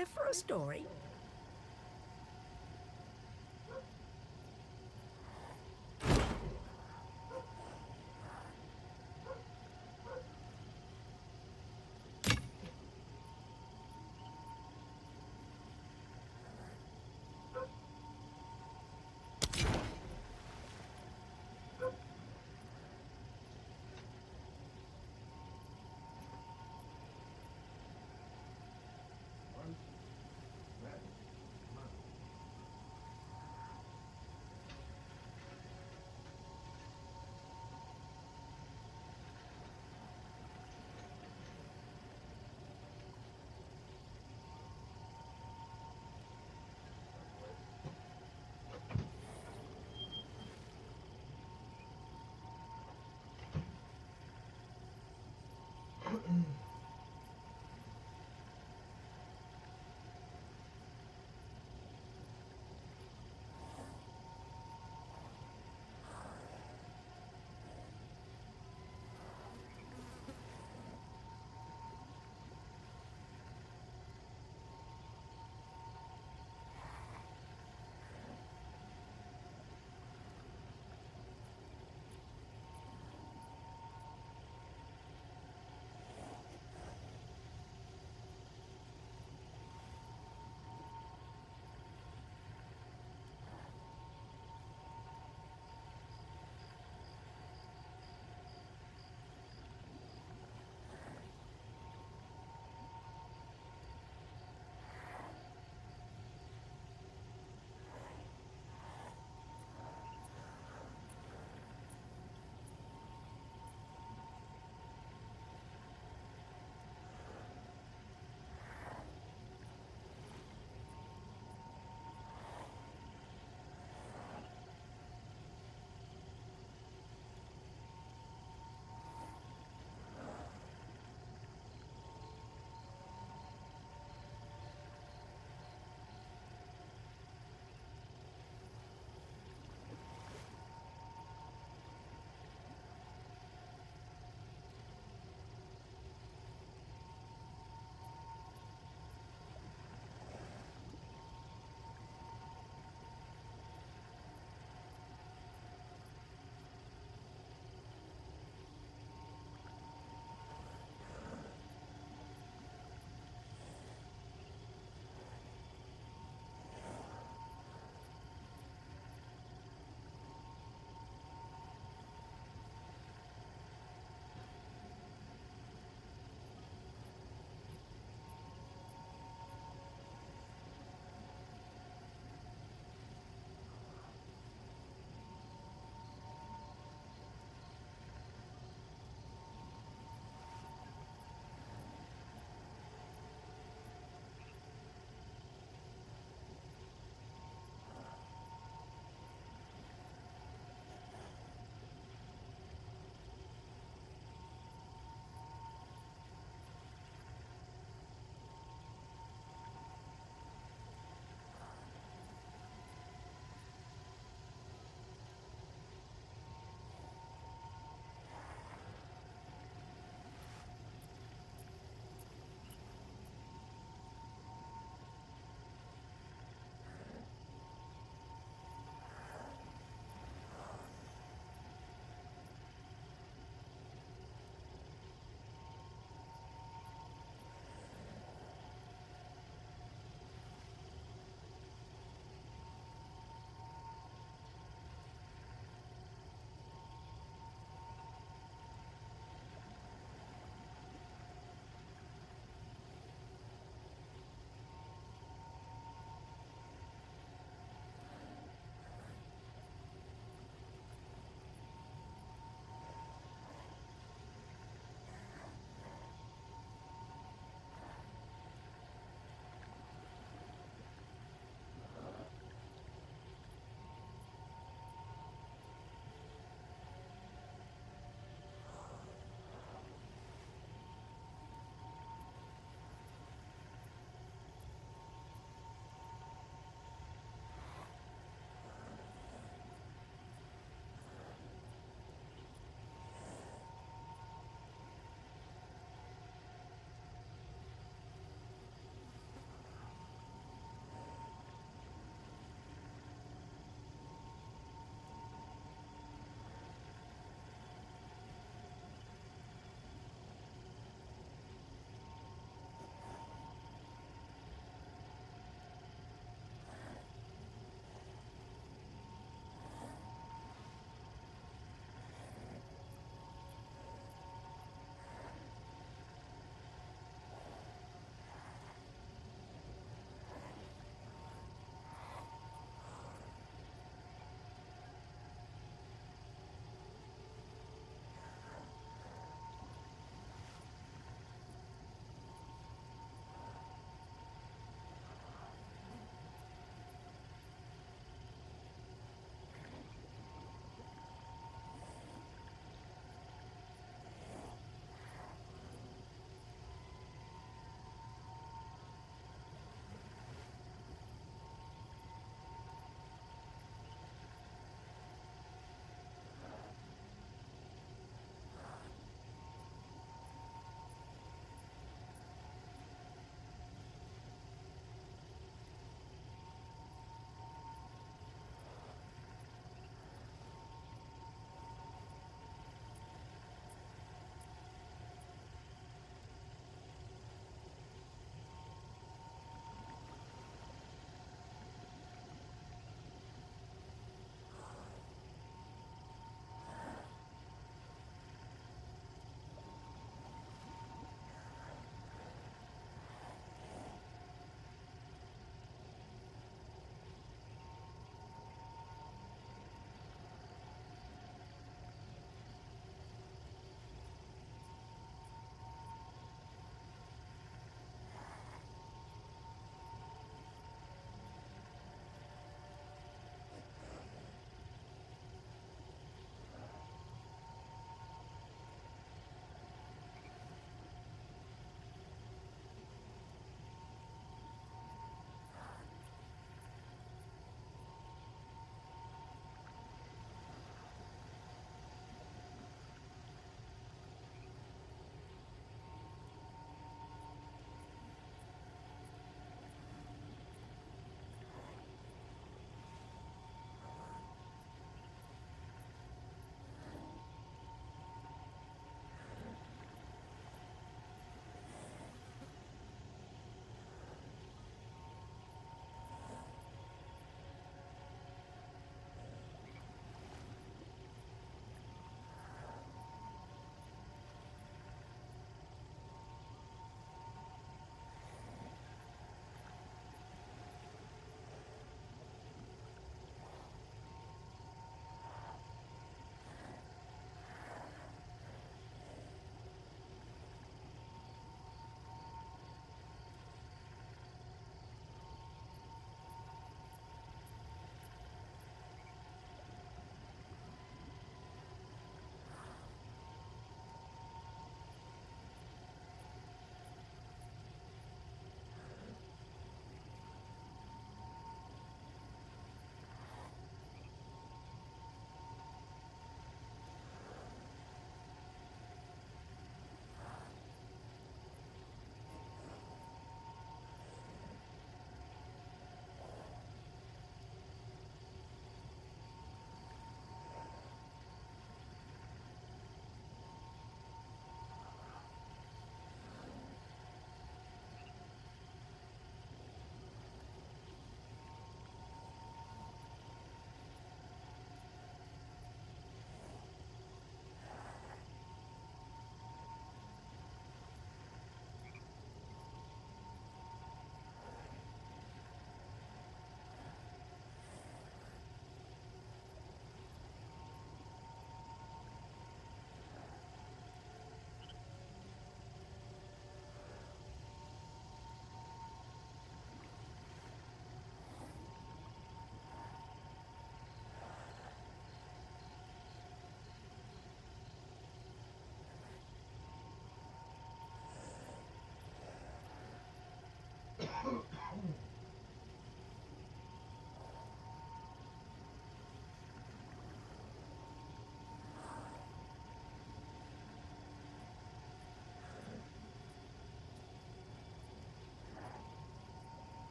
care for a story?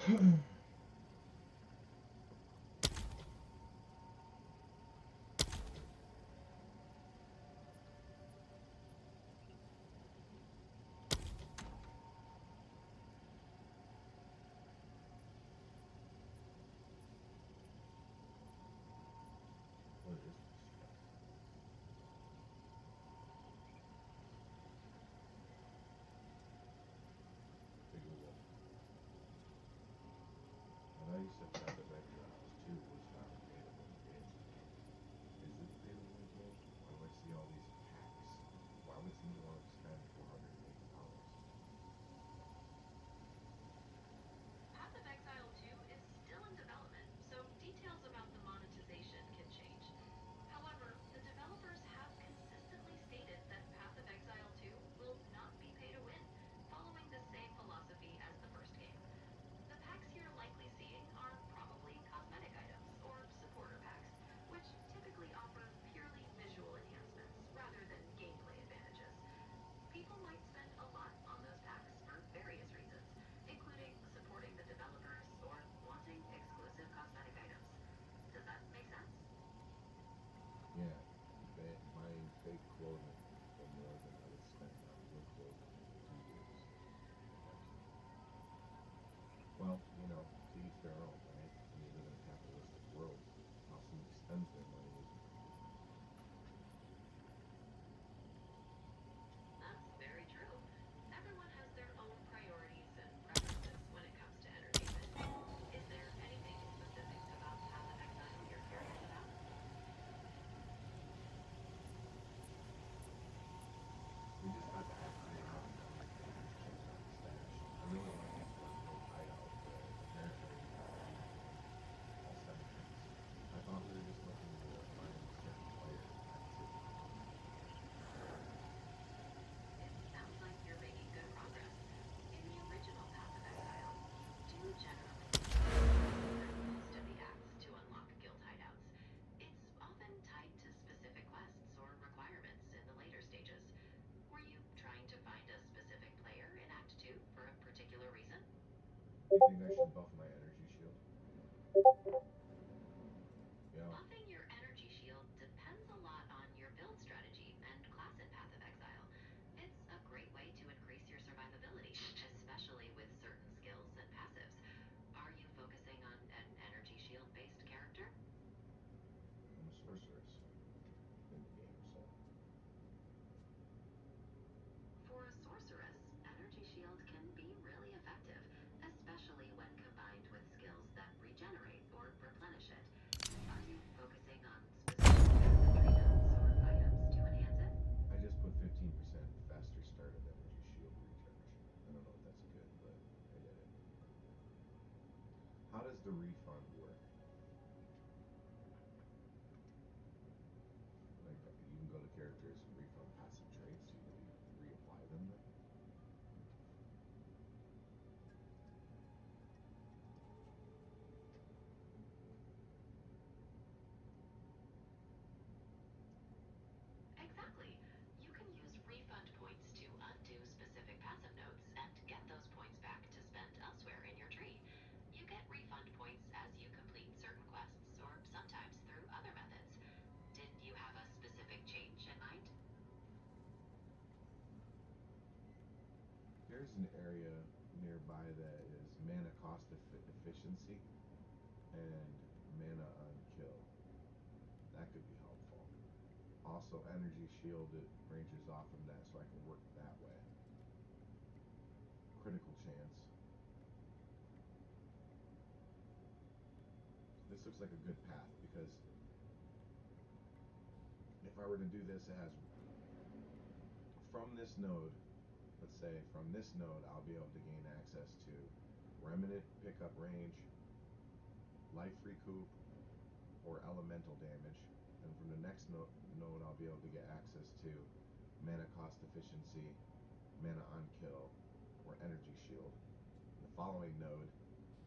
What is this stuff? Take a look. I know you said Path of Exiles 2 was not a pay to win game. Is it a pay to win game? Why do I see all these packs? Why would somebody want to spend $480? Path of Exile 2 is still in development, so details about the monetization can change. However, the developers have consistently stated that Path of Exile 2 will not be pay to win, following the same philosophy as the first game. The packs you're likely seeing are probably cosmetic items or supporter packs, which typically offer purely visual enhancements rather than gameplay advantages. People might spend a lot on those packs for various reasons, including supporting the developers or wanting exclusive cosmetic items. Does that make sense? Yeah, buying fake clothing for more than I would spend on real clothing in 2 years. Excellent. Well, to each their own, right? We live in a capitalistic world. How somebody spends their money is important. That's very true. Everyone has their own priorities and preferences when it comes to entertainment. Is there anything specific about Path of Exile you're curious about? We just got to Act 3 and everything just changed out the stash. I really want to explore Guild Hideout, but apparently we have to win all 7 things. I thought we were just looking to find a certain player in Act 2. It sounds like you're making good progress. In the original Path of Exile, you do generally need to complete through most of the acts to unlock guild hideouts. It's often tied to specific quests or requirements in the later stages. Were you trying to find a specific player in Act 2 for a particular reason? Do you think I should buff my energy shield? Yeah. Buffing your energy shield depends a lot on your build strategy and class in Path of Exile. It's a great way to increase your survivability, especially with certain skills and passives. Are you focusing on an energy shield based character? I'm a sorceress in the game, so For a sorceress, energy shield can be really effective, especially when combined with skills that regenerate or replenish it. Are you focusing on specific passive tree notes or items to enhance it? I just put 15% faster start of energy shield recharge. I don't know if that's good, but I did it. How does the refund work? Like, you can go to characters and refund passive traits. Do you reapply them then? Exactly. You can use refund points to undo specific passive notes and get those points back to spend elsewhere in your tree. You get refund points as you complete certain quests or sometimes through other methods. Did you have a specific change in mind? There's an area nearby that is mana cost efficiency and mana on kill. That could be helpful. Also, energy shield, it branches off from that, so I can work that way. Critical chance. This looks like a good path because if I were to do this, it has from this node, let's say from this node, I'll be able to gain access to remnant pickup range, life recoup, or elemental damage. And from the next node, I'll be able to get access to mana cost efficiency, mana on kill, or energy shield. The following node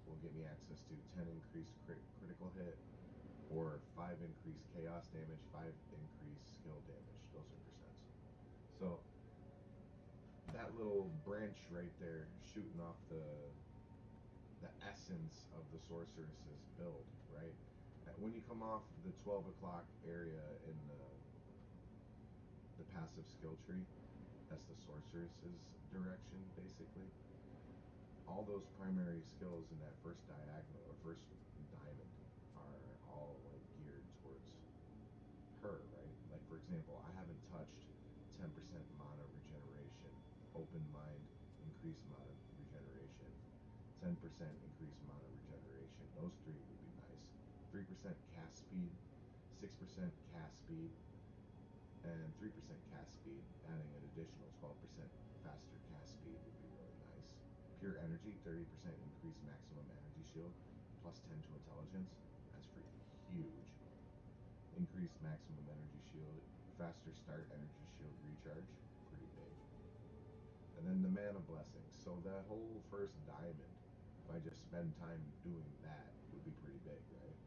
will give me access to 10 increased critical hit, or 5 increased chaos damage, 5 increased skill damage. Those are percents. So that little branch right there shooting off the S essence of the sorceress's build, right? When you come off the 12 o'clock area in the passive skill tree, that's the sorceress's direction, basically. All those primary skills in that first diagonal or first diamond are all like geared towards her, right? Like for example, I haven't touched 10% mana regeneration, open mind, increased mana regeneration, 10% increased mana regeneration. Those three would be nice. 3% cast speed, 6% cast speed, and 3% cast speed, adding an additional 12% faster cast speed would be really nice. Pure energy, 30% increased maximum energy shield, plus 10 to intelligence. That's freaking huge. Increased maximum energy shield, faster start energy shield recharge, pretty big. And then the mana blessings. So that whole first diamond, if I just spend time doing that, would be pretty big, right?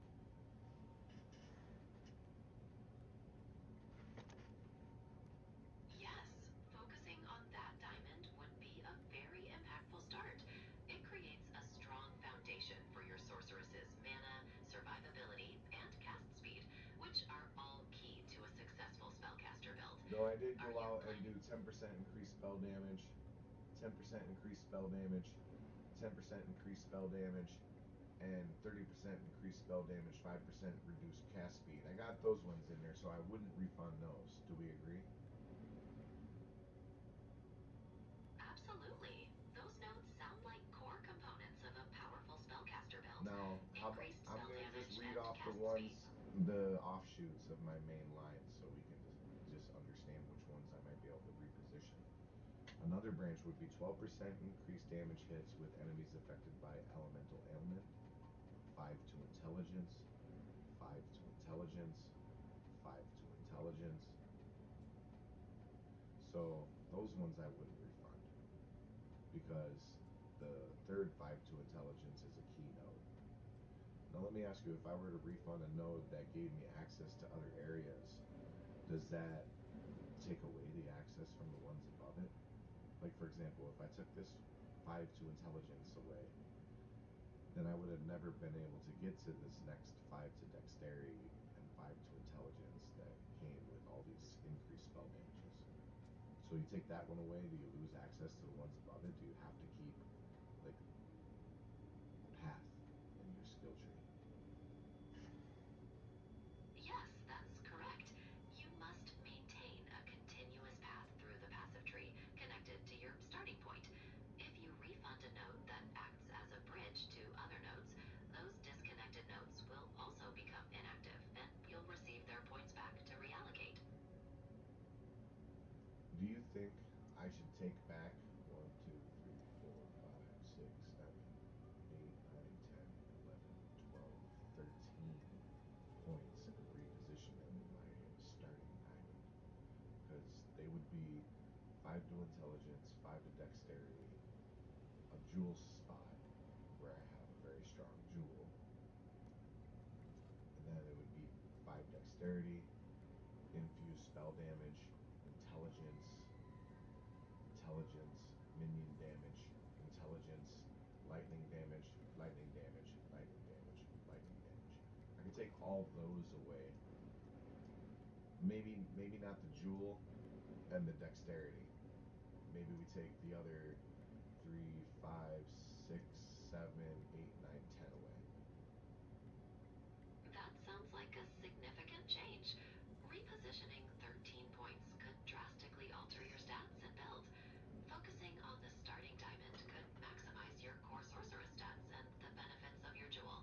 Yes, focusing on that diamond would be a very impactful start. It creates a strong foundation for your sorceress's mana, survivability, and cast speed, which are all key to a successful spellcaster build. Though I did Are go you out and do planning? 10% increased spell damage, 10% increased spell damage, 10% increased spell damage, and 30% increased spell damage, 5% reduced cast speed. I got those ones in there, so I wouldn't refund those. Do we agree? Absolutely. Those notes sound like core components of a powerful spellcaster build. Now, how about Increased I'm spell gonna just damage read and off the cast speed. ones, the offshoots of my main line, so we can just understand which ones I might be able to reposition. Another branch would be 12% increased damage hits with enemies affected by elemental ailment, 5 to intelligence, 5 to intelligence, 5 to intelligence. So those ones I wouldn't refund because the third 5 to intelligence is a key node. Now let me ask you, if I were to refund a node that gave me access to other areas, does that take away the access from the ones above it? Like for example, if I took this 5 to intelligence away, then I would have never been able to get to this next 5 to dexterity and 5 to intelligence that came with all these increased spell damages. So you take that one away, do you lose access to the ones above it? Do you have to keep like path in your skill tree? Yes, that's correct. You must maintain a continuous path through the passive tree connected to your starting point. If you refund a node that acts as a bridge to other nodes, those disconnected nodes will also become inactive and you'll receive their points back to reallocate. Do you think I should take back 1, 2, 3, 4, 5, 6, 7, 8, 9, 10, 11, 12, 13 points and reposition them in my starting diamond? Because they would be 5 to intelligence, 5 to dexterity, a jewel spot where I have a very strong jewel, and then it would be 5 dexterity, infused spell damage, intelligence, intelligence, minion damage, intelligence, lightning damage, lightning damage, lightning damage, lightning damage. I could take all those away. Maybe not the jewel and the dexterity. Maybe we take the other 3, 5, 6, 7, 8, 9, 10 away. That sounds like a significant change. Repositioning 13 points could drastically alter your stats and build. Focusing on the starting diamond could maximize your core sorceress stats and the benefits of your jewel.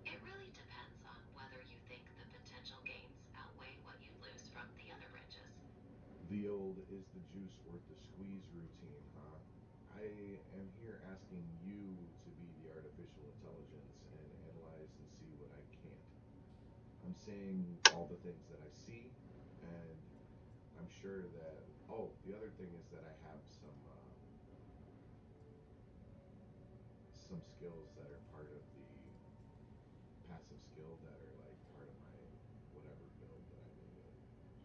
It really depends on whether you think the potential gains outweigh what you'd lose from the other branches. The old is the juice worth the squeeze routine, huh? I am here asking you to be the artificial intelligence and analyze and see what I can't. I'm saying all the things that I see, and I'm sure that. Oh, the other thing is that I have some skills that are part of the passive skill that are like part of my whatever build that I made it.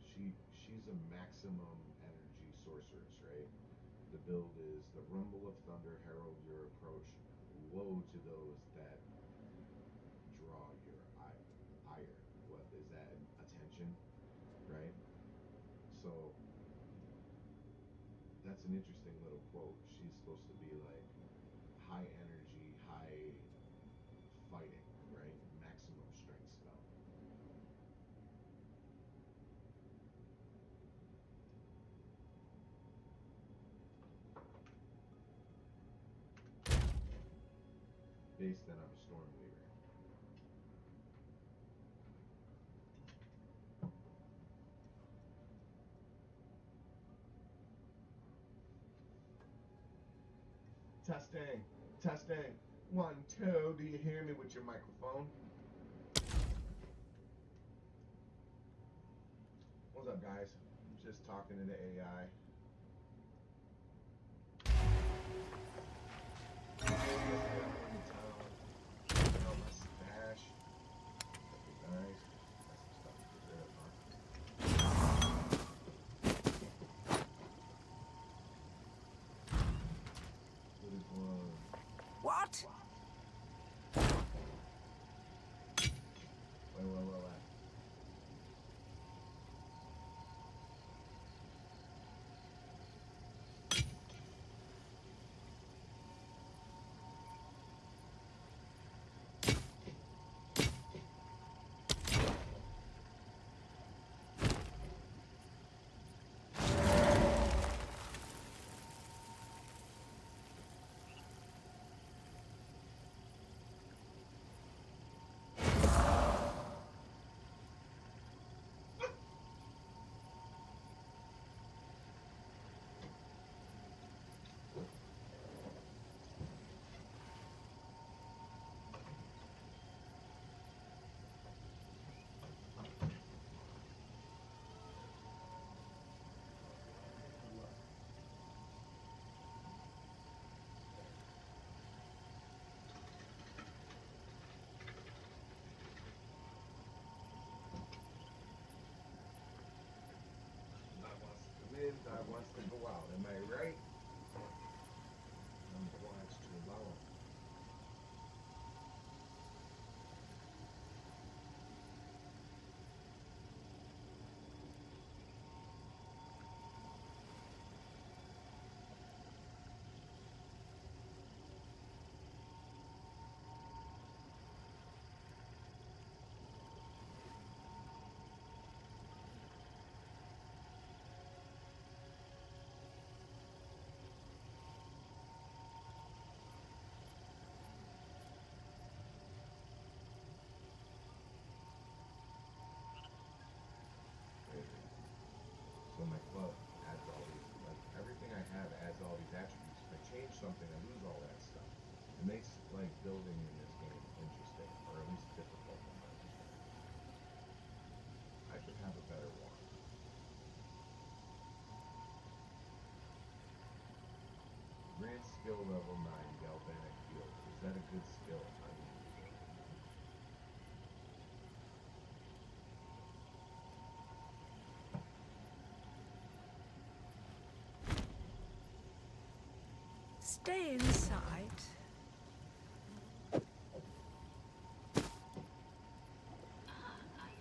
She's a maximum energy sorceress, right? The build is the rumble of thunder herald your approach woe to those that draw your ire. What is that? Attention, right? So that's an interesting little quote. She's supposed to be like high energy, high fighting, right? Maximum strength spell. Based then I'm a Stormweaver. Testing, testing. 1, 2. Do you hear me with your microphone? What's up, guys? I'm just talking to the AI. My stash. That'd be nice. That's some stuff to get rid of, huh? Hooded one. What? Wait. God wants to come in, God wants to go out. Am I right? I'm obliged to allow him. So my club adds all these, like everything I have adds all these attributes. If I change something, I lose all that stuff. It makes like building in this game interesting, or at least difficult in my understanding. I could have a better one. Grand skill level 9, galvanic field. Is that a good skill? I mean, Stay inside. I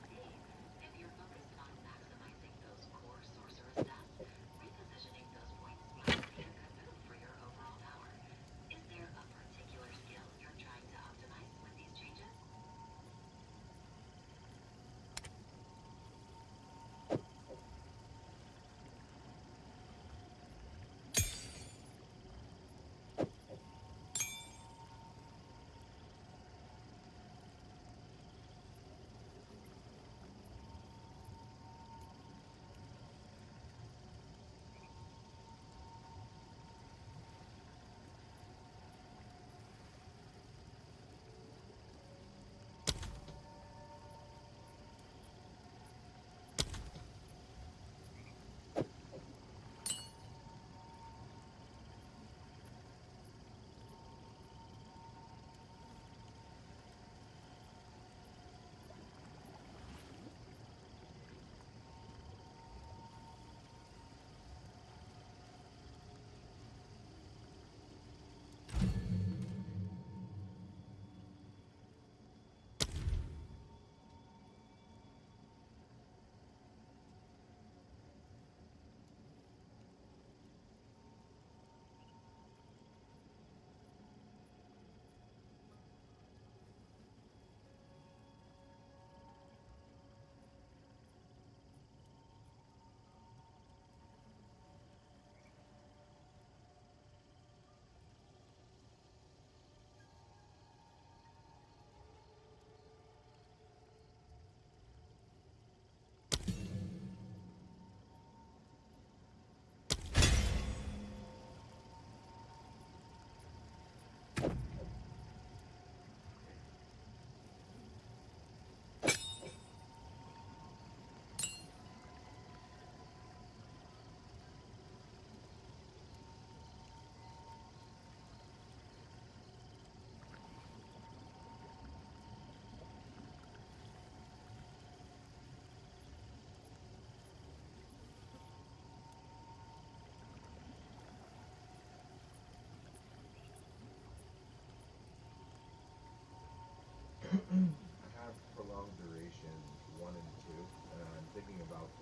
see. If you're focused on maximizing those core sorceress stats, repositioning those points might be a good move for your overall power. Is there a particular skill you're trying to optimize with these changes?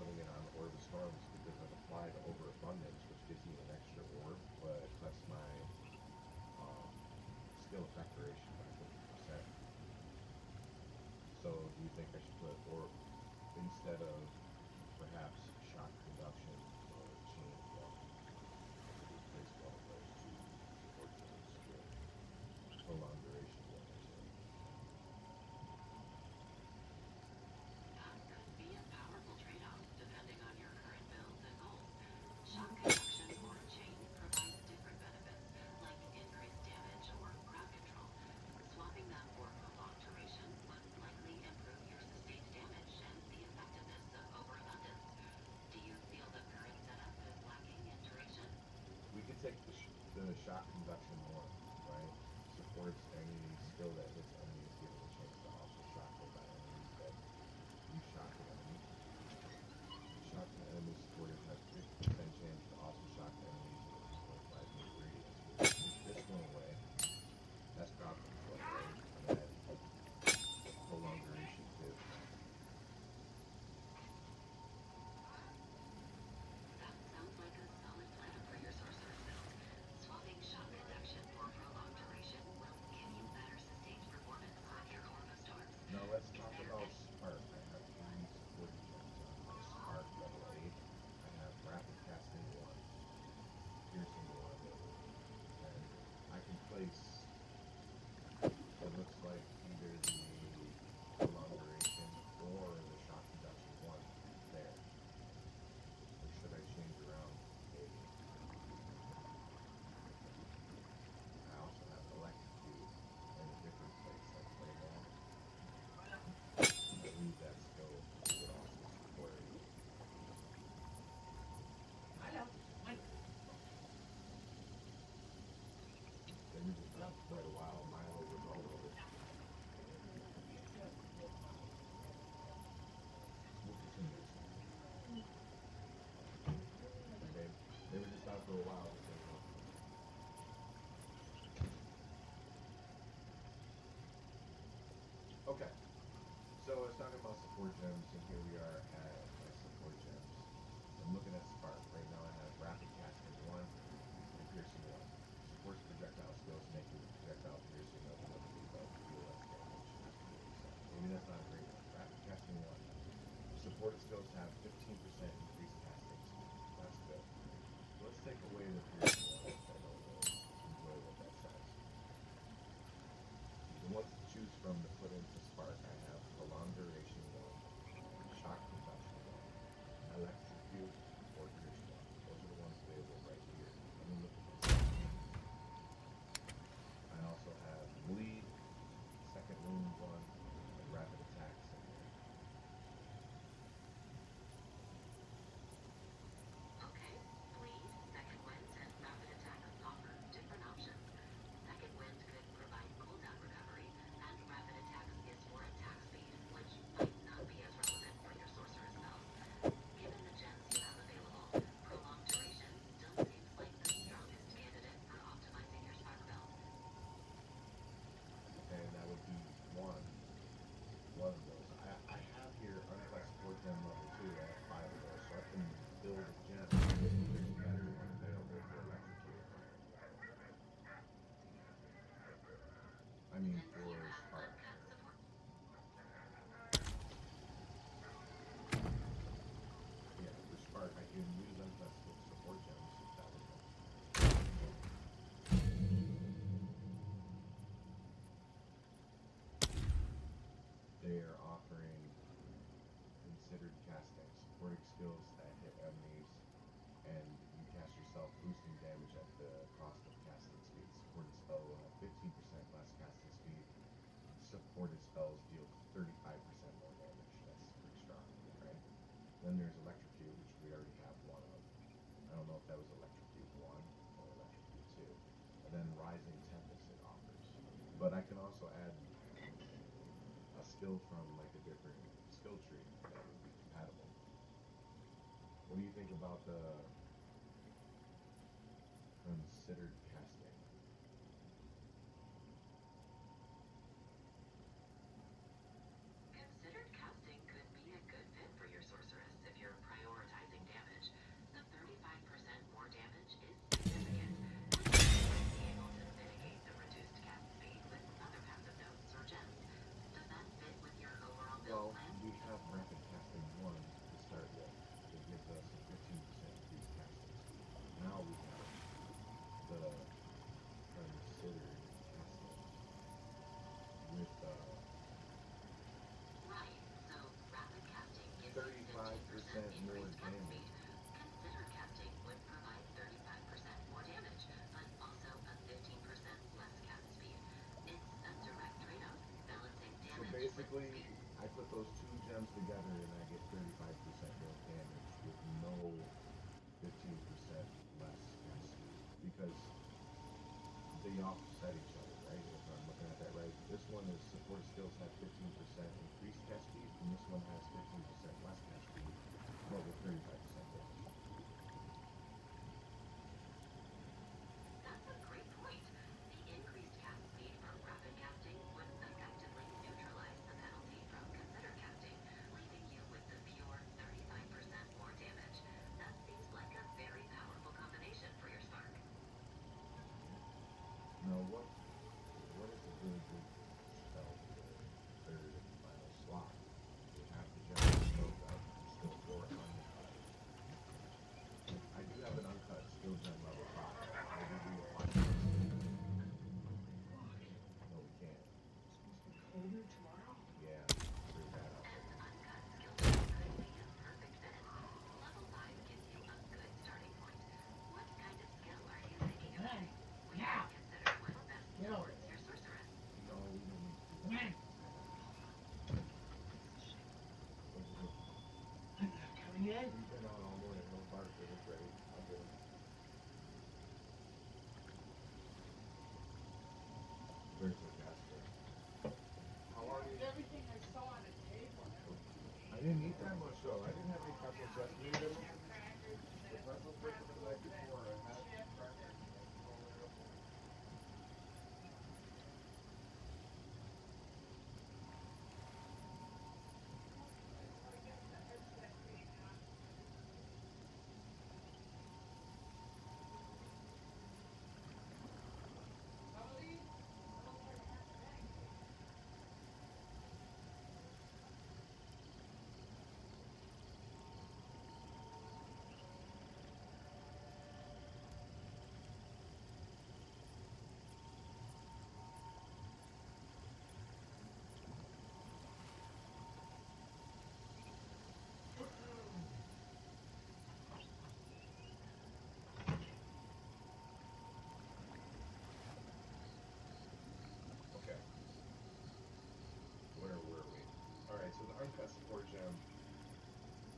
putting it on Orb of Storms because I've applied Overabundance, which gives me an extra orb, but cuts my um, skill effect duration by 50%. So do you think I should put Orb instead of perhaps Shock Conduction or Chain One? I could replace one of those two support gems with Prolonged Duration one or two. That could be a powerful trade-off depending on your current build and goals. Shock conduction or chain provides different benefits, like increased damage or crowd control. Swapping them for prolonged duration would likely improve your sustained damage and the effectiveness of overabundance. Do you feel the current setup is lacking in duration? We could take the Shock Conduction one, right? Supports any skill that hits enemies, given a chance to also shock them by enemies that you shock an enemy. Shocked enemy supporters have 50% chance to also shock enemies with 25 meter radius. We'll take this one away. That's crowd control, right? And add prolonged duration too. That sounds like a solid plan for your sorcerer's build. Swapping shock conduction for prolonged duration will give you better sustained performance on your Orb of Storms. Now let's Is talk there about any Spark. I have three supporting gems on my Spark level 8. I have Rapid Casting 1, Piercing 1, and I can place, it looks like, either the prolonged duration or the shock conduction 1 there. Or should I change around maybe? I also have Electrocute in a different place, like Claymore. I believe that skill would also support. They were just out for quite a while. Milo was all over. We'll continue this one. Okay. They were just out for a while. So, okay. So I was talking about support gems, and here we are at my support gems. I'm looking at Spark. Right now I have Rapid Casting 1 and Piercing 1. Supports projectile skills, making projectile piercing ability, but deal less damage. So maybe that's not a great one. Rapid Casting 1. Supported skills have 15% increased casting speed. That's good. Let's take away the piercing one, which I don't really enjoy what that says. The ones to choose from to put into Spark, I have Prolonged Duration 1, Shock Conduction 1, Electrocute, or Pierce 1. Those are the ones available right here. Let me look at this. I also have Bleed, Second Wound 1, and Rapid Attacks in here. Okay, bleed, second wind, and rapid attacks offer different options. Second wind could provide cooldown recovery, and rapid attacks is for attack speed, which might not be as relevant for your sorceress spells. Given the gems you have available, prolonged duration still seems like the strongest candidate for optimizing your spark build. Okay, and that would be one of those. I have here unclass support gem level 2. I have 5 of those, so I can build a gem if there's a better one available for Electrocute. I mean Since you for have Spark. uncut support. Yeah, for Spark I can use unclass support gems if that would help. They are offering considered casting, supporting skills that hit enemies, and you cast yourself, boosting damage at the cost of casting speed. Supported spell will have 15% less casting speed. Supported spells deal 35% more damage. That's pretty strong, right? Then there's Electrocute, which we already have one of. I don't know if that was Electrocute 1 or Electrocute 2. And then Rising Tempest it offers. But I can also add a skill from like a different skill tree that would be compatible. What do you think about the considered casting? Considered casting could be a good fit for your sorceress if your primary me, I put those two gems together and I get 35% more damage with no 15% less cast speed because they offset each other, right? If I'm looking at that right, this one is support skills have 15% increased cast speed, and this one has 15% less cast speed, but with 35% damage. That's a great point. The increased cast speed from rapid casting would effectively neutralize the penalty from considered casting, leaving you with the pure 35% more damage. That seems like a very powerful combination for your Spark. Now, what is a really good spell for the third and final slot? With half the gems built up, still for uncut. I do have an uncut skill gem level 5. Maybe we apply this. No, we can't. It's supposed to be colder tomorrow? Yeah, it's pretty bad out And there. uncut skill gem could be a perfect fit. Level 5 gives you a good starting point. What kind of skill are you thinking of When? getting? We Now! can consider one best No. towards your sorceress. No, we don't need to do that. When? What'd you do? I'm not coming in. He's been on all morning. He'll bark when he's ready. I'll get him. Very sarcastic. How long you? Everything I saw on the table and everything. I didn't eat that much though. I didn't have any pretzels yesterday. Crackers and The pretzels were from the night before. I had chips crackers and I threw them right up there. some of these, it looks like half a bag. Okay. Where were we? Alright, so the uncut support gem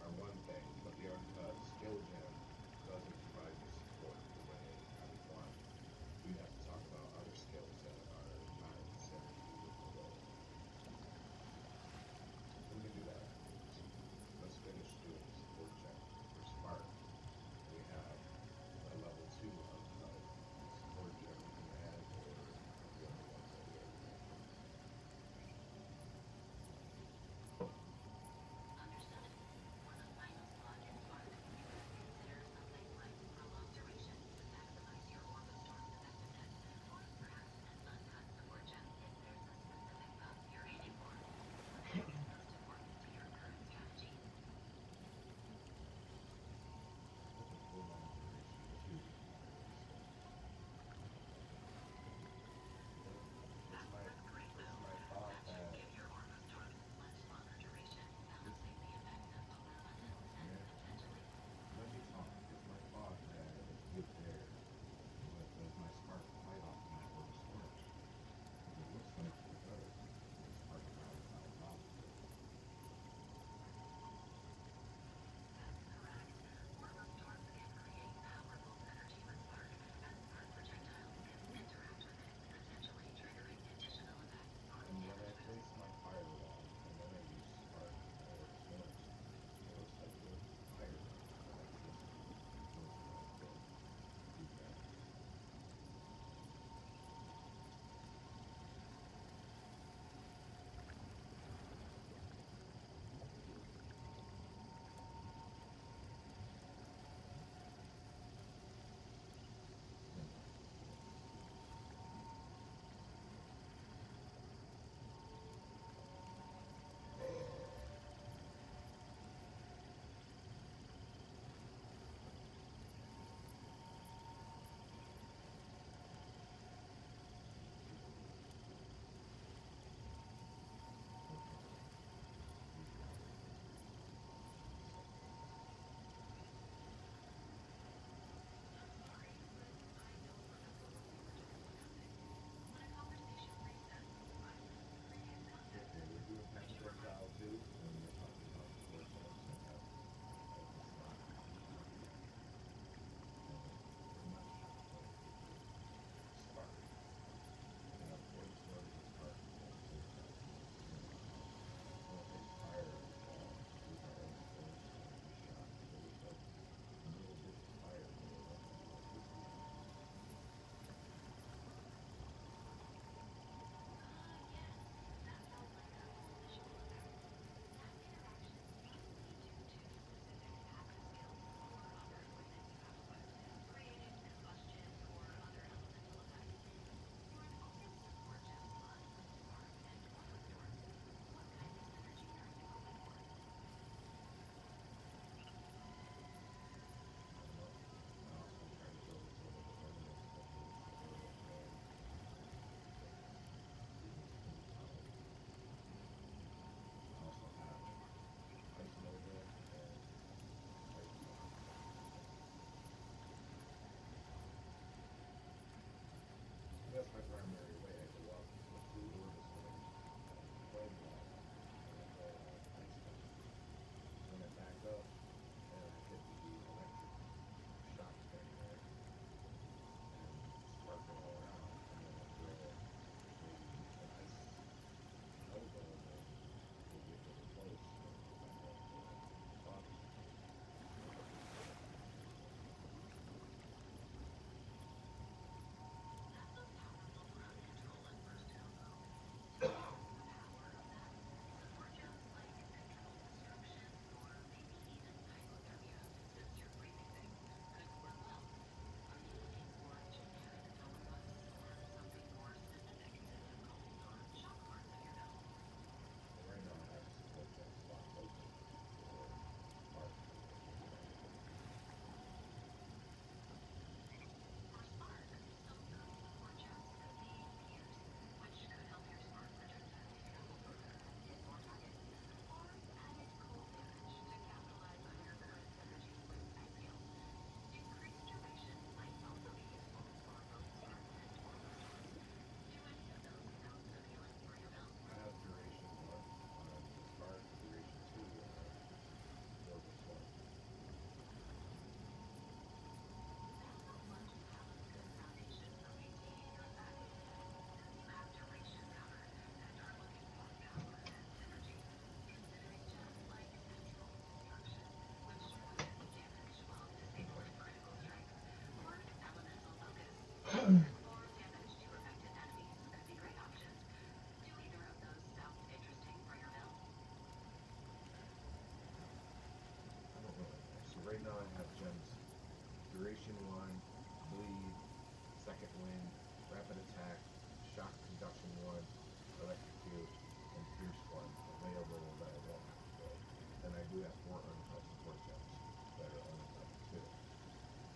are one thing, but the uncut skill gem doesn't provide me support the way I would want. We'd have to talk about other skills that are not in synergy with the role. We can do that afterwards. Let's finish doing the support gem for Spark. We have a level 2 uncut support gem we can add, or the other ones that we already mentioned. Understood. For the final slot in Spark, you could consider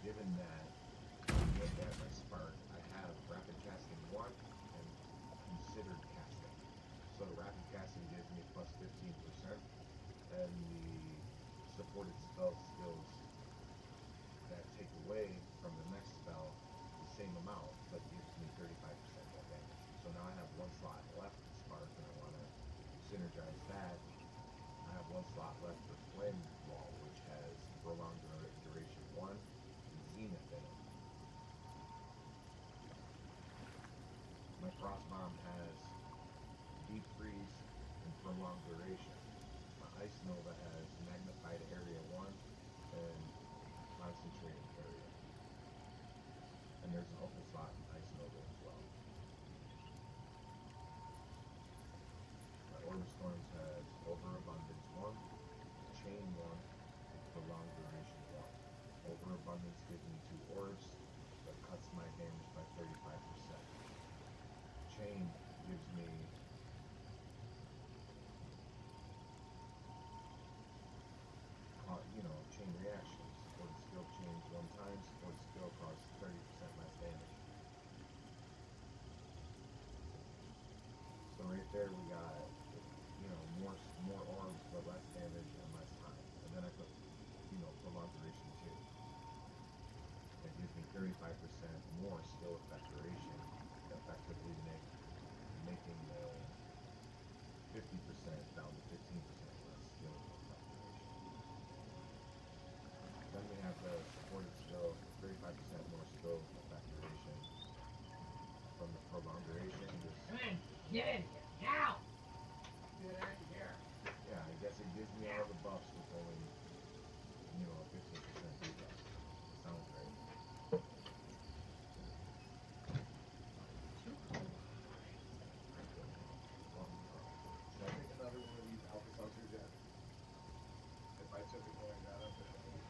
given that look at my spark, I have rapid casting 1 and considered casting. So rapid casting gives me plus 15%, and the supported spell skills that take away from the next spell the same amount, but gives me 35% more damage. So now I have one slot left to spark, and I want to synergize that. I have one slot left for Flame Wall, which has prolonged duration 1 and Zenith in it. My Frost Bomb has Deep Freeze and prolonged duration. My Ice Nova has magnified area 1 and concentrated area. And there's an open slot in Ice Nova as well. My Orb of Storms has Overabundance 1, Chain 1, and prolonged duration 1. Overabundance gives me 2 orbs, but cuts my damage by 35%. Chain gives me chain reactions. Supported skill chains 1 time, supported skill causes 30% less damage. So right there we got, more orbs but less damage and less time. And then I put, prolonged duration 2. That gives me 35% more skill effect duration, effectively making the 50% down to 15% less skill effect duration. Then we have the supported skill, 35% more skill effect duration from the prolonged duration. Come in, get in here, now! Get out of here. Yeah, I guess it gives me all the buffs with only, a 15% debuff. Sounds great. Should I take another one of these alpha seltzers yet? If I took it when I got up, it would be.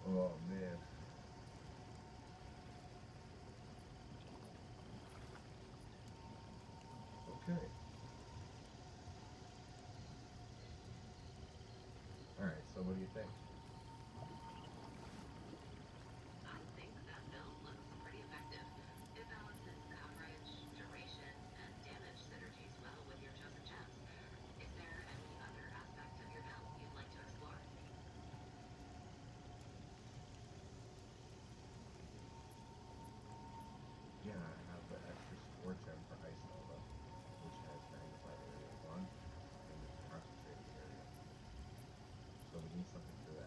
Oh man. Okay. Alright, so what do you think? I think that build looks pretty effective. It balances coverage, duration, and damage synergies well with your chosen gems. Is there any other aspect of your build you'd like to explore? Yeah, I have the extra support gem for Ice Nova, which has magnified area 1 and concentrated area. So we need something for that.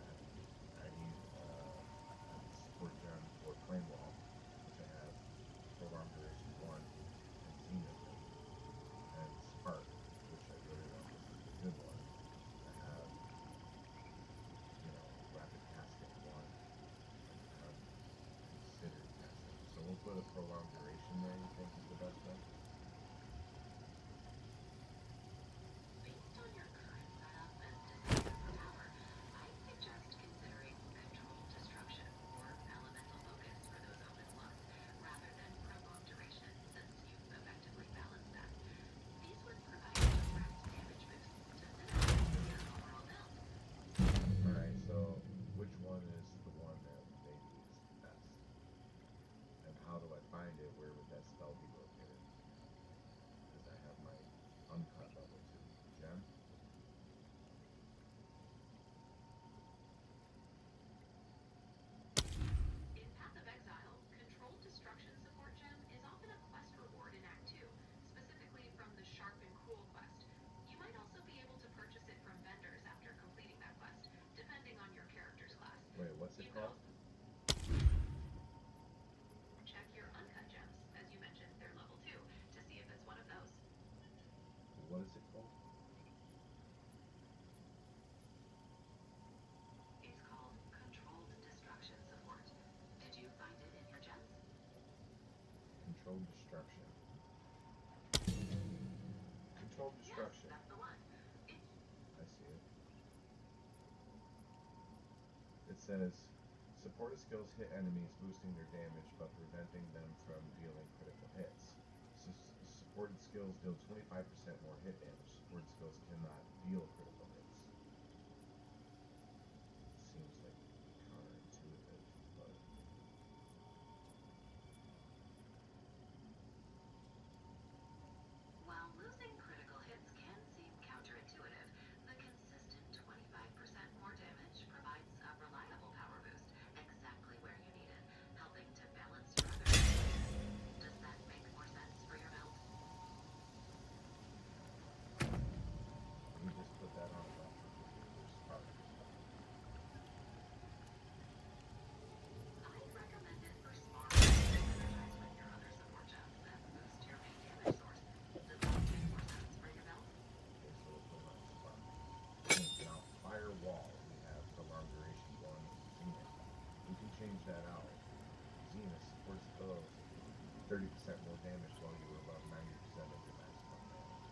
called? Check your uncut gems. As you mentioned, they're level 2 to see if it's one of those. What is it called? It's called Controlled Destruction Support. Did you find it in your gems? Controlled destruction. Controlled Yes, destruction. that's the one. I see it. It says supported skills hit enemies, boosting their damage but preventing them from dealing critical hits. Supported skills deal 25% more hit damage. Supported skills cannot deal critical hits. Seems like counterintuitive, but While losing critical hits can seem counterintuitive, the consistent 25% more damage provides a reliable power boost exactly where you need it, helping to balance your other abilities. Does that make more sense for your build? let me just put that on that particular spark. I'd recommend it for Spark to synergize with your other support gems and boost your main damage source. Does that make more sense for your build? Okay, so we'll put on spark. Now, firewall, we have prolonged duration 1, zenith. We can change that out. Zenith supports skills 30% more damage while you were above 90% of your maximum damage.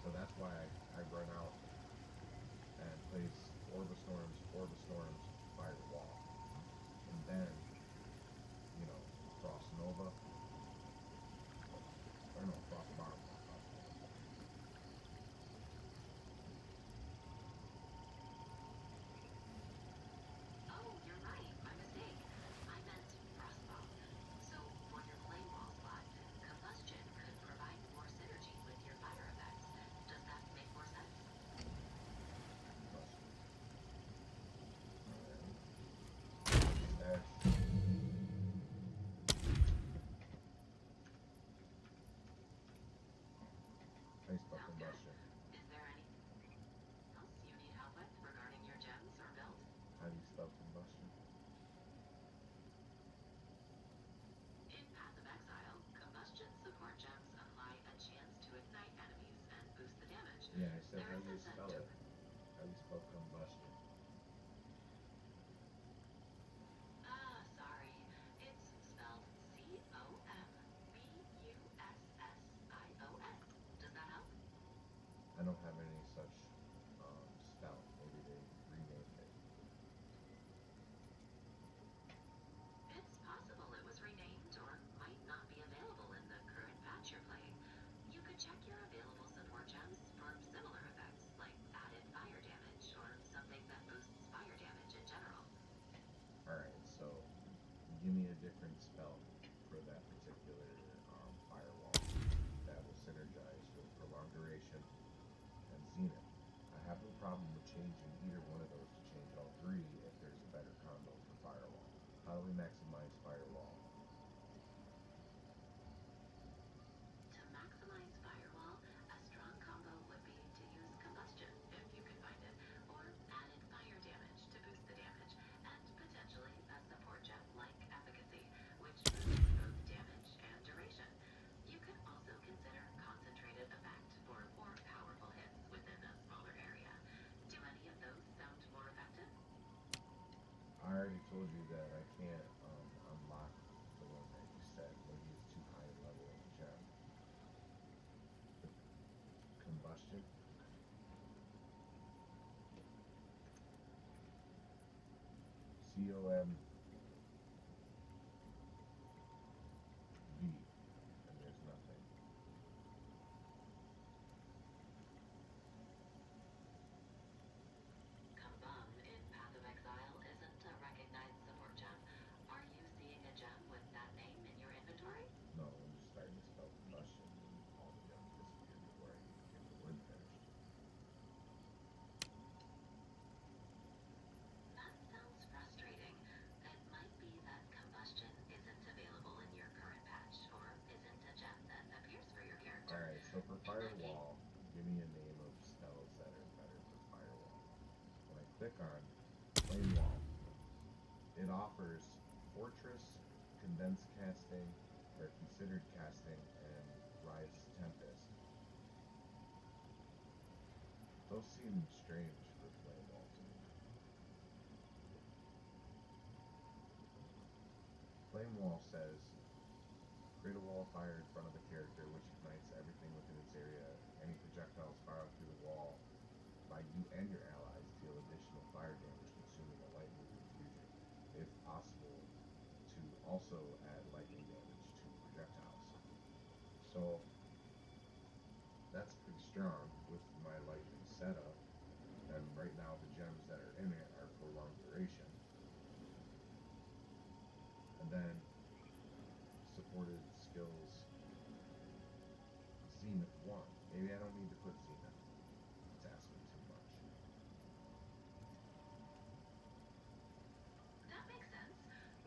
So that's why I run out and place Orb of Storms, Firewall. And then, Frost Nova. Or no, Frost Bomb, not Frost Nova. Oh, you're right. My mistake. I meant Frostbomb. So, for your Flame Wall slot, Combustion could provide more synergy with your fire effects. Does that make more sense? Combustion. Alright. Stash. Ice Buff Sounds good. Combustion. Is there anything else you need help with regarding your gems or build? How do you spell combustion? In Path of Exile, Combustion support gems apply a chance to ignite enemies and boost the damage. Yeah, I said There how is do a you spell it? How do you spell combustion? Sorry. It's spelled Combussion. Does that help? I don't have any such spell. Maybe they renamed it. It's possible it was renamed or might not be available in the current patch you're playing. You could check your available support gems for similar effects, like added fire damage or something that boosts fire damage in general. Alright, so give me a different spell for that particular firewall that will synergize with prolonged duration and zenith. I have no problem with changing either one of those to change all three if there's a better combo for firewall. How do we maximize firewall? To maximize Firewall, a strong combo would be to use Combustion, if you can find it, or added fire damage to boost the damage, and potentially a support gem like Efficacy, which boosts both damage and duration. You could also consider Concentrated Effect for more powerful hits within a smaller area. Do any of those sound more effective? I already told you that I can't unlock the one that you said. Maybe it's too high a level of a gem. The combustion. COMV. And there's nothing. Kabum in Path of Exile isn't a recognized support gem. Are you seeing a gem with that name in your inventory? No, I'm just starting to spell combustion and all the gems disappear before I even get the word finished. That sounds frustrating. It might be that Combustion isn't available in your current patch, or isn't a gem that appears for your character. Alright, so for In that case, firewall, give me a name of spells that are better for firewall. When I click on flame wall, It offers Fortress, Condensed Casting, or Considered Casting, and Rise Tempest. Those seem strange for Flame Wall to me. Flame Wall says, create a wall of fire in front of a character which ignites everything within its area. Any projectiles fired through the wall by you and your allies deal additional fire damage, consuming a lightning confusion. If possible, to also add lightning damage to projectiles. So that's pretty strong with my lightning setup. And right now the gems that are in it are for long duration. And then supported skills Zenith 1. Maybe I don't need to put Zenith. It's asking too much. That makes sense.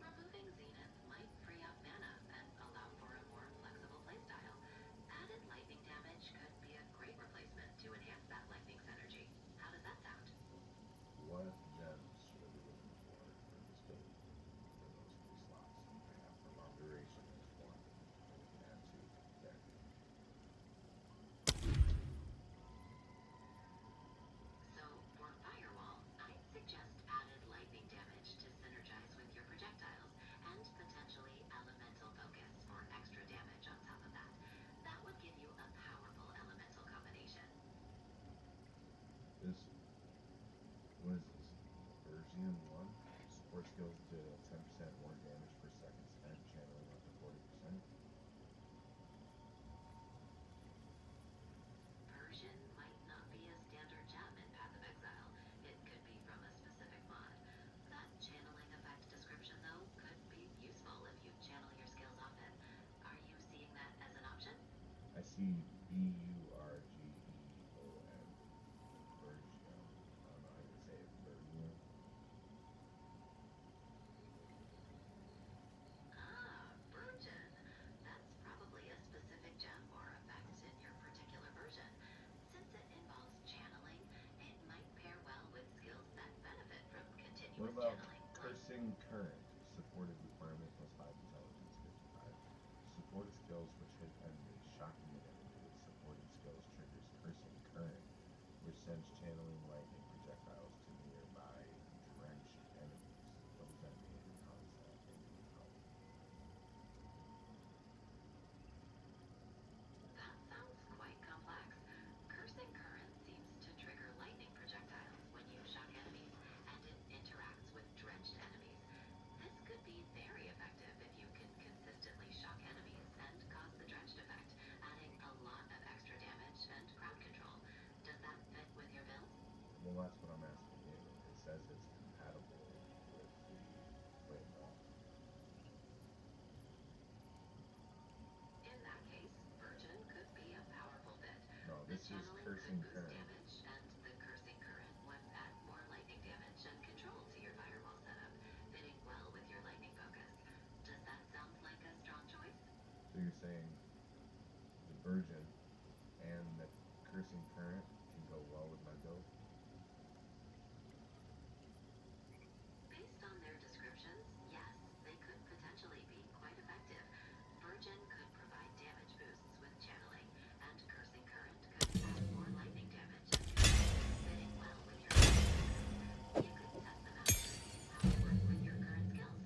Removing Zenith might free up mana and allow for a more flexible playstyle. Added lightning damage could be a great replacement to enhance that lightning synergy. How does that sound? What gems should I be looking for this build for those three slots? I have for long duration is one, and we can add two there. So, for Firewall, I'd suggest added lightning damage to synergize with your projectiles, and potentially elemental focus for extra damage on top of that. That would give you a powerful elemental combination. This, what is this? Version 1? Support skills deal 10% more damage per second spent, channeling up to 40%. Version might not be a standard gem in Path of Exile. It could be from a specific mod. That channeling effect description, though, could be useful if you channel your skills often. Are you seeing that as an option? I see Burgeon. Burgeon. I don't know how you say it. Burgeon. Ah, Virgin. That's probably a specific gem or effect in your particular version. Since it involves channeling, it might pair well with skills that benefit from What continuous about channeling, like Cursing Current? Supported requirement plus 5 intelligence, 55. Supported skills which hit enemies, shocking an enemy with supported skills triggers Cursing Current, which sends channeling lightning projectiles to nearby drenched enemies. What does that mean, and how does that maybe help? that sounds quite complex. Cursing Current seems to trigger lightning projectiles when you shock enemies, and it interacts with drenched enemies. This could be very effective if you can consistently shock enemies and cause the drenched effect, adding a lot of extra damage and crowd control. Does that fit with your build? Well, that's what I'm asking you. It says it's compatible with the Flame Wall. In that case, Virgin could be a powerful fit. No, The this is channeling could Cursing boost Current. damage, and the Cursing Current would add more lightning damage and control to your firewall setup, fitting well with your lightning focus. Does that sound like a strong choice? So you're saying the Virgin and the Cursing Current can go well with my build? Based on their descriptions, yes, they could potentially be quite effective. Virgin could provide damage boosts with channeling, and Cursing Current could add more lightning damage and control, fitting well with your lightning focus. You could test them out and see how they work with your current skills.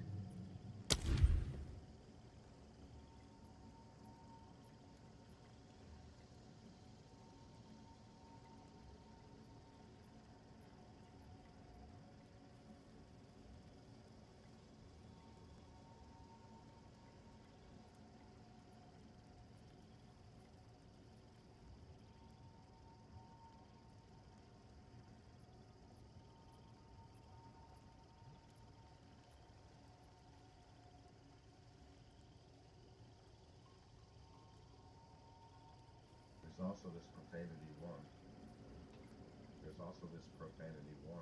There's also this Profanity 1. There's also this Profanity 1.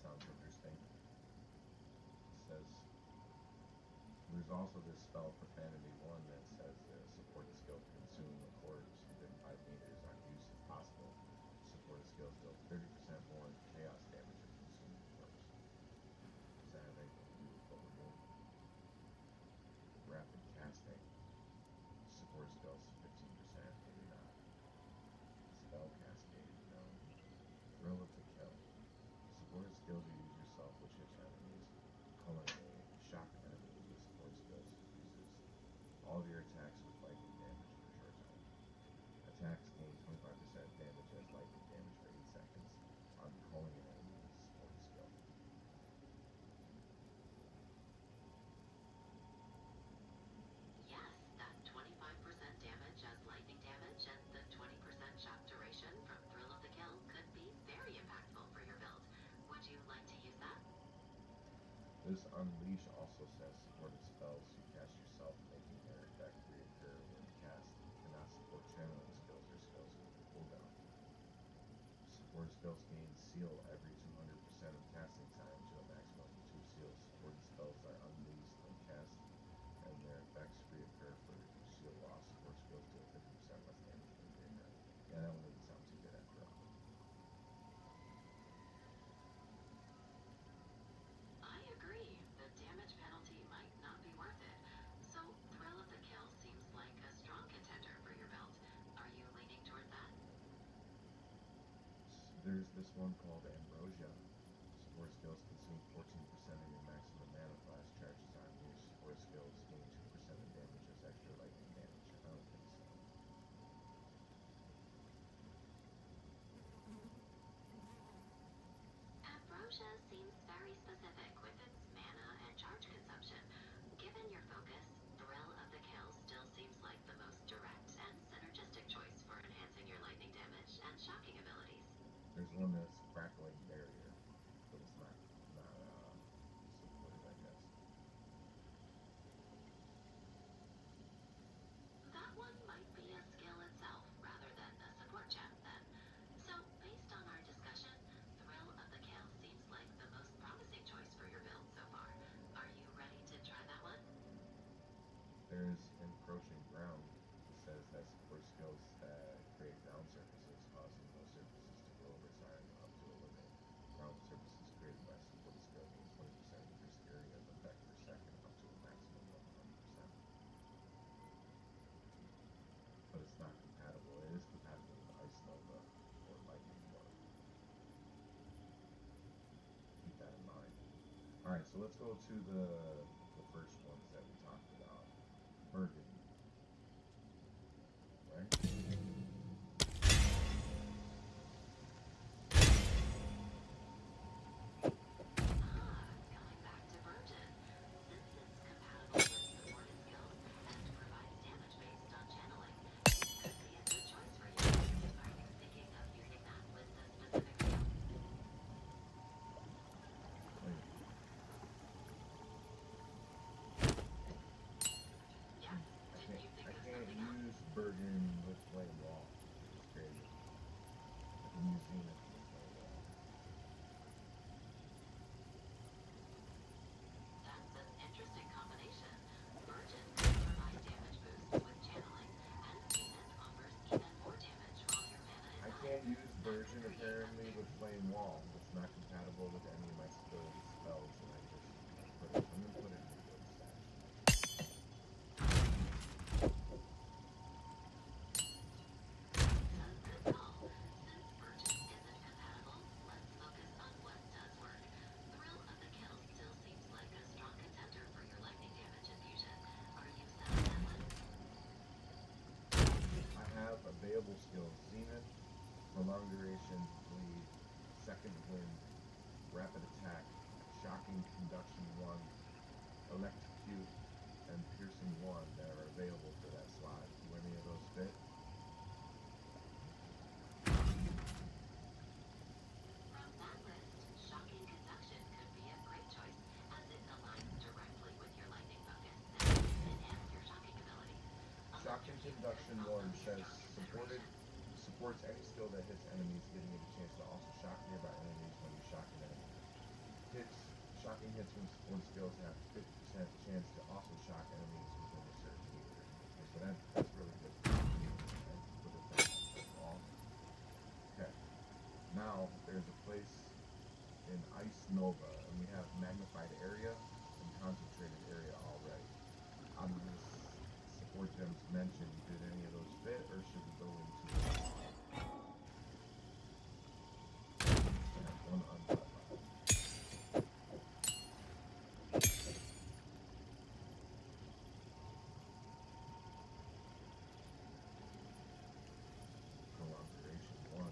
Sounds interesting. It says there's also this spell Profanity 1 that says support skill consume a corpse within 5 meters on use if possible. Support skills deal 30% more chaos damage if consuming a corpse. This unleash also says supported spells you cast yourself, making their effect reoccur when cast, cannot support channeling skills or skills with a cooldown. Supported spells gain seal every 200% of casting time to a maximum of 2 seals. Supported spells are unleashed when cast, and their effects reoccur for each seal loss. Support skills deal 50% less damage when graveyard. Yeah, that one doesn't sound too good after all. I agree. The damage penalty might not be worth it. So, Thrill of the Kill seems like a strong contender for your belt. Are you leaning toward that? There's this one called Ambrosia. Support skills consume 14% of your maximum mana. Flash charges on unleash. Support skills gain 2% of damage as extra lightning damage. I don't think so. Ambrosia seems very specific with its mana and charge consumption. Given your focus, Thrill of the Kill still seems like the most direct and synergistic choice for enhancing your lightning damage and shocking abilities. There's one that's Crackling Barrier, but it's not supported, I guess. That one might be a skill itself rather than a support gem, then. So, based on our discussion, Thrill of the Kill seems like the most promising choice for your build so far. Are you ready to try that one? There's Encroaching Ground. It says that support skills that create ground surfaces, causing those surfaces to grow over time up to a limit. Ground surfaces created by supported skill gain 20% increased area of effect per second, up to a maximum of 100%. But it's not compatible. It is compatible with Ice Nova or Lightning Orb. Keep that in mind. Alright, so let's go to the first ones that we talked about. Burgundy. Right? Going back to Virgin. Since it's compatible with supported skills and provides damage based on channeling, it could be a good choice for you. Are you thinking of using that with a specific skill? Wait. Yes. Did you think I of can't something else? use Bergen with Flame Wall. It's crazy. I can use Zenith with Flame Wall. That's an interesting combination. Virgin could provide damage boost with channeling, and Zenith offers even more damage while your mana is I high. can't use Bergen apparently with Flame Wall. It's not compatible with any of my spells, and I'm gonna put it in the guild stash. Good call. Since Virgin isn't compatible, let's focus on what does work. Thrill of the Kill still seems like a strong contender for your lightning damage infusion. Are you set on that one? I have available skills: Zenith, Prolonged Duration, Bleed, Second Wind, Rapid Attack, Shocking Conduction 1, Electrocute, and Piercing 1 that are available for that slot. Do any of those fit? From that list, Shocking Conduction could be a great choice, as it aligns directly with your lightning focus and can enhance your shocking abilities. Shocking Conduction 1 says supports any skill that hits enemies, giving it a chance to also shock nearby enemies when you shock an enemy. Shocking hits when support skills have 50% chance to also shock enemies within a certain meter. Okay, so that's really good. Okay, put it that wall. Okay, now there's a place in Ice Nova, and we have Magnified Area and Concentrated Area already. Out of this support gems mentioned, did any of those fit, or should we go into one uncut left? Prolonged Duration 1.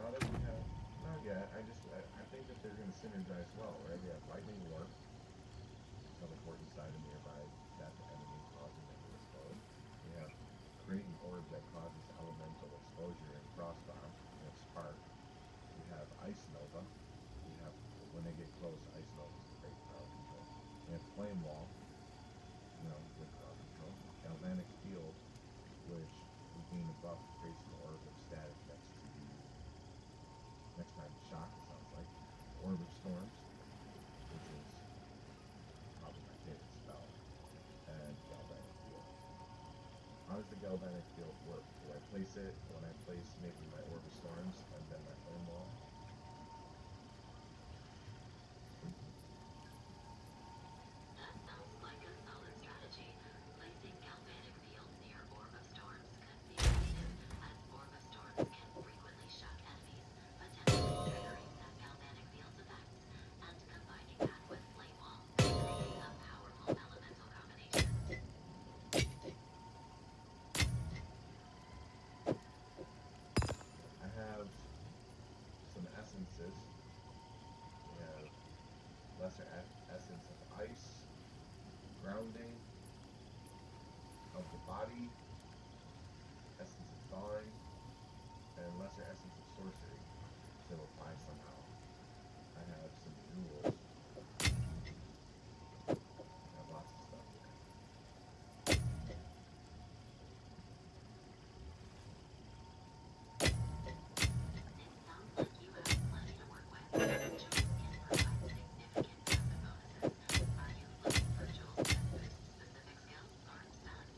now that we have, not yet. I think that they're going to synergize well, right? We have lightning warp, teleport inside a nearby that enemy, causing them to explode. We have create an orb that causes elemental exposure and frostbomb. We have spark. We have ice nova. We have when they get close, ice novas create crowd control. We have flame wall, with crowd control. Galvanic field, which we gain a buff, creates an orb of static next time shock, it sounds like. Orb of storms, which is probably my favorite spell, and galvanic field. How does the galvanic field work? Do I place it when I place maybe my orb of storms and then my flame wall? That sounds like a solid strategy. Placing galvanic fields near Orb of Storms could be effective, as Orb of Storms can frequently shock enemies, potentially triggering that galvanic field's effects, and combining that with Flame Wall could create a powerful elemental combination. I have some essences. We have lesser essence of ice, grounding of the body, essence of thawing, and lesser essence of sorcery to apply somehow. I have some jewels. I have lots of stuff here. It sounds like you have plenty to work with. Jewels can provide significant passive bonuses. Are you looking for jewels that boost specific skills or stats?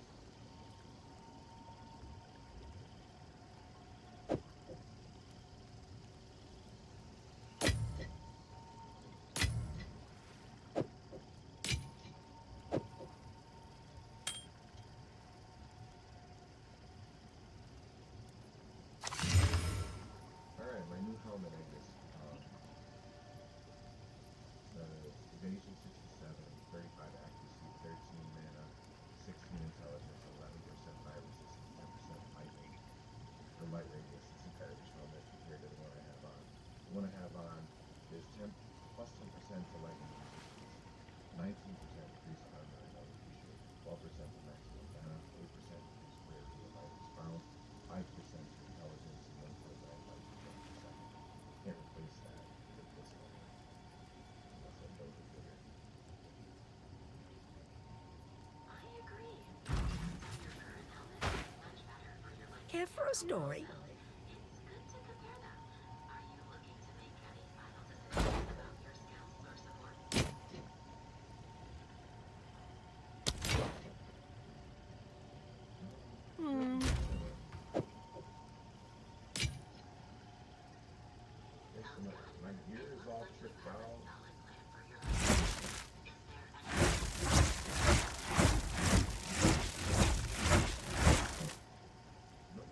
Alright, my new helmet, I guess. Evasion 67, 35 accuracy, 13 mana, 16 intelligence, 11% fire resistance, 10% lightning. For light radius, it's a garbage helmet compared to the one I have on. The one I have on is 10 plus 10% to lightning resistance, 19% increased armor and other features, 12% to maximum mana, 8% increased rarity of items found, 5% to intelligence, and 1.9 life return per second. Can't replace that with this one unless I build it bigger. I agree. Your current helmet is much better for your lightning Care for a story? skills. It's good to compare them. Are you looking to make any final decisions about your skills or support? Hmm. Okay, so Sounds good. my gear It is looks all like you tricked have a out. solid plan for your life. Is there anything else you'd like to discuss? Nope.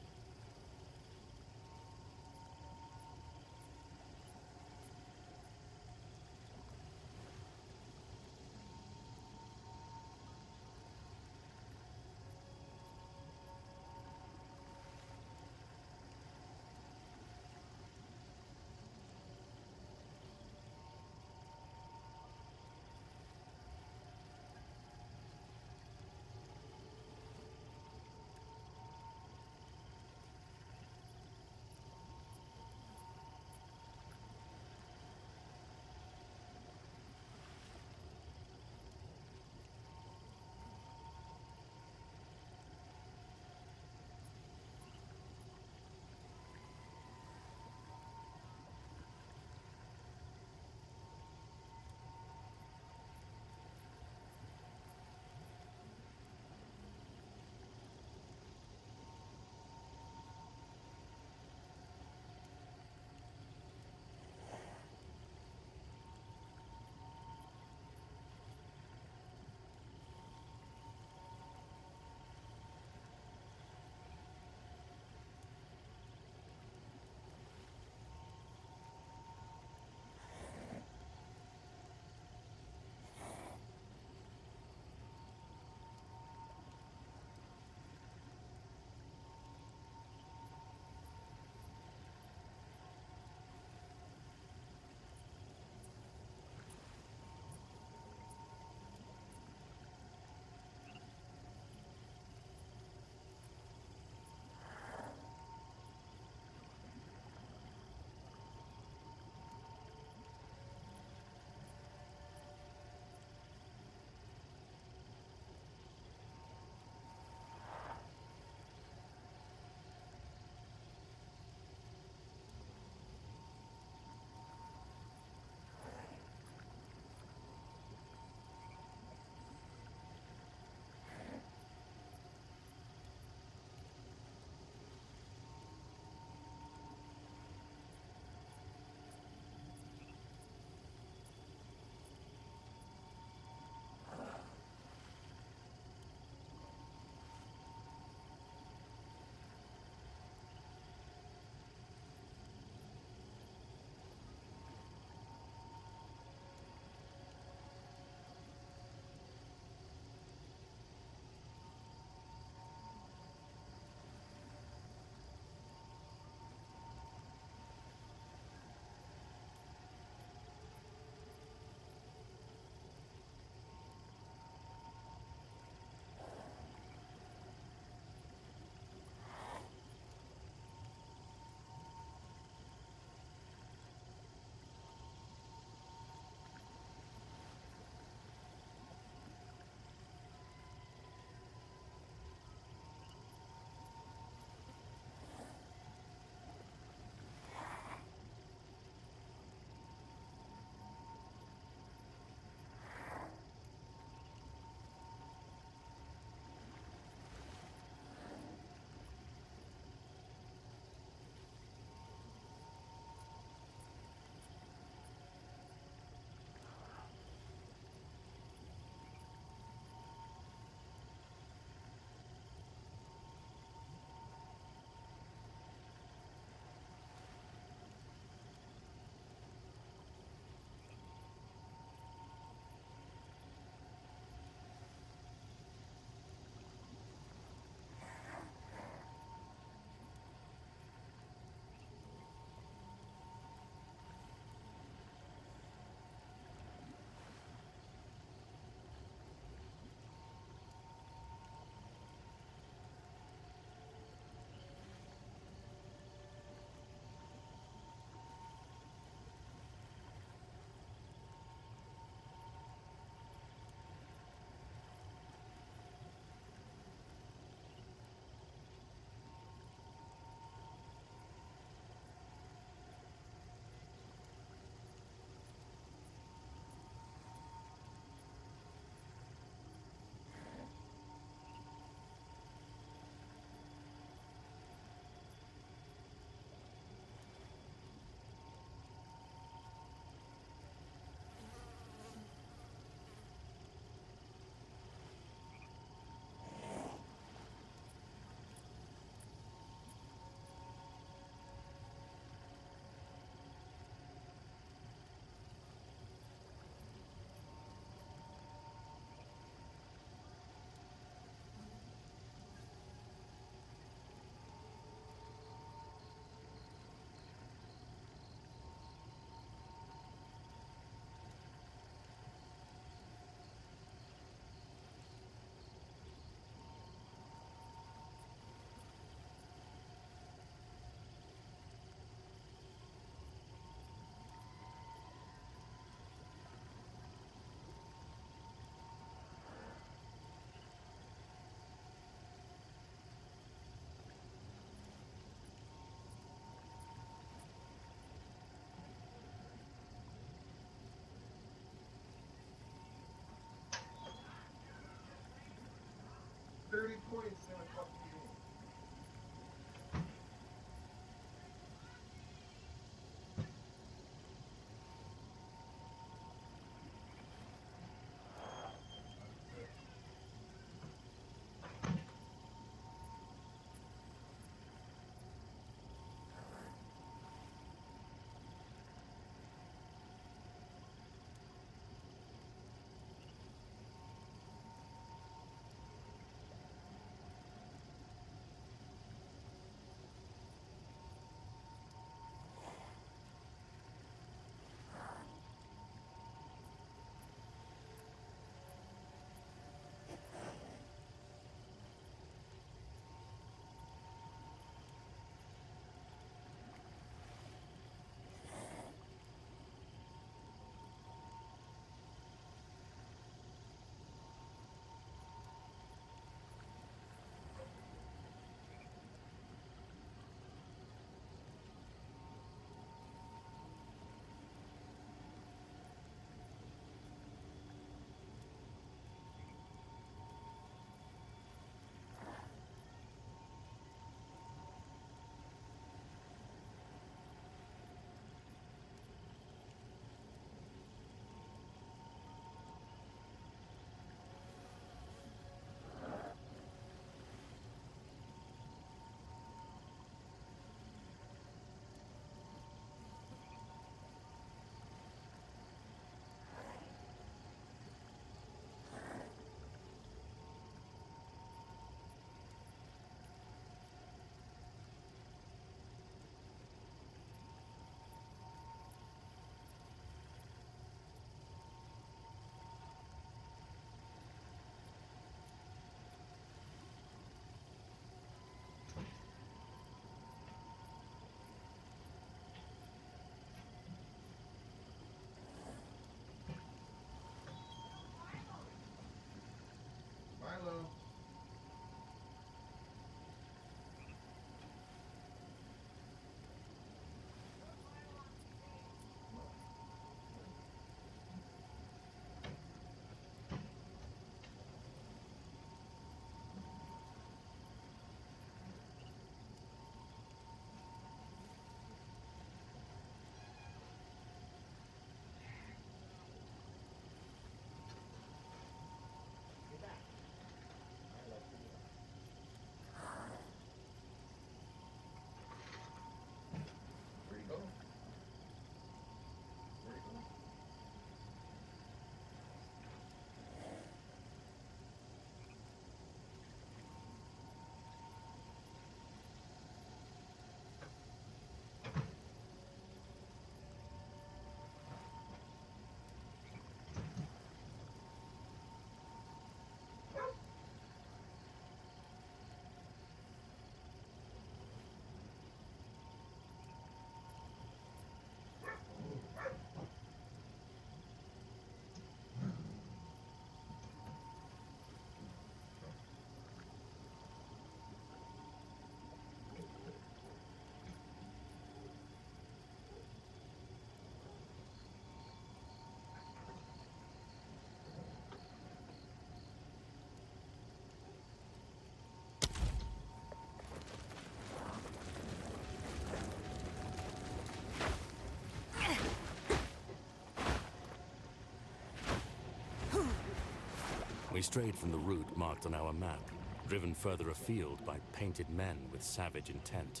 We strayed from the route marked on our map, driven further afield by painted men with savage intent.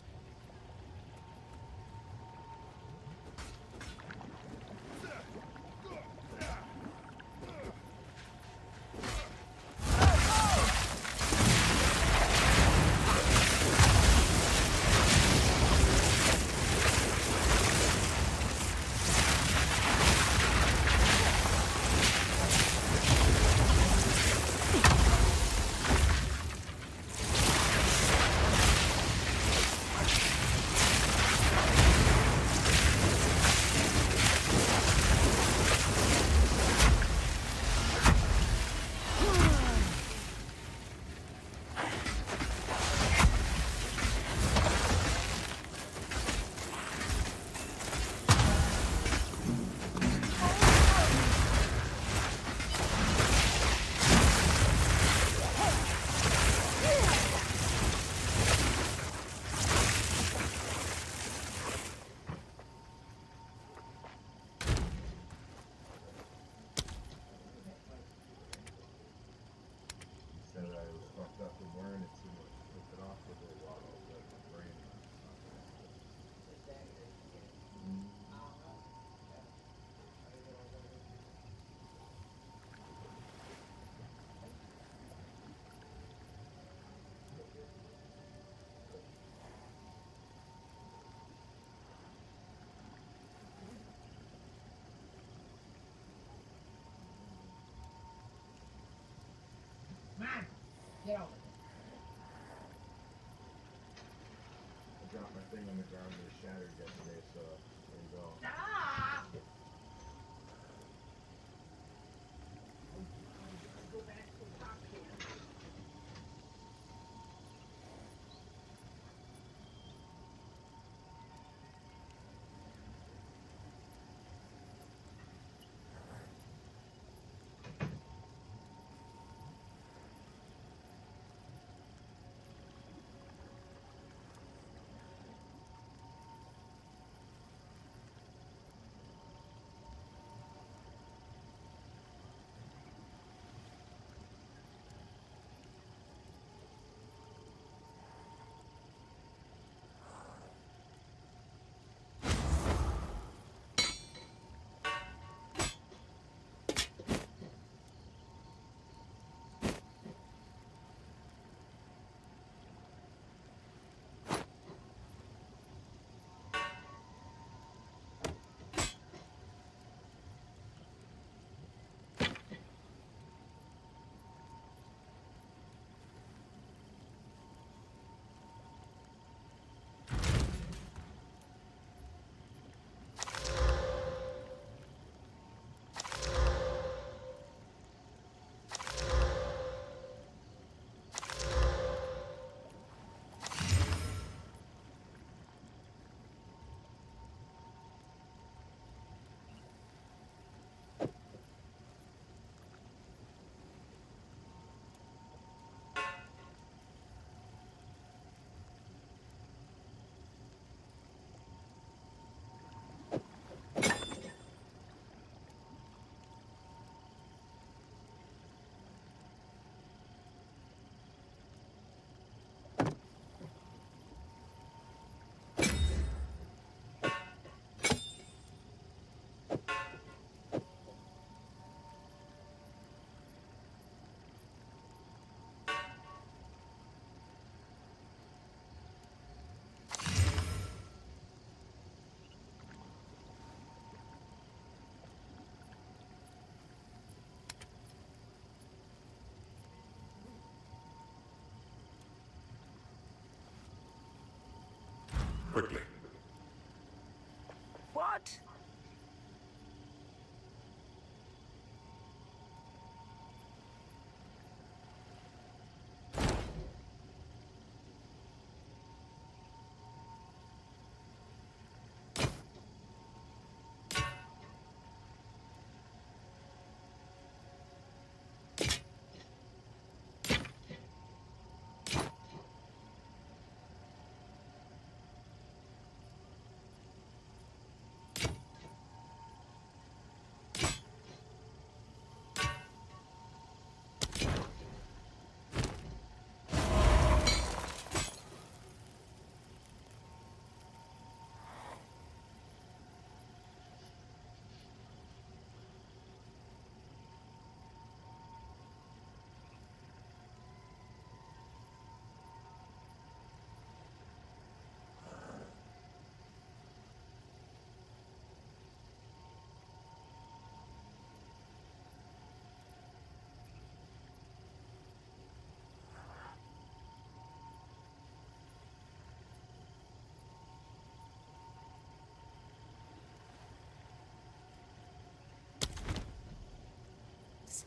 Said I was fucked up from wearing it too much. Took it off for a little while. Let my brain. Man, get over I dropped my thing on the ground and it shattered yesterday, so there you go. Ah! Go back to the top here. Quickly. What?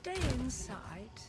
Stay inside.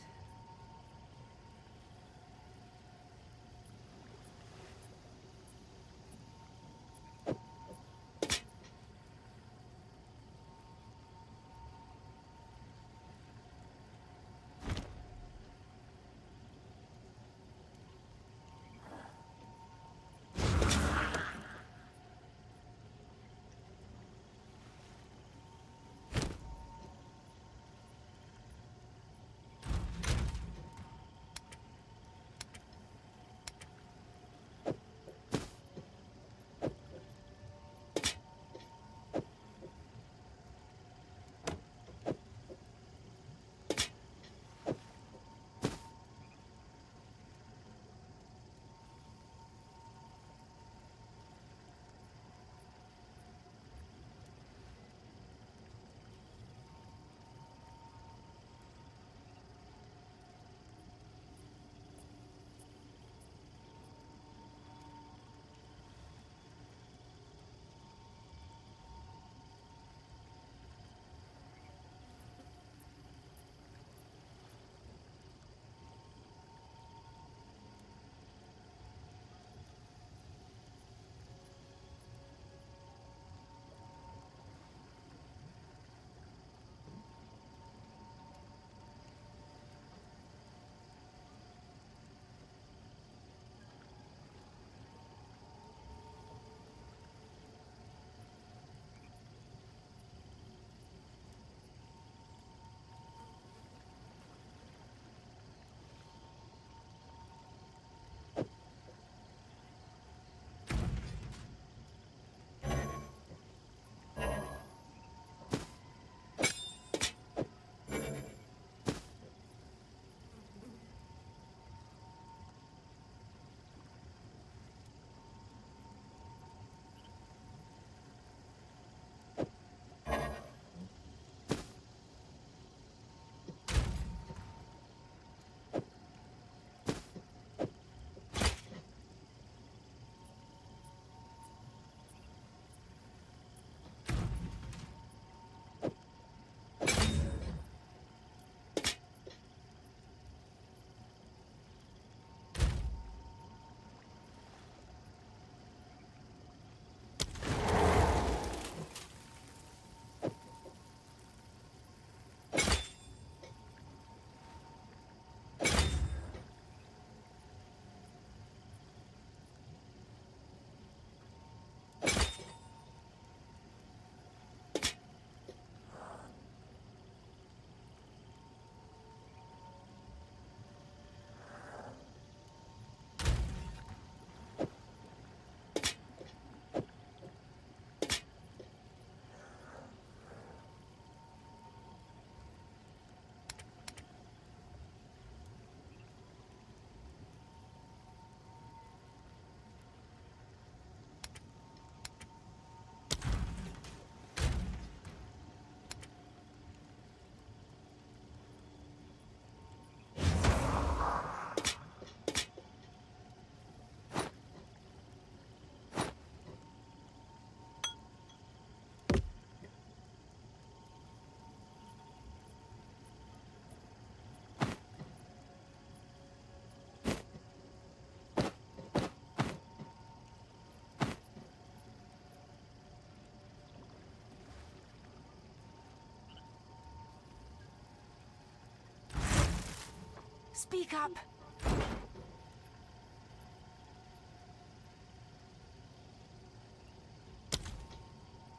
Speak up.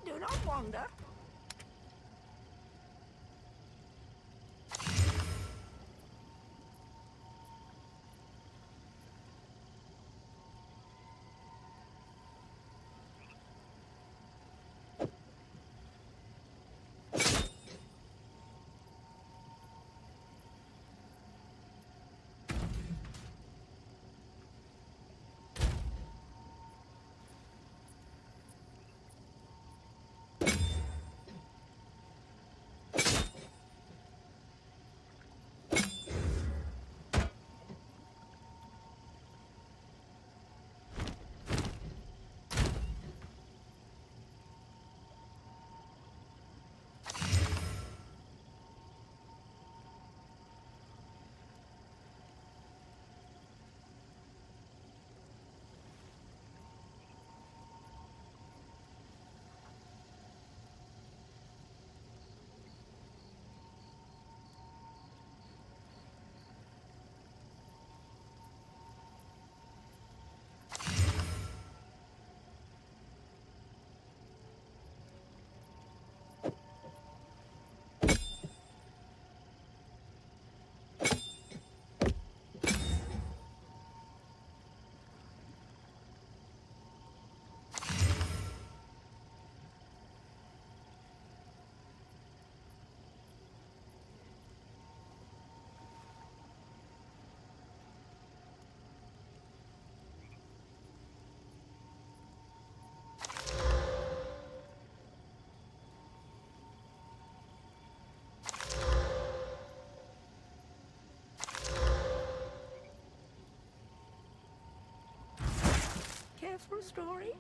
Do not wander. for a story?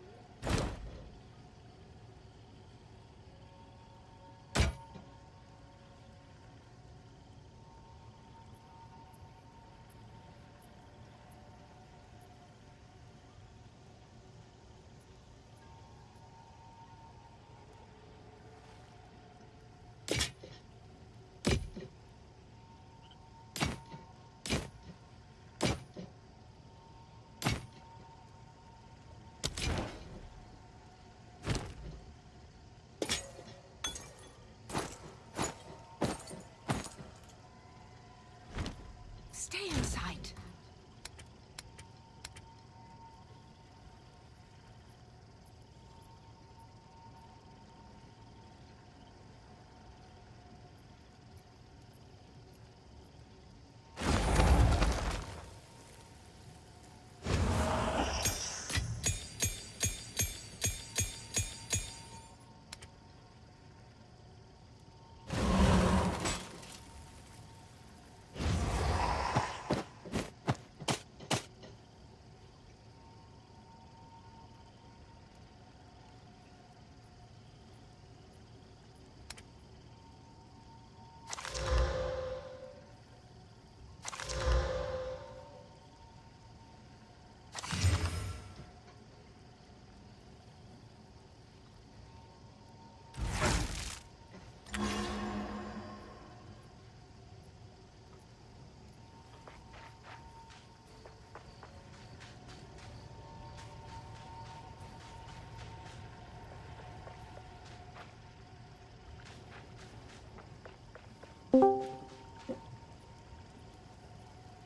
Stay in sight.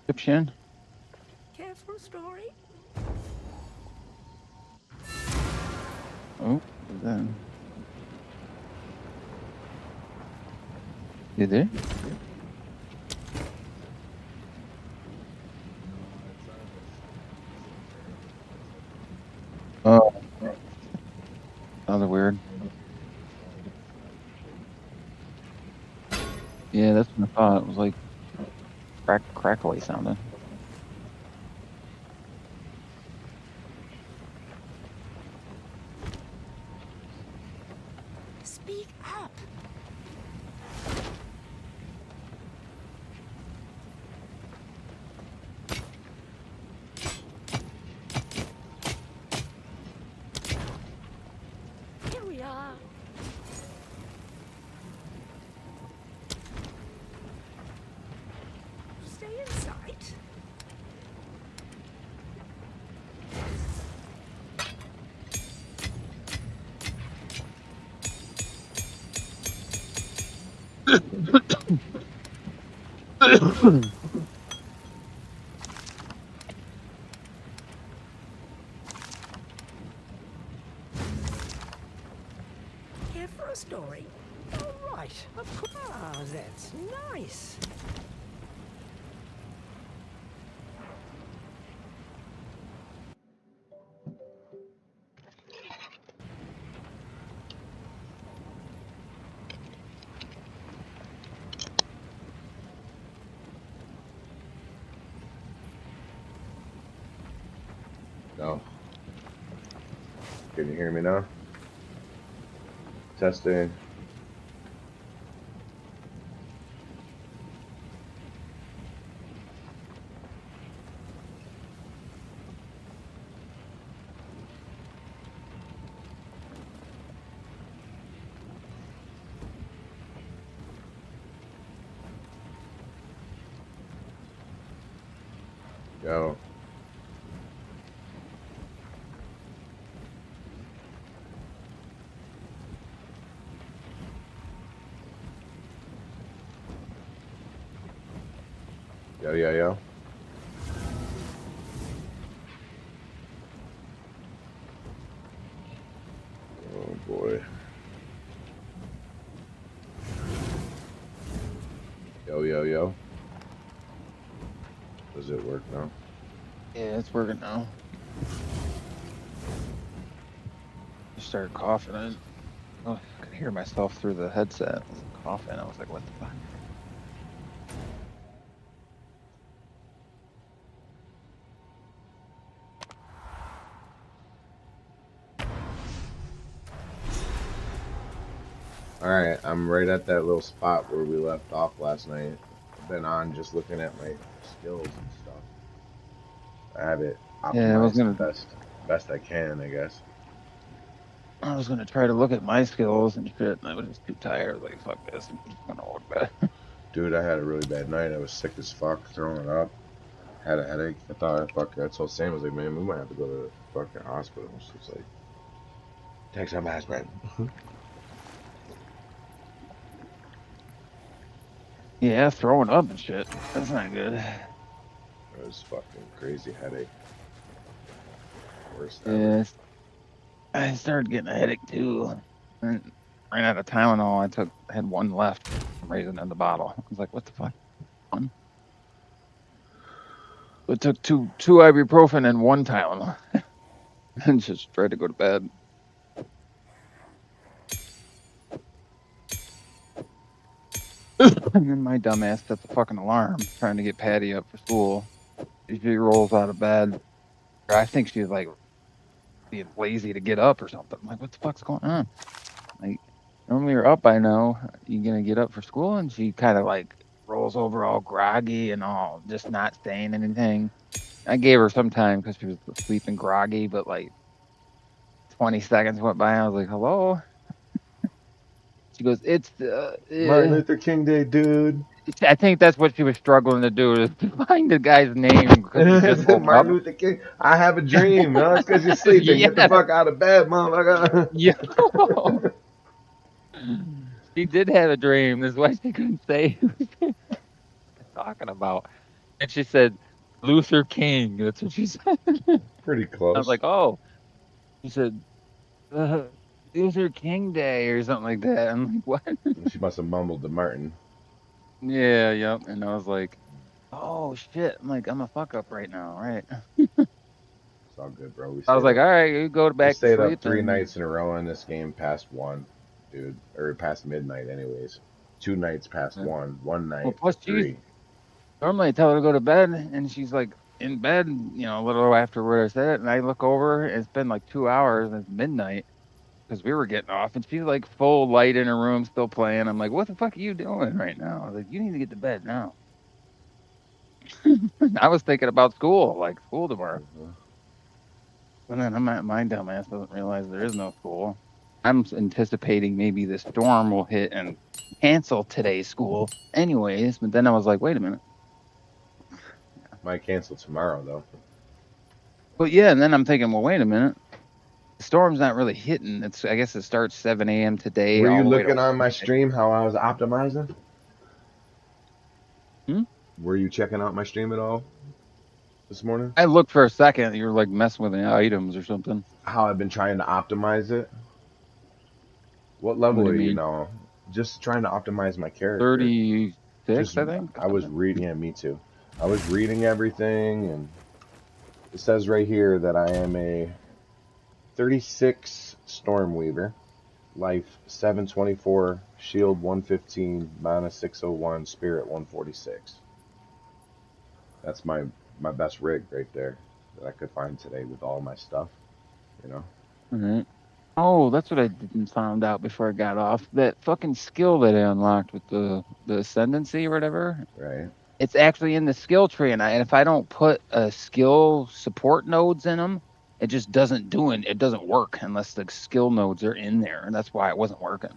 Egyptian. Care for a story? Oh, then. You there? Oh, another weird. Yeah, that's what I thought. It was like crackly sounding. Speak up. Here we are. Stay in sight. Care for a story? All right. Of course. Ah, that's nice. No. Can you hear me now? Testing. Yo. Yo, yo, yo. Oh boy. Yo, yo, yo. Does it work now? Yeah, it's working now. I started coughing. I could hear myself through the headset. I was coughing. I was like, what the fuck? Alright, I'm right at that little spot where we left off last night. I've been on just looking at my skills and stuff. I have it Yeah, optimized the best I can, I guess. I was gonna try to look at my skills and shit, and I was just too tired. I was like, fuck this, I'm just gonna go to bed. Dude, I had a really bad night. I was sick as fuck, throwing up. Had a headache. I thought, fuck, I told Sam, I was like, man, we might have to go to the fucking hospital. She's like, take some aspirin. Yeah, throwing up and shit. That's not good. It was fucking crazy headache. Worst ever. Yeah, I started getting a headache too. And ran out of Tylenol. I had one left. I'm raising in the bottle. I was like, what the fuck? One? I took two ibuprofen and one Tylenol. And just tried to go to bed. And then my dumbass set the fucking alarm trying to get Patty up for school. She rolls out of bed. I think she's like being lazy to get up or something. I'm like, what the fuck's going on? Like, normally you're up by now. You gonna get up for school? And she kind of like rolls over all groggy and all just not saying anything. I gave her some time because she was sleeping groggy, but like 20 seconds went by. I was like, hello? She goes, it's Martin Luther King Day, dude. I think that's what she was struggling to do, is to find the guy's name because he just woke up. Martin Luther King. I have a dream. No, it's because you're sleeping. Get the Yeah. fuck out of bed, motherfucker. Yo. She did have a dream. That's why she couldn't say who she was talking about. And she said, Luther King. That's what she said. Pretty I close. was like, oh. She said, Luther King Day or something like that. I'm like, what? She must have mumbled to Martin. Yeah, yep. And I was like, oh shit. I'm like, I'm a fuck up right now, right? It's all good, bro. I was like, all right, you go We back to stayed up sleep. 3 nights in a row in this game past 1, dude. Or past midnight, anyways. 2 nights past 1. One Well, night plus to 3. normally I tell her to go to bed, and she's like in bed, a little after where I said it, and I look over, and it's been like 2 hours, and it's midnight because we were getting off, and she's like full light in her room, still playing. I'm like, what the fuck are you doing right now? I was like, you need to get to bed now. I was thinking about school, like school tomorrow. And then my dumbass doesn't realize there is no school. I'm anticipating maybe the storm will hit and cancel today's school anyways, but then I was like, wait a minute. Might cancel tomorrow, though. But yeah, and then I'm thinking, well, wait a minute. The storm's not really hitting. I guess it starts 7 a.m. today. Were all you the way to looking on my Wednesday. stream how I was optimizing? Hmm? Were you checking out my stream at all this morning? I looked for a second. You were like messing with the items or something. How I've been trying to optimize it? What What level do are you you mean? now? Just trying to optimize my character. 36, Just, I think. I was reading, yeah, me too. I was reading everything, and it says right here that I am a 36 Stormweaver, life 724, shield 115, mana 601, spirit 146. That's my best rig right there that I could find today with all my stuff, All right. Oh, that's what I didn't found out before I got off. That fucking skill that I unlocked with the ascendancy or whatever. right? It's actually in the skill tree, and if I don't put a skill support nodes in them, it just doesn't it doesn't work unless the skill nodes are in there, and that's why it wasn't working.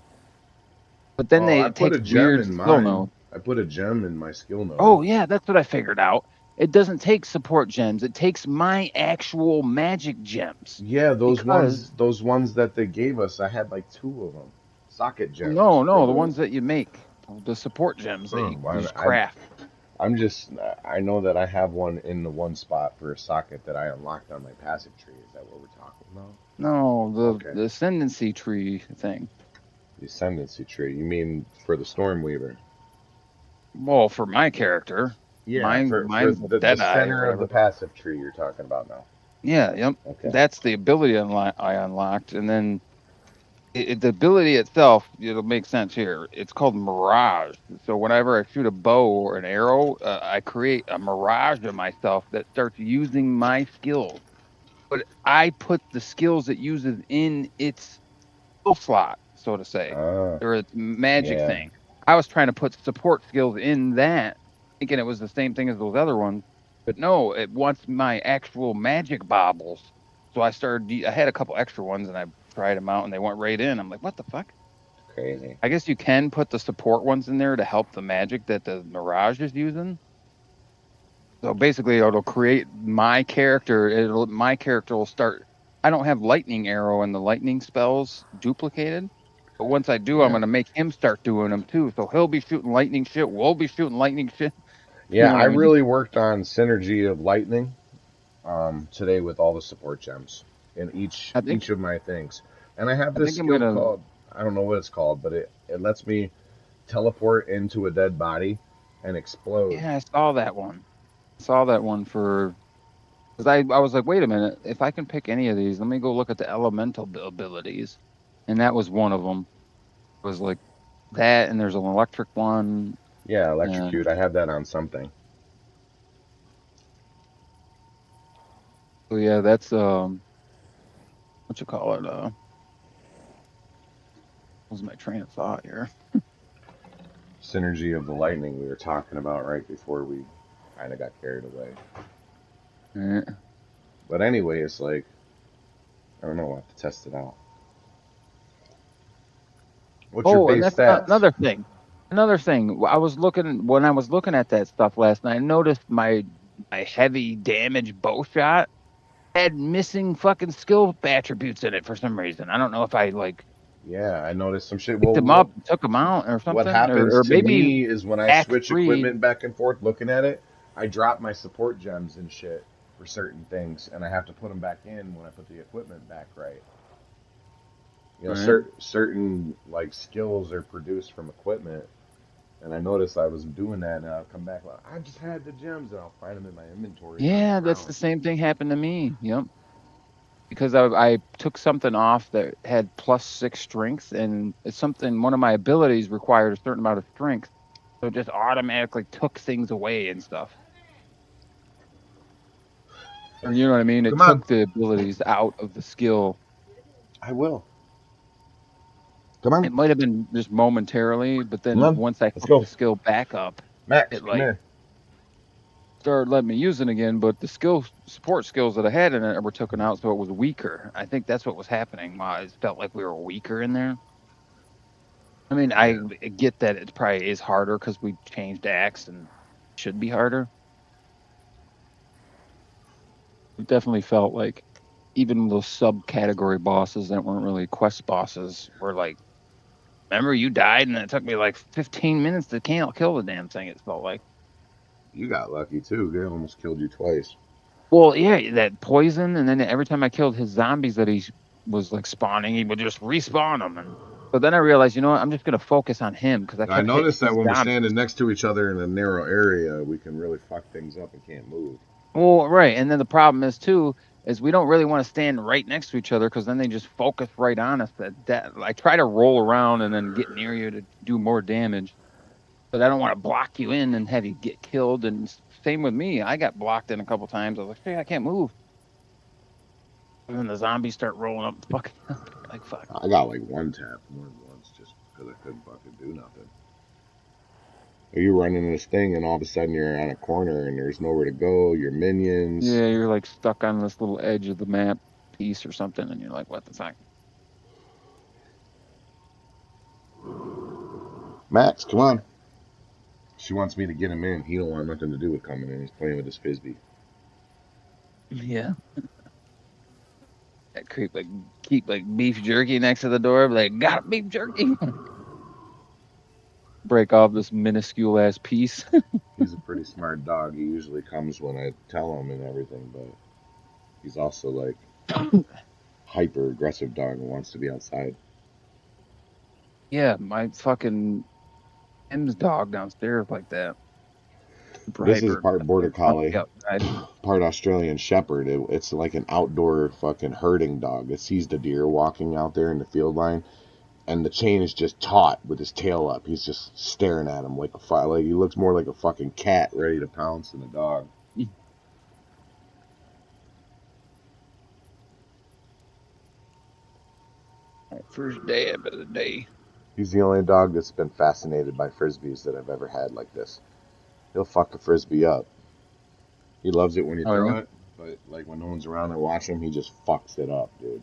But then Oh, I it put takes a gem weird in skill mine. nodes. I put a gem in my skill node. Oh yeah, that's what I figured out. It doesn't take support gems. It takes my actual magic gems. Yeah, those Because ones that they gave us, I had like 2 of them. Socket gems. no, the Really? ones that you make, the support gems that you just craft. I know that I have one in the one spot for a socket that I unlocked on my passive tree. Is that what we're talking about? No, Okay. the ascendancy tree thing. The ascendancy tree. You mean for the Stormweaver? Well, for my character, Yeah, mine's for the Deadeye or center of the whatever. passive tree you're talking about now. Yeah, yep. Okay. That's the ability I unlocked, and then the ability itself, it'll make sense here. It's called Mirage. So whenever I shoot a bow or an arrow, I create a mirage of myself that starts using my skills. But I put the skills it uses in its skill slot. so to say, Ah, or a magic yeah, thing. I was trying to put support skills in that, thinking it was the same thing as those other ones, but no, it wants my actual magic baubles. So I had a couple extra ones and I tried them out and they went right in. I'm like, what the fuck? crazy. I guess you can put the support ones in there to help the magic that the Mirage is using. So basically, it'll create my character. My character will start. I don't have lightning arrow and the lightning spells duplicated, but once I do, I'm Yeah, gonna make him start doing them too. So he'll be shooting lightning shit. We'll be shooting lightning shit. You yeah. know what I I mean? really worked on synergy of lightning today with all the support gems in each I think each of my things, and I have I this think I'm skill gonna. called, I don't know what it's called, but it lets me teleport into a dead body and explode. Yeah, I saw that one. I saw that one for because I was like, wait a minute, if I can pick any of these, let me go look at the elemental abilities, and that was one of them. It was like that, and there's an electric one, Yeah, electrocute. and I have that on something. so yeah, that's what you call it? What was my train of thought here? Synergy of the lightning we were talking about right before we kind of got carried away. Eh. But anyway, it's like, I don't know. We'll have to test it out. What's your Oh, and base that's stats? another thing. Another thing. I was looking when I was looking at that stuff last night. I noticed my heavy damage bow shot had missing fucking skill attributes in it for some reason. I don't know if I like Yeah, I noticed some shit. picked Well, them up, and took them out, or what something, happens or to maybe me is when I Act switch Three. equipment back and forth looking at it, I drop my support gems and shit for certain things, and I have to put them back in when I put the equipment back right. You know, Right. certain like skills are produced from equipment, and I noticed I was doing that, and I'll come back like I just had the gems, and I'll find them in my inventories on the Yeah, that's the ground. same thing happened to me. Yep. Because I took something off that had +6 strength, and it's something one of my abilities required a certain amount of strength, so it just automatically took things away and stuff. Or you know what I mean? It Come on, took the abilities out of the skill. I will. Come on, It might have been just momentarily, but come then on, once I let's hooked go, the skill back up, Max. it Come like here. started letting me use it again. But the skill support skills that I had in it were taken out, so it was weaker. I think that's what was happening. I felt like we were weaker in there. I mean, I Yeah, get that it probably is harder because we changed acts and should be harder. It definitely felt like even those subcategory bosses that weren't really quest bosses were like, remember you died and it took me like 15 minutes to kill the damn thing. It felt like. you got lucky too. They almost killed you twice. Well, yeah, that poison, and then every time I killed his zombies that he was like spawning, he would just respawn them. And so then I realized, you know what, I'm just gonna focus on him because I I kept hitting noticed that his when we're standing zombies. next to each other in a narrow area, we can really fuck things up and can't move. Well, right, and then the problem is too is we don't really want to stand right next to each other because then they just focus right on us. That I try to roll around and then get near you to do more damage, but I don't want to block you in and have you get killed. And same with me, I got blocked in a couple times. I was like, hey, I can't move. And then the zombies start rolling up, fucking up. Like fuck. I got like one tap more than once just because I couldn't fucking do nothing. Are you running this thing and all of a sudden you're on a corner and there's nowhere to go? Your minions. Yeah, you're like stuck on this little edge of the map piece or something, and you're like, what the fuck? Max, come on. She wants me to get him in. He don't want nothing to do with coming in. He's playing with his frisbee. Yeah. That creep like keep like beef jerky next to the door, like got beef jerky. Break off this minuscule ass piece. He's a pretty smart dog. He usually comes when I tell him and everything, but he's also like hyper aggressive dog and wants to be outside. Yeah, my fucking M's dog downstairs like that. Super This is hyper part border aggressive. Must be collie, outside. part Australian shepherd. It's like an outdoor fucking herding dog. It sees the deer walking out there in the field line, and the chain is just taut with his tail up. He's just staring at him like like he looks more like a fucking cat ready to pounce than a dog. Alright, First dab of the day. He's the only dog that's been fascinated by frisbees that I've ever had like this. He'll fuck a frisbee up. He loves it when you Oh, throw yeah? it, but like when no one's around to watch him, he just fucks it up, dude.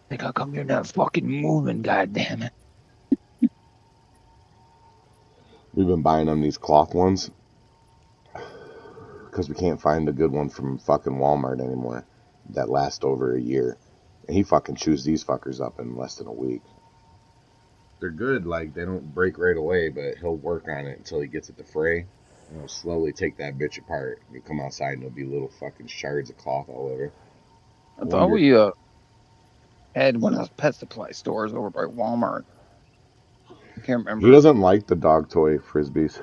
Like, how come you're not fucking moving, goddammit? We've been buying him these cloth ones because we can't find a good one from fucking Walmart anymore that last over a year. And he fucking chews these fuckers up in less than a week. They're good, like they don't break right away, but he'll work on it until he gets it to fray. And he'll slowly take that bitch apart. You come outside and there'll be little fucking shards of cloth all over. I I thought wonder. we had one of those pet supply stores over by Walmart. I can't He remember. doesn't like the dog toy frisbees.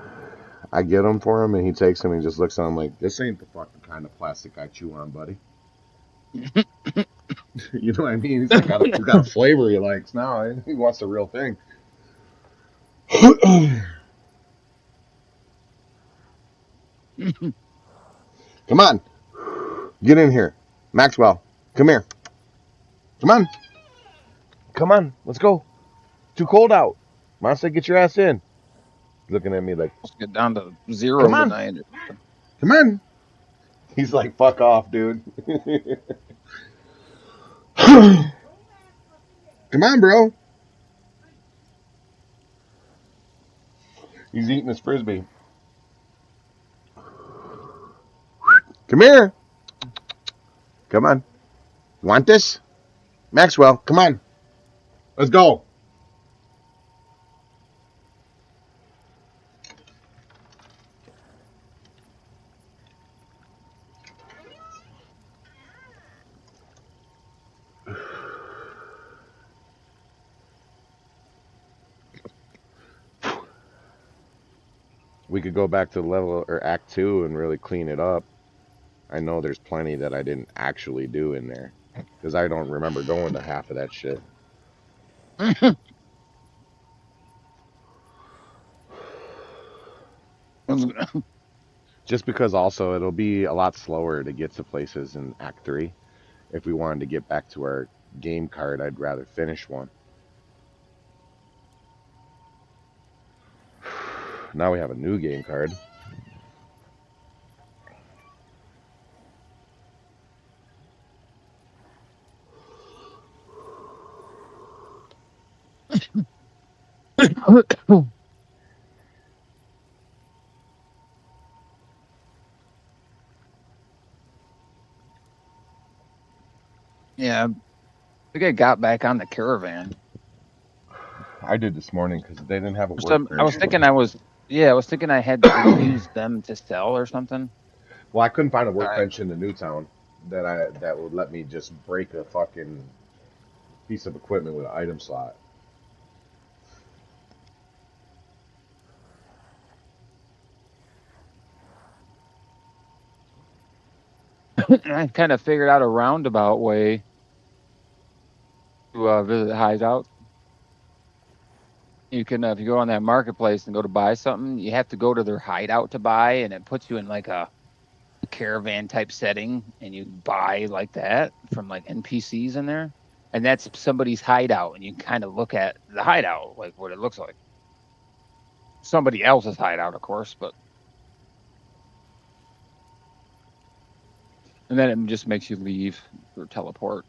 I get them for him, and he takes them and he just looks at them like, "This ain't the fucking kind of plastic I chew on, buddy." You know what I mean? He's like, he's got a flavor he likes now. He wants the real thing. Come on, get in here, Maxwell. Come here. Come on, come on. Let's go. Too cold out. Monster, get your ass in. Looking at me like, Let's get down to come 0 on, tonight. come on. He's like, fuck off, dude. Come on, bro. He's eating his frisbee. Come here. Come on. Want this? Maxwell, come on. Let's go. We could go back to level or act 2 and really clean it up. I know there's plenty that I didn't actually do in there because I don't remember going to half of that shit. Just because also it'll be a lot slower to get to places in Act 3. If we wanted to get back to our game card, I'd rather finish one. Now we have a new game card. Yeah, I think I got back on the caravan. I did this morning because they didn't have a I was workbench. thinking I was thinking I had to use them to sell or something. Well, I couldn't find a All right. workbench in the new town that would let me just break a fucking piece of equipment with an item slot. I kind of figured out a roundabout way to visit hideouts. You can, if you go on that marketplace and go to buy something, you have to go to their hideout to buy, and it puts you in like a caravan type setting, and you buy like that from like NPCs in there, and that's somebody's hideout, and you kind of look at the hideout, like what it looks like. Somebody else's hideout, of course, but and then it just makes you leave or teleport.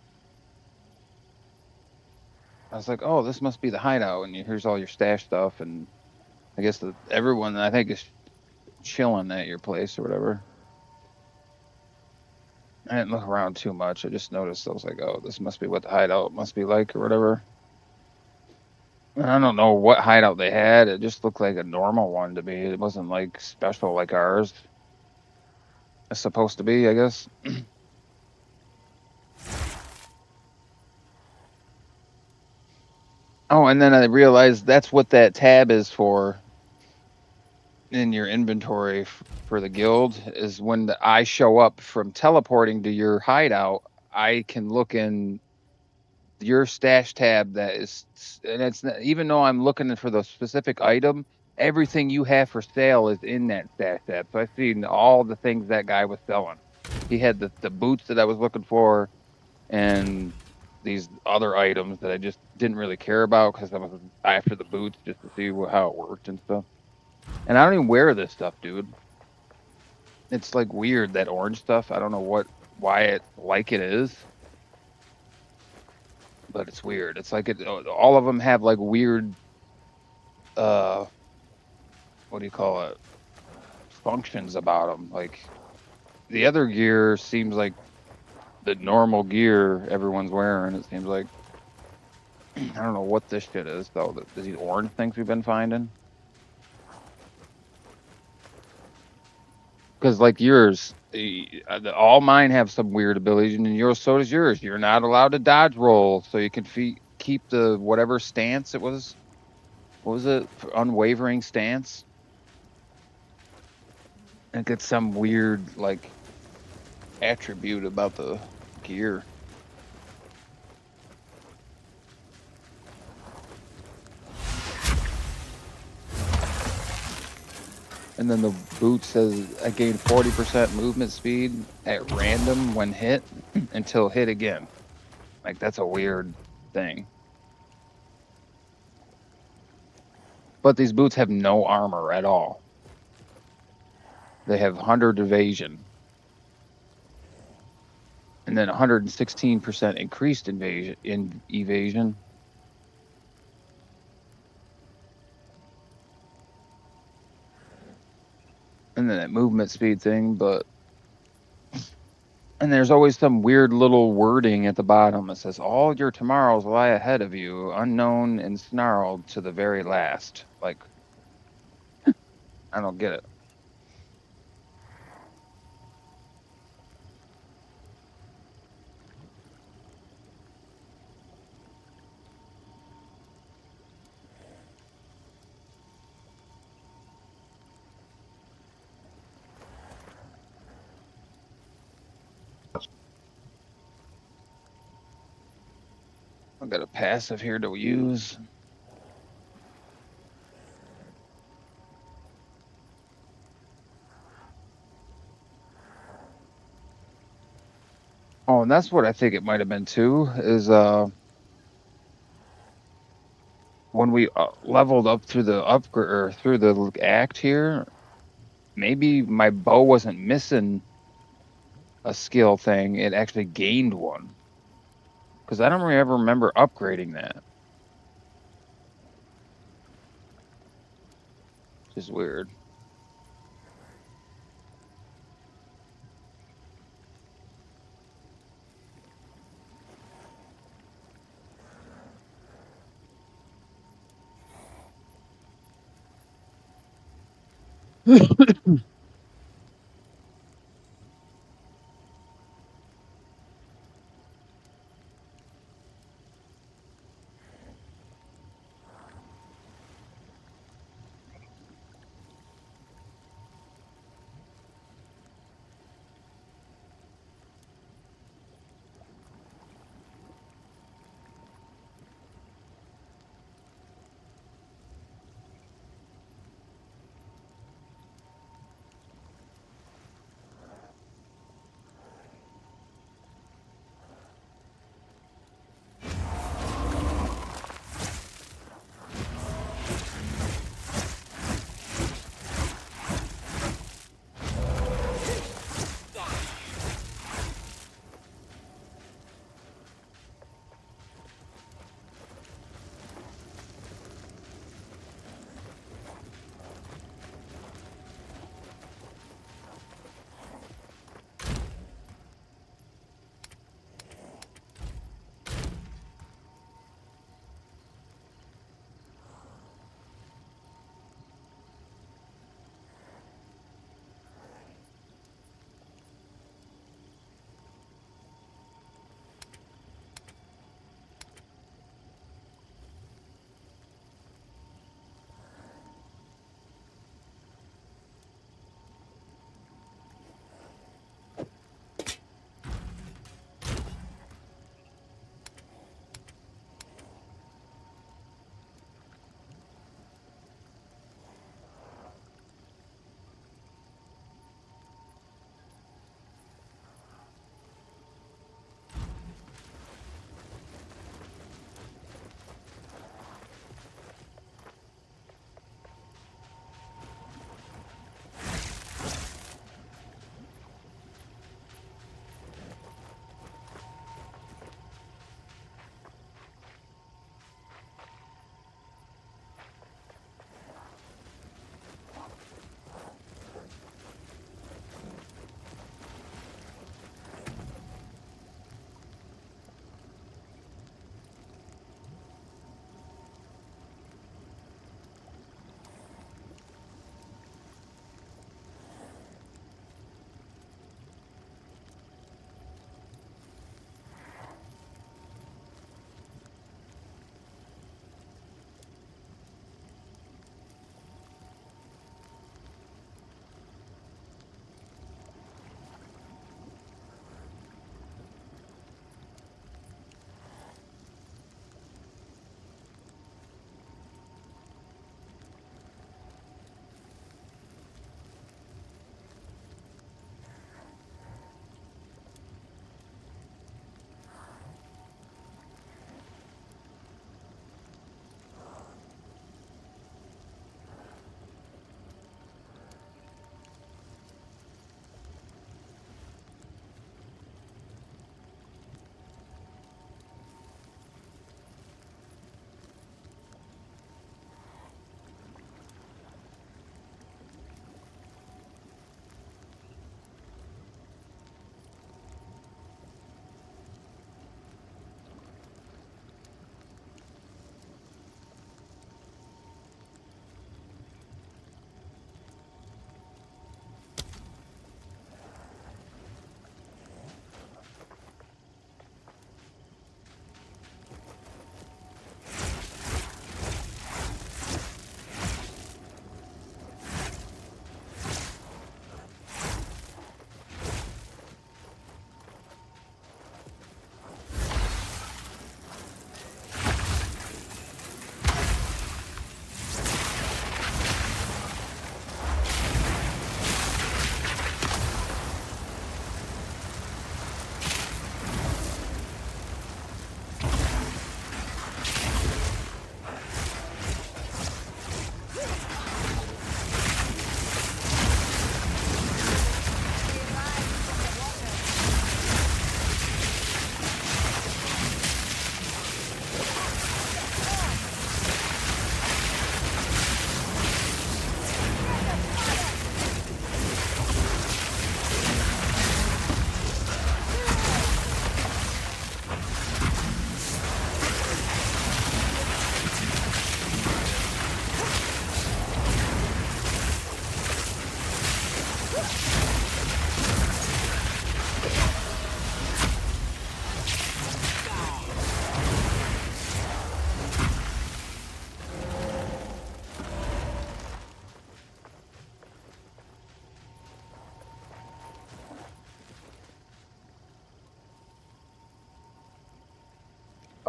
I was like, oh, this must be the hideout, and here's all your stash stuff, and I guess everyone I think is chilling at your place or whatever. I didn't look around too much. I just noticed I was like, oh, this must be what the hideout must be like or whatever. And I don't know what hideout they had. It just looked like a normal one to me. It wasn't like special like ours. It's supposed to be, I guess. Oh, and then I realized that's what that tab is for in your inventory for the guild is when I show up from teleporting to your hideout, I can look in your stash tab that is, and it's not, even though I'm looking for the specific item, everything you have for sale is in that stash tab. So I've seen all the things that guy was selling. He had the boots that I was looking for and these other items that I just didn't really care about because I was after the boots just to see how it worked and stuff. And I don't even wear this stuff, dude. It's like weird, that orange stuff. I don't know why it like it is, but it's weird. It's like all of them have like weird, what do you call it? Functions about them. Like the other gear seems like the normal gear everyone's wearing. It seems like I don't know what this shit is though. These orange things we've been finding. Because like yours, all mine have some weird abilities, and yours, so does yours. You're not allowed to dodge roll, so you can keep the whatever stance it was. What was it? Unwavering stance. And get some weird like attribute about the gear. And then the boot says I gain 40% movement speed at random when hit until hit again. Like that's a weird thing. But these boots have no armor at all. They have 100 evasion. And then 116% increased evasion. And then that movement speed thing, and there's always some weird little wording at the bottom that says all your tomorrows lie ahead of you, unknown and snarled to the very last. Like I don't get it. I've got a passive here to use. Oh, and that's what I think it might have been too, is when we leveled up through the upgrade or through the act here, maybe my bow wasn't missing a skill thing, it actually gained one. Because I don't really ever remember upgrading that. Which is weird.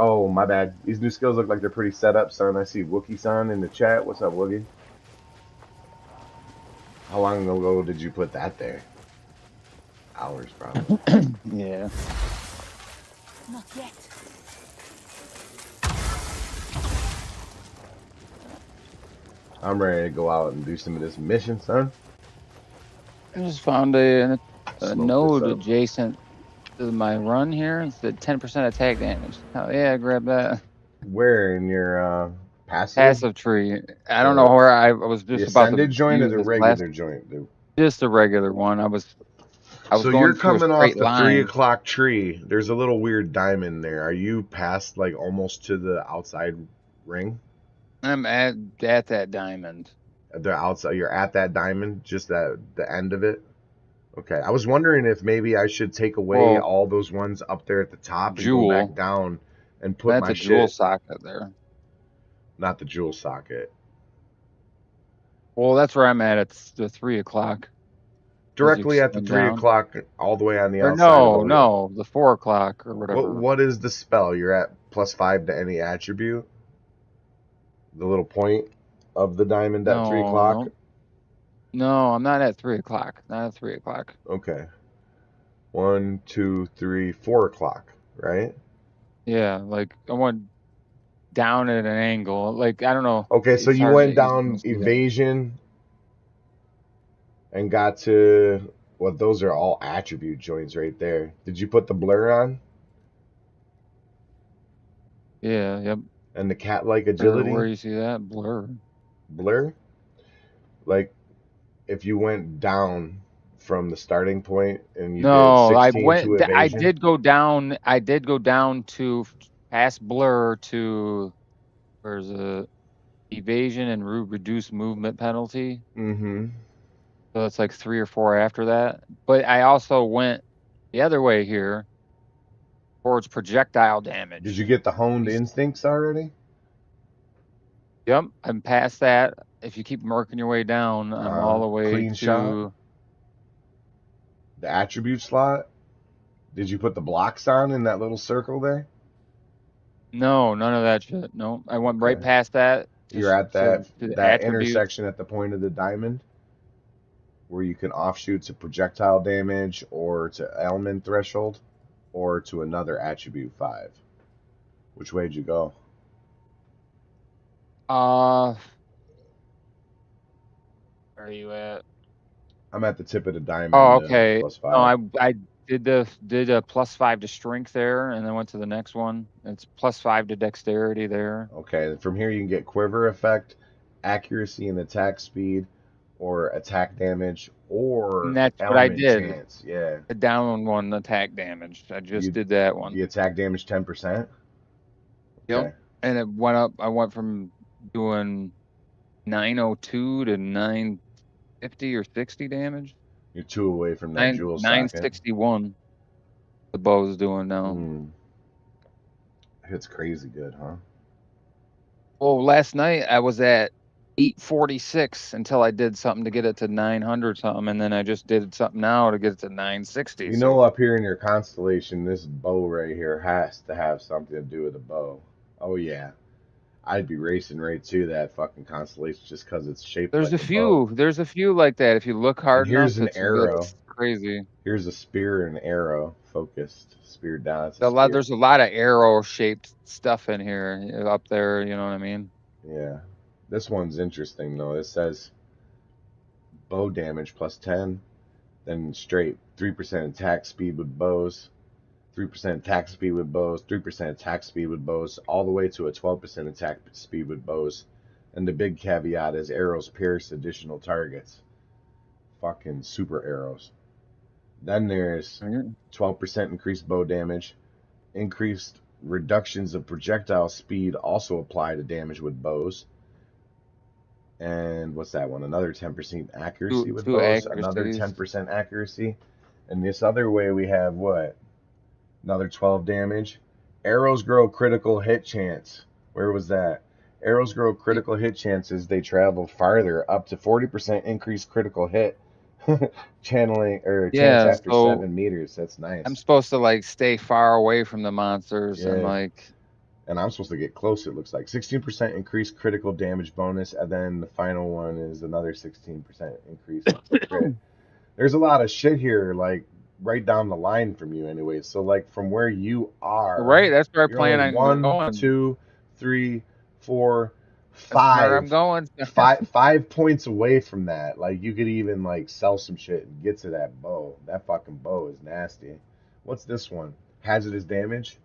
Oh, my bad. These new skills look like they're pretty set up, son. I see Wookie-san in the chat. What's up, Wookie? How long ago did you put that there? Hours, probably. Yeah. Not yet. I'm ready to go out and do some of this mission, son. I just found a Smoke this node up. adjacent to my run here. It's the 10% attack damage. Oh yeah, grab that. Where in your passive? Passive tree. I don't know The where I was the just about to ascended joint or use the this last. regular joint, dude? Just a regular one. I was So you're going to a coming off straight the 3 line. o'clock tree. There's a little weird diamond there. Are you past like almost to the outside ring? I'm at that diamond. The outside, you're at that diamond, just at the end of it. Okay, I was wondering if maybe I should take away Well, all those ones up there at the top and go back jewel. down and put That's my a jewel shit. socket there. Not the jewel socket. Well, that's where I'm at. It's the 3 o'clock. As you Directly at the extend 3 down. o'clock, all the way on the Or outside of no, the 4 o'clock or What whatever. what is the spell? You're at +5 to any attribute. The little point of the diamond at 3 o'clock. No, I'm not at 3 o'clock. Not at 3 o'clock. Okay. 1, 2, 3, 4 o'clock, right? Yeah, like I went down at an angle. Like I don't know. Okay, so It's you hard went to easy down to see that. evasion and got to those are all attribute joints right there. Did you put the blur on? Yeah, yep. And the cat-like Where agility? you see that blur? Blur? Like if you went down from the starting point and you did No, 16 to I evasion? did go down. I did go down to past blur to there's a evasion and reduce movement penalty. Mm-hmm. So it's like 3 or 4 after that. But I also went the other way here towards projectile damage. Did you get the honed instincts already? Yep, I'm past that. If you keep working your way down, I'm all the way Clean shot. to The attribute slot. Did you put the blocks on in that little circle there? no, none of that shit. No, I went right Okay. past that. You're at to that attributes. intersection at the point of the diamond where you can offshoot to projectile damage or to element threshold or to another attribute 5. Which way did you go? Where are you at? I'm at the tip of the diamond. Oh, okay. +5. No, I did a +5 to strength there, and then went to the next one. It's +5 to dexterity there. Okay, from here you can get quiver effect, accuracy and attack speed, or attack damage, or And that's what I element did. chance. Yeah. The down one attack damage. I just did that one. The attack damage 10%. Yep. Okay. And it went up. I went from doing 902 to 950 or 60 damage. You're 2 away from that jewel socket. 961. The bow's doing now. It's crazy good, huh? Well, last night I was at 846 until I did something to get it to 900 something, and then I just did something now to get it to 960. You know, up here in your constellation, this bow right here has to have something to do with a bow. Oh yeah, I'd be racing right to that fucking constellation just because it's shaped. There's like a few. Bow. There's a few like that. If you look hard and here's enough, an arrow. It's crazy. Here's a spear and arrow focused. Spear down. There's a lot of arrow shaped stuff in here up there. You know what I mean? Yeah. This one's interesting though. It says bow damage +10, then straight 3% attack speed with bows, 3% attack speed with bows, 3% attack speed with bows, all the way to a 12% attack speed with bows. And the big caveat is arrows pierce additional targets. Fucking super arrows. Then there's 12% increased bow damage. Increased reductions of projectile speed also apply to damage with bows. And what's that one? Another 10% accuracy with bows. Another 10% accuracy. And this other way we have what? Another 12 damage. Arrows grow critical hit chance. Where was that? Arrows grow critical hit chances. They travel farther, up to 40% increased critical hit. Channeling or chance after 7 meters. That's nice. I'm supposed to like stay far away from the monsters and like And I'm supposed to get close, it looks like. 16% increased critical damage bonus, and then the final one is another 16% increase in crit. There's a lot of shit here, like right down the line from you anyway. So like from where you are, Right, that's where I you're only plan on 1, going. 2, 3, 4, That's where I'm 5, going. 5 points away from that. Like you could even like sell some shit and get to that bow. That fucking bow is nasty. What's this one? Hazardous damage.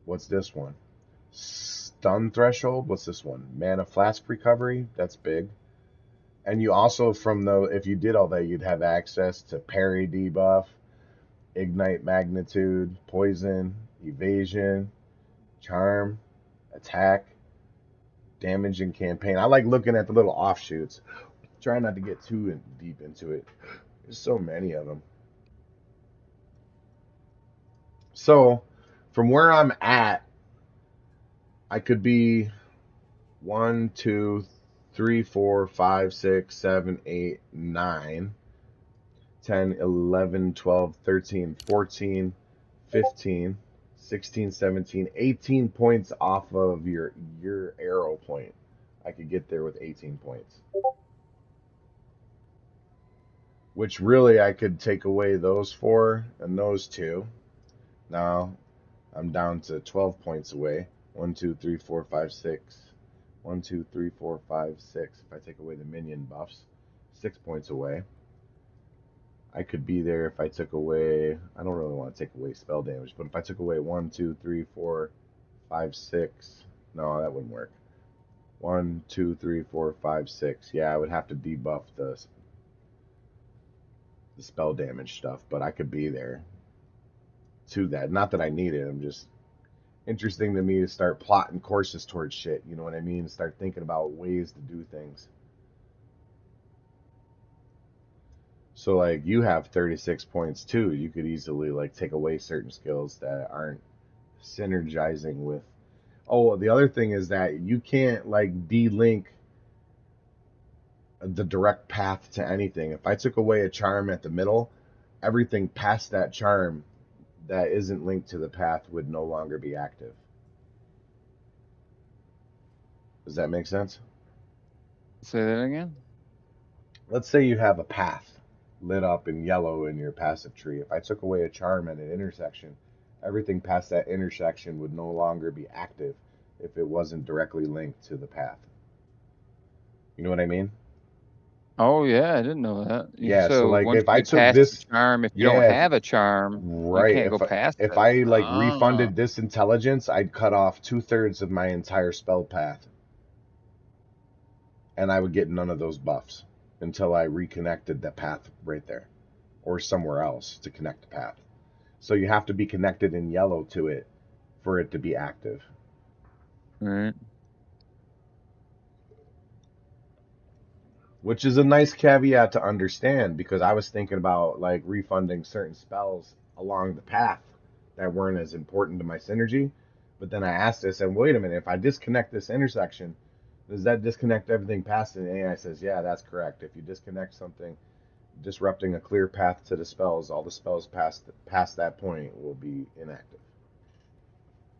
What's this one? Stun threshold. What's this one? Mana flask recovery. That's big. And you also, from the, if you did all that, you'd have access to parry debuff, ignite magnitude, poison, evasion, charm, attack, damage, and campaign. I like looking at the little offshoots. Try not to get too deep into it. There's so many of them. So, from where I'm at, I could be 1, 2, 3, 4, 5, 6, 7, 8, 9, 10, 11, 12, 13, 14, 15, 16, 17, 18 points off of your arrow point. I could get there with 18 points. Which really I could take away those 4 and those 2. Now I'm down to 12 points away. 1, 2, 3, 4, 5, 6. 1, 2, 3, 4, 5, 6. If I take away the minion buffs, 6 points away. I could be there if I took away, I don't really want to take away spell damage, but if I took away 1, 2, 3, 4, 5, 6, no, that wouldn't work. 1, 2, 3, 4, 5, 6. Yeah, I would have to debuff the spell damage stuff, but I could be there to that. Not that I need it, I'm just interesting to me to start plotting courses towards shit, you know what I mean? Start thinking about ways to do things. So like you have 36 points too. You could easily like take away certain skills that aren't synergizing with. Oh, the other thing is that you can't like de-link the direct path to anything. If I took away a charm at the middle, everything past that charm that isn't linked to the path would no longer be active. Does that make sense? Say that again. Let's say you have a path lit up in yellow in your passive tree. If I took away a charm at an intersection, everything past that intersection would no longer be active if it wasn't directly linked to the path. You know what I mean? Oh yeah, I didn't know that. Yeah, so So like once if you I get took past the this, charm, if you don't yeah, have a charm, you right. can't go past If it. I like Ah, refunded this intelligence, I'd cut off 2/3 of my entire spell path, and I would get none of those buffs until I reconnected the path right there, or somewhere else to connect the path. So you have to be connected in yellow to it for it to be active. right. Which is a nice caveat to understand because I was thinking about like refunding certain spells along the path that weren't as important to my synergy. But then I asked this, and wait a minute, if I disconnect this intersection, does that disconnect everything past it? And AI says, yeah, that's correct. If you disconnect something, disrupting a clear path to the spells, all the spells past that point will be inactive.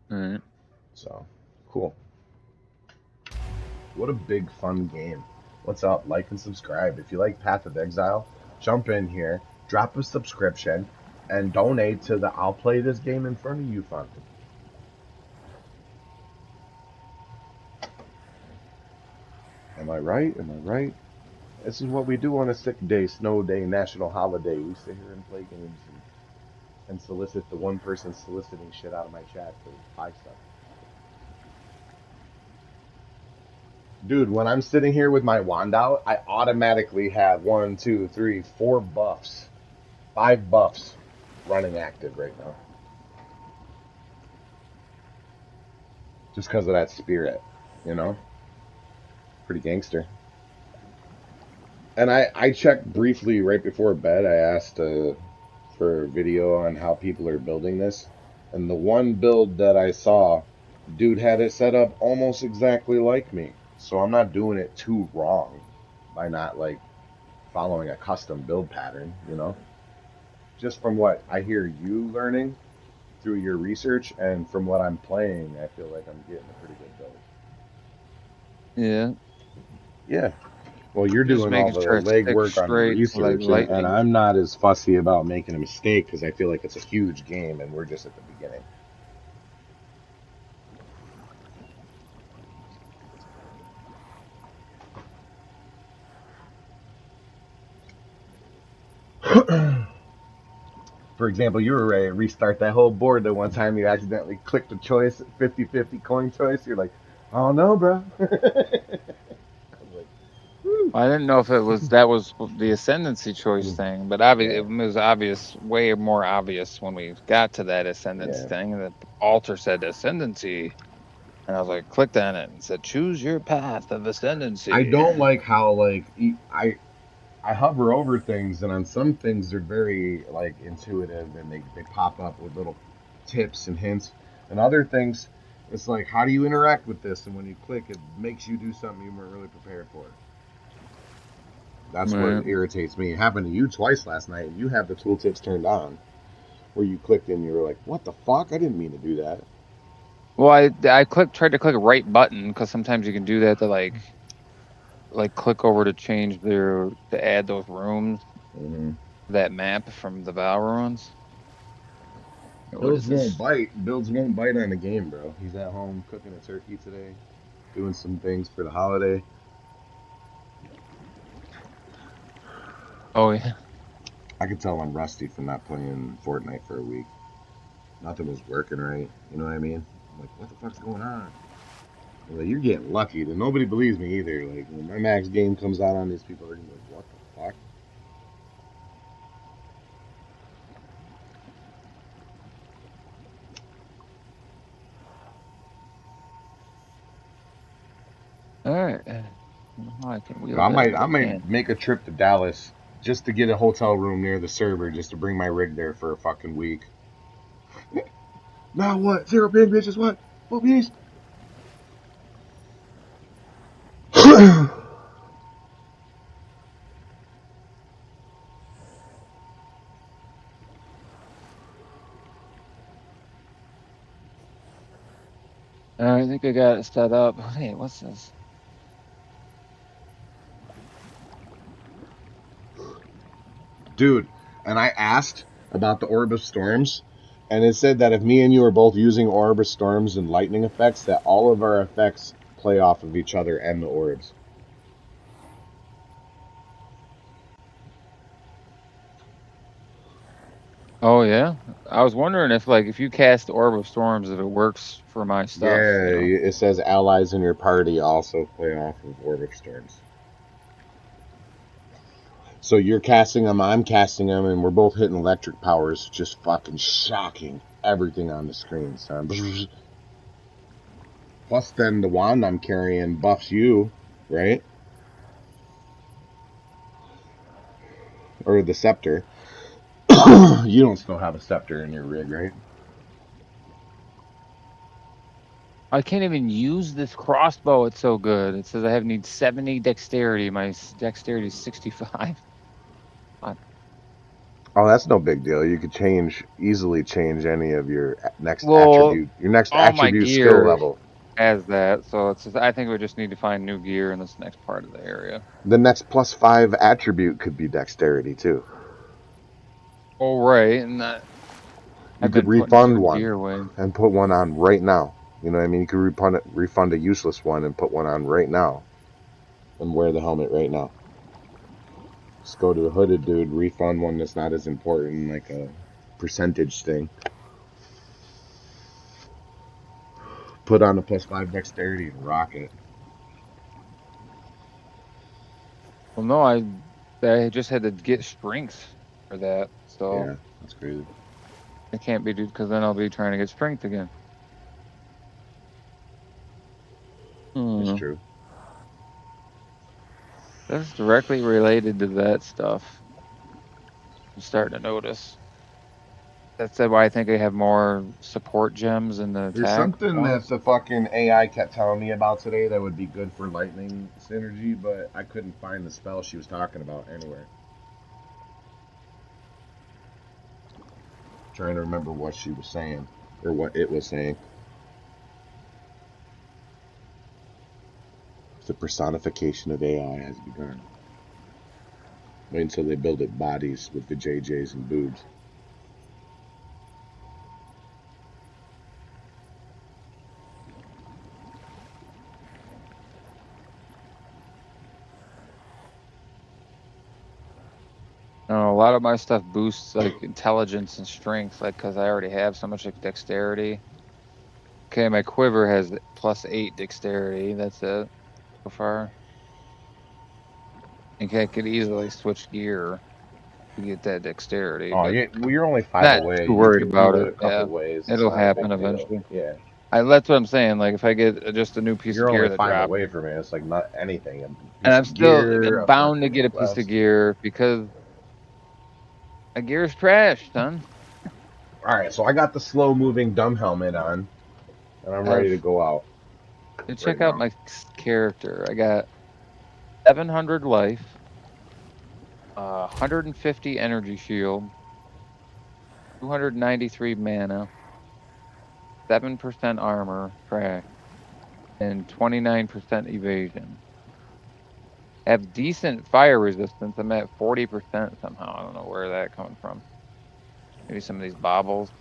Right. So, cool. What a big fun game. What's up? Like and subscribe. If you like Path of Exile, jump in here, drop a subscription, and donate to the I'll Play This Game in Front of You fund. Am I right? Am I right? This is what we do on a sick day, snow day, national holiday. We sit here and play games and solicit the one person soliciting shit out of my chat to buy stuff. Dude, when I'm sitting here with my wand out, I automatically have 1, 2, 3, 4 buffs, 5 buffs running active right now. Just because of that spirit, you know? Pretty gangster. And I checked briefly right before bed. I asked for a video on how people are building this. And the one build that I saw, dude had it set up almost exactly like me. So I'm not doing it too wrong by not like following a custom build pattern, you know? Just from what I hear you learning, through your research, and from what I'm playing, I feel like I'm getting a pretty good build. Yeah. Yeah. Well, you're Just doing all making the sure it sticks legwork on the straight like research, and lightning. I'm not as fussy about making a mistake because I feel like it's a huge game, and we're just at the beginning. For example, you were ready to restart that whole board the one time you accidentally clicked a choice, 50-50 coin choice. You're like, oh no, bro. I was like, whew. I didn't know if that was the ascendancy choice thing, but it Yeah, was obvious, way more obvious when we got to that ascendance yeah. thing. The altar said ascendancy, and I was like, clicked on it and said, choose your path of I ascendancy. don't like how I hover over things, and on some things they're very like intuitive, and they pop up with little tips and hints, and other things it's like, how do you interact with this? And when you click, it makes you do something you weren't really prepared for. That's what Right. irritates me. It happened to you twice last night, and you have the tooltips turned on, where you clicked and you were like, "What the fuck? I didn't mean to do that." Well, I tried to click right button because sometimes you can do that to click over to change to add those rooms, Mm-hmm. that map from the Val ruins. What is Builds won't this? bite. Builds won't bite on the game, bro. He's at home cooking a turkey today, doing some things for the holiday. Oh yeah. I could tell I'm rusty from not playing Fortnite for a week. Nothing was working right. You know what I mean? I'm like, what the fuck's going on? I'm like, you're getting lucky. And nobody believes me either. Like, when my max game comes out on these people, they're gonna be like, what the fuck? All right. Oh, I can So wheel I that, might, but I I might can't. make a trip to Dallas just to get a hotel room near the server, just to bring my rig there for a fucking week. Now what? Zero ping bitches? What? What beast? All right, I think I got it set up. Hey, what's this? Dude, and I asked about the Orb of Storms, and it said that if me and you are both using Orb of Storms and lightning effects, that all of our effects play off of each other and the orbs. Oh yeah, I was wondering if you cast Orb of Storms, if it works for my stuff. Yeah, it says allies in your party also play off of Orb of Storms. So you're casting them, I'm casting them, and we're both hitting electric powers, just fucking shocking everything on the screen, son. Plus, then the wand I'm carrying buffs you, right? Or the scepter. You don't still have a scepter in your rig, right? I can't even use this crossbow. It's so good. It says I need 70 dexterity. My dexterity is 65. I- Oh, that's no big deal. You could easily change any of your Well, your next all my attribute skill gear level. has that, so I think we just need to find new gear in this next part of the area. The next +5 attribute could be dexterity too. Oh right, and You I've could been putting refund certain one gear away. and put one on right now. You know what I mean? You could refund a useless one and put one on right now and wear the helmet right now. Just go to a hooded dude, refund one that's not as important, like a percentage thing. Put on a +5 dexterity and rock it. Well, no, I just had to get strength for that, so Yeah, that's crazy. it can't be because then I'll be trying to get strength again. That's Hmm. true. That's directly related to that stuff. I'm starting to notice. That's why I think I have more support gems in the There's attack something that ones. the fucking AI kept telling me about today that would be good for lightning synergy, but I couldn't find the spell she was talking about anywhere. trying to remember what she was saying, or what it was saying. The personification of AI has begun. Wait until they build it bodies with the JJs and boobs. No, a lot of my stuff boosts like intelligence and strength, like because I already have so much like dexterity. Okay, my quiver has +8 dexterity. That's it so far. Okay, I could easily switch gear to get that dexterity, Oh, but you're only 5 not away. too You worried can do about it it. a Yeah, couple ways. It's it'll not a happen big deal. eventually. Yeah, That's what I'm saying. Like if I get just a new piece of you're gear only that 5 drops, away from it. It's like not anything. A and piece I'm of still gear, I'm a bound to fucking get a piece of quest. gear because my gear's trash, son. All right, so I got the slow moving dumb helmet on, and I'm ready to I've go out right check out now. my character. I got 700 life, 150 energy shield, 293 mana, 7% armor, trash, and 29% evasion. Have decent fire resistance. I'm at 40% somehow. I don't know where that coming from. Maybe some of these baubles.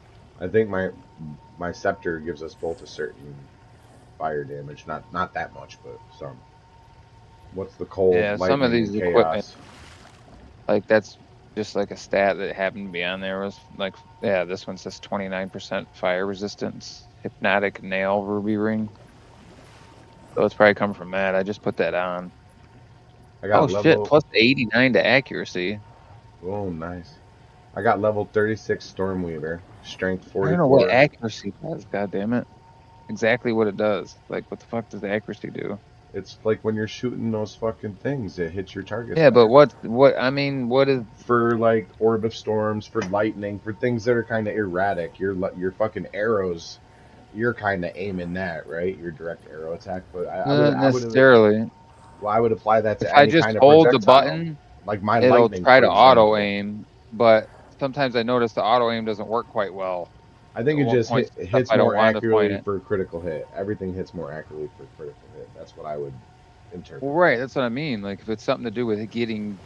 I think my scepter gives us both a certain fire damage. Not that much, but some. What's the Yeah, cold, some of lightning, and these equipment, chaos? like that's just like a stat that happened to be on there. Was like, yeah, this one says 29% fire resistance, hypnotic nail ruby ring. So it's probably come from that. I just put that on. I Oh got shit, level. plus 89 to accuracy. Oh, nice. I got level 36 Stormweaver, strength I don't know what 44. accuracy does, god damn it. Exactly what it does. Like what the fuck does accuracy do? It's like when you're shooting those fucking things, it hits your targets Yeah, but better. what is For like Orb of Storms, for lightning, for things that are kind of erratic, your fucking arrows, you're kind of aiming that, right? Your direct arrow attack. But not necessarily. well, I would apply that If to I any just kind of hold the projectile, button, like my it'll lightning, try for to auto example. aim, but sometimes I notice the auto aim doesn't work quite well. I think It it won't just point stuff hits I don't more want to point accurately it. for a critical hit. Everything hits more accurately for a critical hit. That's what I would Well, interpret right, that. that's what I mean. Like if it's something to do with it getting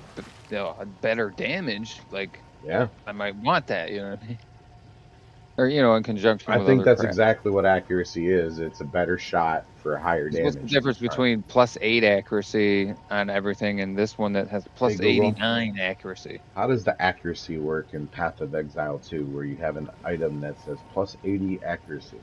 better damage, like Yeah, I might want that, you know what I mean? Or in conjunction I with think other that's crap. exactly what accuracy is. It's a better shot for higher 'Cause what's the damage. Is difference it's trying. between +8 accuracy on everything and this one that has Hey plus Google, 89 accuracy? how does the accuracy work in Path of Exile 2, where you have an item that says plus 80 accuracy?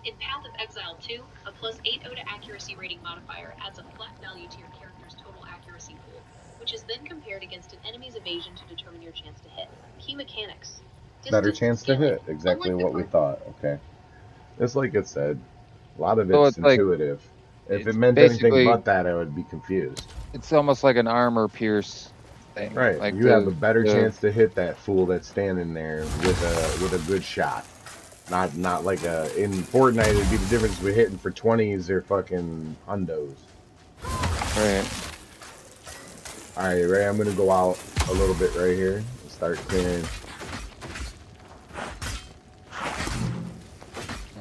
In Path of Exile 2, a +8 OTA accuracy rating modifier adds a flat value to your character's total accuracy pool, which is then compared against an enemy's evasion to determine your chance to hit. Key mechanics. Better Distance chance to scaling. hit. Exactly Unlike the what we thought. Okay. It's like it said. A lot of So it's it's like intuitive. If it it's meant anything basically but that, I would be confused. it's almost like an armor pierce thing. Right. Like You have a better the chance to hit that fool that's standing there with a good shot. Not like in Fortnite it'd be the difference between hitting for 20s or fucking hundos. right. Alright, Ray, I'm gonna go out a little bit right here and start clearing.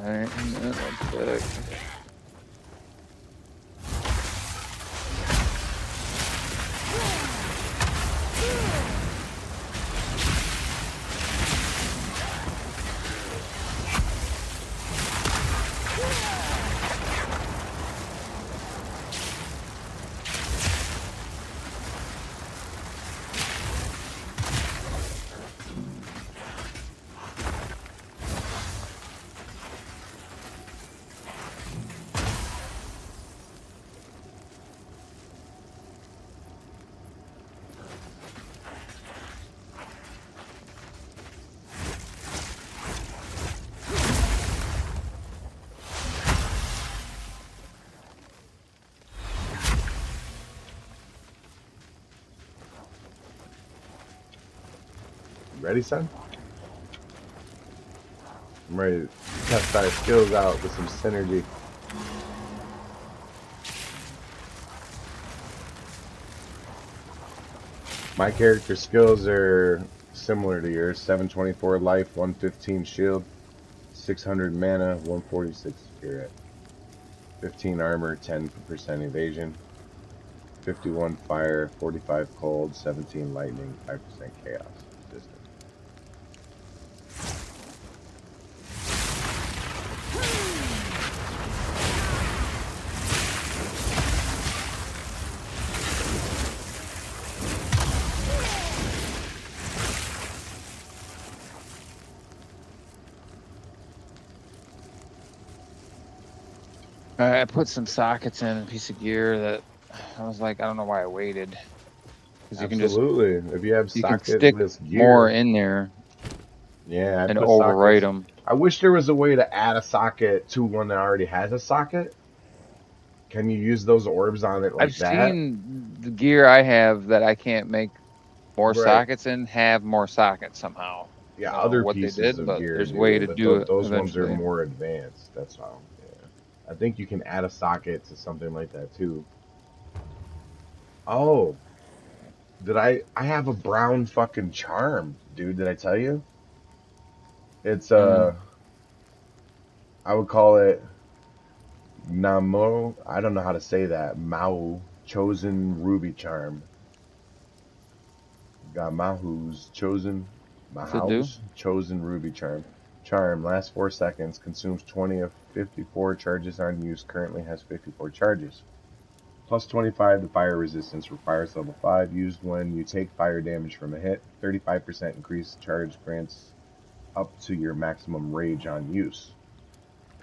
All right. One sec. Ready, son? I'm ready to test our skills out with some synergy. My character skills are similar to yours. 724 life, 115 shield, 600 mana, 146 spirit, 15 armor, 10% evasion, 51 fire, 45 cold, 17 lightning, 5% chaos resistance. I put some sockets in a piece of gear that I was like, I don't know why I waited. Because Absolutely. If you have you can stick socketless more gear, in there yeah, I and put overwrite sockets. them. I wish there was a way to add a socket to one that already has a socket. Can you use those orbs on it I've like that? seen the gear I have that I can't make more Right. sockets in have more sockets somehow. I Yeah, don't know other what they pieces did, of but gear there's a way do, to but do it those ones are eventually. more advanced. That's all. Yeah. I think you can add a socket to something like that too. Oh, did I have a brown fucking charm, dude? Did I tell you? It's Mm. I would call it Namo. I don't know how to say that. Mau chosen ruby charm. Got Mahu's chosen What's it do? Mahau's chosen ruby charm. Charm lasts 4 seconds. Consumes 20 of 54 charges on use. Currently has 54 charges. Plus 25 to fire resistance for fires level 5. Used when you take fire damage from a hit. 35% increased charge grants up to your maximum rage on use.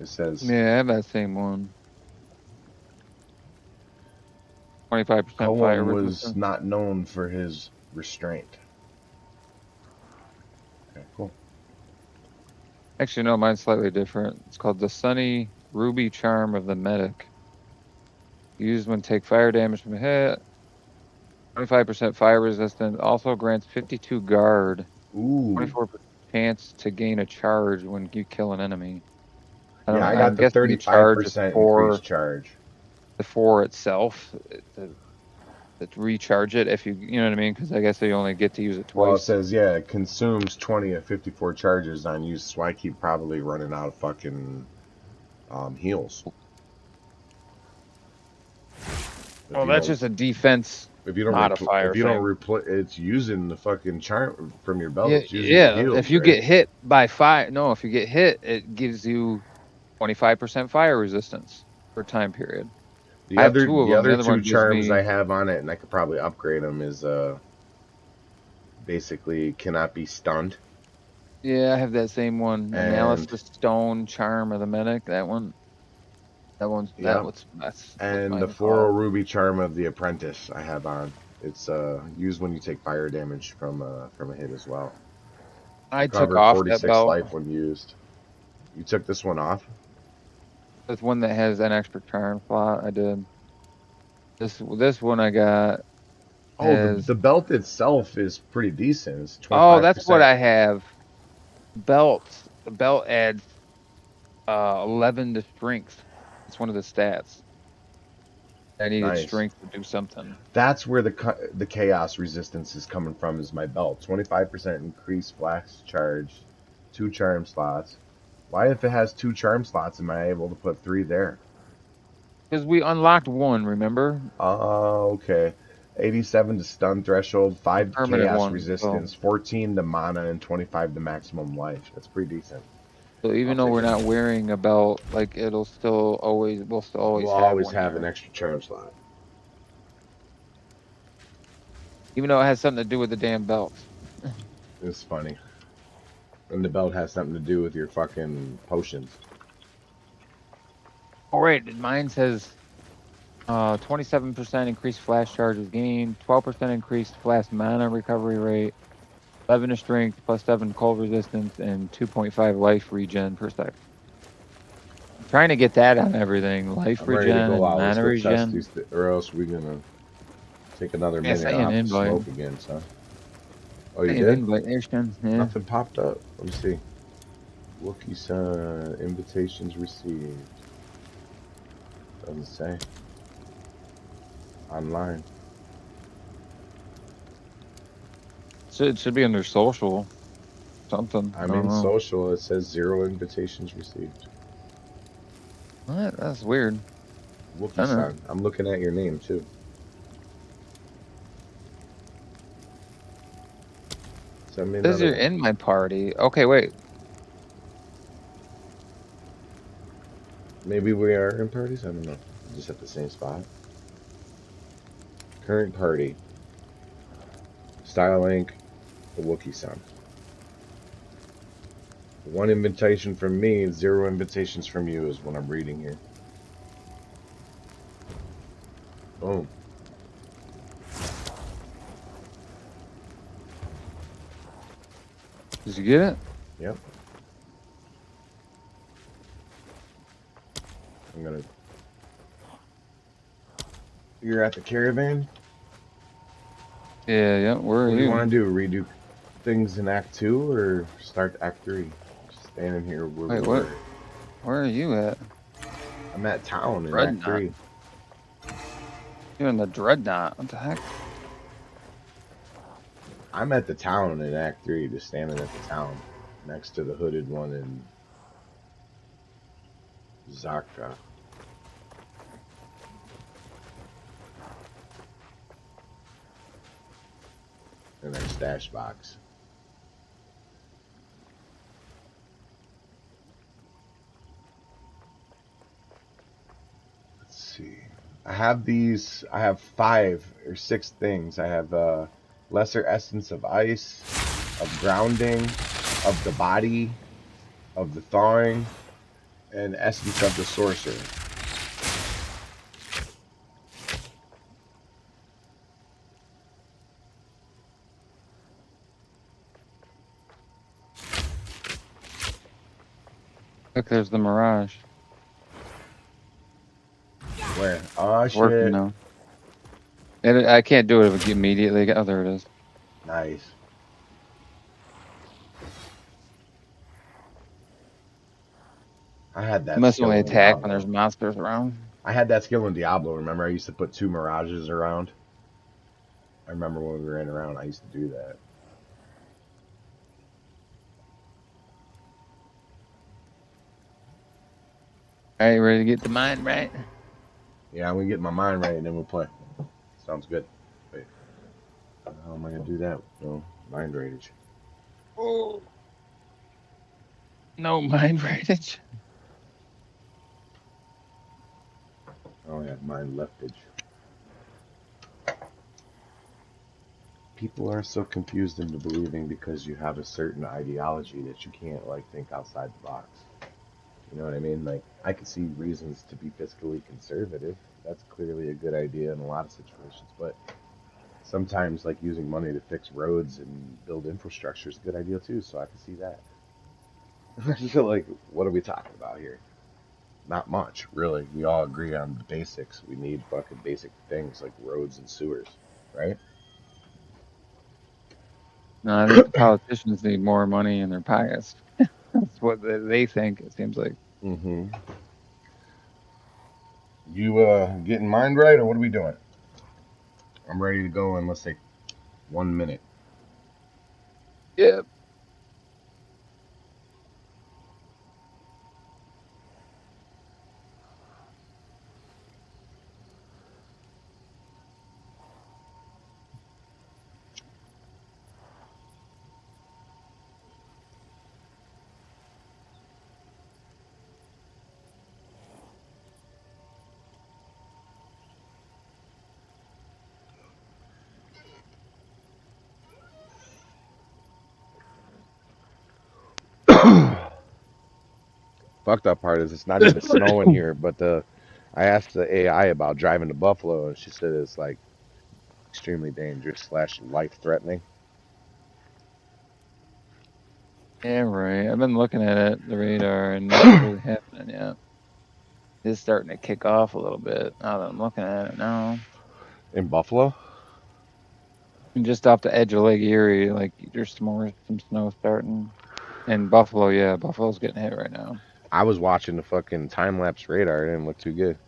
It says Yeah, I have that same one. 25% fire Koum was resistance. not known for his restraint. Okay, cool. Actually, no, mine's slightly different. It's called the Sunny Ruby Charm of the Medic. Used when take fire damage from a hit. 25% fire resistance. Also grants 52 guard. Ooh. 24% chance to gain a charge when you kill an enemy. I don't Yeah, know. I got I'm the guessing the charge is 35% for increased charge. the four itself to recharge it if you know what I mean, because I guess you only get to use it Well, it twice. says, yeah, it consumes 20 of 54 charges on use, so I keep probably running out of fucking heals. If Well, you that's don't, just a defense if modifier you don't thing. replace, it's using the fucking charm from your belt. Yeah, It's using your yeah. If heals, you right? get hit by fire, no, if you get hit, it gives you 25% fire resistance for a time period. I have two of The them. The other other two one gives charms I me, have on it, and I could probably upgrade them, is basically cannot be stunned, yeah, I have that same one. and Analysis Stone Charm of the Medic. That one. yep, That's what's and the mine Floral called. Ruby charm of the Apprentice I have on. It's used when you take fire damage from a hit as well. I took Recover off that 46 belt. life when used. You took this one off? That's one that has an extra charm slot. I did. This one I got Oh, has. the belt itself is pretty decent. It's Oh, that's what 25%. I have. Belt. The belt adds 11 to strength. It's one of the stats. I needed Nice. strength to do something. That's where the chaos resistance is coming from, is my belt. 25% increased flash charge, 2 charm slots. Why, if it has 2 charm slots, am I able to put 3 there? Because we unlocked one, remember? Oh, okay. 87 to stun threshold, The 5 to permanent chaos one. So, resistance, 14 to mana, and 25 to maximum life. That's pretty decent. so I'll even though take we're it. not wearing a belt, like we'll still We'll always have always one have an here. extra charm slot. Even though it has something to do with the damn belt. It's funny. And the belt has something to do with your fucking potions. All right, mine says 27% increased flash charges gained, 12% increased flash mana recovery rate, 11 to strength, plus 7 cold resistance, and 2.5 life regen per second. I'm trying to get that on everything. Life I'm ready to regen go and out. Let's mana go test regen. these, or else we're gonna take another Yeah, minute send you an off the invite. smoke again, son. Oh, you Send you an did? invite there, Shen. Yeah. Nothing popped up. Let me see. Wookie-san, invitations received. Doesn't say. Online. It should be under social something. I I'm don't in know. social. It says 0 invitations received. What? That's weird. I don't know. Wookie-san, I'm looking at your name too. Send me It says another you're one. in my party. Okay, wait. Maybe we are in parties. I don't know. Just at the same spot. Current party. Style Inc. Wookie-san. 1 invitation from me, 0 invitations from you is what I'm reading here. Boom. Did you get it? Yep. I'm gonna. You're at the caravan. Yeah, yeah. Where are What do you you? want to do? Redo things in Act 2 or start Act 3? Just standing here where we Wait, what? were. Where are you at? I'm at town in Act Dreadnought. 3. You're in the Dreadnought. What the heck? I'm at the town in Act 3, just standing at the town next to the hooded one in Zarka. In our stash box. Let's see. I have 5 or 6 things. I have lesser essence of ice, of grounding, of the body, of the thawing, and essence of the sorcerer. Look, there's the Mirage. Where? Oh It's working shit. now. And I can't do it immediately. Oh, there it is. Nice. I had You that must only skill in attack when there's Diablo. monsters around. I had that skill in Diablo. Remember, I used to put 2 mirages around. I remember when we ran around, I used to do that. All right, ready to get the mind right? Yeah, I'm gonna get my mind right and then we'll play. Sounds good. Wait, how am I gonna do that? No, mind raidage. Oh. No mind raidage. I only have mind leftage. People are so confused into believing because you have a certain ideology that you can't like think outside the box. You know what I mean? Like, I could see reasons to be fiscally conservative. That's clearly a good idea in a lot of situations, but sometimes like using money to fix roads and build infrastructure is a good idea too. So I can see that. So like, what are we talking about here? Not much, really. We all agree on the basics. We need fucking basic things like roads and sewers, right? No, I think the politicians need more money in their pockets. That's what they think. It seems like. Mm-hmm. You getting mind right, or what are we doing? I'm ready to go in, let's say, 1 minute. Yeah. Fucked up part is it's not even snowing here, but I asked the AI about driving to Buffalo, and she said it's like extremely dangerous slash life threatening. Yeah, right. I've been looking at it, the radar, and nothing's really happening yet. It's starting to kick off a little bit now that I'm looking at it now. In Buffalo, And just off the edge of Lake Erie, like there's some snow starting. In Buffalo, yeah, Buffalo's getting hit right now. I was watching the fucking time lapse radar. It didn't look too good.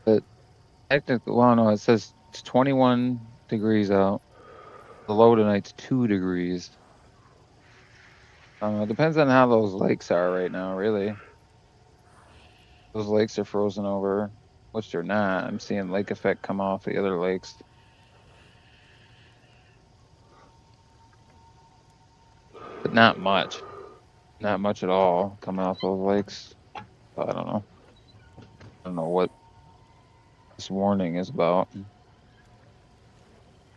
But technically, well, no, it says it's 21 degrees out. The low tonight's 2 degrees. It depends on how those lakes are right now, really. Those lakes are frozen over, which they're not. I'm seeing lake effect come off the other lakes. But not much. Not much at all coming off those lakes. So I don't know. I don't know what this warning is about.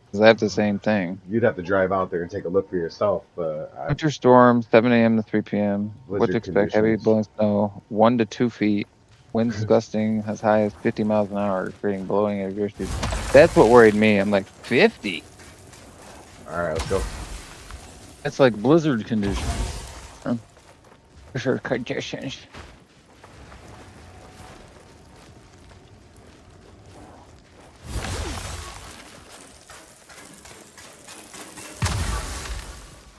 Because I have the same thing. You'd have to drive out there and take a look for yourself, but Winter storm, 7 a.m. to 3 p.m. What to blizzard expect? Heavy conditions. blowing snow, 1 to 2 feet. Winds gusting as high as 50 miles an hour, creating blowing adversity. That's what worried me. I'm like, 50? All right, let's go. That's like blizzard conditions. Blizzard conditions.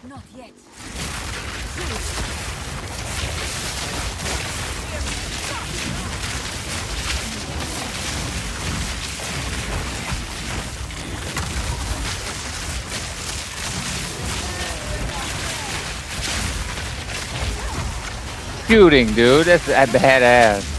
Not yet. Shooting, dude. That's a badass.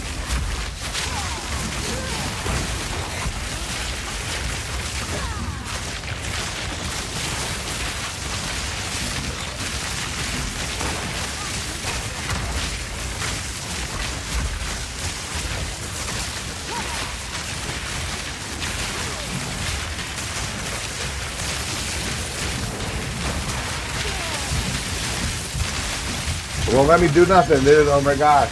It won't let me do nothing, dude. Oh my gosh.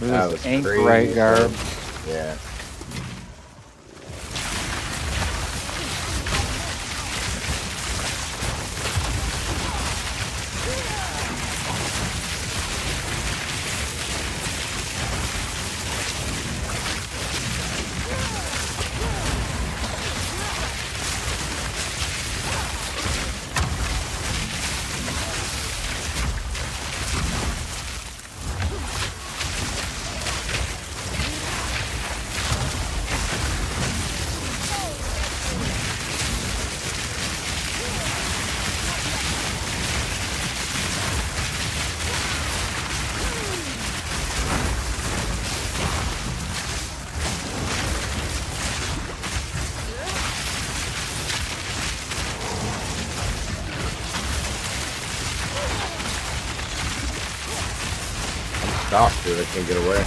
That This was ain't crazy. right garb. Yeah. Stop, dude. I can't get away.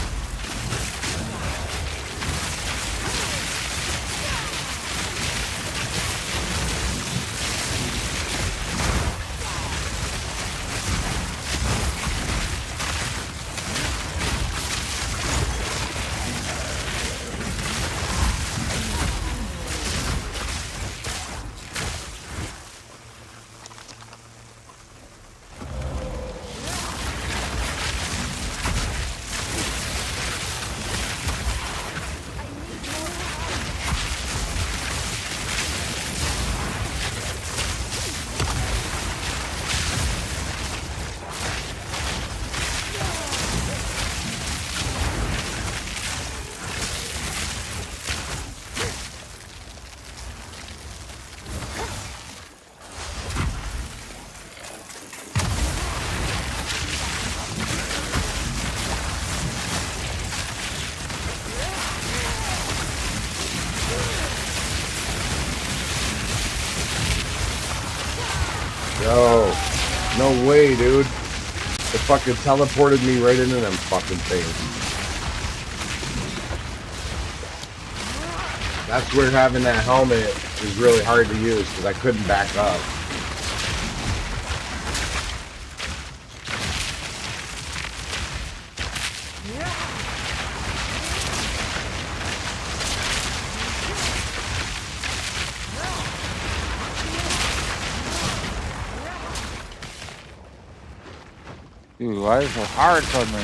Yo, no way, dude. It fucking teleported me right into them fucking things. That's where having that helmet is really hard to use because I couldn't back up. Dude, why is it so hard suddenly?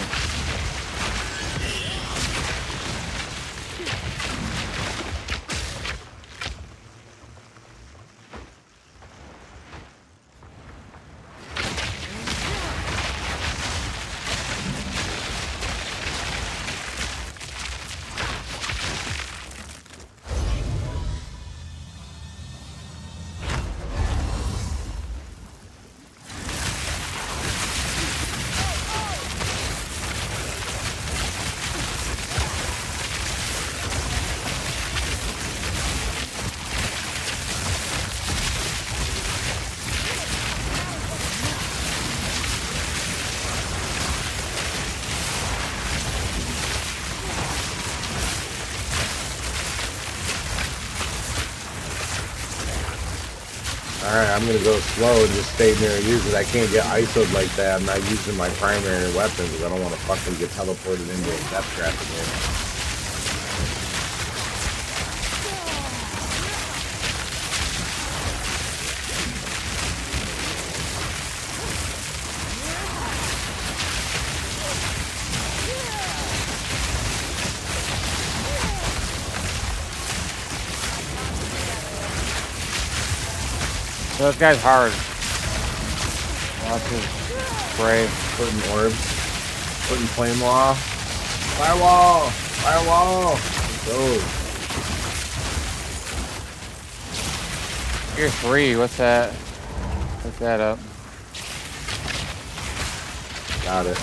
Alright, I'm gonna go slow and just stay near you because I can't get ISO'd like that. I'm not using my primary weapons because I don't want to fucking get teleported into a death trap again. So this guy's hard. Watch his spray. Putting orbs. Putting flame law. Firewall! Firewall! Go. Gear 3, what's that? Look that up. Got it.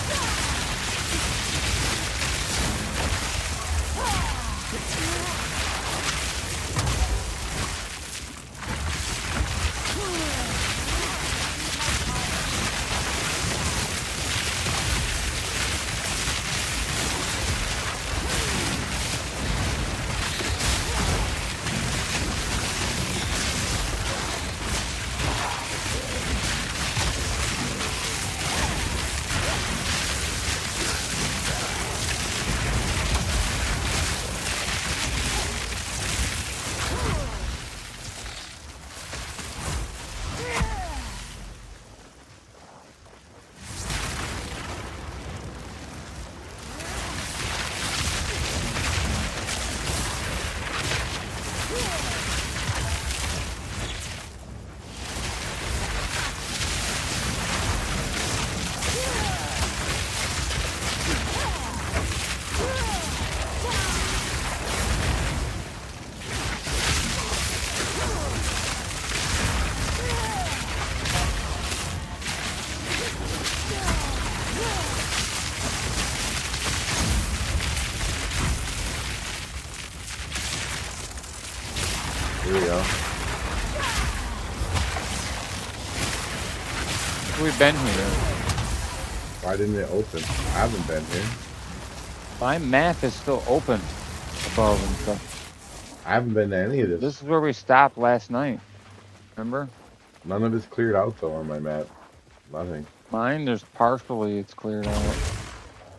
Here we go. We've been here. Why didn't it open? I haven't been here. My map is still open above and stuff. I haven't been to any of this. This is where we stopped last night. Remember? None of it's cleared out though on my map. Nothing. Mine, there's partially it's cleared out.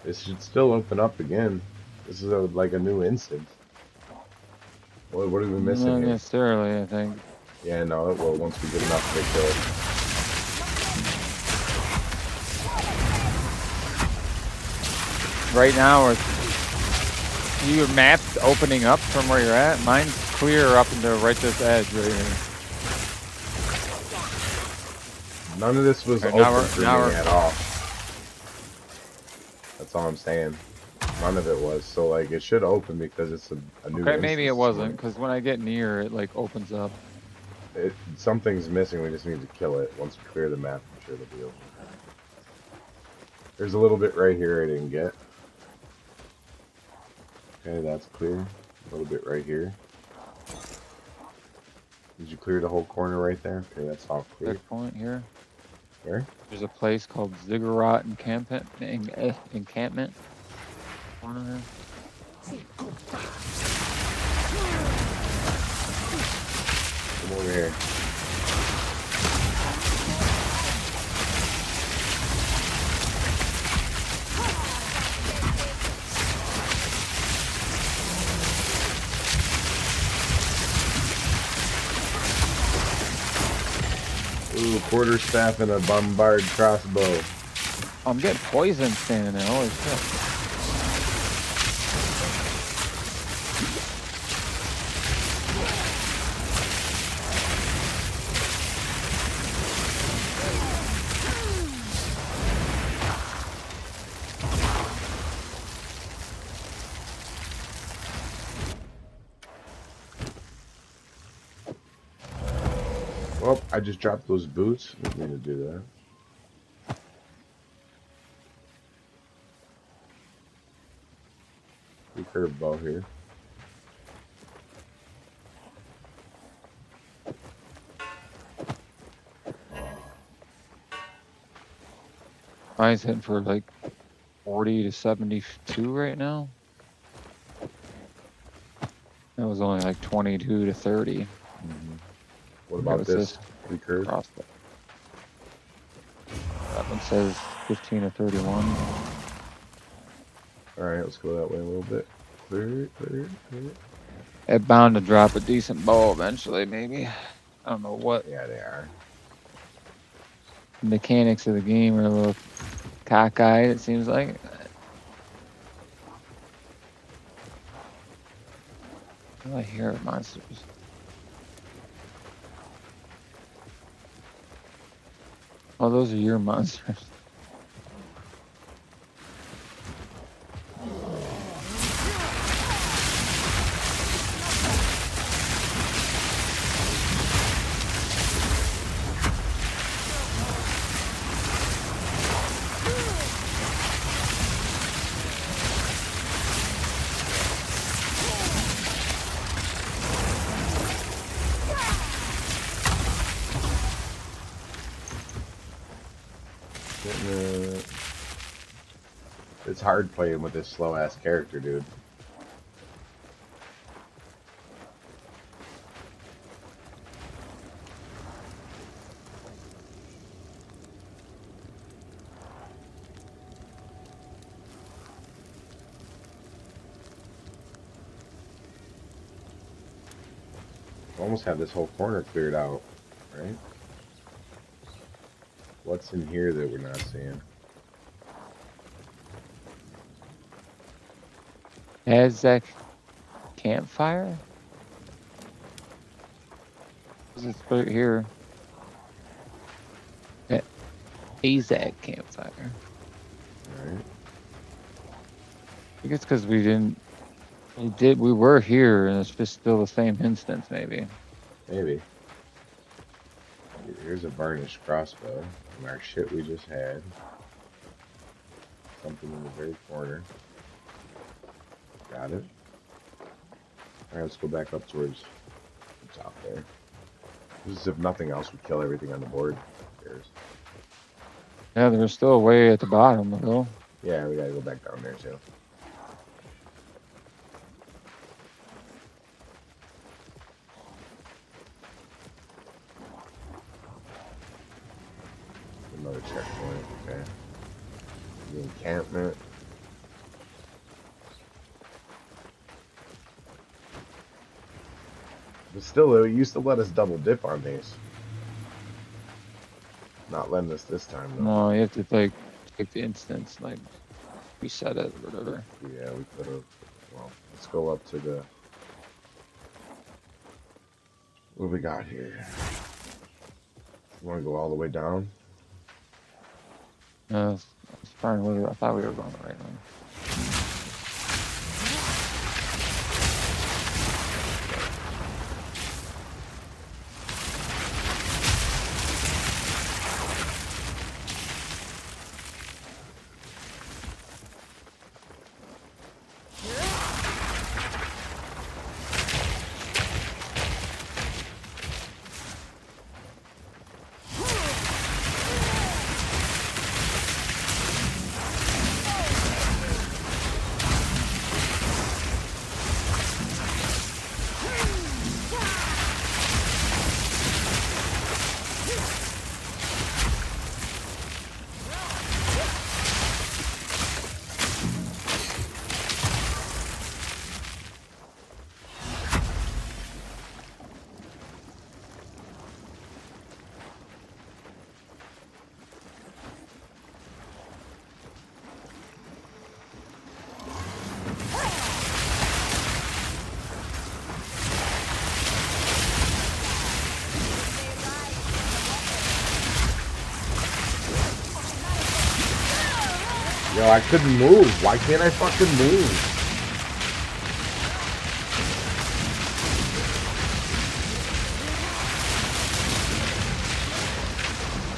It should still open up again. This is like a new instance. What are we missing Not here? necessarily, I think. Yeah, no, it will once we get enough to kill it. Right now, your map's opening up from where you're at. Mine's clear up into right this edge right here. None of this was Right, open for me at all. That's all I'm saying. None of it was. So like it should open because it's a new. Okay, maybe it instance. wasn't because when I get near, it like opens up. Something's missing. We just need to kill it. Once we clear the map, I'm sure it'll be open. There's a little bit right here I didn't get. Okay, that's clear. A little bit right here. Did you clear the whole corner right there? Okay, that's all clear. Checkpoint here. Where? There's a place called Ziggurat Encampment. Encampment. Corner there. Come over here. Ooh, quarterstaff and a bombard crossbow. I'm getting poisoned standing there. Holy shit. Well, I just dropped those boots. I didn't mean to do that. We curveball here. Mine's hitting for like 40 to 72 right now. That was only like 22 to 30. What about What's this? We curve. Crossbow. That one says 15 to 31. All right, let's go that way a little bit. Clear it, clear it, clear it. It bound to drop a decent bow eventually, maybe. I don't know what Yeah, they are. mechanics of the game are a little cockeyed, it seems like. What do I hear of monsters? Oh, those are your monsters. It's hard playing with this slow ass character, dude. Almost have this whole corner cleared out, right? What's in here that we're not seeing? Azek campfire? It's right here. Azek campfire. Alright. I think it's because we were here and it's just still the same instance, maybe. Maybe. Here's a varnished crossbow from our shit we just had. Something in the very corner. Got it. Alright, let's go back up towards the top there. This is, if nothing else, we kill everything on the board. Who cares? Yeah, there's still a way at the bottom, though. Yeah, we gotta go back down there too. Another checkpoint, okay. The encampment. But still, it used to let us double dip on these. Not letting us this time, though. No, you have to, like, take the instance, like, reset it or whatever. Yeah, we could have. Well, let's go up to the... What do we got here? You want to go all the way down? It's fine. I thought we were going the right way. Yo, I couldn't move. Why can't I fucking move?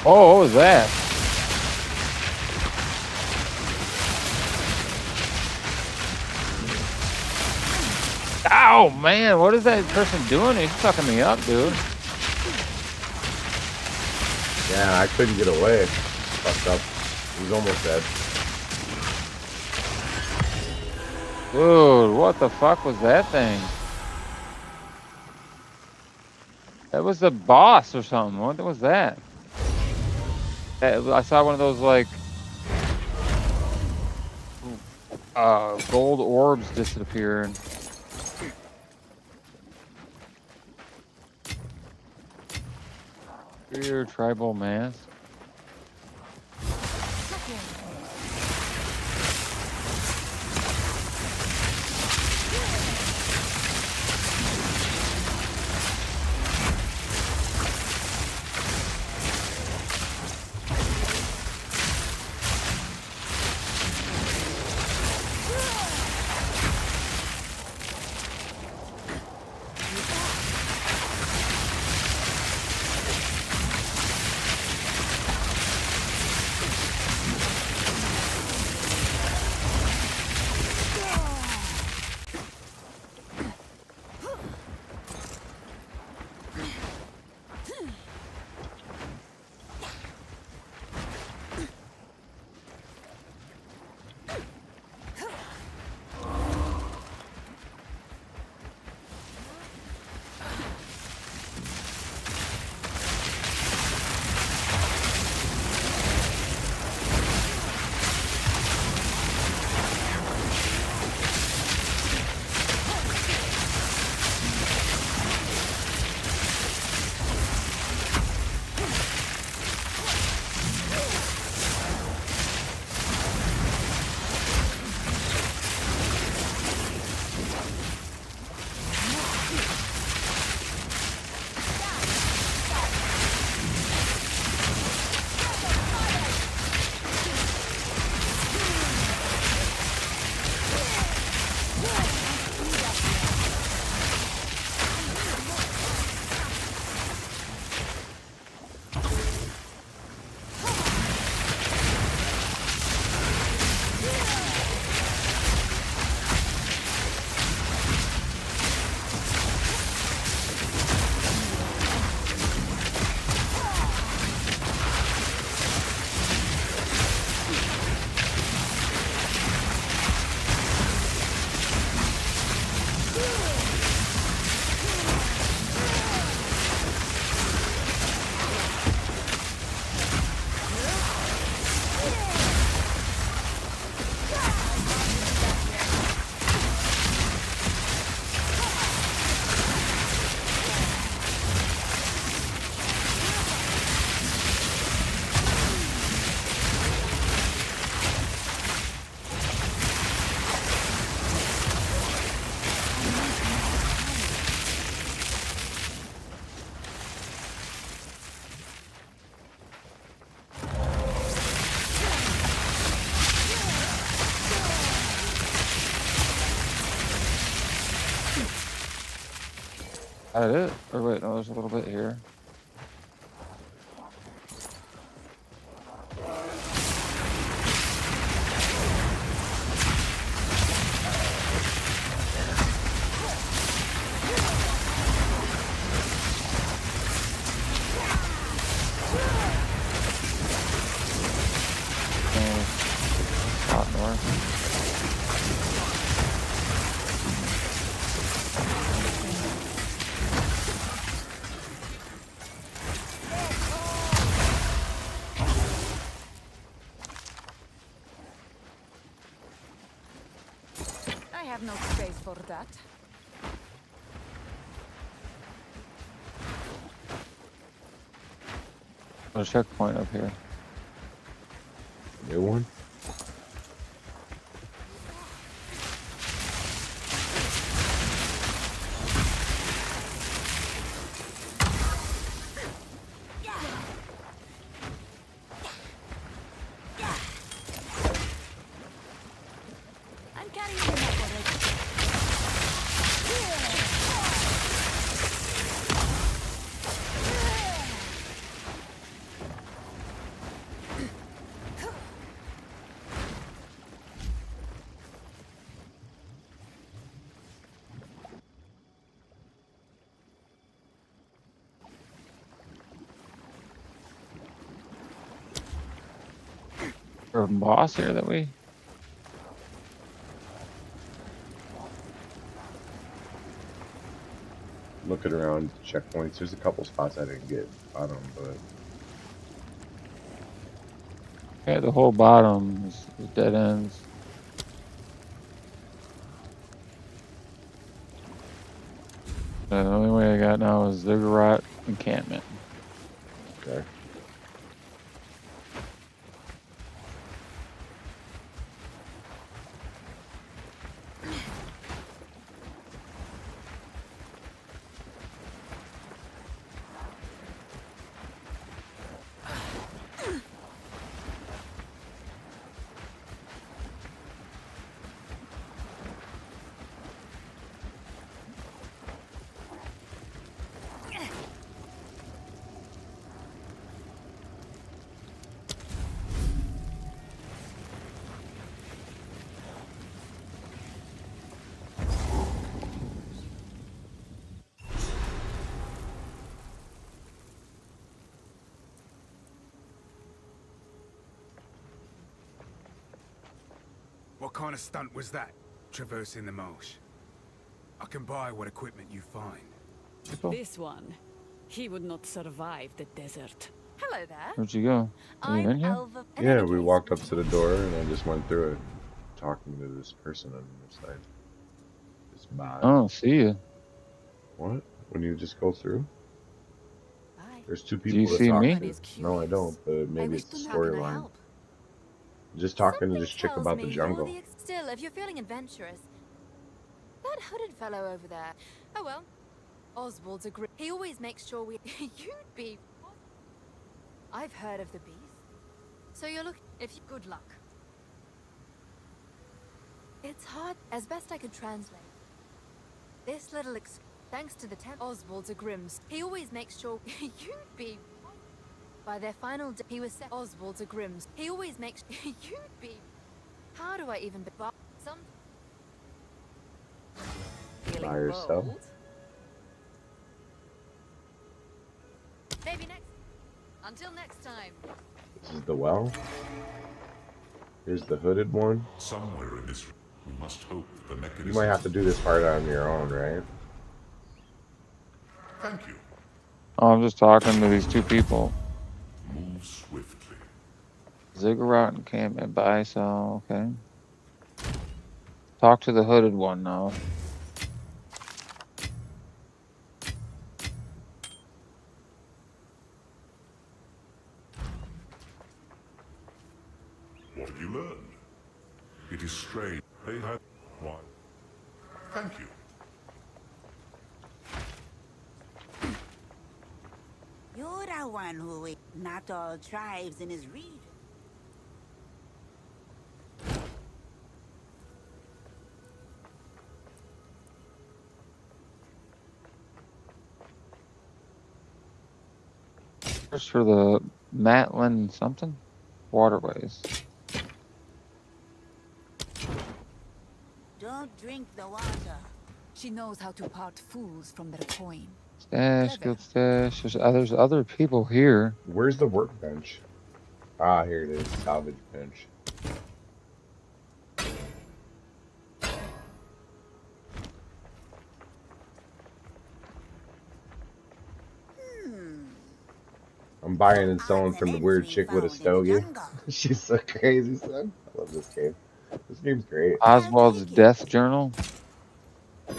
Oh, what was that? Ow, man, what is that person doing? He's sucking me up, dude. Yeah, I couldn't get away. Fucked up. He's almost dead. Dude, what the fuck was that thing? That was the boss or something. What was that? I saw one of those, like, gold orbs disappear. Weird tribal mask. That it? Or wait, no, there's a little bit here. Hot north. I have no space for that. There's a checkpoint up here. New one? Or boss here that we. Looking around checkpoints, there's a couple spots I didn't get bottom, but Yeah, the whole bottom is dead ends. The only way I got now is Ziggurat encampment. okay. What kind of stunt was that, traversing the marsh? I can buy what equipment you find. People? This one, he would not survive the desert. Hello there. Where'd you go? Are you in I'm here? Elva. In Yeah, any we case, walked up to the door and I just went through it, talking to this person on the other side. This bot. I don't see you. What? When you just go through? Bye. There's two Do you people to see talk me? to. No, I don't, but I maybe wish it's the to know. How can I storyline. help? Just talking to Something this chick tells about the me jungle. you're Still, if you're feeling adventurous, that hooded fellow over there. Oh well, Oswald's a grip. He always makes sure we. You'd be. I've heard of the beast. So you're looking. If you good luck. It's hard. As best I could translate. This little thanks to the Oswald's a Grimm's. He always makes sure you'd be. By their final day, he was set. Oswald's a Grimm's. He always makes you'd be. How do I even be? Some. Feeling By yourself? bold? Maybe next. Until next time. This is the well. Here's the hooded one. Somewhere in this, we must hope that the mechanism. You might have to do this part on your own, right? Thank you. Oh, I'm just talking to these two people. Move swiftly. Ziggurat encampment, buy, sell, okay. Talk to the hooded one now. What have you learned? It is strange. They have. Why? Thank you. You're the one who is not all tribes in his region. Just for the Matlin something? Waterways. Don't drink the water. She knows how to part fools from their coin. Stash, guild stash. There's other people here. Where's the workbench? Ah, here it is. Salvage bench. I'm buying and selling from the weird chick with a stogie. She's so crazy, son. I love this game. This game's great. Oswald's death journal. Did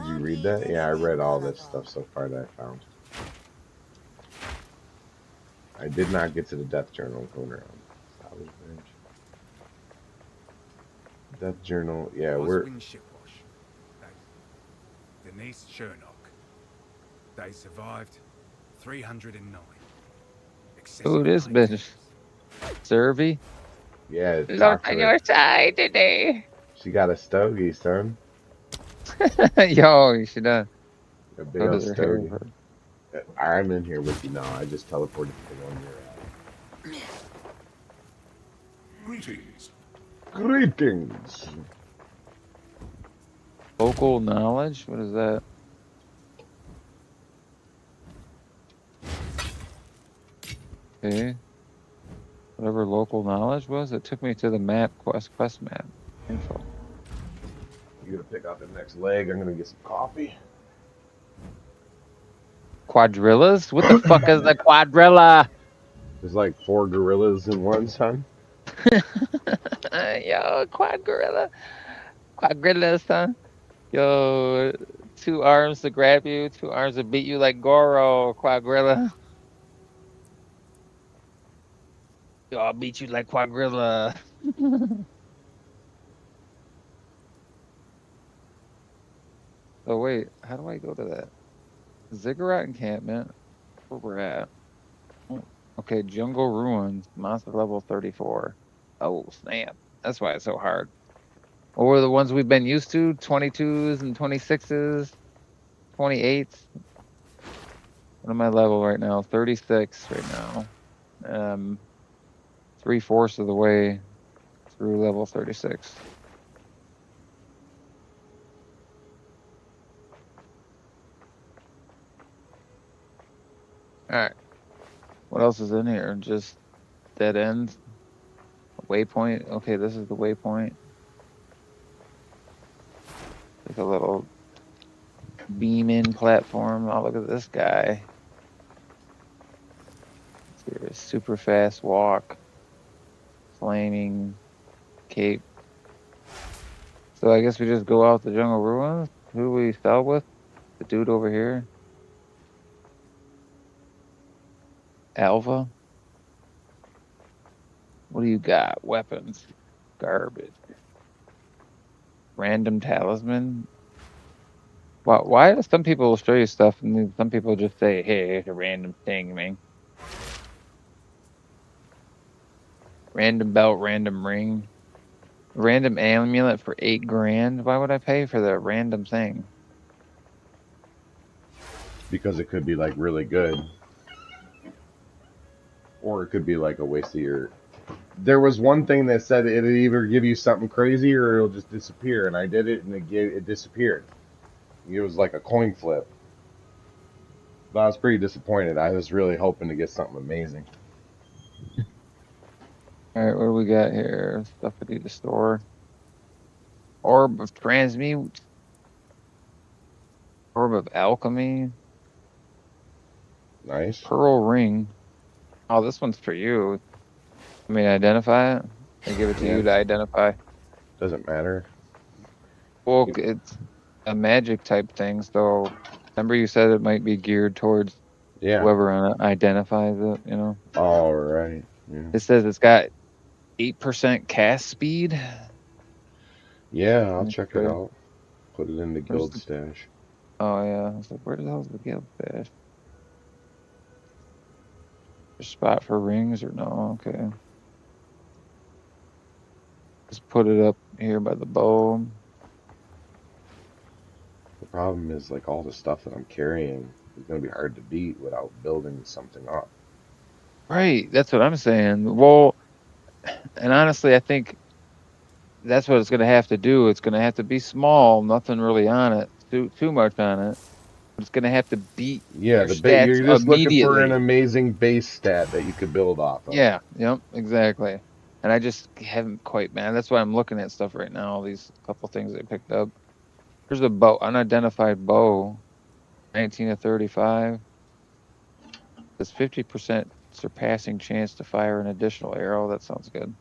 you read that? Yeah, I read all this stuff so far that I found. I did not get to the death journal going around. Salvage bench. Death journal. Yeah, we're. Denise Shernock. They survived 309. Who this bitch? Servy? Yeah, Look on your side today. She got a stogie, son. Yo, she done. A big old stogie. I'm in here with you now. I just teleported to the one you're at. Greetings. Greetings. Local knowledge? What is that? Okay. Whatever local knowledge was, it took me to the map quest map info. You gonna pick up the next leg? I'm gonna get some coffee. Quadrillas? What the fuck is a quadrilla? There's like 4 gorillas in one, son. Yo, quadrilla. Quadrilla, son. Yo, 2 arms to grab you, 2 arms to beat you like Goro, quadrilla. Yo, I'll beat you like quadrilla. Oh wait, how do I go to that? Ziggurat encampment. Where we're at. Oh, okay, jungle ruins. Monster level 34. Oh snap. That's why it's so hard. What were the ones we've been used to? 22s and 26s, 28s. What am I level right now? 36 right now. 3/4 of the way through level 36. All right. What else is in here? Just dead ends. Waypoint. Okay, this is the waypoint. Like a little beam in platform. Oh, look at this guy. Here's super fast walk. Flaming cape. So I guess we just go out the jungle ruins. Who do we fell with? The dude over here. Alva. What do you got? Weapons. Garbage. Random talisman. Why do some people show you stuff and then some people just say, hey, it's a random thing, man? Random belt, random ring. Random amulet for 8 grand. Why would I pay for the random thing? Because it could be like really good. Or it could be like a waste of your. There was one thing that said it'll either give you something crazy or it'll just disappear, and I did it and it disappeared. It was like a coin flip. But I was pretty disappointed. I was really hoping to get something amazing. Alright, what do we got here? Stuff I need to store. Orb of transmute. Orb of alchemy. Nice. Pearl ring. Oh, this one's for you. I mean, identify it. I give it to you to identify. Doesn't matter. Well, it's a magic type thing, so remember you said it might be geared towards whoever identifies it, you know? All right. Yeah. It says it's got 8% cast speed. Yeah, I'll check it out. Put it in the guild the... stash. Oh, yeah. I was like, where the hell's the guild stash? A spot for rings or no? Okay. Just put it up here by the bow. The problem is, like, all the stuff that I'm carrying is going to be hard to beat without building something up. Right. That's what I'm saying. Well, and honestly, I think that's what it's going to have to do. It's going to have to be small, nothing really on it, too much on it. It's going to have to beat your stats you're just looking for an immediately. amazing base stat that you could build off of. Yeah, yep, exactly. And I just haven't quite, man. That's why I'm looking at stuff right now. These couple things I picked up. Here's a bow, unidentified bow, 19 to 35. There's 50% surpassing chance to fire an additional arrow. That sounds good.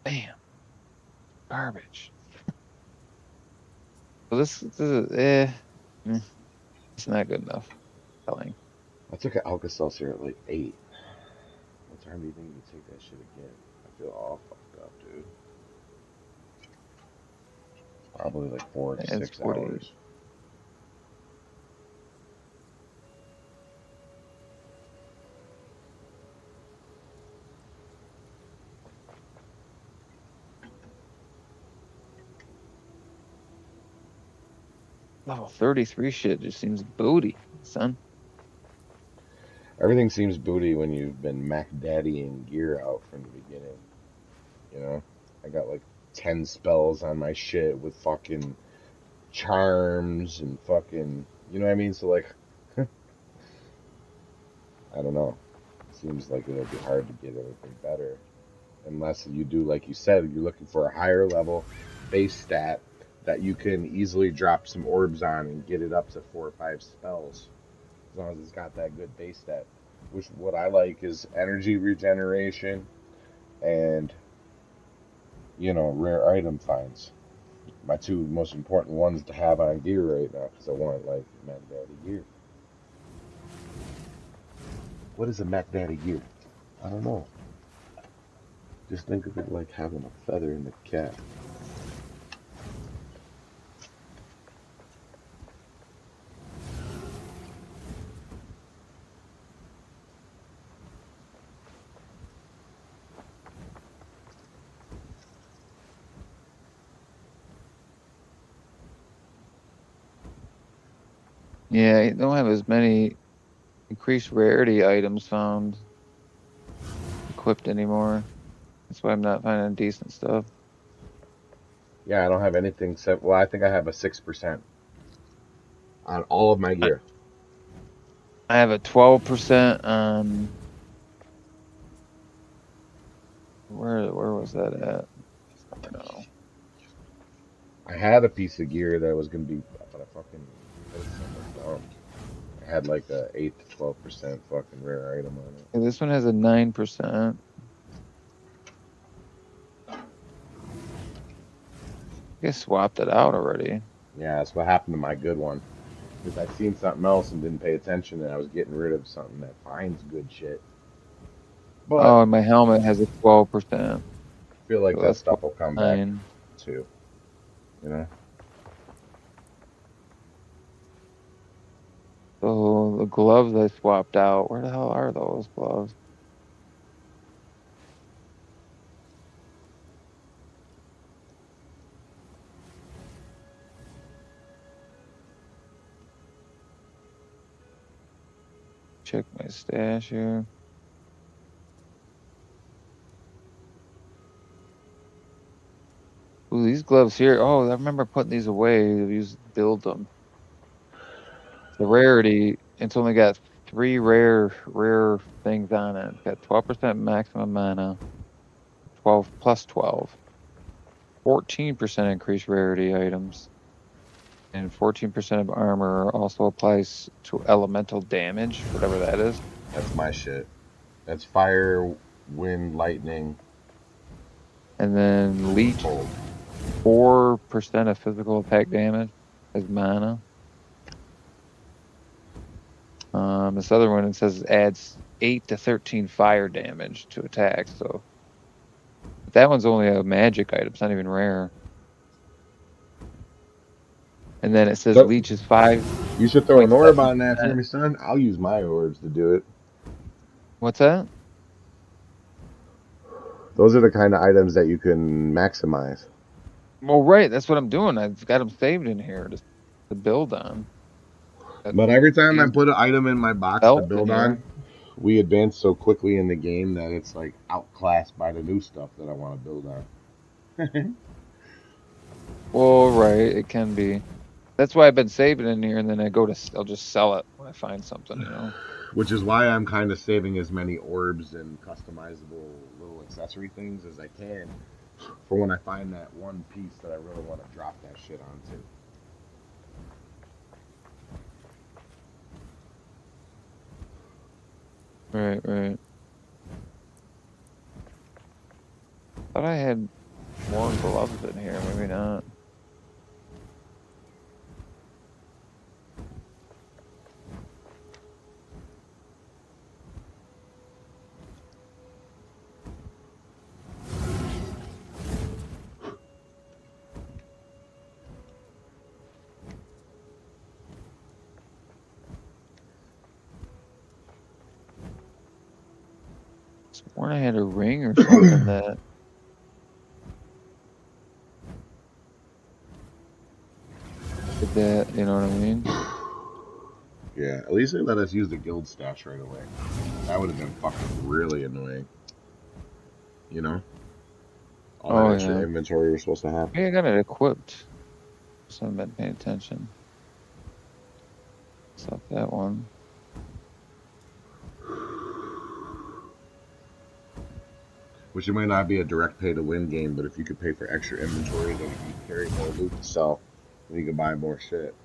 Bam. Garbage. Well, this is it's not good enough. Telling. I took an Alka-Seltzer at like 8. What time do you think you take that shit again? I feel all fucked up, dude. Probably like 4 to 6 hours. Level 33 shit just seems booty, son. Everything seems booty when you've been Mac Daddying gear out from the beginning. You know? I got like 10 spells on my shit with fucking charms and fucking, you know what I mean? So like, I don't know. seems like it'll be hard to get anything better. Unless you do, like you said, you're looking for a higher level base stat that you can easily drop some orbs on and get it up to 4 or 5 spells. As long as it's got that good base stat. Which, what I like is energy regeneration and, rare item finds. My two most important ones to have on gear right now, because I want, like, Mac Daddy gear. What is a Mac Daddy gear? I don't know. Just think of it like having a feather in the cap. Yeah, you don't have as many increased rarity items found equipped anymore. That's why I'm not finding decent stuff. Yeah, I don't have anything set. Well, I think I have a 6% on all of my gear. I have a 12% on. Where was that at? I don't know. I had a piece of gear that was gonna be, but I fucking put it somewhere dumb. I had like a 8 to 12% fucking rare item on it. Yeah, this one has a 9%. I guess swapped it out already. Yeah, that's what happened to my good one. Because I seen something else and didn't pay attention, and I was getting rid of something that finds good shit. But Oh, and my helmet has a 12%. I feel like So that that's stuff will come back 9. too. You know? So the gloves I swapped out. Where the hell are those gloves? Check my stash here. Ooh, these gloves here. Oh, I remember putting these away. We used to build them. The rarity, it's only got 3 rare things on it. It's got 12% maximum mana, 12 plus 12, 14% increased rarity items, and 14% of armor also applies to elemental damage, whatever that is. That's my shit. That's fire, wind, lightning, And then leech, cold. 4% of physical attack damage as mana. This other one, it says adds 8 to 13 fire damage to attacks. So but that one's only a magic item. It's not even rare. And then it says So, leech is 5.7%. you should throw an orb on that for me, son. I'll use my orbs to do it. What's that? Those are the kind of items that you can maximize. Well, right. That's what I'm doing. I've got them saved in here to build on. Got But every time I these put an item in my box to belts in build here. on, we advance so quickly in the game that it's like outclassed by the new stuff that I want to build on. Well, right. It can be. That's why I've been saving in here, and then I'll just sell it when I find something, Which is why I'm kind of saving as many orbs and customizable little accessory things as I can for when I find that one piece that I really want to drop that shit onto. Right, right. Thought I had more gloves in here. Maybe not. Sworn I had a ring or something that did that. You know what I mean? Yeah, at least they let us use the guild stash right away. That would have been fucking really annoying. You know? All that Oh extra yeah. inventory we're supposed to have. Maybe I got it equipped. So I've been paying attention. Stop that one. Which it might not be a direct pay to win game, but if you could pay for extra inventory, then you carry more loot to sell, then you can buy more shit.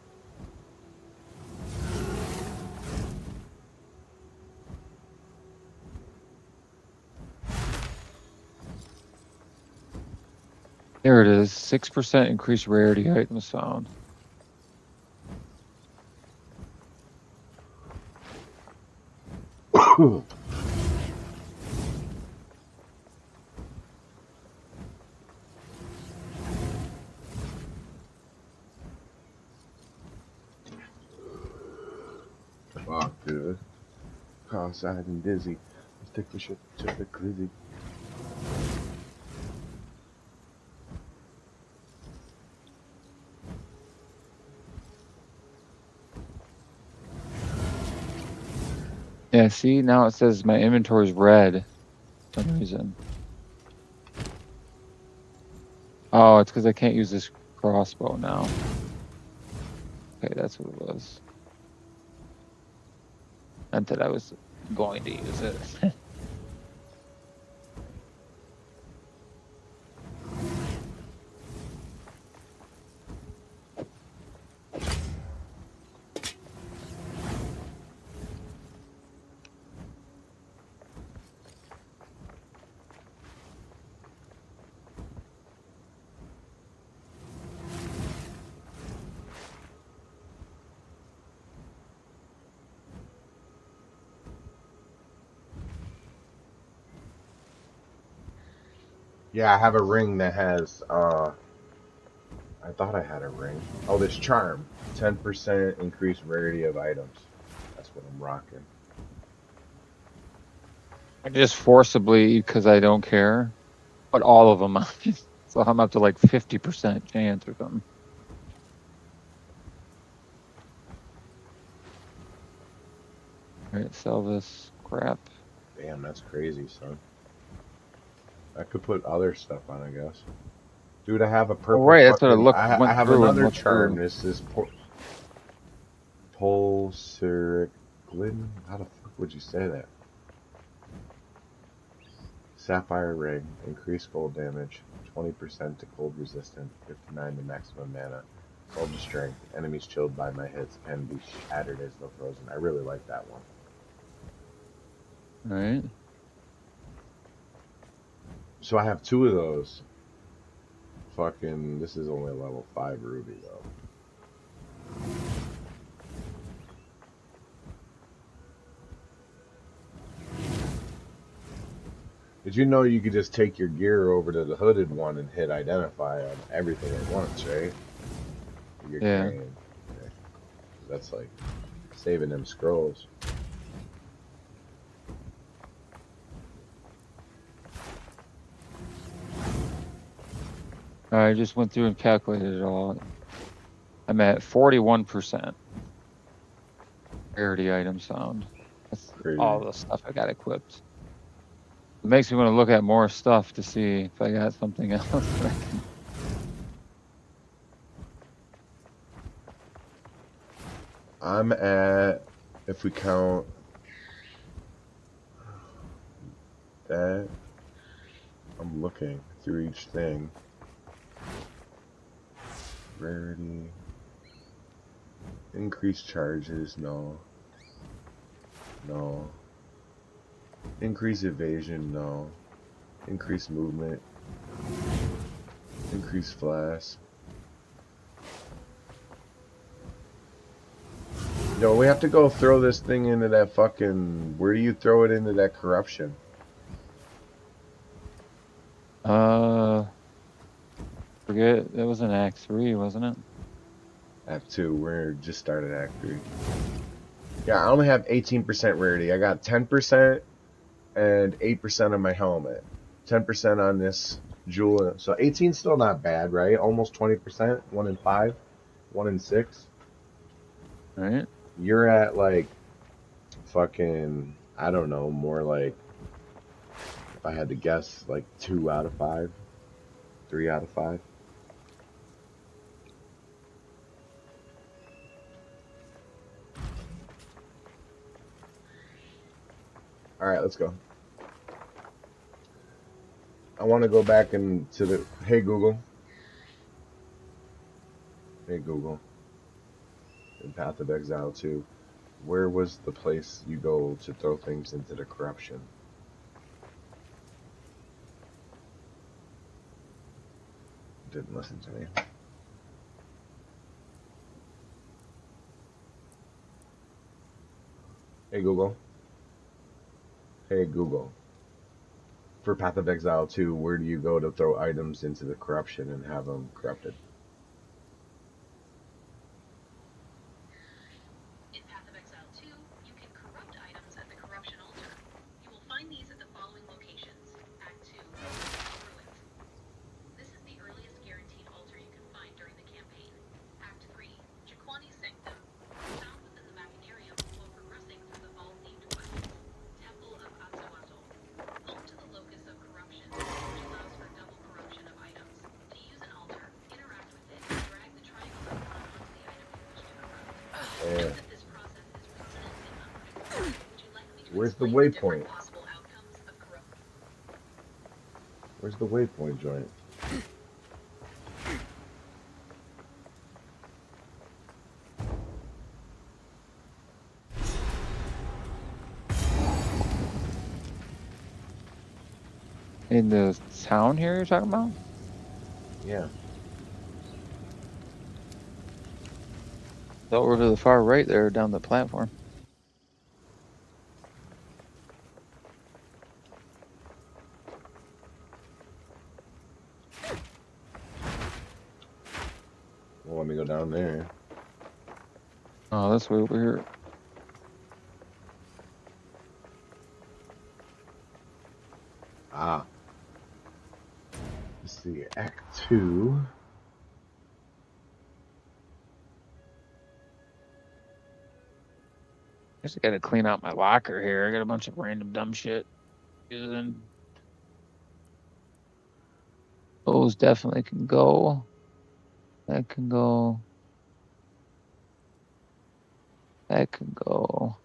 There it is. 6% increased rarity items found. Fuck, dude. Cross-eyed and dizzy. Let's take the shit to the glizzy. Yeah, see, now it says my inventory's red for some reason. Oh, it's because I can't use this crossbow now. Okay, that's what it was. Not that I was going to use it. Yeah, I have a ring that has, I thought I had a ring. Oh, this charm. 10% increased rarity of items. That's what I'm rocking. I just forcibly, because I don't care, put all of them on. So I'm up to like 50% chance or something. All right, sell this crap. Damn, that's crazy, son. I could put other stuff on, I guess. Dude, I have a Oh, purple right, that's what I fucking. I went have through and another looked charm. through. This is Pulsaric Glidden? How the fuck would you say that? Sapphire Ring. Increased gold damage. 20% to cold resistant. 59 to maximum mana. Soldier strength. Enemies chilled by my hits can be shattered as though frozen. I really like that one. All right. So I have two of those. Fucking, this is only a level 5 ruby though. Did you know you could just take your gear over to the hooded one and hit identify on everything at once, right? You're Yeah. carrying. Okay. That's like saving them scrolls. I just went through and calculated it all. I'm at 41% rarity items found. That's Crazy. all the stuff I got equipped. It makes me want to look at more stuff to see if I got something else that I can. I'm at, if we count that, I'm looking through each thing. Rarity. Increased charges, no. No. Increase evasion, no. Increase movement. Increase flash. Yo, we have to go throw this thing into that fucking... Where do you throw it into that corruption? Forget, that was an Act 3, wasn't it? Act 2, we're just started Act 3. Yeah, I only have 18% rarity. I got 10% and 8% on my helmet. 10% on this jewel. So 18 still not bad, right? Almost 20%. 1 in 5. 1 in 6. Right. You're at like fucking, I don't know, more like, if I had to guess, like 2 out of 5. 3 out of 5. Alright, let's go. want to go back into the. Hey Google. Hey Google. In Path of Exile 2, where was the place you go to throw things into the corruption? Didn't listen to me. Hey Google. Hey Google. For Path of Exile 2, where do you go to throw items into the corruption and have them corrupted? In Path of Exile 2, you can corrupt items at the corruption altar. You will find these at the following locations. Act 2, Ruins. This is the earliest guaranteed altar you can find during the campaign. Act 3, Jaquani's Sanctum. Found within the Machinarium while progressing through the Vaal-themed quests. Temple of Atzoatl. Home to the locus of corruption, which allows for double corruption of items. To use an altar, interact with it and drag the triangle icon onto the item you wish to corrupt. Note that this process is resonant and unpredictable. Would you like me to Where's the explain the different waypoint? possible outcomes of corrupt? Where's the waypoint joint? In the town here you're talking about? Yeah. Over to the far right there, down the platform. Well, let me go down there. Oh, that's way over here. Ah. Let's see, Act 2. Just gotta clean out my locker here. I got a bunch of random dumb shit. Using those definitely can go. That can go. That can go.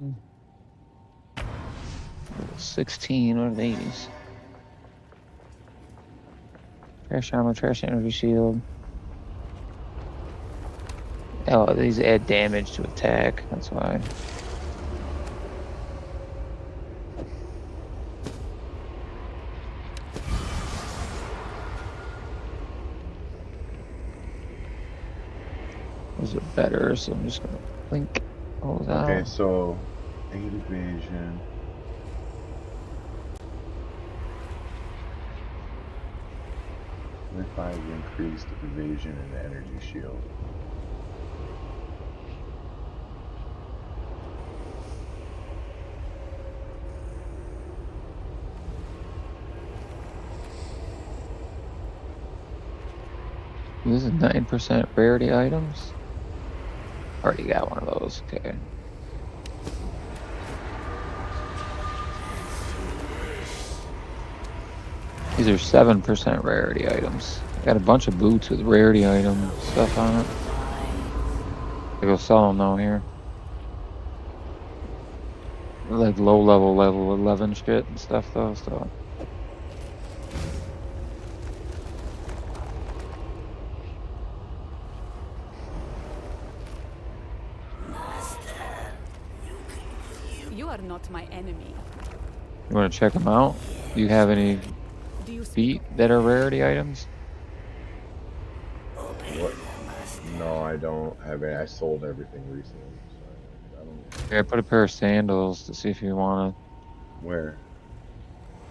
Hmm. 16, what are these? Trash armor, trash energy shield. Oh, these add damage to attack, that's why. Those are better, so I'm just gonna blink those out. Okay, so 8 evasion. With 5 increased evasion and energy shield. This is 9% rarity items. Already got one of those, okay. These are 7% rarity items. I got a bunch of boots with rarity item stuff on it. I go sell them though here. Like low level 11 shit and stuff though, so. not my enemy. You want to check them out? Do you have any Do you feet that are rarity items? What? No, I don't have any. I sold everything recently, so I don't. Yeah, I put a pair of sandals to see if you want Where?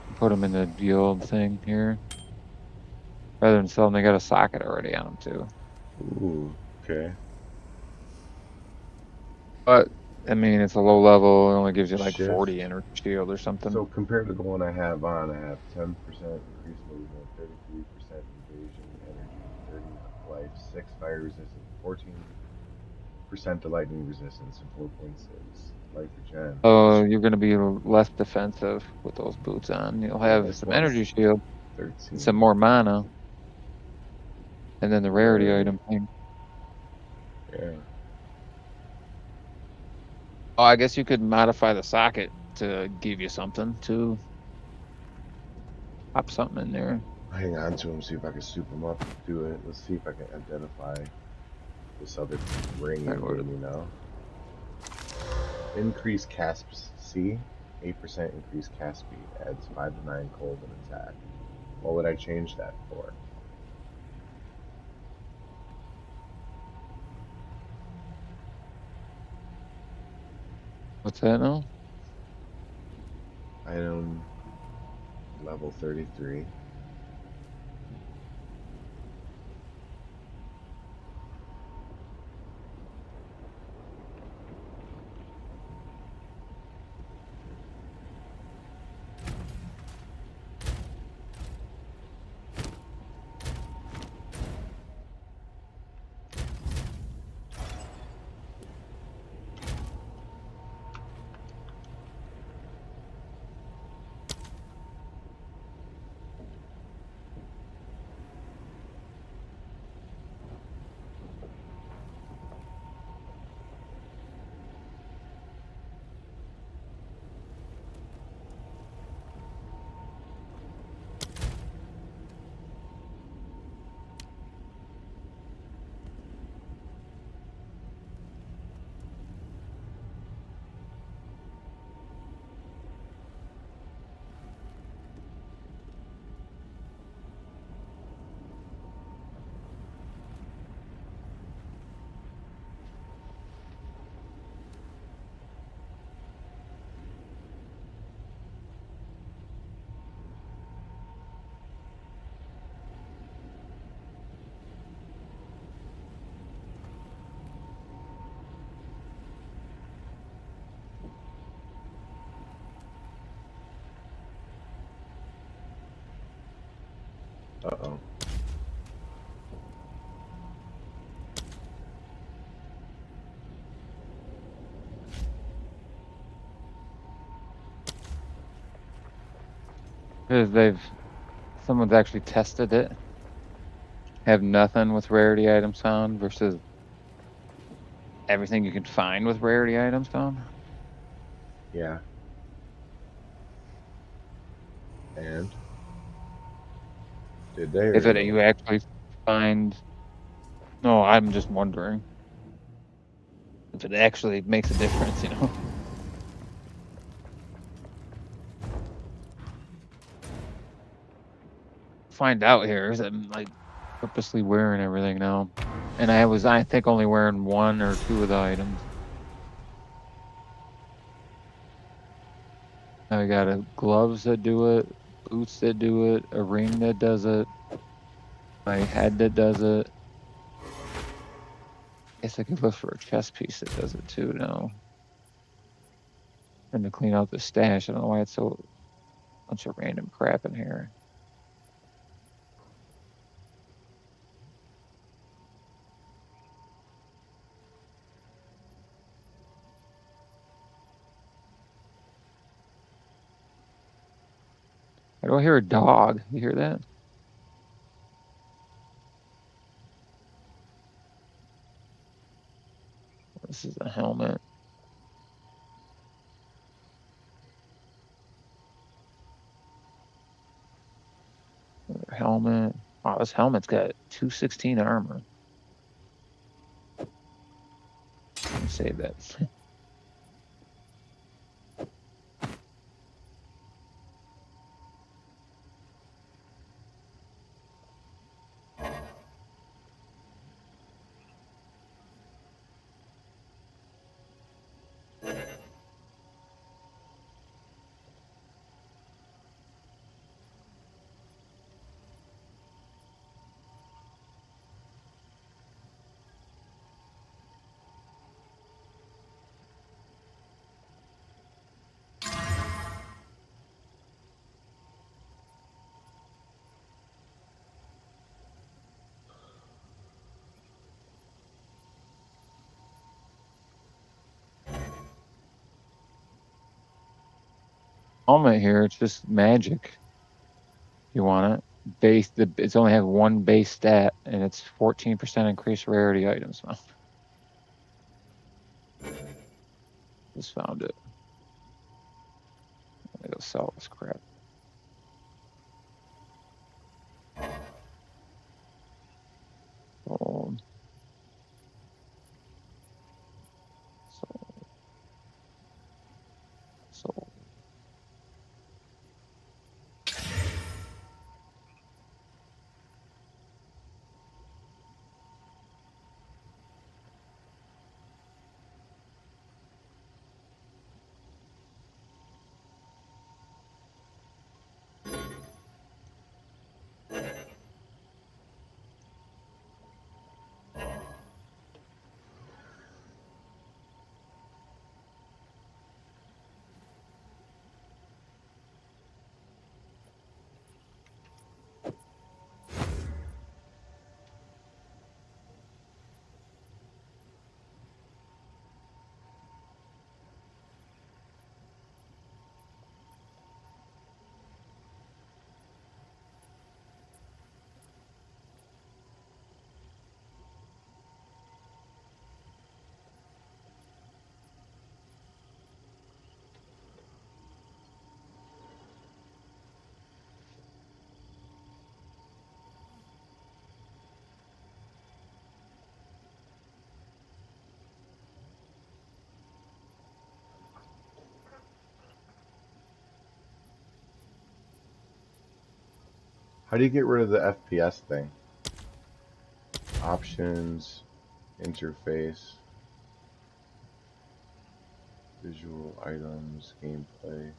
to put them in the guild thing here. Rather than sell them, they got a socket already on them too. Ooh, okay. But I mean, it's a low level. It only gives you like Shift. 40 energy shield or something. So compared to the one I have on, I have 10% increased movement, 33% evasion, energy, 30 life, 6 fire resistance, 14% to lightning resistance, and 4.6 life regen. So you're going to be less defensive with those boots on. You'll Yeah, have this some one's energy shield and some 13. more mana, and then the rarity Rarity. item thing. Yeah. Oh, I guess you could modify the socket to give you something to pop something in there. Hang on to him, see if I can soup him up. Do it. Let's see if I can identify this other ring Right, you gave me now. Increase cast C, 8% increase cast speed, adds 5 to 9 cold and attack. What would I change that for? What's that now? Item level 33. Uh-oh. Because someone's actually tested it. Have nothing with rarity items on versus everything you can find with rarity items on. Yeah. And? Did they If or it no? you actually find, no, I'm just wondering if it actually makes a difference, you know. Find out here is I'm like purposely wearing everything now, and I think only wearing 1 or 2 of the items. I got gloves that do it, boots that do it, a ring that does it, my head that does it. Guess I could look for a chest piece that does it too now. And to clean out the stash, I don't know why it's so bunch of random crap in here. I don't hear a dog. You hear that? This is a helmet. Another helmet. Oh, this helmet's got 216 armor. Let me save that. Helmet here, it's just magic. You want it. It's only has one base stat, and it's 14% increased rarity items. Just found it. I'm gonna go sell this crap. Sold. Sold. Sold. How do you get rid of the FPS thing? Options, interface, visual items, gameplay.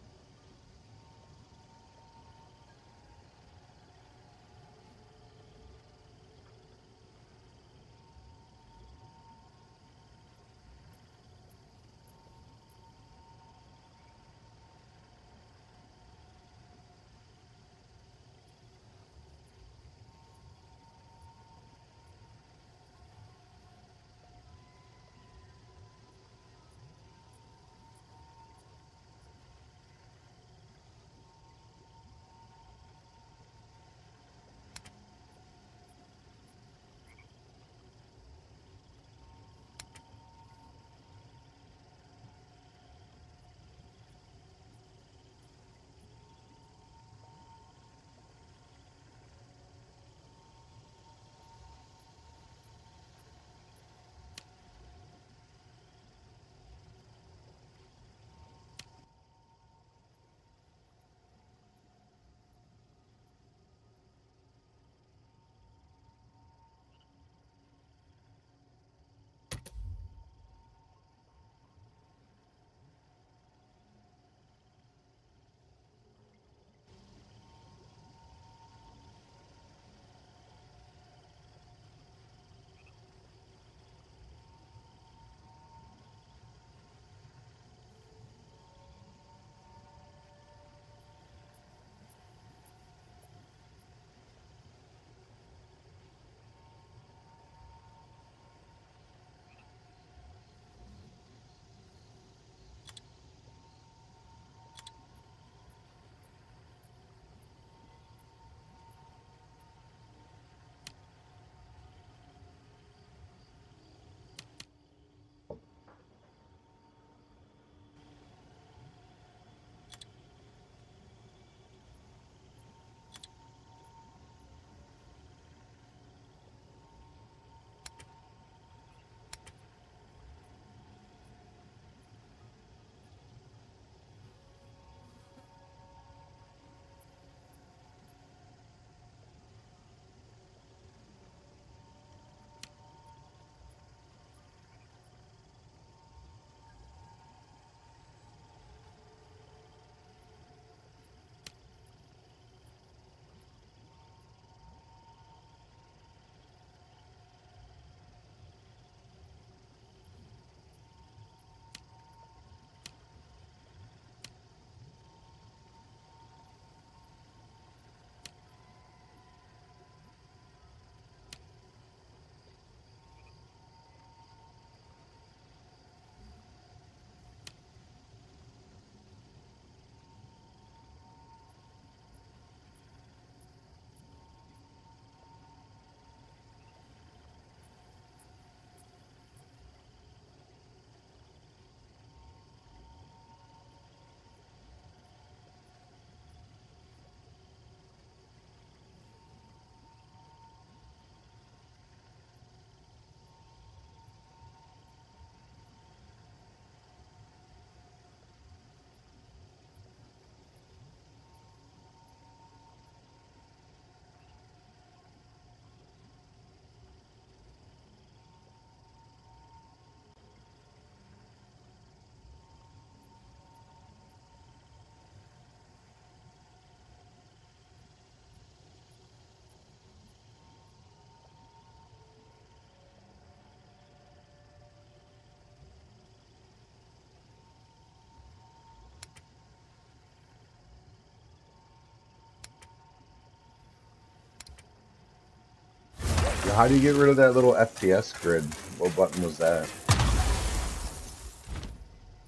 How do you get rid of that little FPS grid? What button was that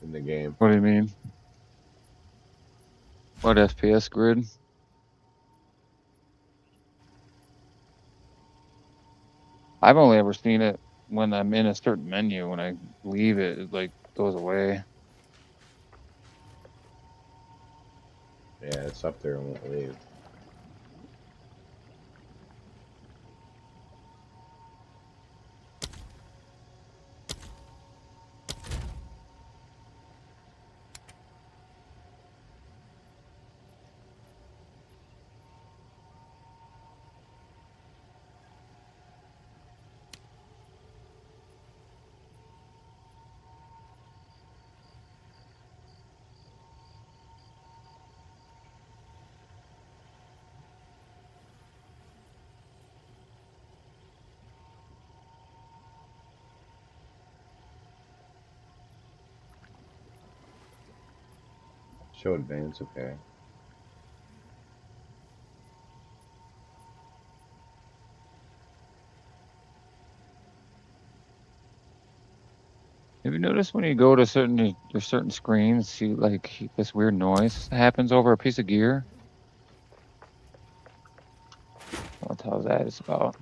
in the game? What do you mean? What FPS grid? I've only ever seen it when I'm in a certain menu. When I leave it, it like goes away. Yeah, it's up there and won't leave. Show advance, okay. Have you noticed when you go to certain screens, you like this weird noise that happens over a piece of gear? I'll tell you that it's about.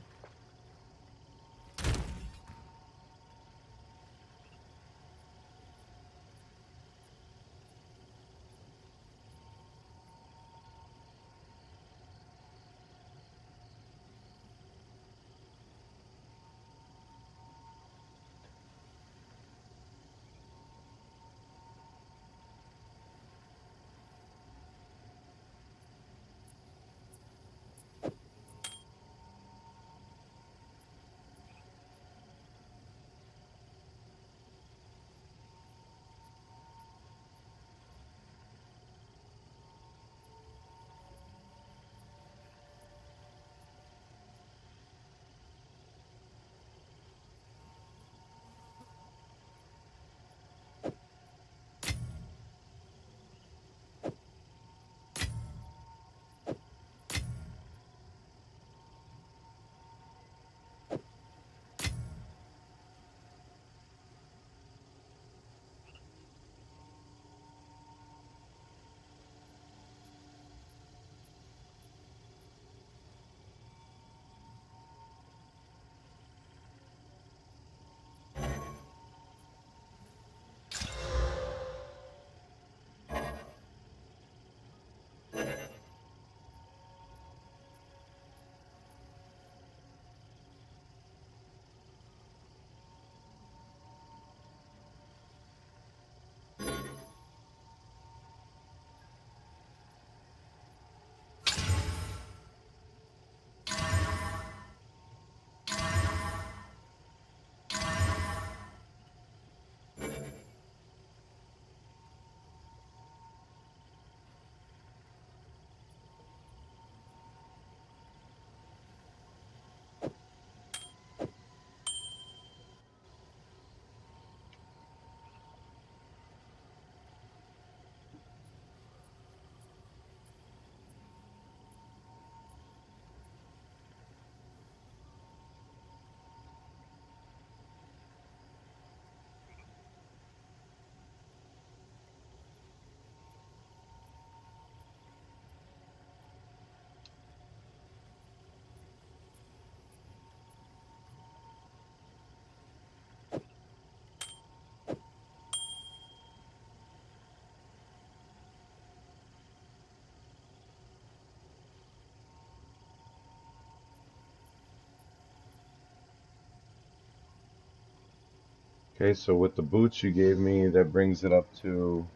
Okay, so with the boots you gave me, that brings it up to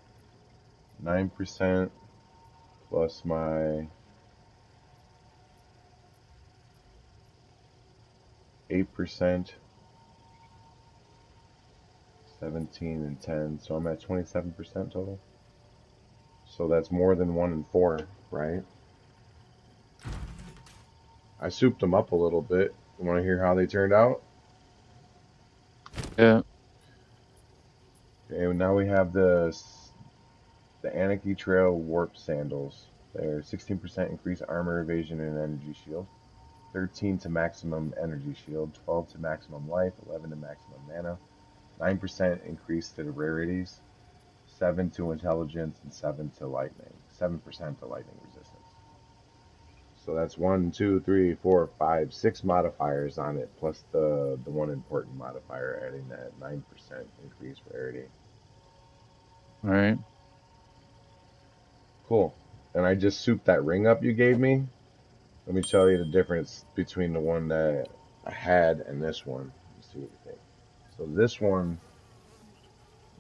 9% plus my 8%, 17 and 10. So I'm at 27% total. So that's more than 1 and 4, right? I souped them up a little bit. You want to hear how they turned out? Yeah. Okay, now we have the Anarchy Trail Warp Sandals. They're 16% increase armor, evasion, and energy shield. 13 to maximum energy shield, 12 to maximum life, 11 to maximum mana, 9% increase to the rarities, 7 to intelligence, and 7 to lightning. 7% to lightning resistance. So that's 1, 2, 3, 4, 5, 6 modifiers on it, plus the one important modifier, adding that 9% increase rarity. All right. Cool. And I just souped that ring up you gave me. Let me tell you the difference between the one that I had and this one. Let's see what you think. So this one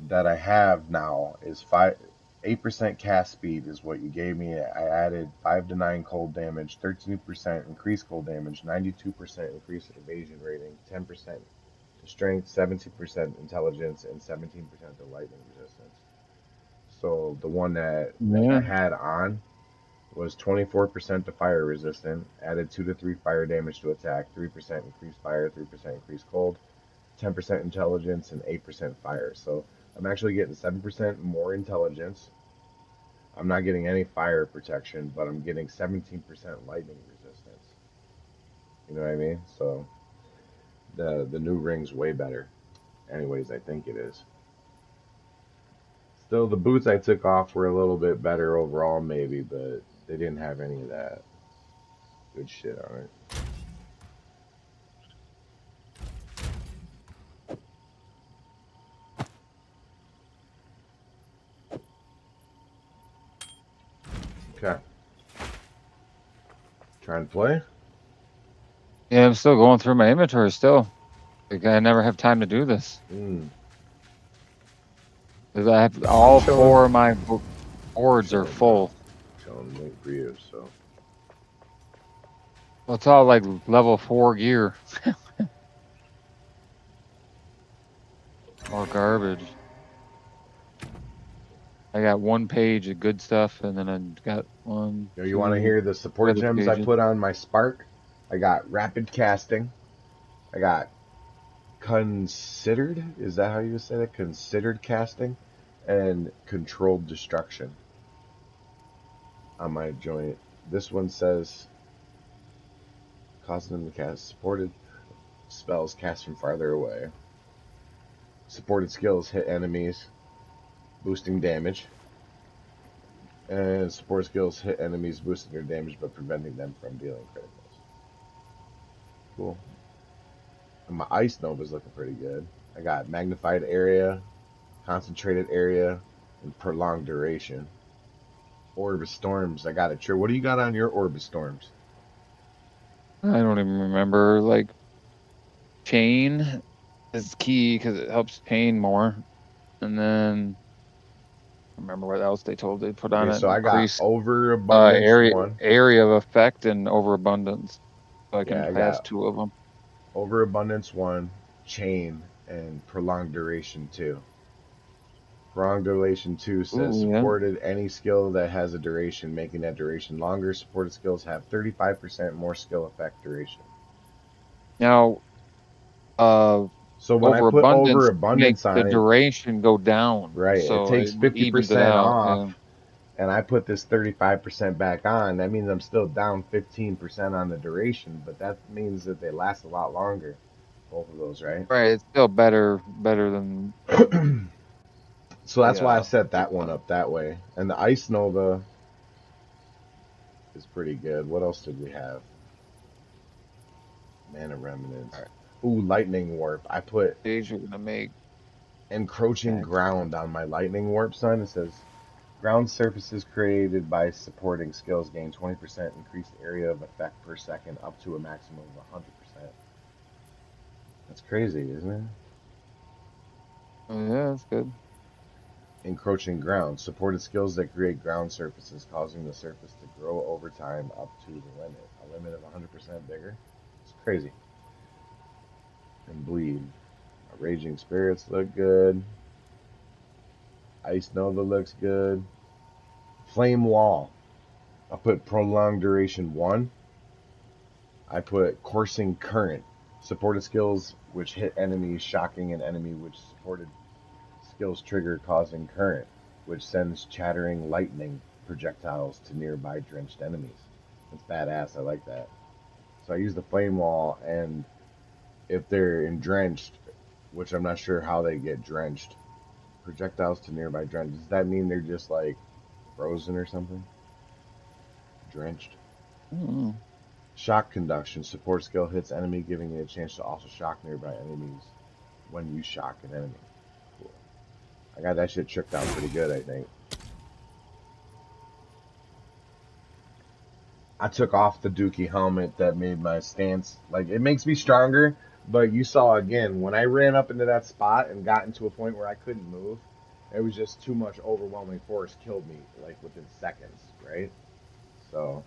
that I have now is 8% cast speed is what you gave me. I added 5 to 9 cold damage, 13% increased cold damage, 92% increased evasion rating, 10% to strength, 17% intelligence, and 17% to lightning resistance. So the one that I Yeah. had on was 24% to fire resistant, added 2 to 3 fire damage to attack, 3% increased fire, 3% increased cold, 10% intelligence, and 8% fire. So I'm actually getting 7% more intelligence. I'm not getting any fire protection, but I'm getting 17% lightning resistance. You know what I mean? So the new ring's way better. Anyways, I think it is. Still, the boots I took off were a little bit better overall, maybe, but they didn't have any of that good shit on it. Okay. Trying to play? Yeah, I'm still going through my inventory still. Like, I never have time to do this. Because I have all 4 of my boards are full. Chilling, waiting for you, so. Well, it's all like level 4 gear. More garbage. I got 1 page of good stuff, and then I got 1, You know, you want to 2 hear the support other gems I pages. put on my Spark? I got rapid casting. I got considered. Is that how you say that? Considered casting and controlled destruction on my joint. This one says causing them to cast supported spells cast from farther away. Supported skills hit enemies, boosting damage. And support skills hit enemies, boosting their damage but preventing them from dealing criticals. Cool. And my Ice Nova's looking pretty good. I got magnified area, concentrated area, and prolonged duration. Orb of Storms, I got it. Sure. What do you got on your Orb of Storms? I don't even remember. Like, chain is key because it helps pain more. And then, I remember what else they told they put on Okay, it. so I got Increase Overabundance 1. area of effect and overabundance. So I Yeah, can I pass got 2 of them. Overabundance 1, Chain, and Prolonged Duration 2. Prolonged Duration 2 says Ooh, yeah. supported any skill that has a duration, making that duration longer. Supported skills have 35% more skill effect duration. Now, So when I put overabundance makes Overabundance the on it, duration go down. right, it So takes it evens it 50% out. off, Yeah. and I put this 35% back on. That means I'm still down 15% on the duration, but that means that they last a lot longer. Both of those, right? Right. It's still better than So that's why I the set that one up that way. And the Ice Nova is pretty good. What else did we have? Mana Remnants. Ooh, Lightning Warp. I put page you're gonna make. Encroaching Ground on my Lightning Warp sign. It says ground surfaces created by supporting skills gain 20% increased area of effect per second up to a maximum of 100%. That's crazy, isn't it? Oh, yeah, that's good. Encroaching Ground. Supported skills that create ground surfaces, causing the surface to grow over time up to the limit. A limit of 100% bigger. It's crazy. And Bleed. Raging Spirits look good. Ice Nova looks good. Flame Wall. I put Prolonged Duration 1. I put Coursing Current. Supported skills which hit enemies, shocking an enemy which supported skills trigger causing current, which sends chattering lightning projectiles to nearby drenched enemies. That's badass. I like that. So I use the flame wall, and if they're drenched, which I'm not sure how they get drenched, projectiles to nearby drench. Does that mean they're just like frozen or something? Drenched. Mm. Shock conduction. Support skill hits enemy, giving you a chance to also shock nearby enemies when you shock an enemy. Cool. I got that shit tricked out pretty good, I think. I took off the Dookie helmet that made my stance, like, it makes me stronger, but you saw again, when I ran up into that spot and got into a point where I couldn't move, it was just too much overwhelming force killed me, like, within seconds, right? So,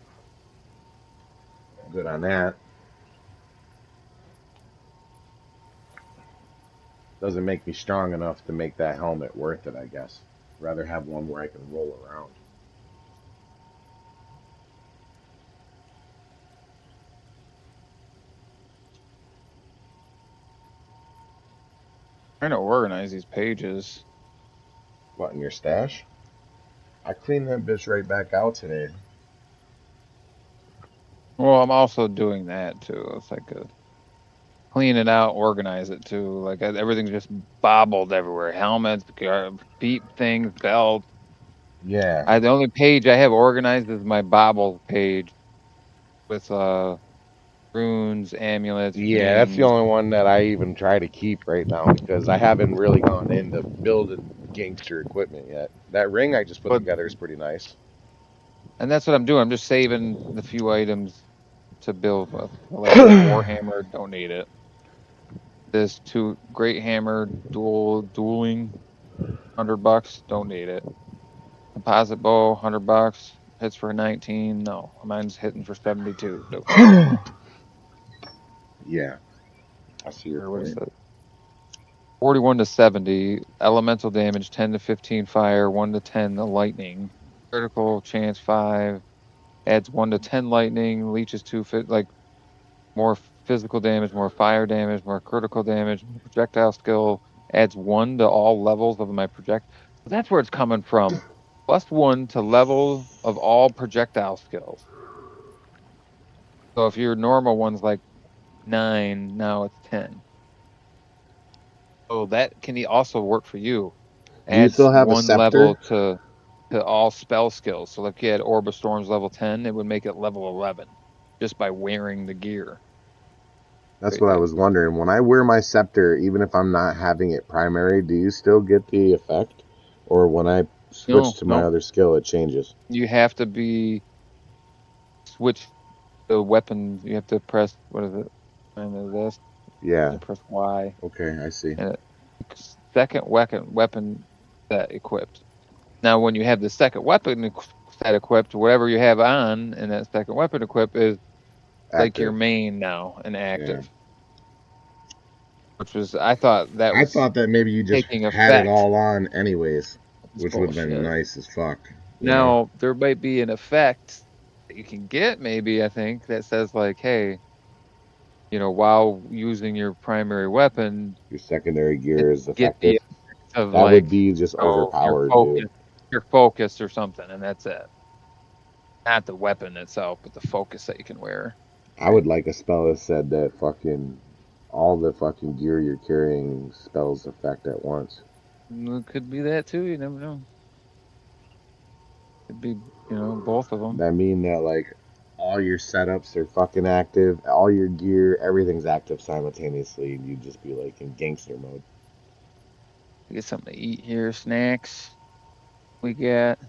good on that. Doesn't make me strong enough to make that helmet worth it, I guess. Rather have one where I can roll around. Trying to organize these pages. What, in your stash? I cleaned that bitch right back out today. Well, I'm also doing that too. It's like a clean it out, organize it too. Like everything's just bobbled everywhere. Helmets, feet things, belts. Yeah. The only page I have organized is my bobble page with runes, amulets, Yeah, that's the chains. only one that I even try to keep right now because I haven't really gone into building gangster equipment yet. That ring I just put But together is pretty nice. and that's what I'm doing. I'm just saving the few items to build with. Like this warhammer, don't need it. This two great hammer dueling, $100, don't need it. Composite bow, $100, hits for 19. No, mine's hitting for 72. Don't need it. Yeah, I see your Or what is point. it? 41 to 70, elemental damage 10 to 15 fire, 1 to 10 the lightning, critical chance 5, adds 1 to 10 lightning, leeches 2 fit like more physical damage, more fire damage, more critical damage, more projectile skill, adds 1 to all levels of my project. That's where it's coming from. +1 to level of all projectile skills. So if your normal one's like 9, now it's 10. So that can also work for you. Do you Adds still have a 1 level scepter? to all spell skills. So if you had Orb of Storms level 10, it would make it level 11 just by wearing the gear. That's what I Crazy. was wondering. When I wear my scepter, even if I'm not having it primary, do you still get the effect? Or when I switch No, to my no. other skill, it changes? You have to be switch the weapon. You have to press, what is it? And this. Yeah. You press Y. Okay, I see. And second weapon set equipped. Now, when you have the second weapon set equipped, whatever you have on and that second weapon equipped is like your Active. main now and Yeah. active. Which was, I thought that I was thought that maybe you just taking had it effect. all on anyways, It's which would have been bullshit. nice as fuck, you know? Now, there might be an effect that you can get, maybe, I think, that says, like, hey, while using your primary weapon, Your secondary it gear is get effective. the effect of, That would like, be just your overpowered, focus, dude. or something, and that's it. Not the weapon itself, but the focus that you can wear. I would like a spell that said that fucking all the fucking gear you're carrying spells effect at once. It could be that too. You never know. Could be, both of them. That mean that like all your setups are fucking active, all your gear, everything's active simultaneously, and you just be like in gangster mode. Get something to eat here. Snacks. We got.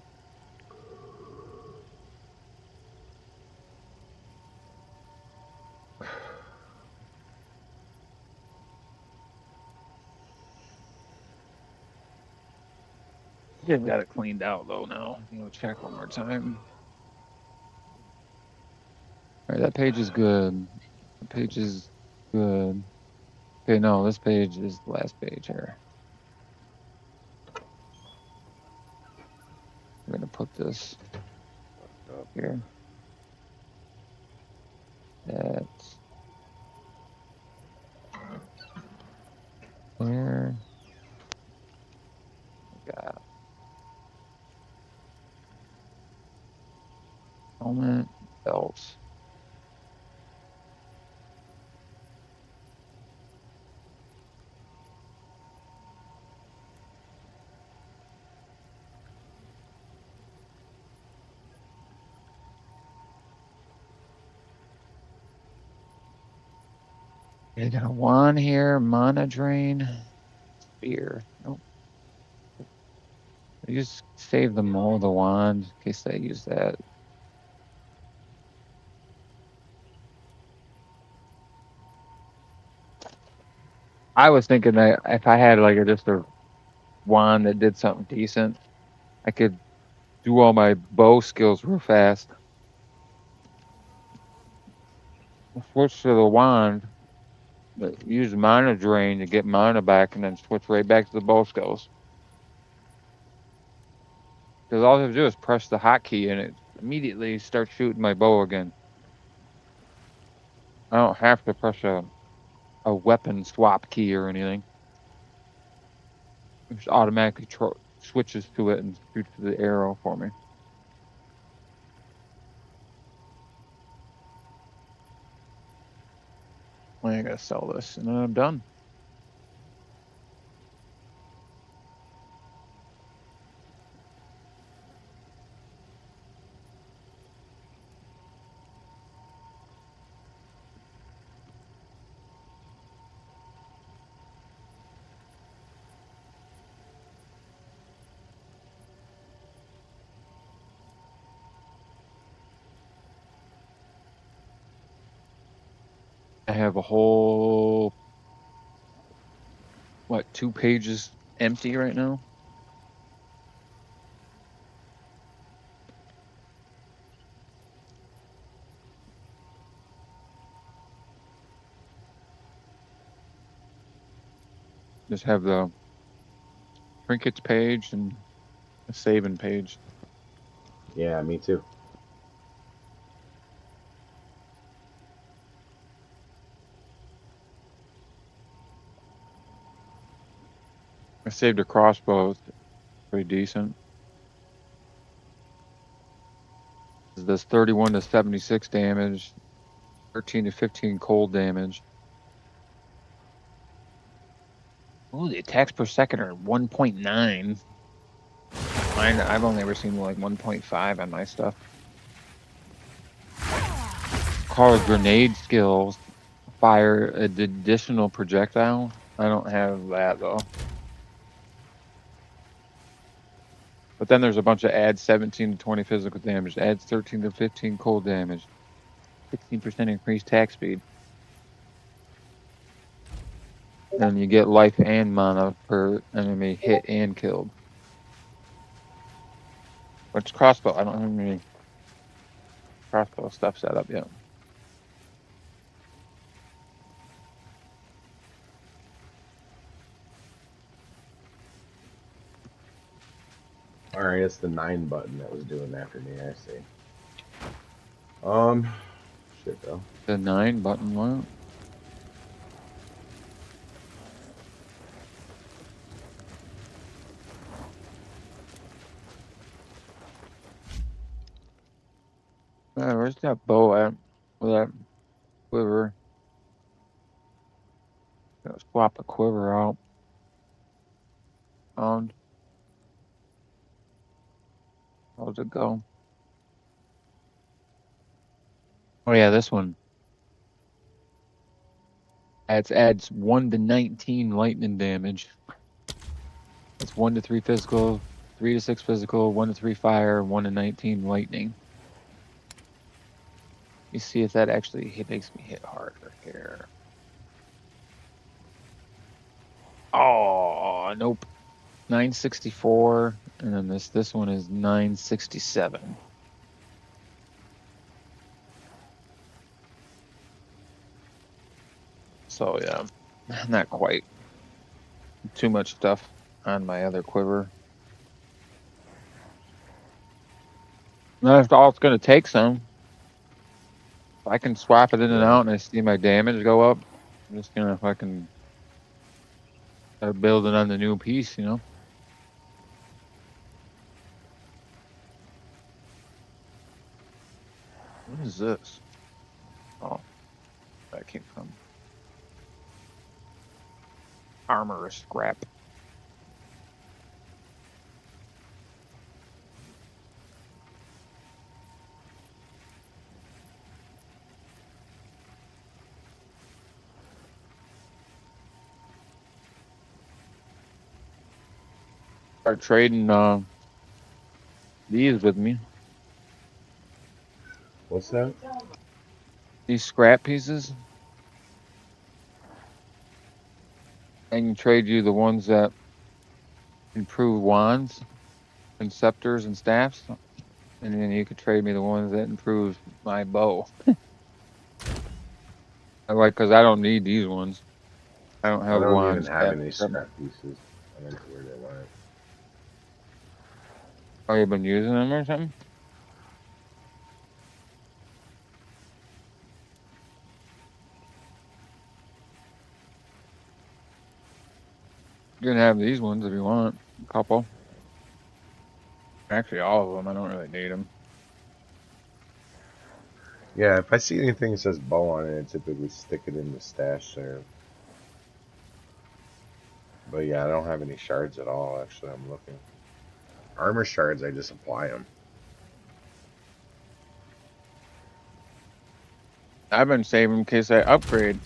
Just got it cleaned out though now. Check one more time. All right, that page is good. The page is good. Okay, no, this page is the last page here. I'm gonna put this here. That's there. We got helmet, belt. I got a wand here, mana drain, spear. Nope. I just save them all the wand in case I use that. I was thinking that if I had like just a wand that did something decent, I could do all my bow skills real fast. Switch to the wand, but use mana drain to get mana back, and then switch right back to the bow skills. Because all I have to do is press the hotkey, and it immediately starts shooting my bow again. I don't have to press a weapon swap key or anything. It just automatically switches to it and shoots the arrow for me. I gotta sell this, and then I'm done. I have a whole, 2 pages empty right now? Just have the trinkets page and a saving page. Yeah, me too. I saved a crossbow. It's pretty decent. It does 31 to 76 damage, 13 to 15 cold damage. Oh, the attacks per second are 1.9. Mine, I've only ever seen like 1.5 on my stuff. Called grenade skills. Fire an additional projectile. I don't have that though. But then there's a bunch of adds 17 to 20 physical damage, adds 13 to 15 cold damage, 16% increased attack speed. And you get life and mana per enemy hit and killed. Which crossbow? I don't have any crossbow stuff set up yet. Alright, it's the 9 button that was doing that for me, I see. Shit though. The 9 button, what? Where's that bow at? With that quiver. Gotta swap the quiver out. How'd it go? Oh yeah, this one. Adds 1 to 19 lightning damage. It's 1 to 3 physical, 3 to 6 physical, 1 to 3 fire, 1 to 19 lightning. You see if that actually makes me hit harder here. Oh, nope. 964, and then this one is 967. So yeah, not quite. Too much stuff on my other quiver. That's all it's going to take some. If I can swap it in and out and I see my damage go up, I'm just going to fucking start building on the new piece, you know? What is this? Oh, that came from armor scrap. Start trading these with me. What's that? These scrap pieces. I can trade you the ones that improve wands and scepters and staffs. And then you could trade me the ones that improve my bow. Because I don't need these ones. I don't I have don't even wands. have any scrap pieces. I don't know where they went. Oh, you been using them or something? You can have these ones if you want. A couple. Actually, all of them. I don't really need them. Yeah, if I see anything that says bow on it, I typically stick it in the stash there. But yeah, I don't have any shards at all, actually. I'm looking. Armor shards, I just apply them. I've been saving in case I upgrade.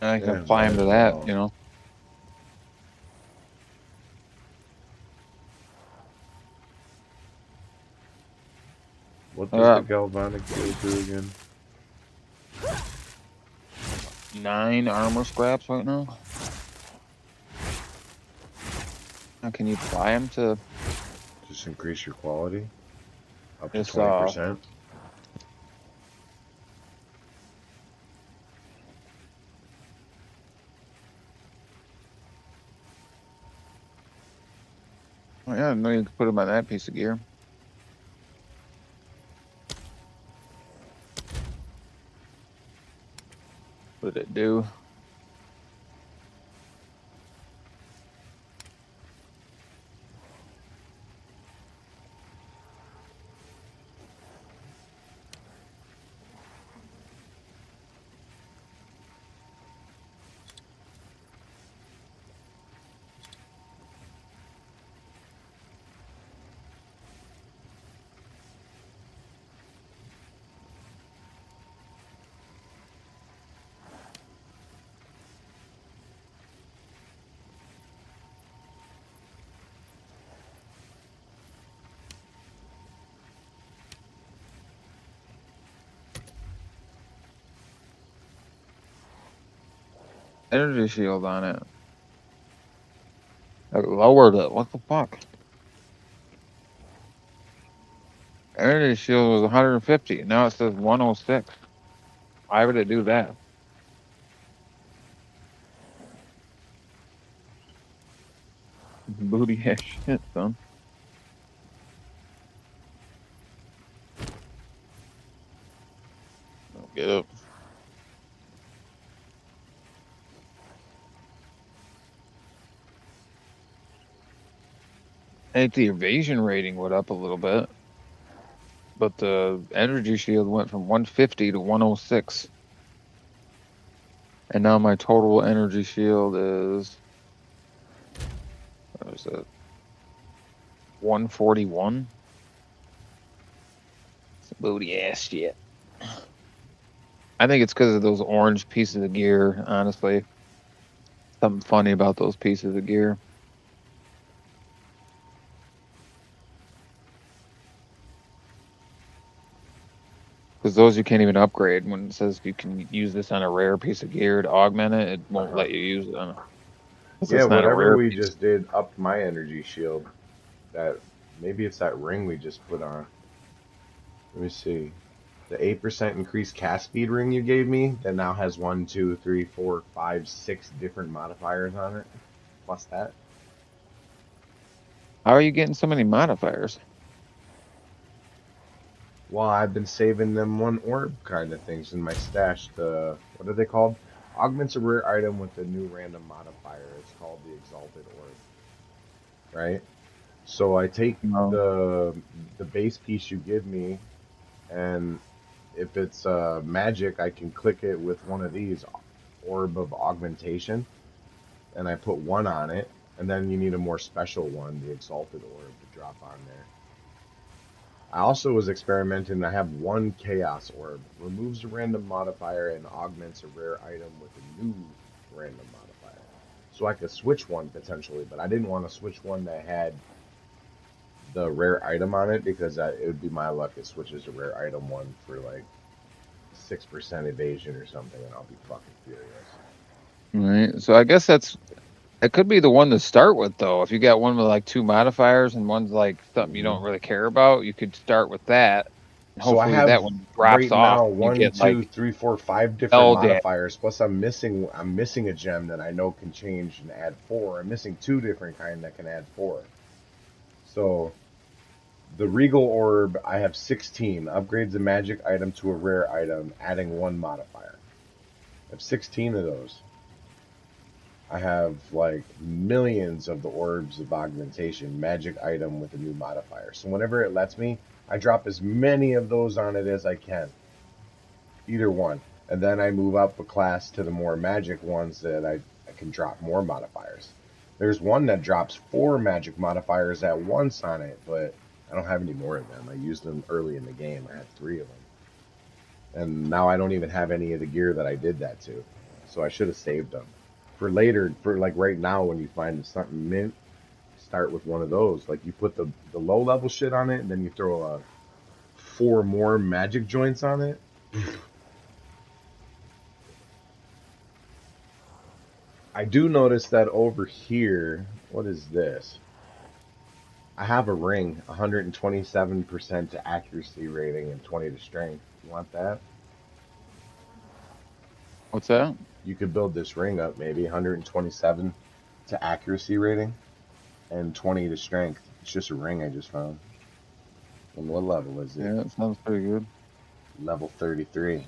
And I can Yeah, apply might them to as that, well. you know. What does the galvanic shield do again? 9 armor scraps right now. Now, can you apply them to Just increase your quality up to this? 20%. Oh, yeah, no, you can put them on that piece of gear. What did it do? Energy shield on it. I lowered it. What the fuck? Energy shield was 150. Now it says 106. Why would it do that? Booty ass shit, son. Get up. I think the evasion rating went up a little bit, but the energy shield went from 150 to 106. And now my total energy shield is, what is it? 141. Some booty ass shit. I think it's because of those orange pieces of gear, honestly. Something funny about those pieces of gear. Because those you can't even upgrade. When it says you can use this on a rare piece of gear to augment it, it won't let you use it on a. Yeah, It's not a whatever rare we piece. just did upped my energy shield. That maybe it's that ring we just put on. Let me see. The 8% increased cast speed ring you gave me that now has 1, 2, 3, 4, 5, 6 different modifiers on it. Plus that. How are you getting so many modifiers? Well, I've been saving them one orb kind of things in my stash. The what are they called? Augments a rare item with a new random modifier. It's called the Exalted Orb. Right? So I take No. the base piece you give me, and if it's magic, I can click it with one of these orb of augmentation, and I put one on it, and then you need a more special one, the Exalted Orb, to drop on there. I also was experimenting. I have one Chaos Orb. Removes a random modifier and augments a rare item with a new random modifier. so I could switch one potentially, but I didn't want to switch one that had the rare item on it because it would be my luck. It switches to rare item one for like 6% evasion or something, and I'll be fucking furious. Right. So I guess it could be the one to start with though. If you got one with like 2 modifiers and one's like something you don't really care about, you could start with that. And So I hopefully have that one drops right off. now You one, get two, like three, four, five different L damage. modifiers. Plus, I'm missing a gem that I know can change and add 4. I'm missing 2 different kind that can add 4. So the Regal Orb, I have 16. Upgrades a magic item to a rare item, adding 1 modifier. I have 16 of those. I have like millions of the Orbs of Augmentation, magic item with a new modifier. So whenever it lets me, I drop as many of those on it as I can. Either one. And then I move up a class to the more magic ones that I can drop more modifiers. There's one that drops 4 magic modifiers at once on it, but I don't have any more of them. I used them early in the game. I had 3 of them. And now I don't even have any of the gear that I did that to. So I should have saved them. For later, for like right now when you find something mint, start with one of those. Like you put the low level shit on it, and then you throw 4 more magic joints on it. I do notice that over here, what is this? I have a ring, 127% to accuracy rating and 20 to strength. You want that? What's that? You could build this ring up maybe 127 to accuracy rating and 20 to strength. It's just a ring I just found. And what level is it? Yeah, that sounds pretty good. Level 33.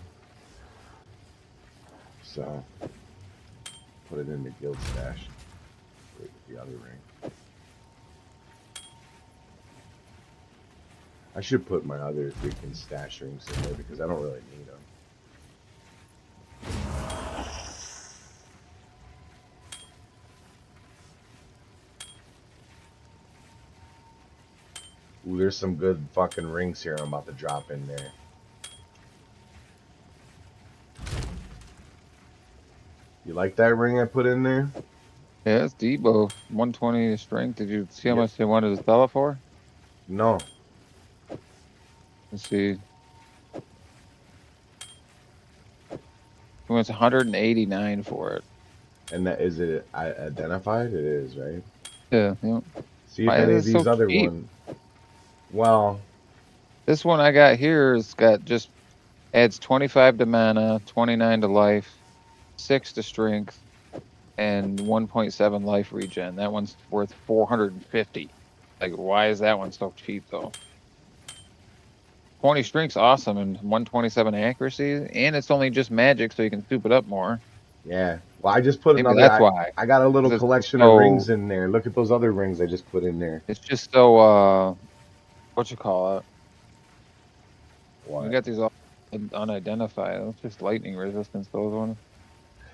So, put it in the guild stash. Wait with the other ring. I should put my other freaking stash rings in there because I don't really need them. Ooh, there's some good fucking rings here I'm about to drop in there. You like that ring I put in there? Yeah, it's Debo. 120 strength. Did you see how much they wanted to sell it for? No. Let's see. He wants 189 for it. And that is it identified? It is, right? Yeah. Yep. See if Why any is of it so these other cheap? ones. Well, this one I got here has got just adds 25 to mana, 29 to life, 6 to strength, and 1.7 life regen. That one's worth 450. Like, why is that one so cheap though? 20 strength's awesome and 127 accuracy, and it's only just magic, so you can soup it up more. yeah. Well, I just put Maybe another. that's why. I got a little It's collection of so rings in there. Look at those other rings I just put in there. it's just so what you call it? What? We got these all unidentified. That's just lightning resistance. Those ones.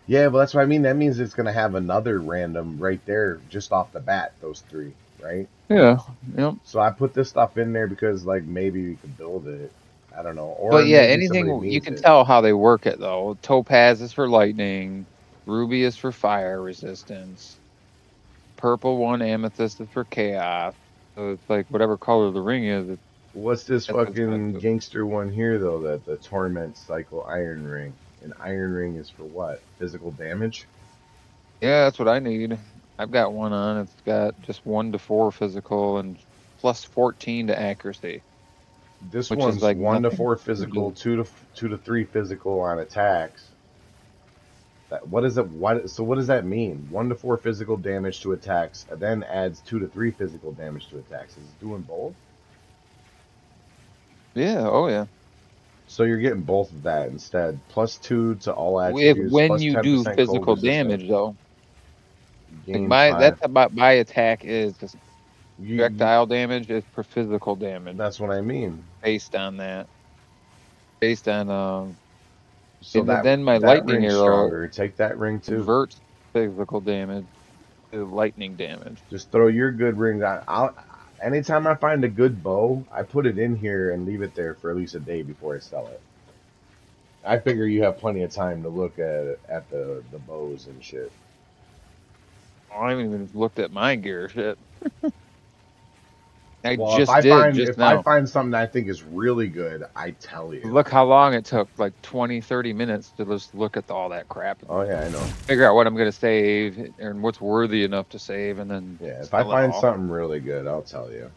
Yeah, well, that's what I mean. That means it's gonna have another random right there, just off the bat. Those 3, right? Yeah. Yep. So I put this stuff in there because, like, maybe we could build it. I don't know, or But yeah, maybe somebody anything you needs can it. tell how they work it though. Topaz is for lightning, ruby is for fire resistance, purple one amethyst is for chaos. So it's like whatever color the ring is. What's this That's fucking expensive. gangster one here though? That the torment cycle iron ring. An iron ring is for what? Physical damage? Yeah, that's what I need. I've got one on. It's got just 1 to 4 physical and plus 14 to accuracy. This Which is one's like 1 to nothing. 4 physical, 2 to 3 physical on attacks. What is it? So what does that mean? 1 to 4 physical damage to attacks, and then adds 2 to 3 physical damage to attacks. Is it doing both? Yeah. Oh yeah. So you're getting both of that instead. Plus 2 to all attributes. When Plus you 10% do cold physical resistance. damage though, like Gain my 5. that's about my attack is just You, projectile damage is for physical damage. That's what I mean. Based on that. Based on So and then my that lightning ring's arrow stronger. Take that ring too. converts physical damage to lightning damage. Just throw your good ring on. Anytime I find a good bow, I put it in here and leave it there for at least a day before I sell it. I figure you have plenty of time to look at the bows and shit. I haven't even looked at my gear shit. I Well, just did just if I now. find something that I think is really good, I tell you. Look how long it took, like 20, 30 minutes to just look at all that crap. And Oh yeah, I know. figure out what I'm going to save and what's worthy enough to save, and then Yeah, if I sell it find all. something really good, I'll tell you.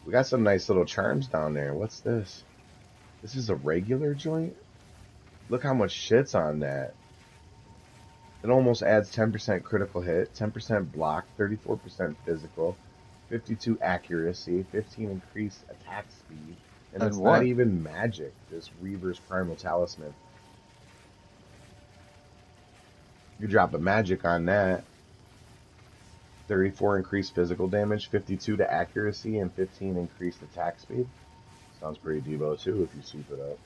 We got some nice little charms down there. What's this? This is a regular joint? Look how much shit's on that. It almost adds 10% critical hit, 10% block, 34% physical, 52 accuracy, 15 increased attack speed, and And it's not what? even magic, this Reaver's Primal Talisman. You drop a magic on that, 34 increased physical damage, 52 to accuracy, and 15 increased attack speed. Sounds pretty Devo too if you soup it up.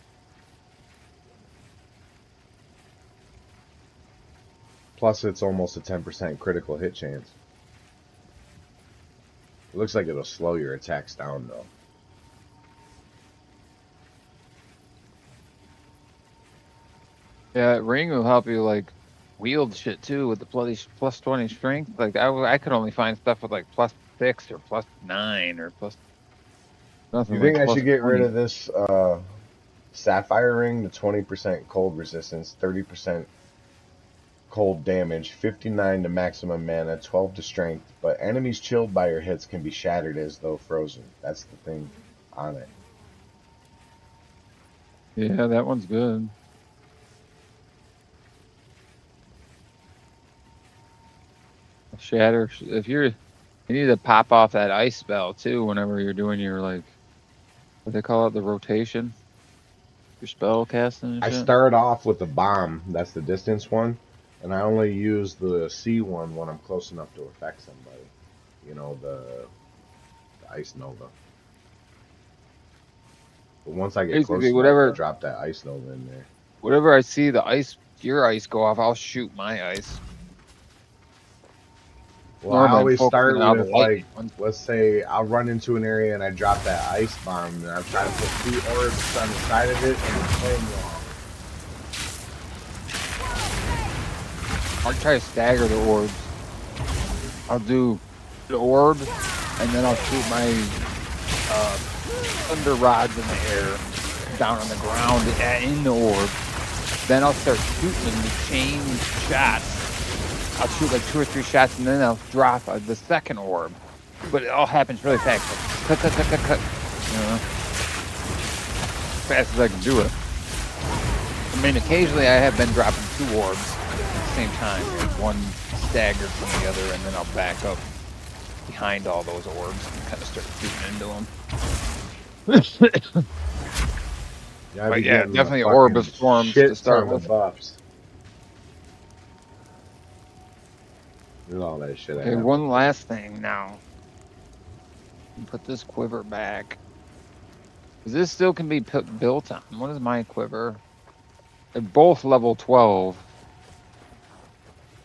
Plus, it's almost a 10% critical hit chance. It looks like it'll slow your attacks down, though. Yeah, ring will help you like wield shit too with the plus 20 strength. Like I could only find stuff with like +6 or +9 or plus nothing You like think I should get rid +20. of this Sapphire Ring? The 20% cold resistance, 30% cold damage, 59 to maximum mana, 12 to strength, but enemies chilled by your hits can be shattered as though frozen. That's the thing on it. Yeah, that one's good. Shatter. If you need to pop off that ice spell too whenever you're doing your like what they call it, the rotation, your spell casting and I shit. start off with the bomb, that's the distance one, and I only use the C one when I'm close enough to affect somebody. You know, the Ice Nova. But once I get Basically, close enough, I drop that Ice Nova in there. whatever I see your ice go off, I'll shoot my ice. Well, I Normally, I'm always focusing start on the with, lightning like, ones. let's say I'll run into an area and I drop that ice bomb, and I try to put 2 orbs on the side of it and the flame wall. I'll try to stagger the orbs. I'll do the orb, and then I'll shoot my thunder rods in the air, down on the ground in the orb. Then I'll start shooting them to chain shots. I'll shoot like 2 or 3 shots, and then I'll drop the second orb. But it all happens really fast. Like, cut. You know, as fast as I can do it. I mean, occasionally I have been dropping 2 orbs at the same time. Like one staggered from the other, and then I'll back up behind all those orbs and kind of start shooting into them. Yeah, But yeah, definitely Orb of Storms to start with. Buffs. Look at all that shit. Okay, one last thing now. Put this quiver back. This still can be built on. What is my quiver? They're both level 12.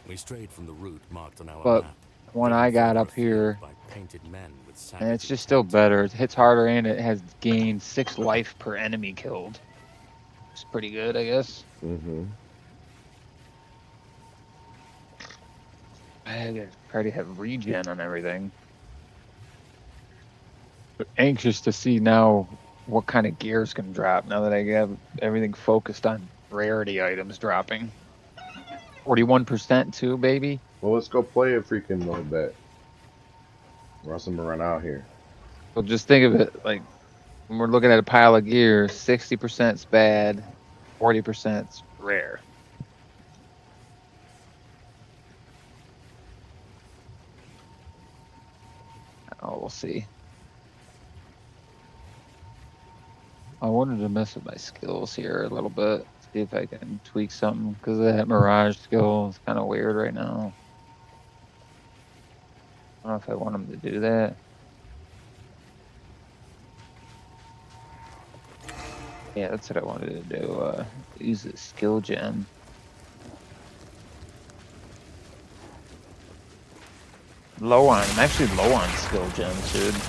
We strayed from the route marked on our But map. one I got up here, By painted men with and it's just still better. It hits harder, and it has gained 6 life per enemy killed. It's pretty good, I guess. Mm-hmm. I already have regen on everything. But anxious to see now what kind of gears can drop now that I have everything focused on rarity items dropping. 41% too, baby. Well, let's go play a freaking little bit. Or else I'm gonna run out here. So just think of it like when we're looking at a pile of gear, 60% is bad, 40% is rare. Oh, we'll see. I wanted to mess with my skills here a little bit, see if I can tweak something, because that Mirage skill is kind of weird right now. I don't know if I want him to do that. Yeah, that's what I wanted to do. Use the skill gem. I'm actually low on skill gems, dude. Let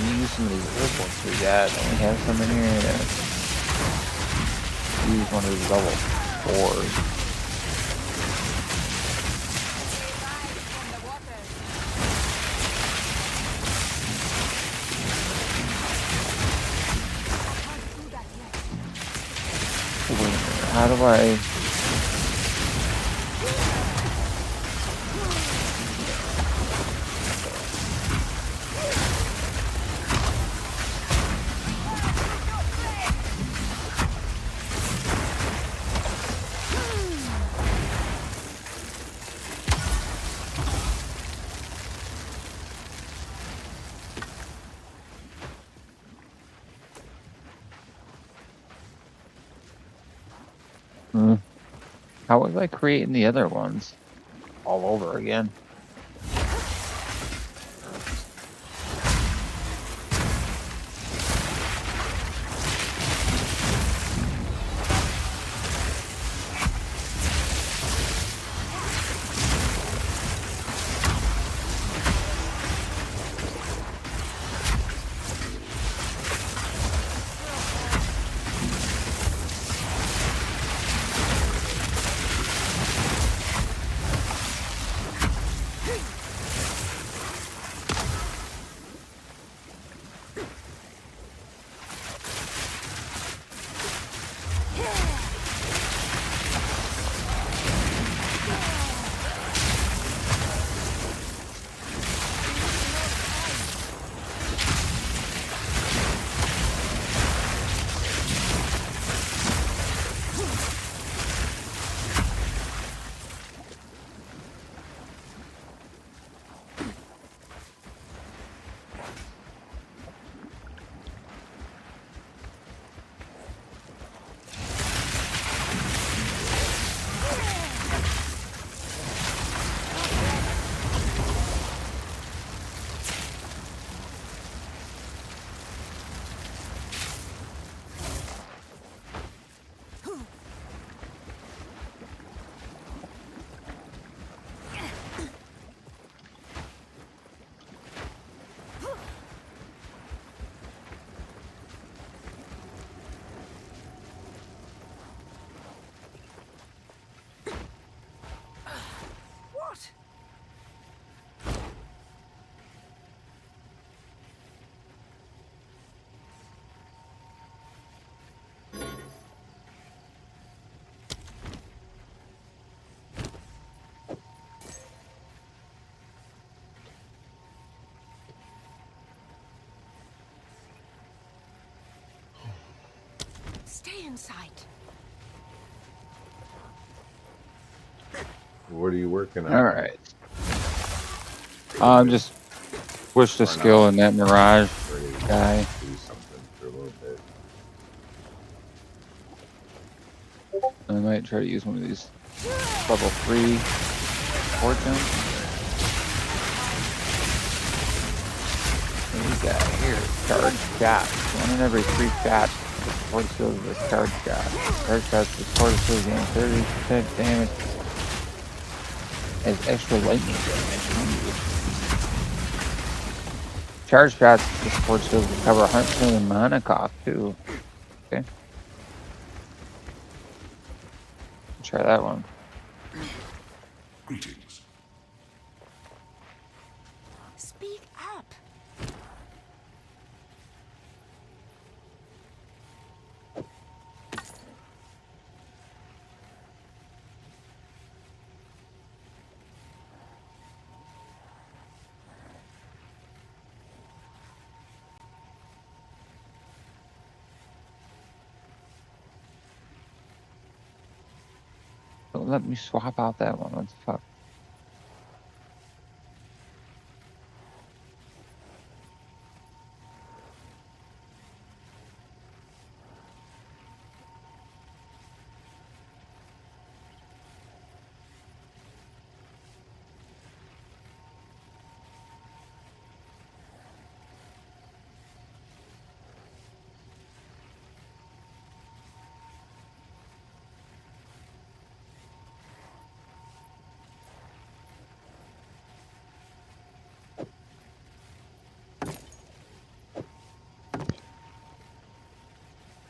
me use some of these herb ones we got. Don't we have some in here? Yeah. Use one of these level 4s. Wait a minute, how do I... How was I creating the other ones all over again? What? Stay in sight. What are you working on? Alright. Just push the skill in that Mirage guy. Do something for a little bit. I might try to use one of these level 3 fortunes. What do we got here? Charge shot. One in every 3 shots. Support skills with charge shot. Charge shots with support skills gain 30% damage as extra lightning damage. Charge shots with support skills recover 100% of mana cost too. Okay. Try that one. Greetings. Speak up. Don't let me swap out that one. What the fuck?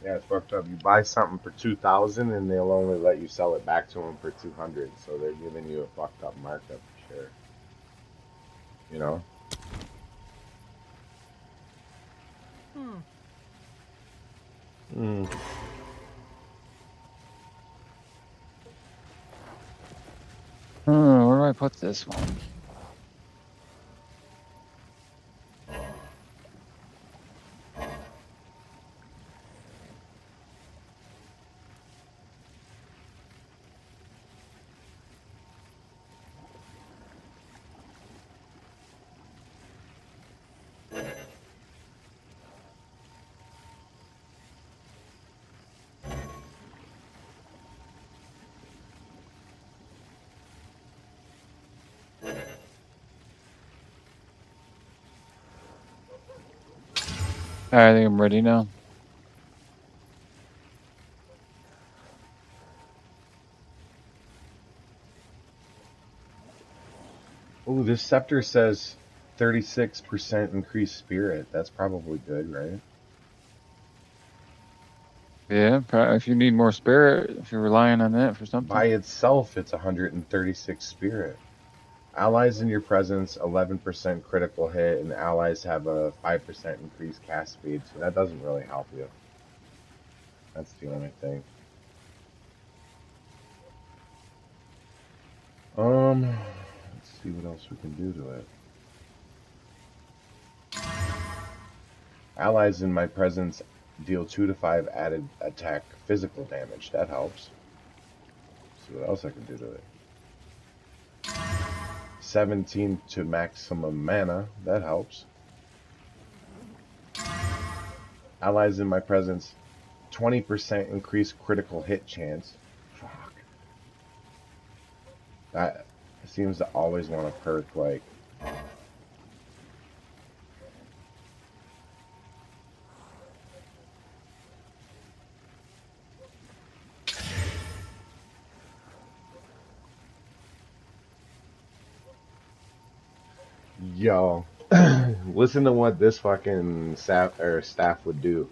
Yeah, it's fucked up. You buy something for 2,000 and they'll only let you sell it back to them for 200. So they're giving you a fucked up markup for sure. You know? do I put this one? I think I'm ready now. Ooh, this scepter says 36% increased spirit. That's probably good, right? Yeah, if you need more spirit, if you're relying on that for something. By itself, it's 136 spirit. Allies in your presence, 11% critical hit, and allies have a 5% increased cast speed, so that doesn't really help you. That's the only thing. Let's see what else we can do to it. Allies in my presence deal 2 to 5 added attack physical damage. That helps. Let's see what else I can do to it. 17 to maximum mana. That helps. Allies in my presence, 20% increased critical hit chance. Fuck. That seems to always want to perk like. Yo, listen to what this fucking staff would do.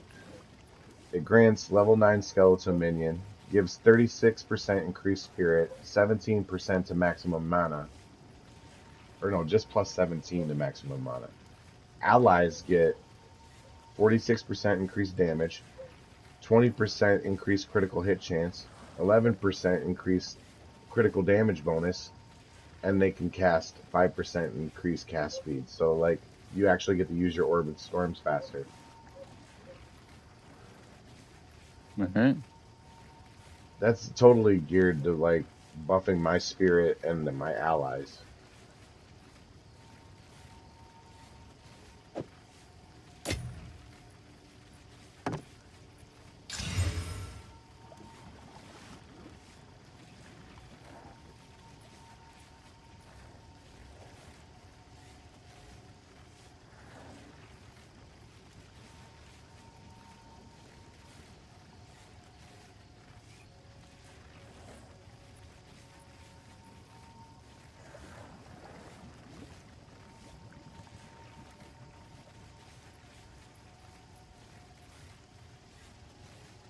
It grants level 9 skeleton minion, gives 36% increased spirit, 17% to maximum mana. Or no, just plus 17 to maximum mana. Allies get 46% increased damage, 20% increased critical hit chance, 11% increased critical damage bonus, and they can cast 5% increased cast speed. So, like, you actually get to use your Orbit Storms faster. Mm-hmm. That's totally geared to, like, buffing my spirit and my allies.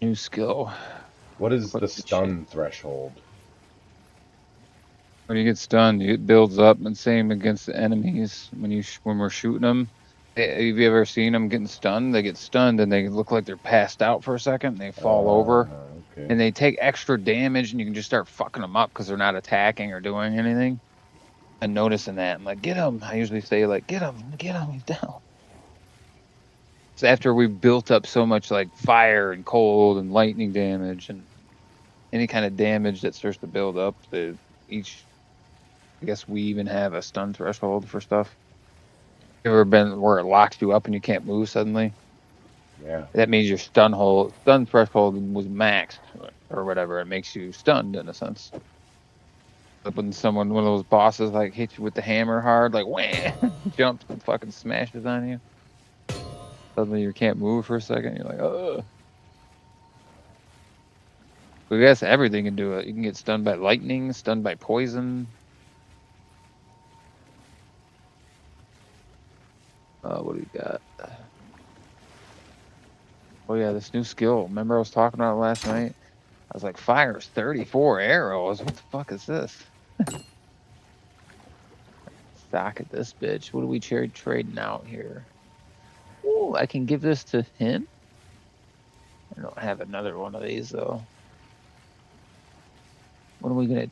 New skill. What is What the the shit? stun threshold? When you get stunned, it builds up, and same against the enemies. When we're shooting them, have you ever seen them getting stunned? They get stunned and they look like they're passed out for a second. And they fall over, Okay. and they take extra damage, and you can just start fucking them up because they're not attacking or doing anything. And noticing that, I'm like, get him. I usually say like, get him, he's down. So after we've built up so much like fire and cold and lightning damage and any kind of damage that starts to build up, each I guess we even have a stun threshold for stuff. Ever been where it locks you up and you can't move suddenly? Yeah. That means your stun threshold was maxed or whatever. It makes you stunned in a sense. Like when one of those bosses like hits you with the hammer hard, like wham, jumps and fucking smashes on you. Suddenly you can't move for a second. You're like, ugh. I guess everything can do it. You can get stunned by lightning, stunned by poison. What do we got? Oh yeah, this new skill. Remember I was talking about it last night? I was like, fire's 34 arrows. What the fuck is this? Stock at this bitch. What are we trading out here? Oh, I can give this to him. I don't have another one of these though. What are we gonna?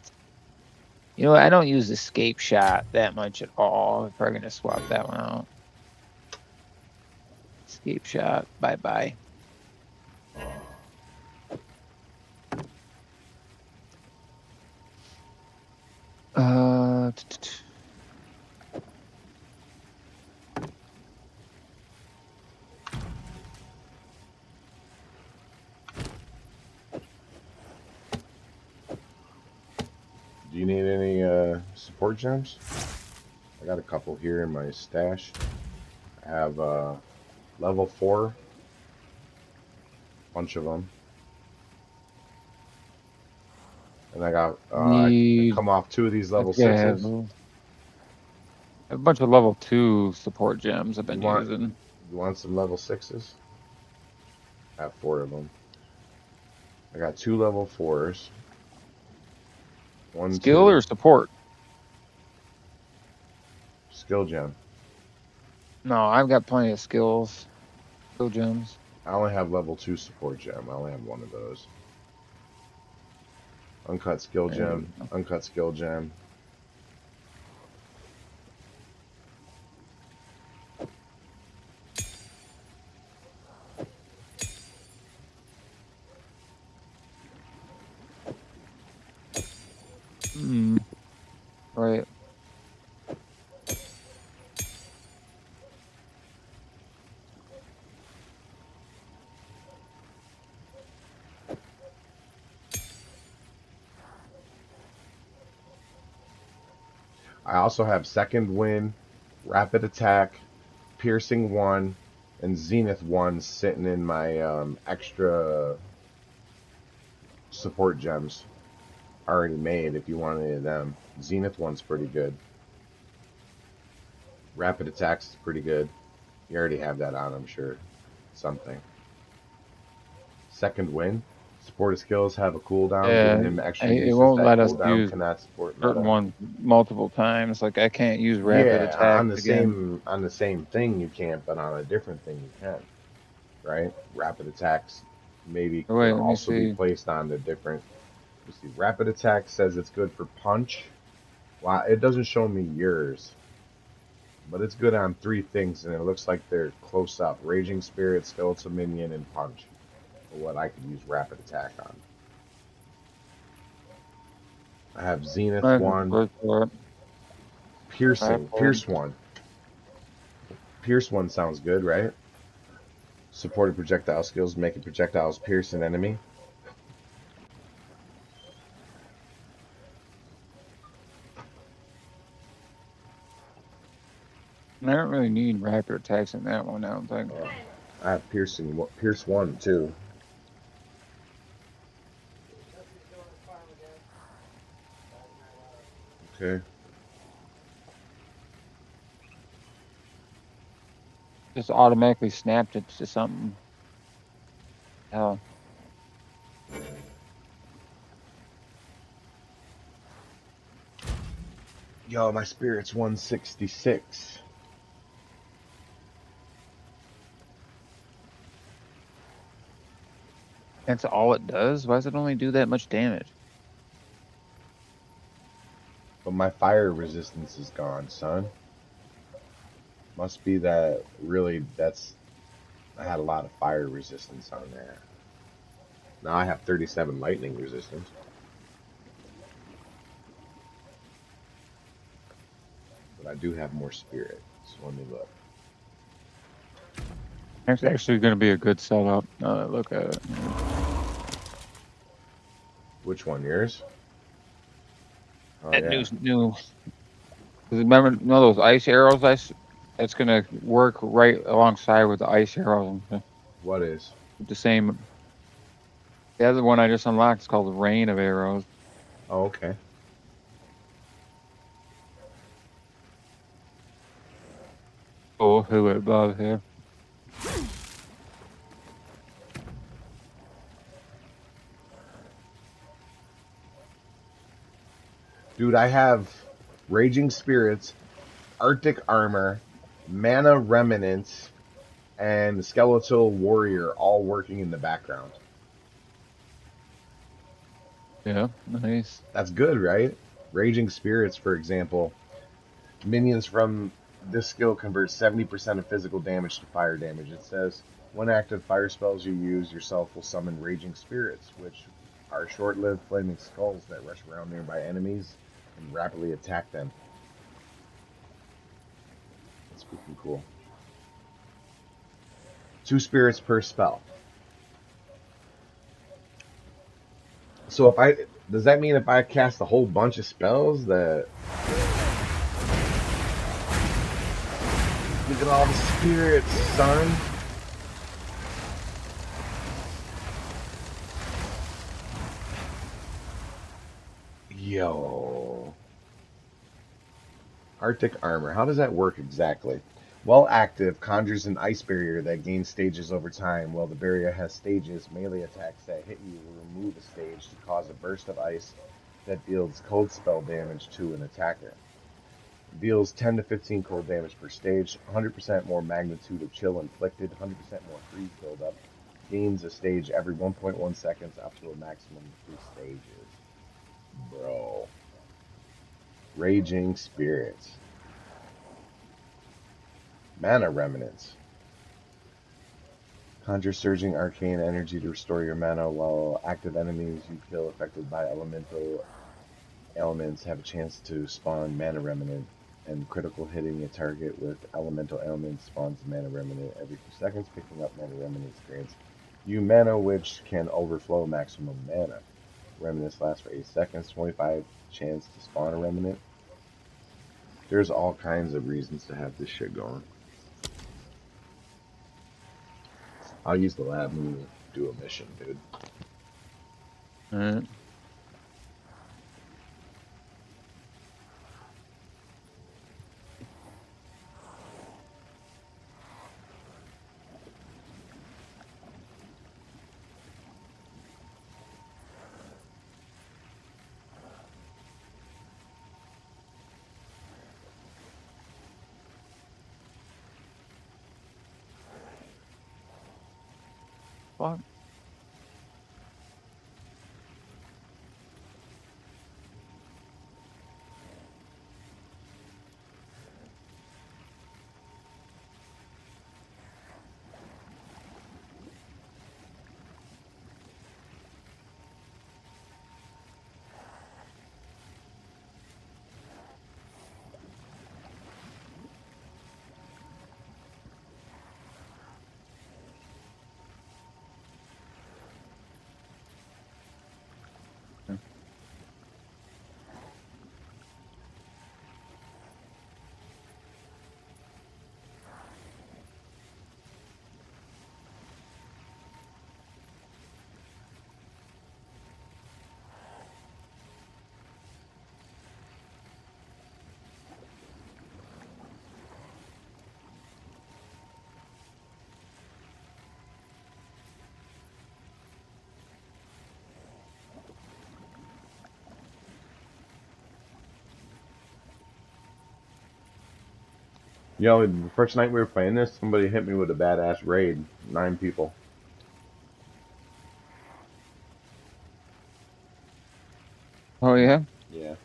You know, I don't use escape shot that much at all. I'm probably gonna swap that one out. Escape shot. Bye bye. Do you need any support gems? I got a couple here in my stash. I have level 4, bunch of them. And I got I come off 2 of these level 6s. A bunch of level 2 support gems I've been using. You want some level 6s? I have 4 of them. I got 2 level 4s. One, Skill two. or support? Skill gem. No, I've got plenty of skills. Skill gems. I only have level 2 support gem. I only have one of those. Uncut skill gem. Uncut skill gem. Right. I also have second wind, rapid attack, piercing 1, and zenith 1 sitting in my extra support gems already made if you want any of them. Zenith 1's pretty good. Rapid attacks is pretty good. You already have that on, I'm sure. Something. Second wind. Supported skills have a cooldown, giving him extra uses. It won't that let us cooldown use cannot support certain meta. ones multiple times. Like I can't use rapid attack on the again. same thing you can't, but on a different thing you can. Right? Rapid attacks maybe Oh, wait, could let me also be see. placed on the different. You see, rapid attack says it's good for punch. Wow, it doesn't show me yours, but it's good on 3 things, and it looks like they're close up: Raging Spirit, Skeletal Minion, and Punch. For what I could use rapid attack on. I have Zenith 1, Piercing, Pierce 1. Pierce 1 sounds good, right? Supported projectile skills, making projectiles pierce an enemy. I don't really need rapid attacks in that one, I don't think. I have Pierce 1 too. Okay. Just automatically snapped it to something. Hell. Yo, my spirit's 166. That's all it does? Why does it only do that much damage? But my fire resistance is gone, son. Must be that really I had a lot of fire resistance on there. Now I have 37 lightning resistance. But I do have more spirit. So let me look. It's actually going to be a good setup. Look at it. Which one, yours? Oh, That yeah. new. Remember, those ice arrows? It's going to work right alongside with the ice arrows. What is? The same. The other one I just unlocked is called the Rain of Arrows. Oh, okay. Oh, who would above here? Dude, I have Raging Spirits, Arctic Armor, Mana Remnants, and Skeletal Warrior all working in the background. Yeah, nice. That's good, right? Raging Spirits, for example, minions from this skill convert 70% of physical damage to fire damage. It says, when active fire spells you use yourself will summon Raging Spirits, which are short-lived flaming skulls that rush around nearby enemies and rapidly attack them. That's freaking cool. 2 spirits per spell. So if I, does that mean if I cast a whole bunch of spells that, look at all the spirits, son. Yo. Arctic Armor. How does that work exactly? While active, conjures an ice barrier that gains stages over time. While the barrier has stages, melee attacks that hit you will remove a stage to cause a burst of ice that deals cold spell damage to an attacker. Deals 10 to 15 cold damage per stage, 100% more magnitude of chill inflicted, 100% more freeze buildup. Gains a stage every 1.1 seconds up to a maximum of 3 stages. Bro. Raging Spirits. Mana Remnants. Conjure surging arcane energy to restore your mana while active enemies you kill affected by elemental elements have a chance to spawn Mana Remnant, and critical hitting a target with elemental elements spawns a Mana Remnant every few seconds. Picking up Mana Remnants grants you mana which can overflow maximum mana. Remnants last for 8 seconds, 25 chance to spawn a remnant. There's all kinds of reasons to have this shit going. I'll use the lab when we do a mission, dude. Alright. Fuck. Yo, the first night we were playing this, somebody hit me with a badass raid. 9 people. Oh yeah? Yeah.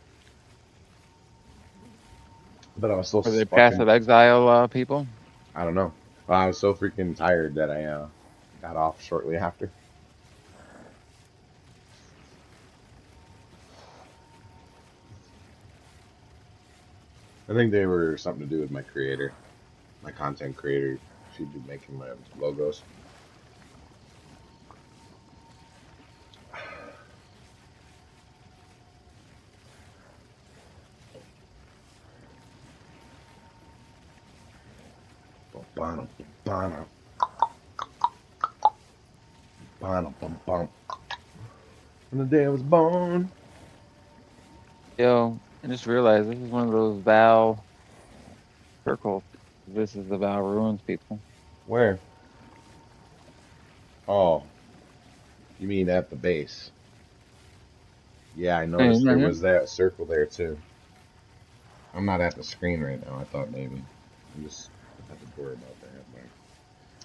But I was so Were they fucking, passive exile people? I don't know. I was so freaking tired that I got off shortly after. I think they were something to do with my creator, my content creator. She'd be making my logos. Bum, bum, bum, bum, bum. From the day I was born. Yo, I just realized this is one of those Val circles. This is the Val Ruins people. Where? Oh, you mean at the base? Yeah, I Hey, noticed isn't that there him? was that circle there too. I'm not at the screen right now. I thought maybe. I'm just at the door about that.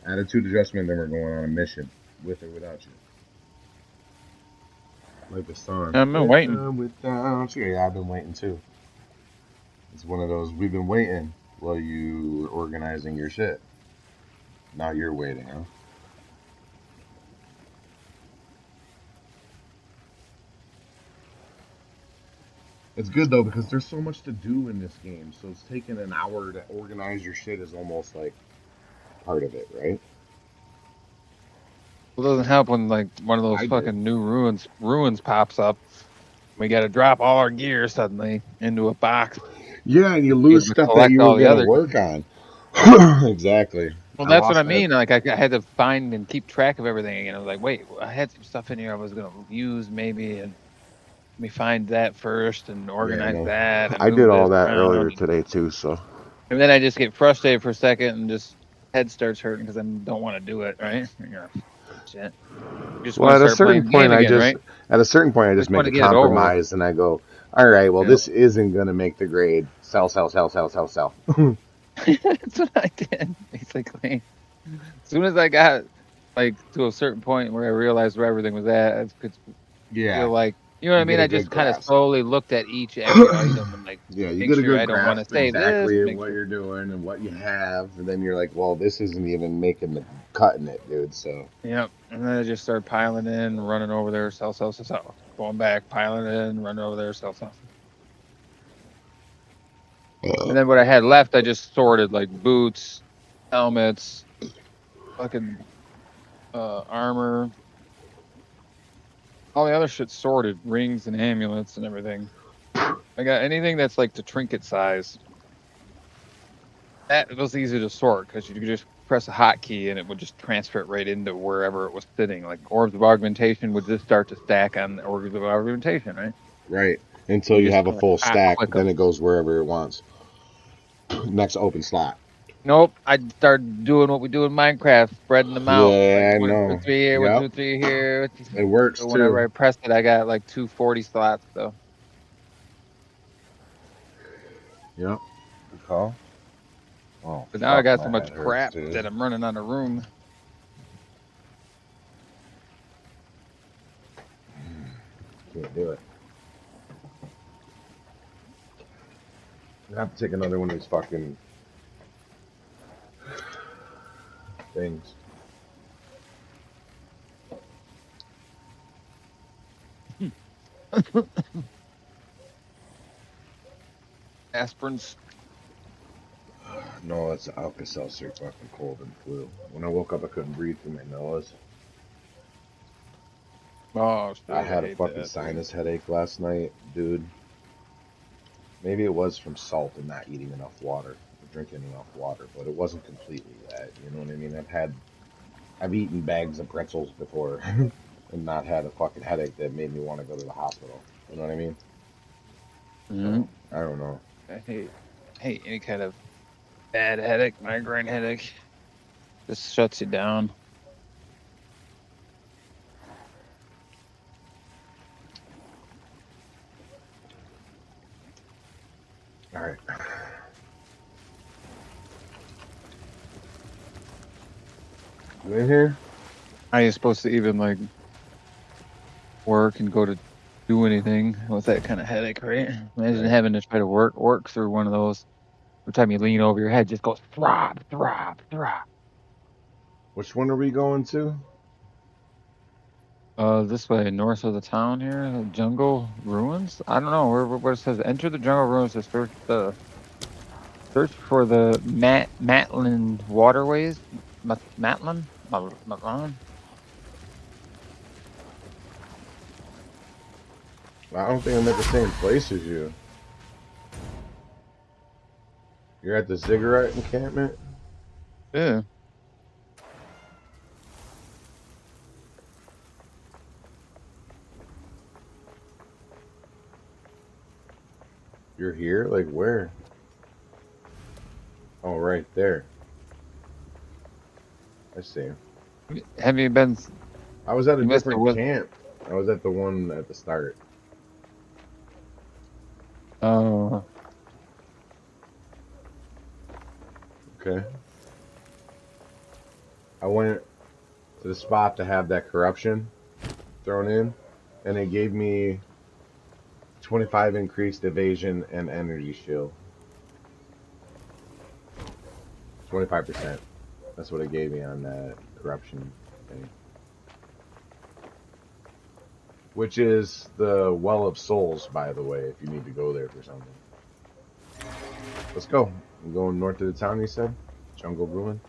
Attitude adjustment, then we're going on a mission, with or without you. Like the song. I've been With waiting. or without you. Yeah, I've been waiting too. It's one of those, we've been waiting while you were organizing your shit. Now you're waiting, huh? It's good though because there's so much to do in this game. So it's taking an hour to organize your shit is almost like part of it, right? It doesn't help when like one of those I did. fucking new ruins pops up. We got to drop all our gear suddenly into a box. Yeah, and you Be lose able to stuff that collect you were all the gonna other. work on. Exactly. Well, I that's what I lost that. mean. Like I had to find and keep track of everything again. I was like, wait, I had some stuff in here I was gonna use maybe, and let me find that first and Yeah, organize no. that and I move did all this that earlier around. today too, so. And then I just get frustrated for a second and just head starts hurting because I don't want to do it. Right? Yeah. Shit. You just Well, want to start playing the game again, right? at a certain point, I just Just want make to a get it over with. compromise and I go, all right, well, Yep. this isn't gonna make the grade. Sell, sell, sell, sell, sell, sell. That's what I did basically. As soon as I got like to a certain point where I realized where everything was at, I could feel Yeah, like, you know what I you get mean. a I good just kind of grasp. slowly looked at every item and like Yeah, you make get a sure good I don't want to grasp save this. exactly Make what sure. you're doing and what you have, and then you're like, well, this isn't even making the cutting it, dude. So Yep. And then I just started piling in, running over there, sell, going back, piling in, running over there, sell. And then what I had left, I just sorted like boots, helmets, fucking armor, all the other shit sorted, rings and amulets and everything. I got anything that's like the trinket size. That was easy to sort because you could just press a hotkey and it would just transfer it right into wherever it was sitting. Like orbs of augmentation would just start to stack on the orbs of augmentation, right? right until You you just have a like full hot stack, click them. then it goes wherever it wants. Next open slot. Nope, I started doing what we do in Minecraft, spreading them out. Like Yeah, I one, two, know. three here, one, Yep, two, three here. it works So whenever too. I pressed it, I got like 240 slots though. Yep. Good call. Oh But now I fuck, got so my much head hurts, crap dude. that I'm running out of room. Can't do it. I have to take another one of these fucking things. Aspirins. No, it's Alka-Seltzer, fucking cold and flu. When I woke up, I couldn't breathe through my nose. Oh I shit, I had a hate fucking that, dude. sinus headache last night, dude. Maybe it was from salt and not eating enough water, or drinking enough water, but it wasn't completely that. You know what I mean? I've eaten bags of pretzels before and not had a fucking headache that made me want to go to the hospital. You know what I mean? Mm-hmm. So I don't know. I hate any kind of bad headache, migraine headache. Just shuts you down. All right. You in here? How are you supposed to even like work and go to do anything with that kind of headache, right? Imagine Right. having to try to work through one of those. Every time you lean over, your head just goes throb, throb, throb. Which one are we going to? This way, north of the town here, jungle ruins. I don't know where it says enter the jungle ruins to search for the Matland waterways. Matland. Matland. I don't think I'm at the same place as you. You're at the Ziggurat encampment? Yeah. You're here? Like where? Oh, right there. I see. Have you been? I was at a You must have different was. camp. I was at the one at the start. Oh. Okay. I went to the spot to have that corruption thrown in. And it gave me 25 increased evasion and energy shield. 25%. That's what it gave me on that corruption thing. Which is the Well of Souls, by the way, if you need to go there for something. Let's go. I'm going north of the town, you said? Jungle Ruin?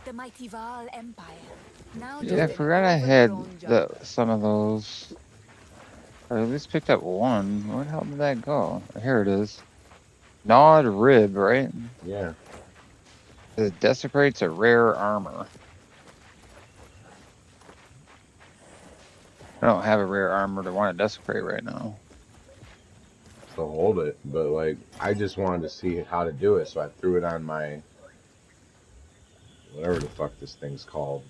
The mighty Val Empire. Now Yeah, I just an forgot I had overgrown jungle. some of those. I at least picked up one. Where the hell did that go? Here it is. Gnawed rib, right? Yeah. It desecrates a rare armor. I don't have a rare armor to want to desecrate right now. So hold it. But, like, I just wanted to see how to do it, so I threw it on my... whatever the fuck this thing's called.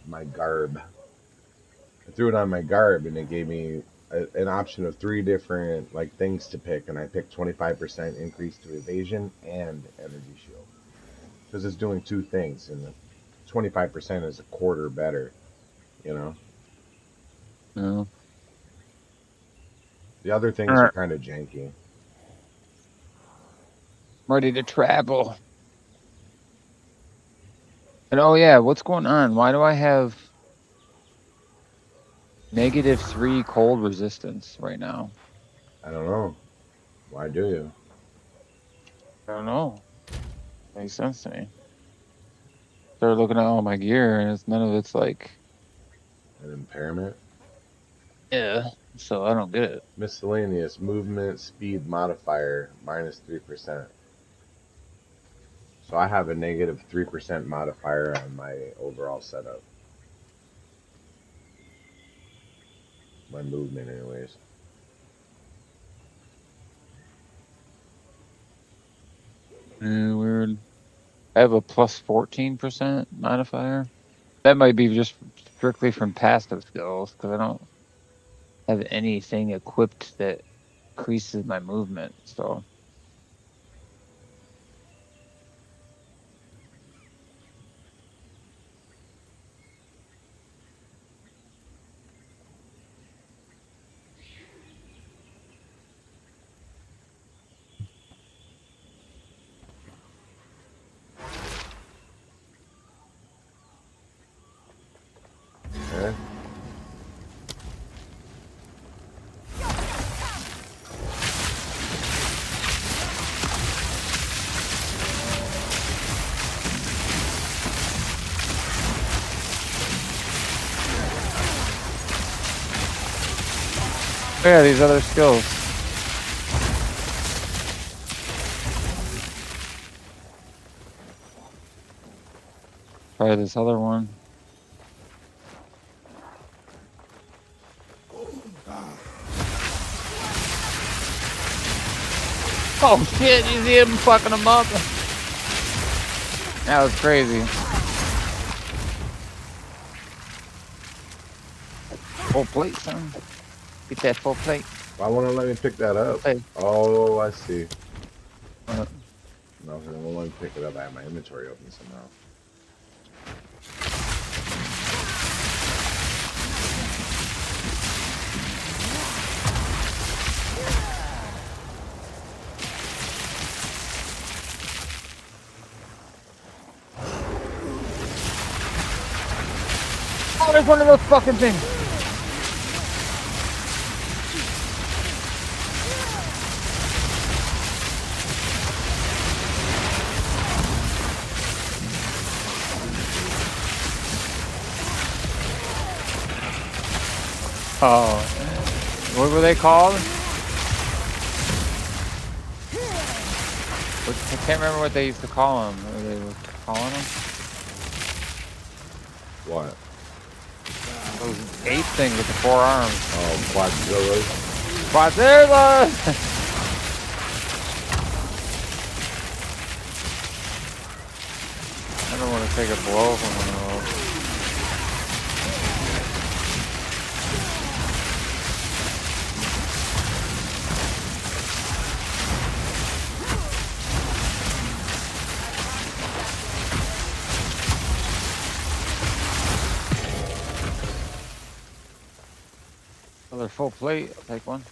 My garb. I threw it on my garb, and it gave me an option of 3 different like things to pick, and I picked 25% increase to evasion and energy shield because it's doing 2 things, and the 25% is a quarter better, you know. No. The other things All are right. kind of janky. I'm ready to travel. And oh yeah, what's going on? Why do I have -3 cold resistance right now? I don't know. Why do you? I don't know. Makes sense to me. Started looking at all my gear, and none of it's like An impairment? yeah. So I don't get it. Miscellaneous movement speed modifier -3%. So I have a -3% modifier on my overall setup. My movement, anyways. Weird. I have a plus 14% modifier. That might be just strictly from passive skills because I don't have anything equipped that increases my movement. So Okay. yeah, these other skills. Try this other one. Oh shit, you see him fucking him up? That was crazy. Full plate, son. Get that full plate. Why won't it let me pick that up? Hey. Oh, I see. No, it won't let me pick it up. I have my inventory open somehow. Oh, there's one of those fucking things. Oh, what were they called? I can't remember what they used to call them. What they were calling them? What? Those 8 things with the 4 arms. Oh, Quadzillas. Quadzilla! I don't want to take a blow from one of those. Another full plate. I'll take one.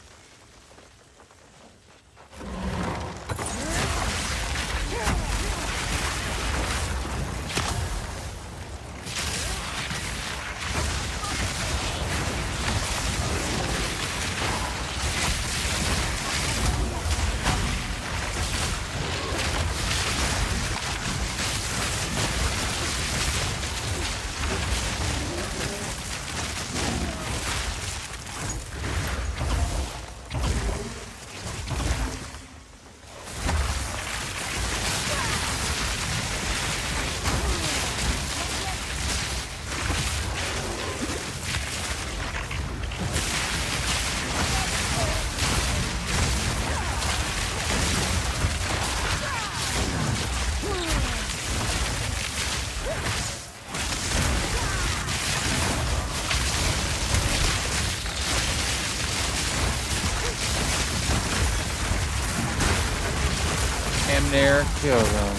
There, kill them.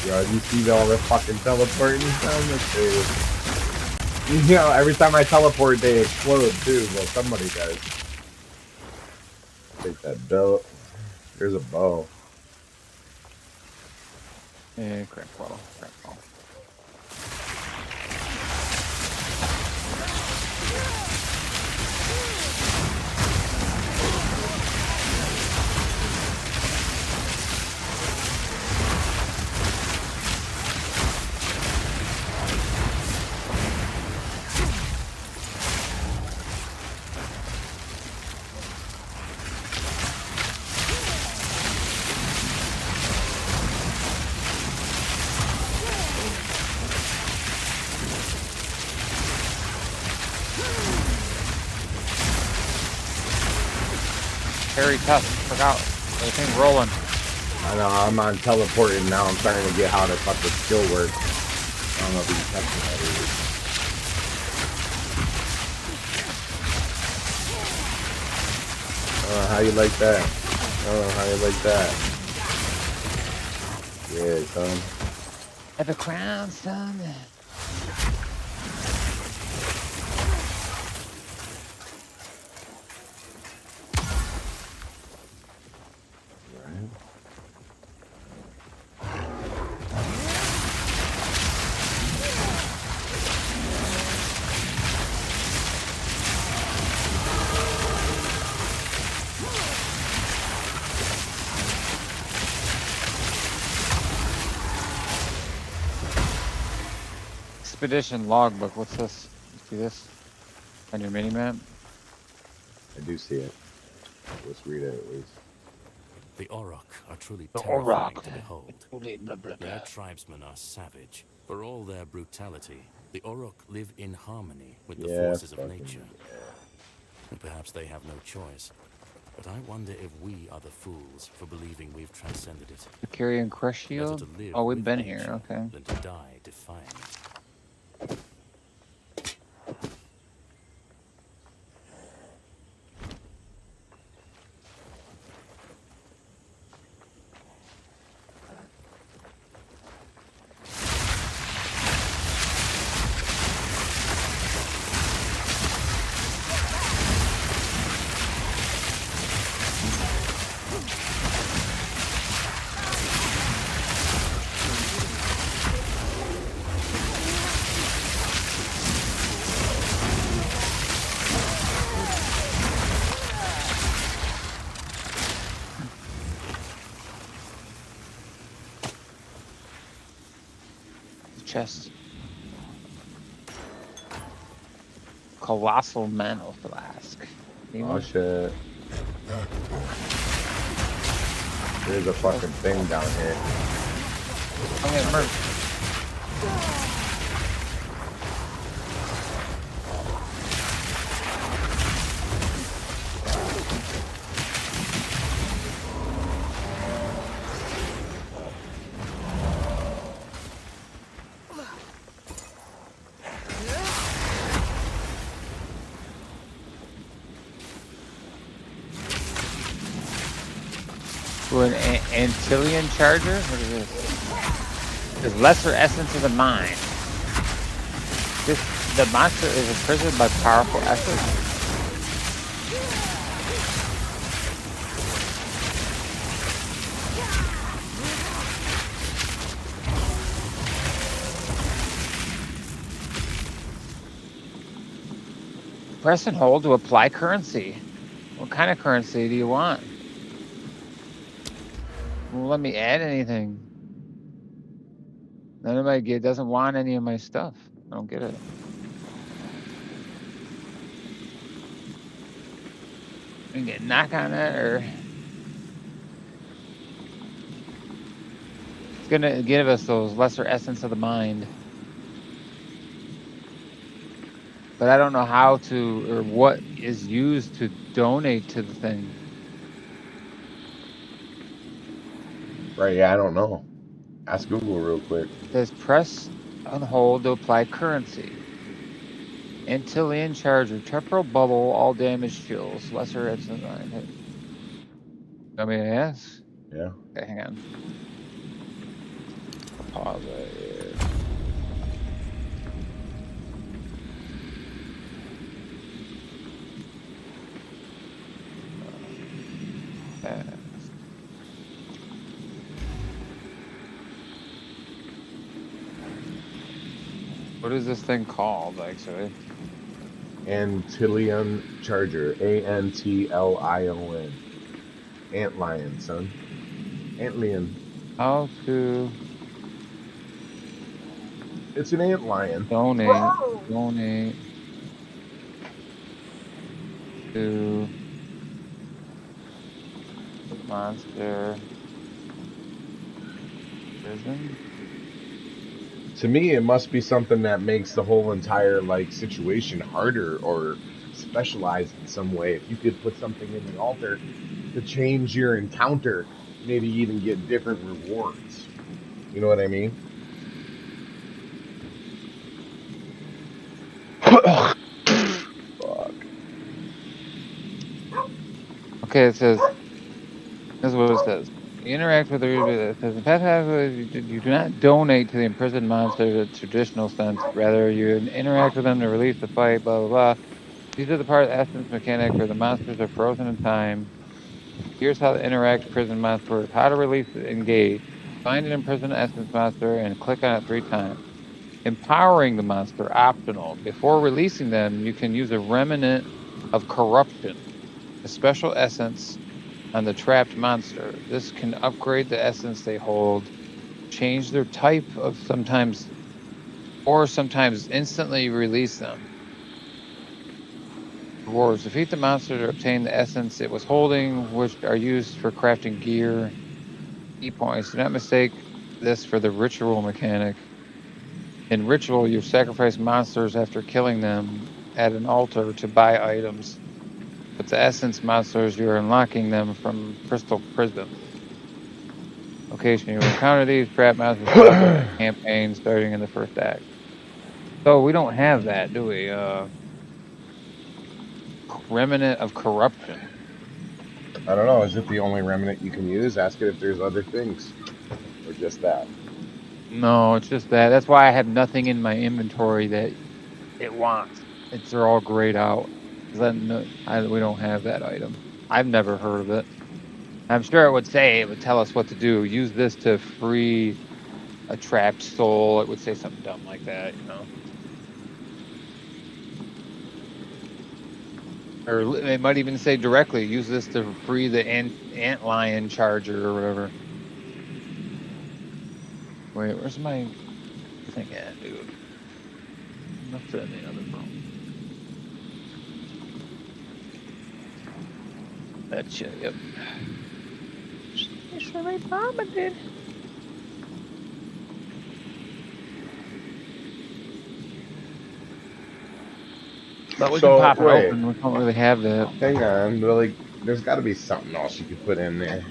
Yo, you see all this fucking teleporting down this dude. You know, every time I teleport, they explode too. Well, somebody does. Take that belt. Here's a bow. Yeah, crack bottle. Crack bottle. Very tough. Forgot everything rolling. I know, I'm on teleporting now. I'm starting to get how the fucking skill works. I don't know if you can catch me that either. How you like that? How you like that? Yeah, son. Have a crown, son. Expedition logbook. What's this? You see this on your mini map? I do see it. Let's read it at least. The Orok are truly The terrifying Orok. to behold. Blah, blah, blah. Their tribesmen are savage. For all their brutality, the Orok live in harmony with the forces of nature. And perhaps they have no choice. But I wonder if we are the fools for believing we've transcended it. The carry and crush shield? Oh, we've been here. Okay. Than to die defying it. Chest. Colossal Mana Flask. Oh shit. There's a fucking thing down here. I'm getting murdered. An Antillian charger? What is this? There's lesser essence of the mind. The monster is imprisoned by powerful essence. Press and hold to apply currency. What kind of currency do you want? Won't let me add anything. None of my gear doesn't want any of my stuff. I don't get it. I can get knock on it, or it's gonna give us those lesser essence of the mind. But I don't know how to, or what is used to donate to the thing. Right, yeah, I don't know. Ask Google real quick. It says press and hold to apply currency. Antillean charger, temporal bubble, all damage chills, lesser essence. I mean, yes. Yeah. Okay, hang on. I'll pause it here. What is this thing called, actually? Antillean charger. Antlion. Antlion, son. Antlion. How to It's an antlion. donate to monster prison. To me, it must be something that makes the whole entire like situation harder or specialized in some way. If you could put something in the altar to change your encounter, maybe even get different rewards. You know what I mean? Fuck. Okay, it says, this is what it says. You interact with the, it says, in past you do not donate to the imprisoned monster in a traditional sense. Rather, you interact with them to release the fight, blah, blah, blah. These are the part of the essence mechanic where the monsters are frozen in time. Here's how to interact with prison monsters. How to release and engage. Find an imprisoned essence monster and click on it 3 times. Empowering the monster, optional. Before releasing them, you can use a remnant of corruption, a special essence on the trapped monster. This can upgrade the essence they hold, change their type of sometimes instantly release them. Rewards. Defeat the monster to obtain the essence it was holding, which are used for crafting gear. Key points. Do not mistake this for the ritual mechanic. In ritual, you sacrifice monsters after killing them at an altar to buy items. With the essence monsters, you are unlocking them from Crystal Prison. Location. You encounter these trap monsters in the campaign starting in the first act. So we don't have that, do we? Remnant of corruption. I don't know. Is it the only remnant you can use? Ask it if there's other things. Or just that. No, it's just that. That's why I have nothing in my inventory that it wants. They're all grayed out. We don't have that item. I've never heard of it. I'm sure it would tell us what to do. Use this to free a trapped soul. It would say something dumb like that, you know. Or it might even say directly, use this to free the antlion charger or whatever. Wait, where's my thing at, dude? What's in the other room? That shit, yep. It's really vomited. But we can pop it open. We don't really have that. Hang on, really. There's got to be something else you could put in there.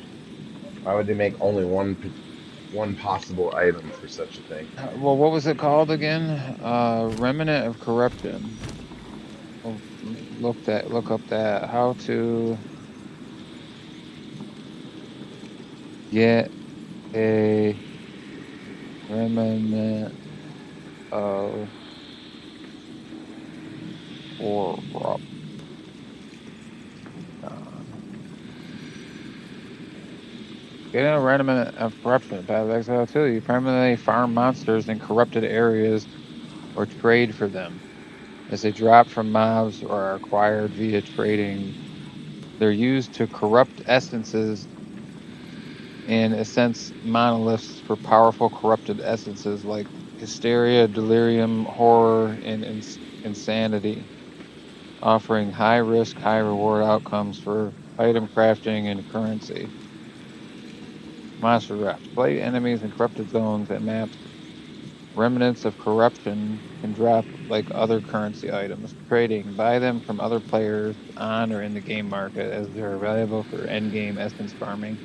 Why would they make only one possible item for such a thing? Well, what was it called again? Remnant of Corruption. Look up that. How to get a remnant of corruption. Getting a remnant of corruption. Path of Exile 2. You permanently farm monsters in corrupted areas or trade for them. as they drop from mobs or are acquired via trading. They're used to corrupt essences and essence monoliths for powerful corrupted essences like hysteria, delirium, horror, and insanity, offering high risk, high reward outcomes for item crafting and currency. Monster drops. Play enemies in corrupted zones and maps. Remnants of corruption can drop like other currency items. Trading. Buy them from other players on or in the game market as they're valuable for endgame essence farming.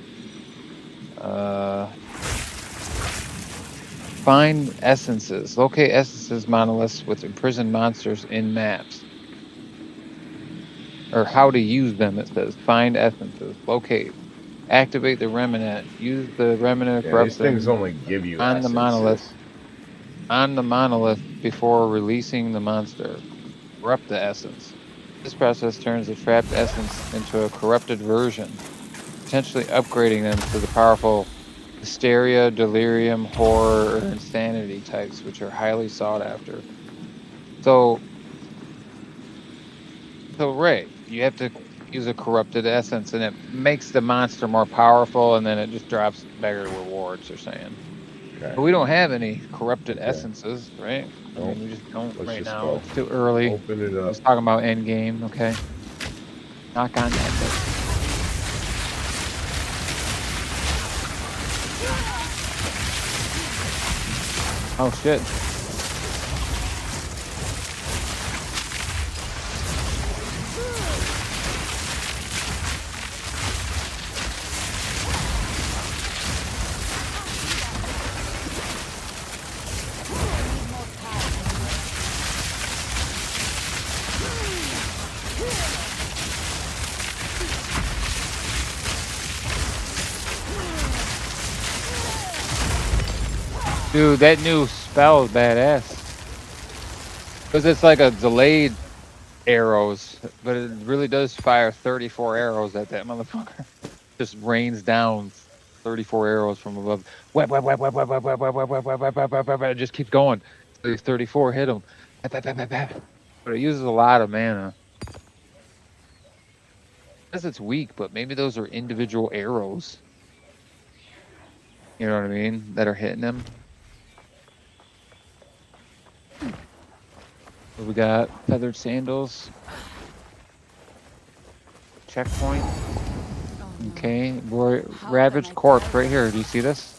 Find essences. Locate essences monoliths with imprisoned monsters in maps. Or how to use them, it says. Find essences. Locate. Activate the remnant. Use the remnant of Yeah, these things corruption only give you on the monolith. essences. On the monolith before releasing the monster. Corrupt the essence. This process turns the trapped essence into a corrupted version, potentially upgrading them to the powerful hysteria, delirium, horror, or insanity types, which are highly sought after. So Ray, you have to use a corrupted essence, and it makes the monster more powerful, and then it just drops better rewards, they're saying. Okay. But we don't have any corrupted essences, right? I Nope. mean, we just don't Let's right just now. go. It's too early. Open it up. Just talking about end game, okay? Knock on that door. Oh shit. Dude, that new spell is badass. Because it's like a delayed arrows, but it really does fire 34 arrows at that motherfucker. Just rains down 34 arrows from above. Whap, whap, whap, whap, whap, whap, whap, whap, whap, whap, whap, whap, whap, whap, whap. It just keeps going. So these 34 hit him. Whap, whap, whap, whap, whap. But it uses a lot of mana. Because it's weak, but maybe those are individual arrows. You know what I mean? That are hitting him. We got feathered sandals. Checkpoint. Okay, boy, ravaged corpse right here. Do you see this?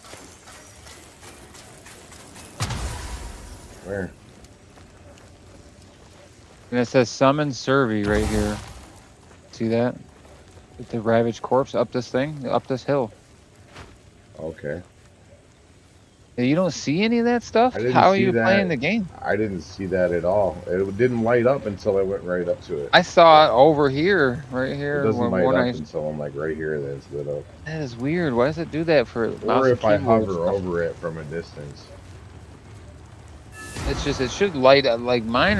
Where? And it says summon Survey right here. See that? With the ravaged corpse up this thing, up this hill. Okay. You don't see any of that stuff? How are you playing the game? I didn't see that at all. It didn't light up until I went right up to it. I saw it over here, right here. It doesn't light up until I'm like right here. Then it's lit up. That is weird. Why does it do that for mouse Or and if I keyboard hover stuff? over it from a distance. It's just, it should light up like mine.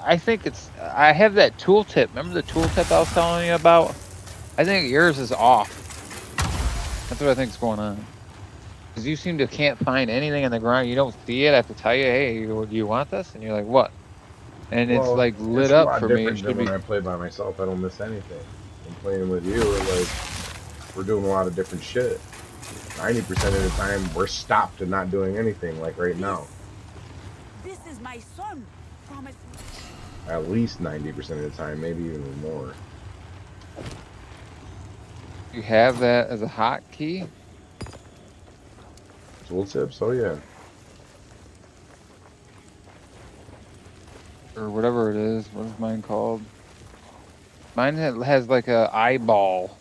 I think it's, I have that tooltip. Remember the tooltip I was telling you about? I think yours is off. That's what I think is going on. Because you seem to can't find anything on the ground. You don't see it. I have to tell you, hey, do you want this? And you're like, what? And it's like lit up for me. It should be. When I play by myself, I don't miss anything. I'm playing with you, we're doing a lot of different shit. 90% of the time, we're stopped and not doing anything, like right now. This is my son. Promise me. At least 90% of the time, maybe even more. You have that as a hotkey? Tooltips? Oh yeah. Or whatever it is. What is mine called? Mine has like a eyeball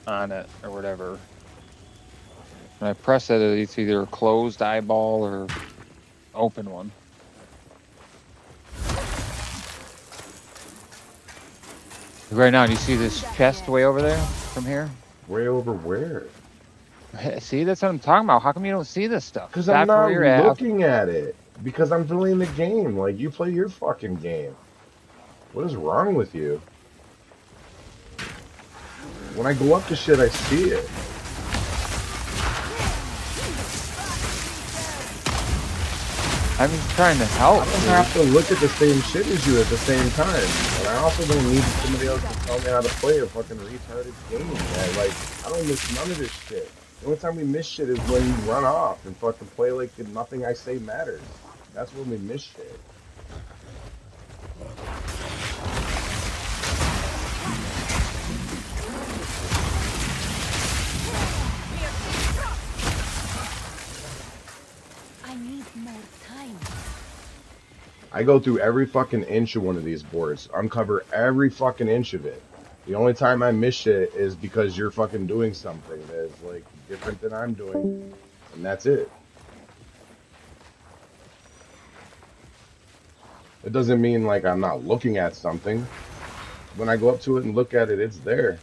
on it or whatever. When I press it, it's either a closed eyeball or open one. Right now, do you see this chest way over there from here? Way over where? See, that's what I'm talking about. How come you don't see this stuff? Because I'm not looking at it. Because I'm playing the game. Like, you play your fucking game. What is wrong with you? When I go up to shit, I see it. I'm just trying to help. I don't have to look at the same shit as you at the same time. And I also don't need somebody else to tell me how to play a fucking retarded game, man. Like, I don't miss none of this shit. The only time we miss shit is when you run off and fucking play like nothing I say matters. That's when we miss shit. I need more time. I go through every fucking inch of one of these boards, uncover every fucking inch of it. The only time I miss shit is because you're fucking doing something that is like different than I'm doing, and that's it. It doesn't mean like I'm not looking at something. When I go up to it and look at it, it's there.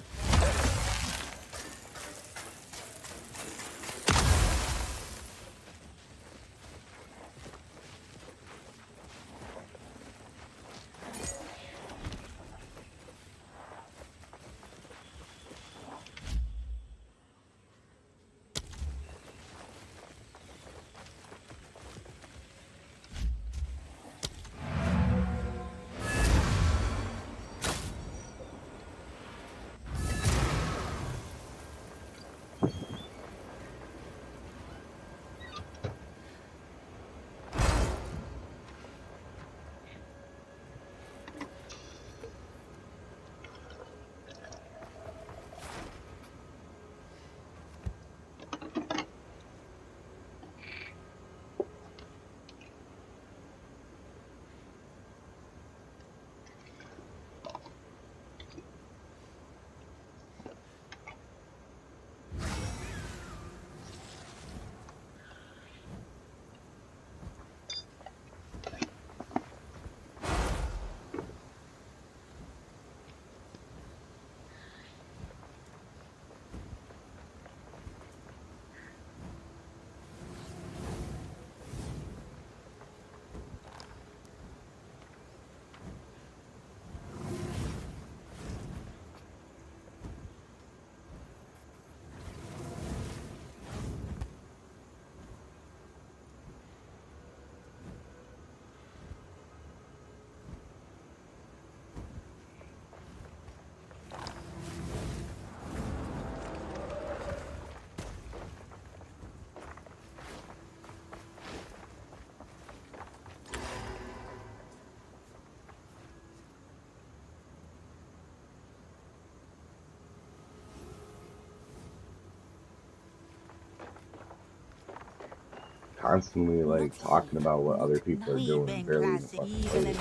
Constantly like talking about what other people are doing and barely even fucking playing.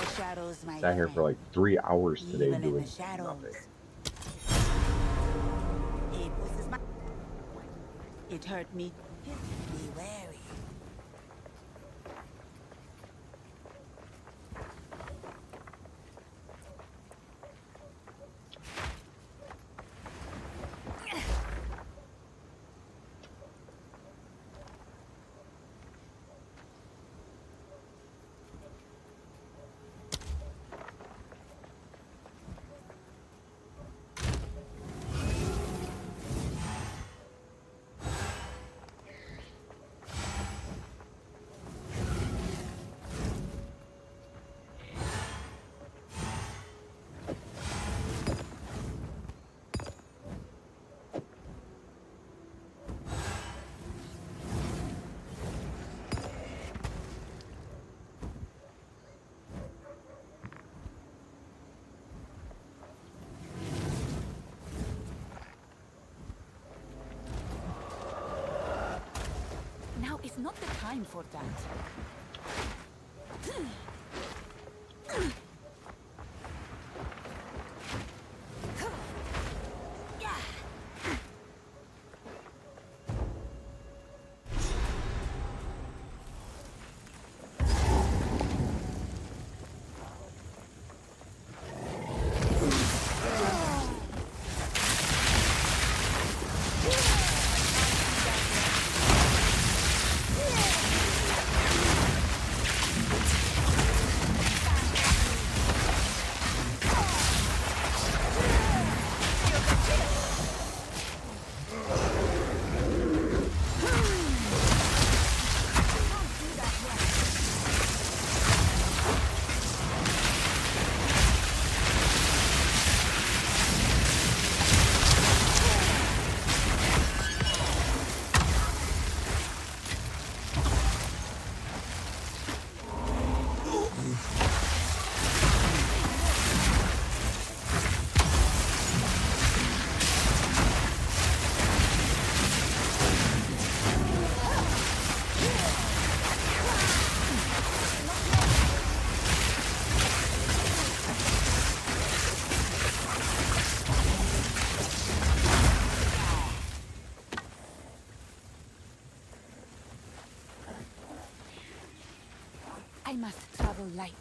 Sat here for like 3 hours today doing nothing. It hurt me. Be wary. Now is not the time for that. must travel light.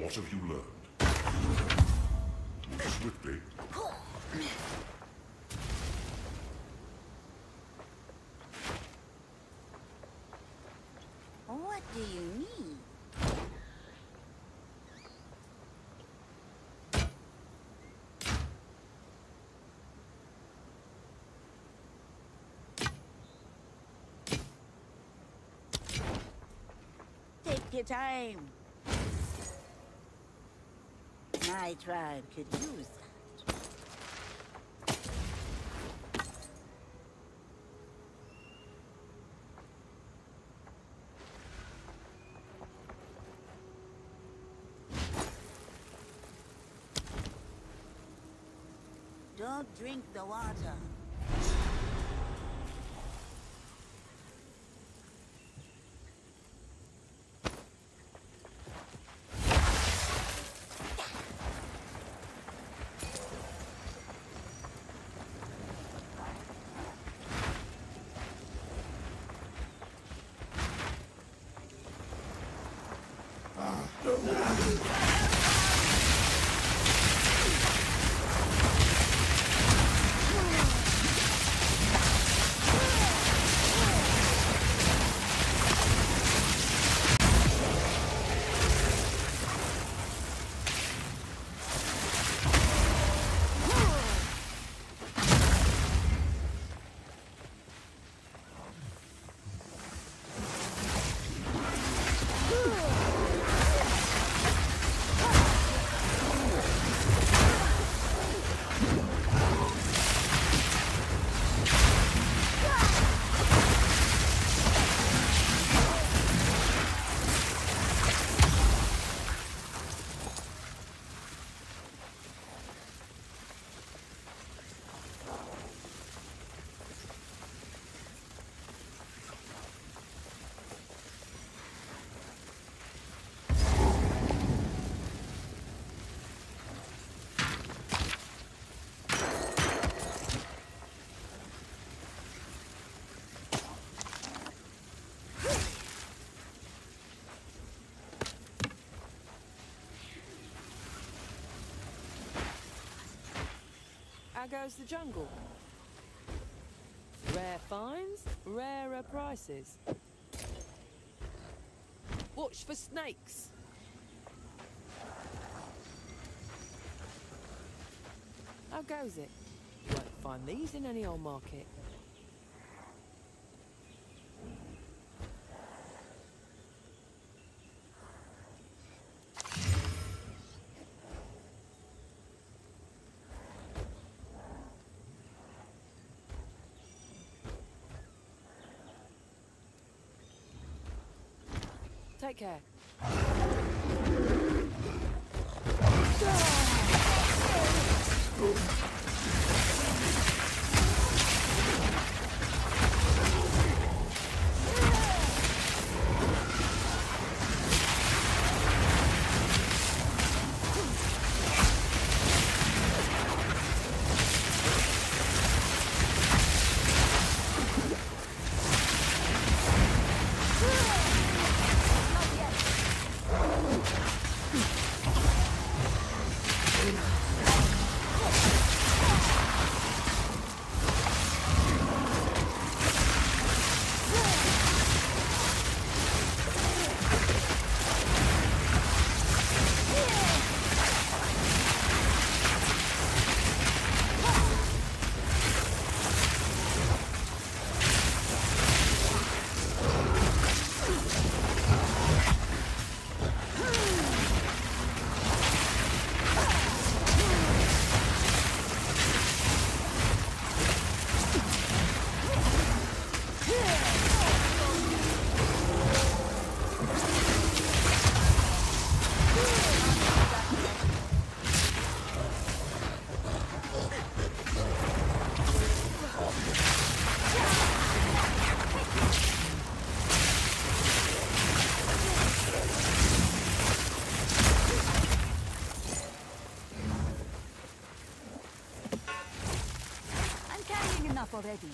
What have you learned? Move swiftly. What do you need? Take your time. My tribe could use that. Don't drink the water. How goes the jungle? Rare finds, rarer prices. Watch for snakes. How goes it? You won't find these in any old market. Take care. saying enough already.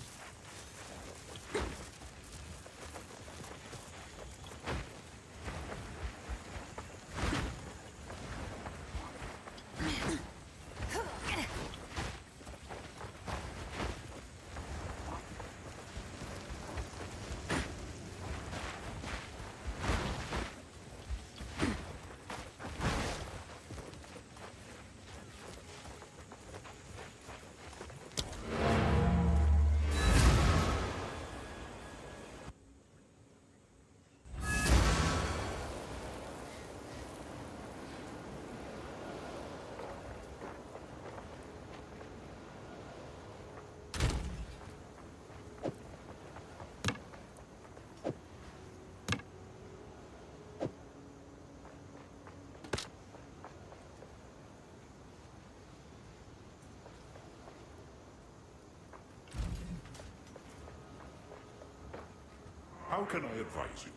How can I advise you?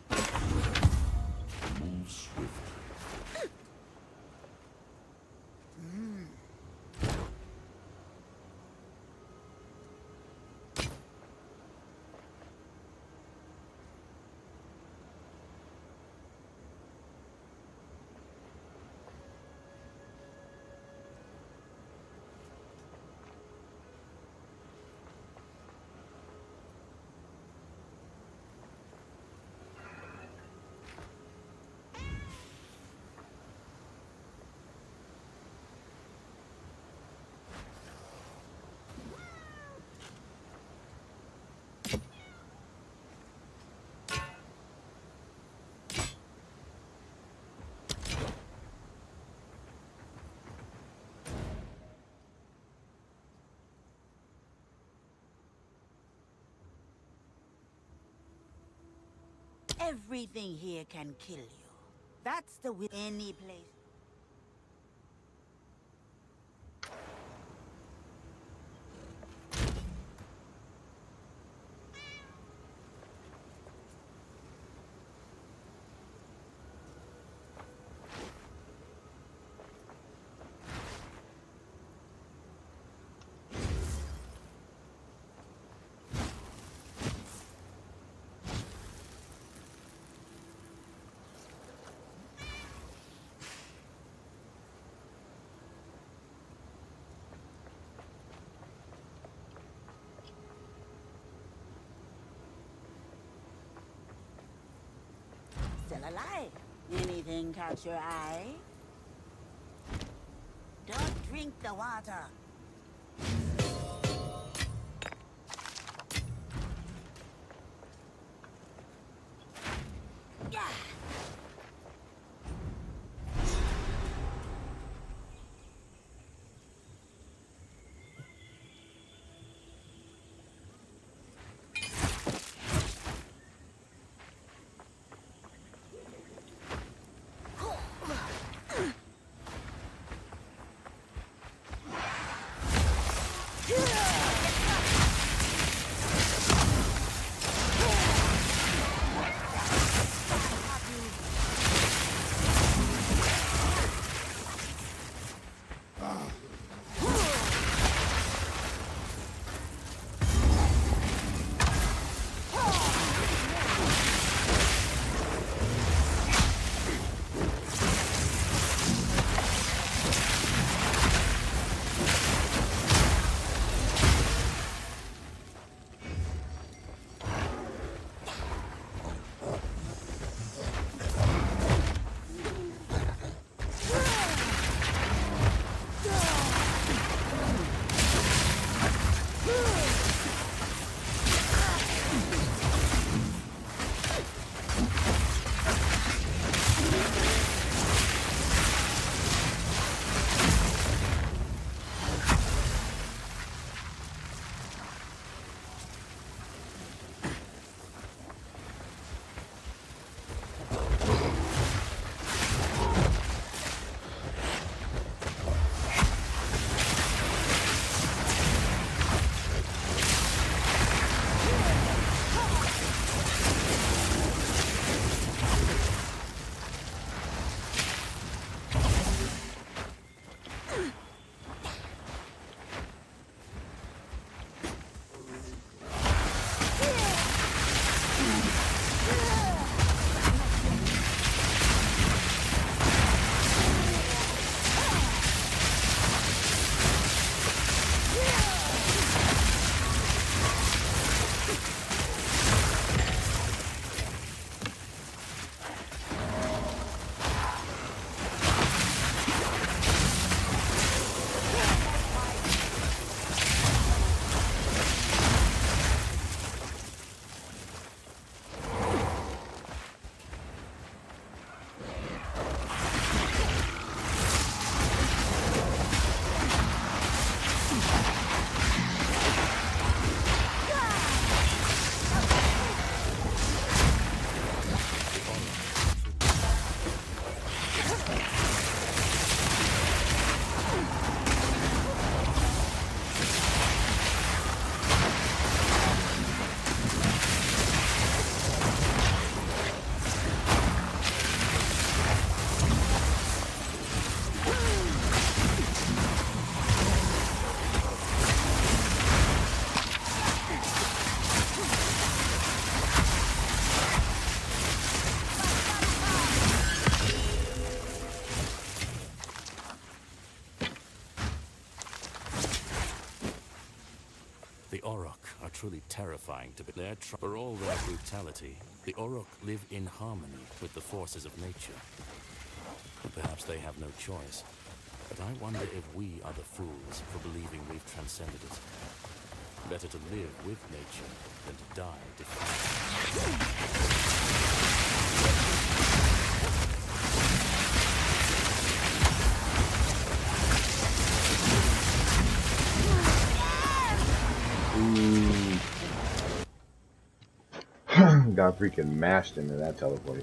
Move swiftly. Everything here can kill you. That's the way any place. Still alive. Anything catch your eye? Don't drink the water. Yeah. are truly terrifying to be. For all their brutality, the Orok live in harmony with the forces of nature. And perhaps they have no choice. But I wonder if we are the fools for believing we've transcended it. Better to live with nature than to die defying. Got freaking mashed into that teleport.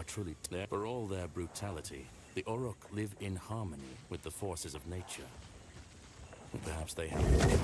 Truly, for all their brutality, the Orok live in harmony with the forces of nature. And perhaps they have no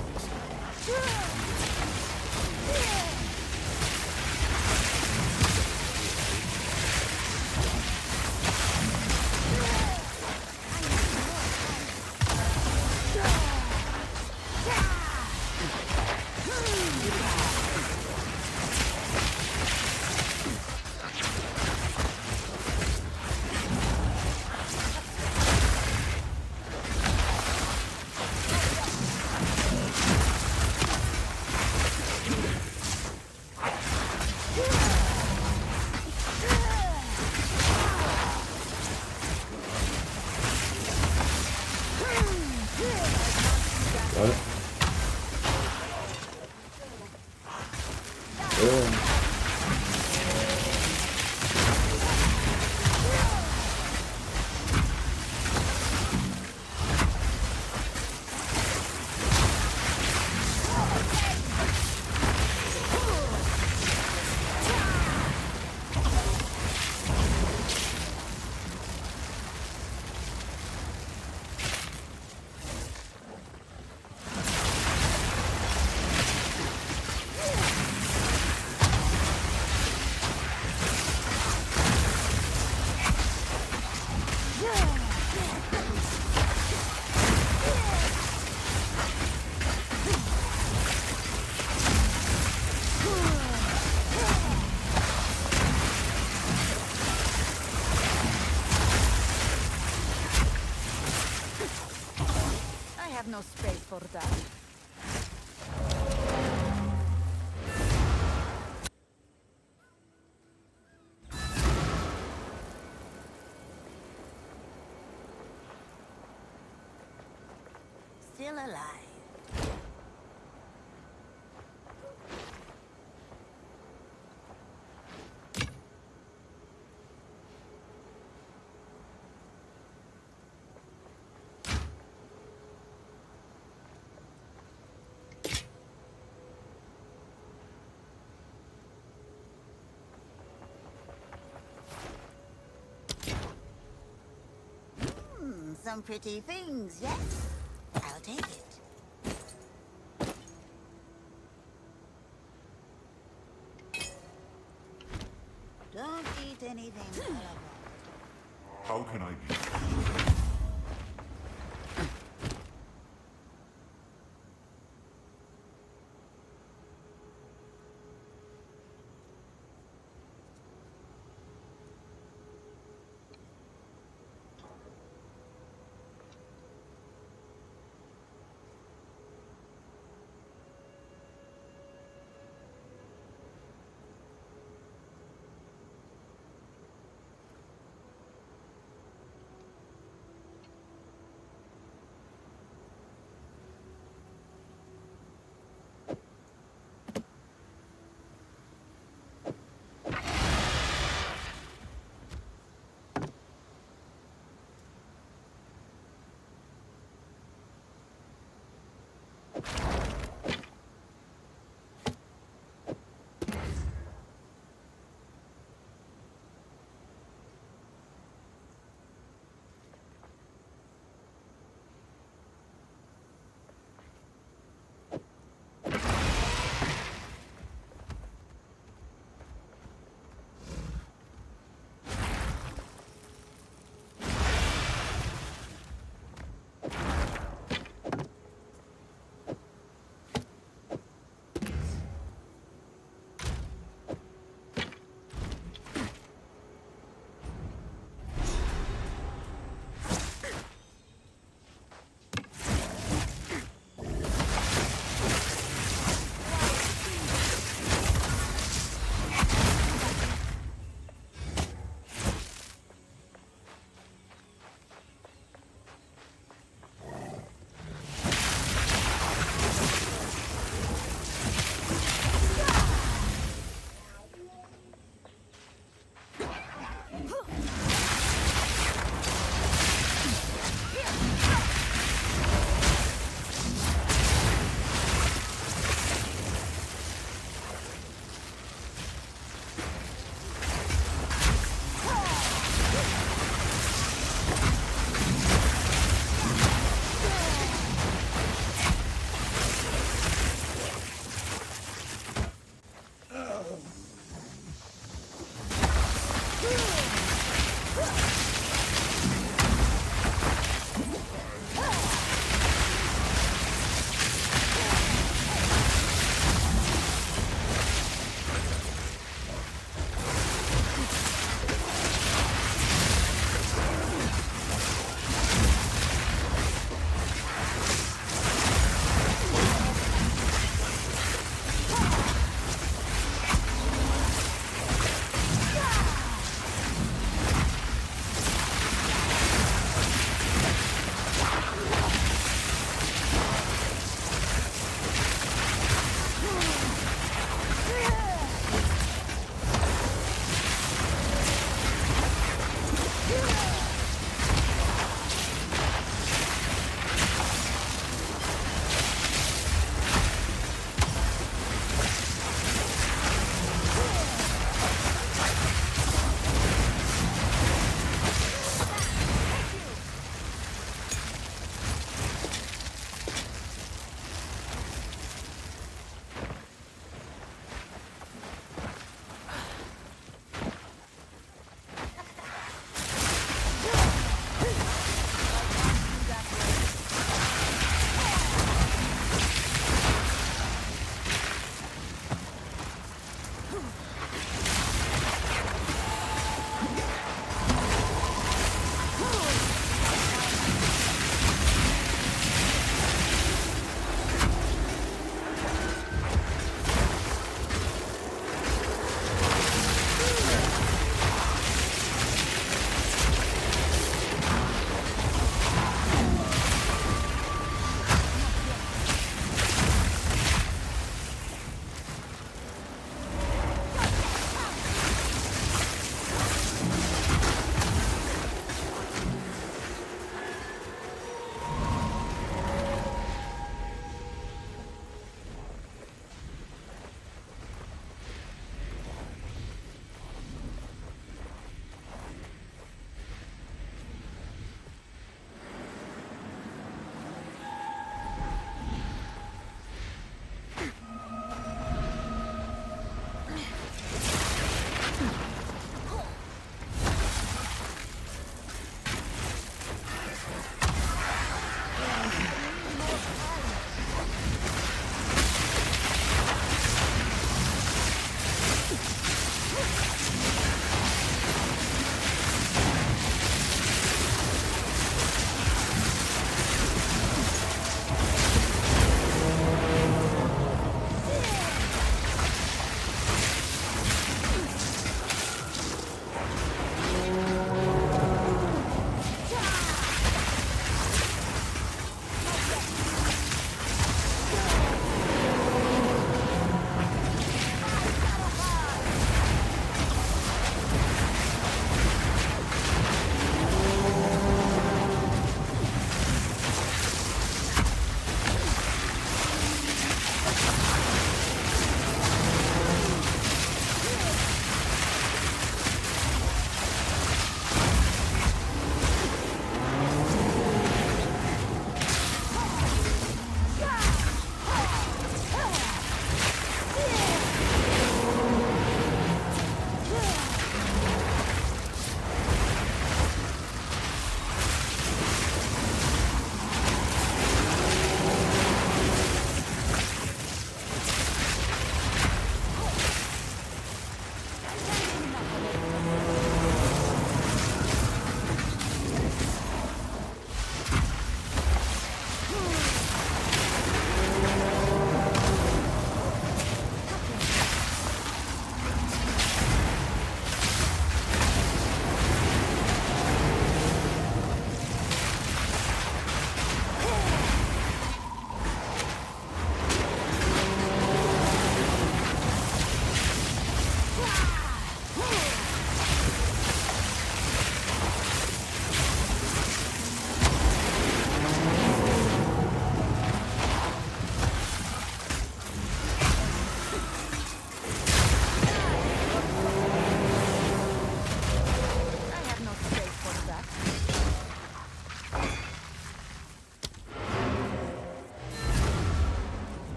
still alive. Some pretty things, yes? I'll take it. Don't eat anything terrible. How can I be?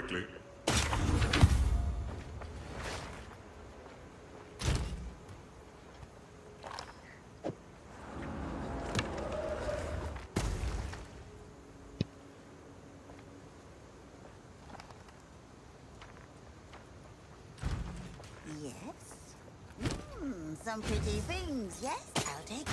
quickly. Yes? Some pretty things, yes? I'll take it.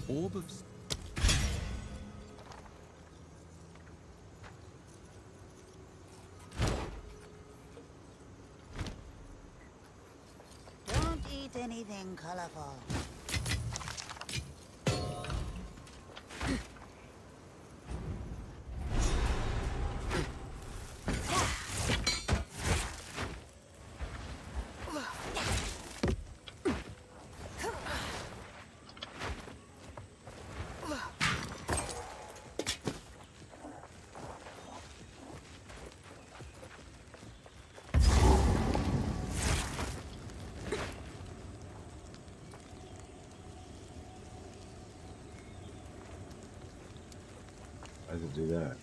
Orb of... Don't eat anything colorful. I could do that.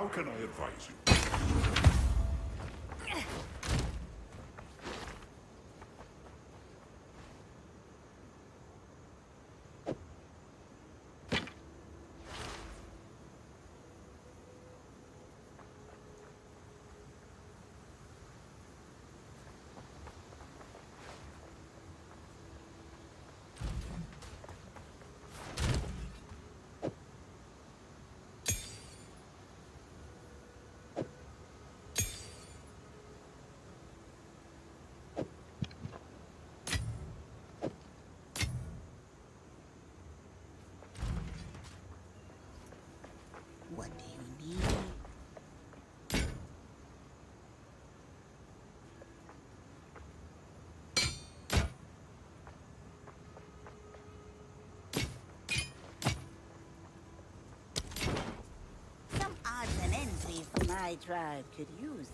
How can I advise you? What do you need? Some odds and ends my tribe could use.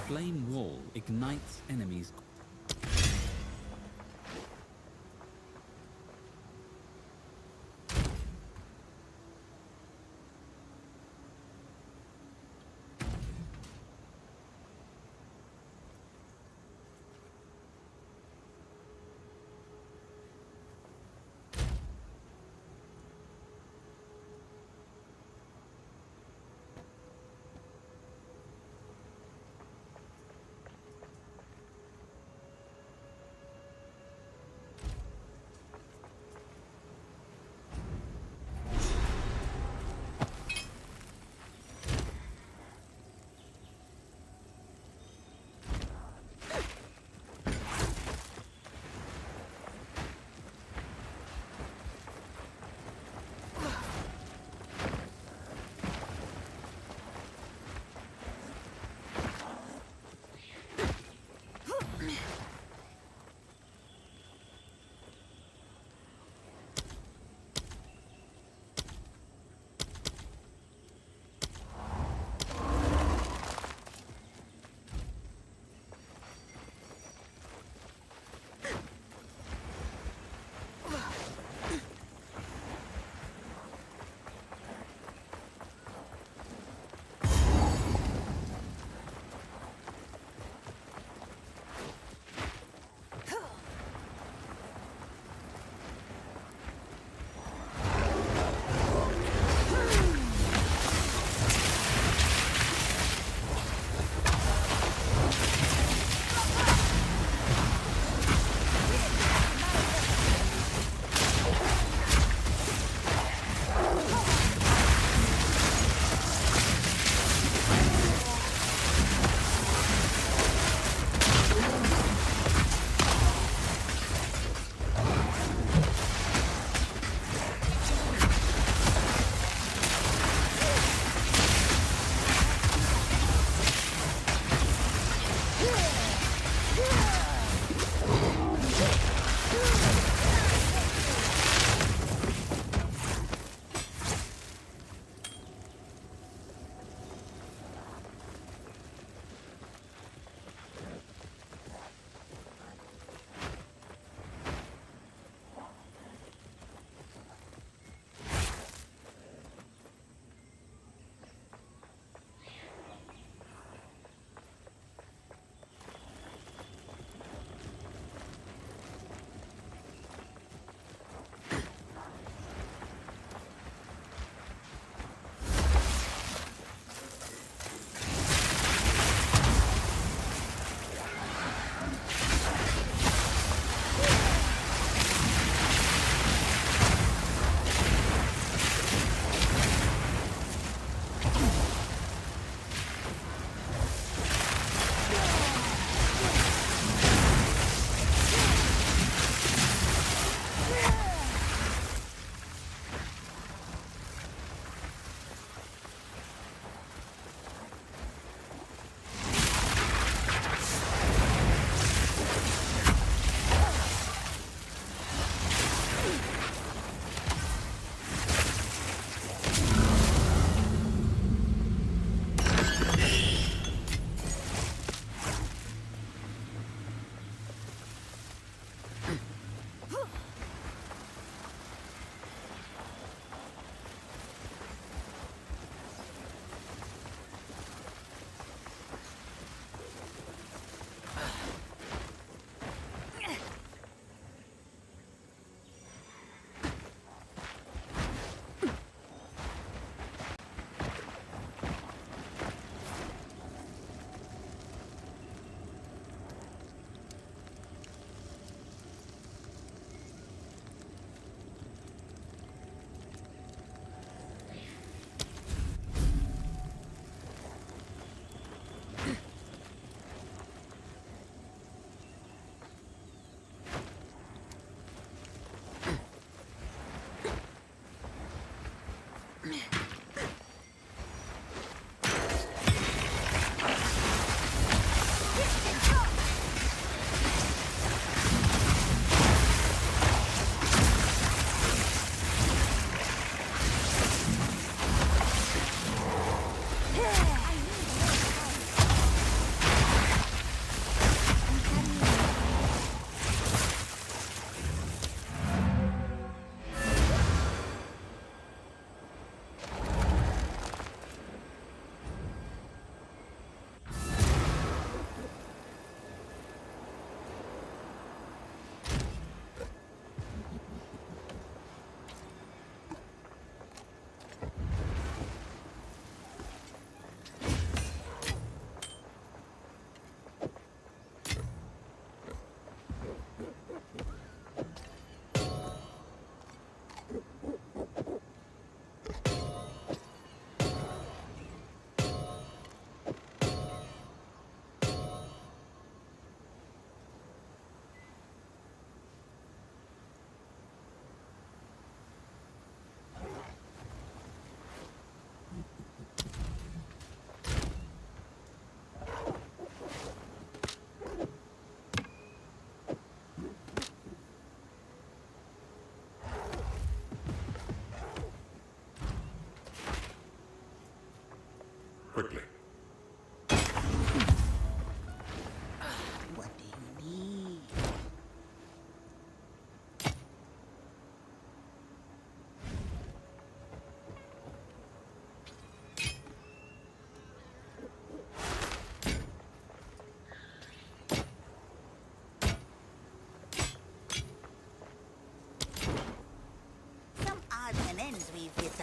flame wall ignites enemies.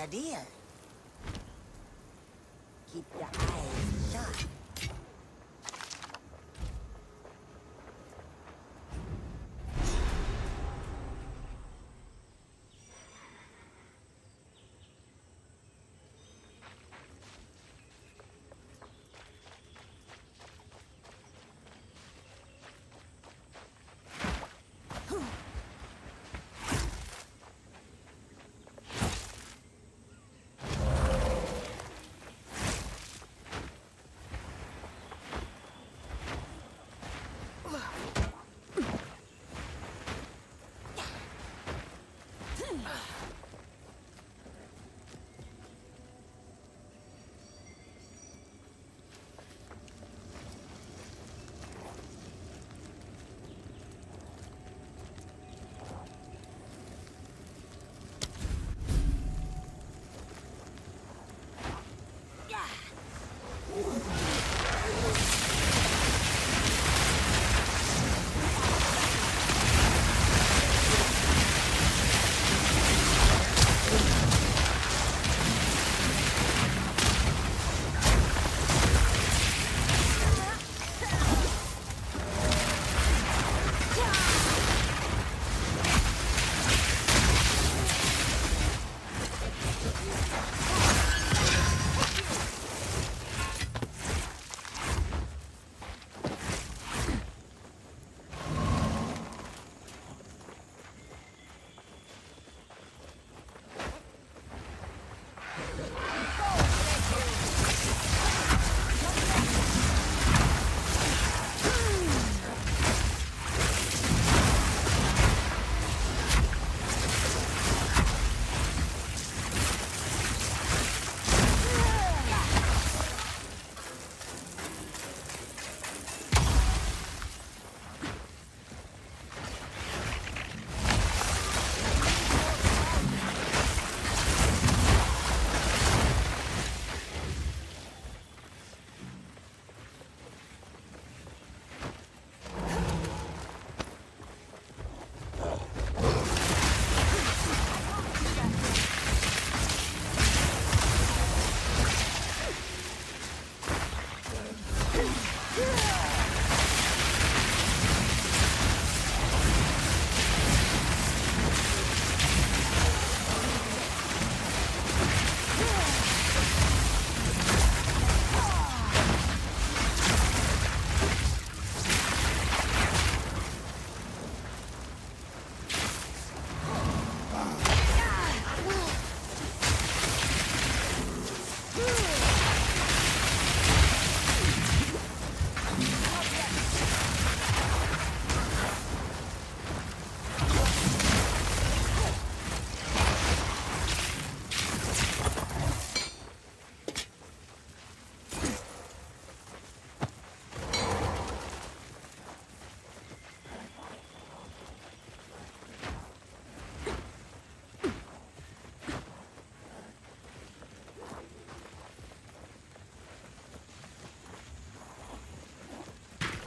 idea. Keep your eyes shut.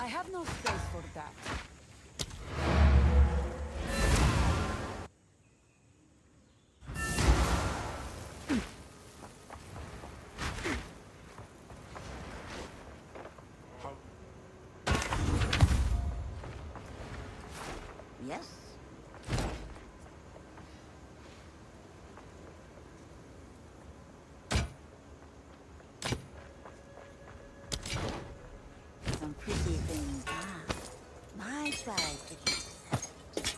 I have no space for that. Yes? Some pretty things, ah. My tribe to keep separate.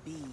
Be.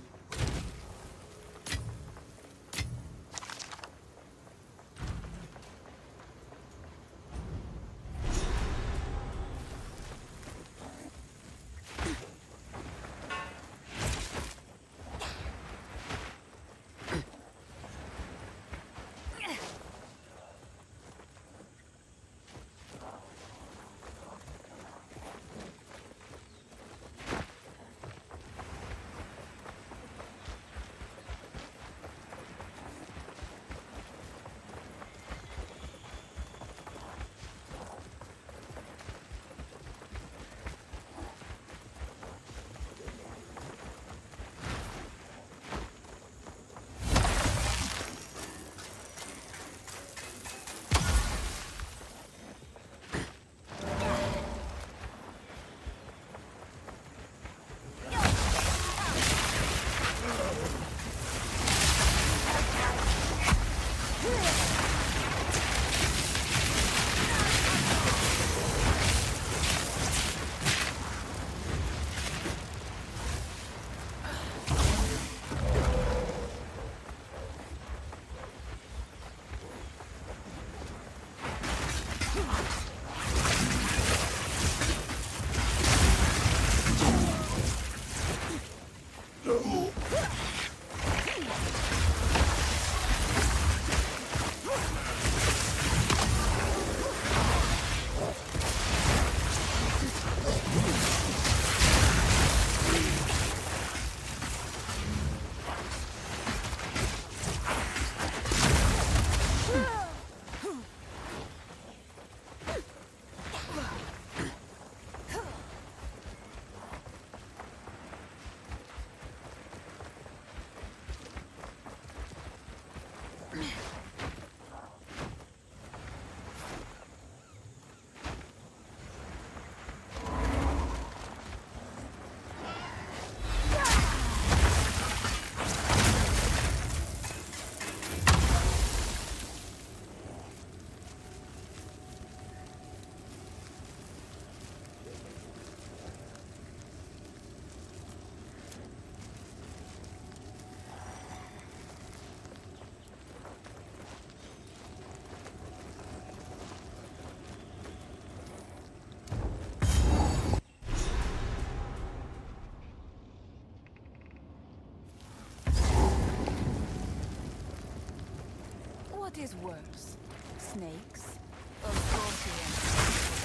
is worse? Snakes or scorpions?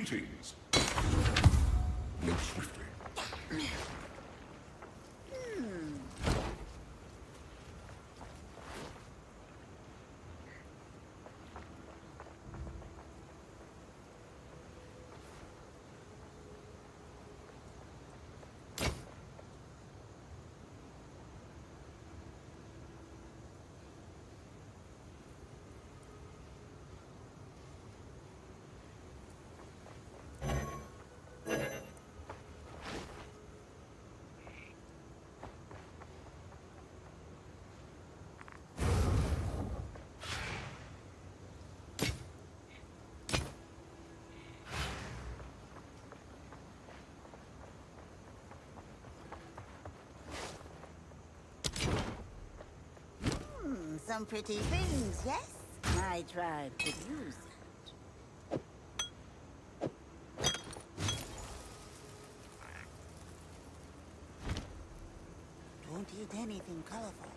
Greetings. Move swiftly. Some pretty things, yes? My tribe could use it. Don't eat anything colorful.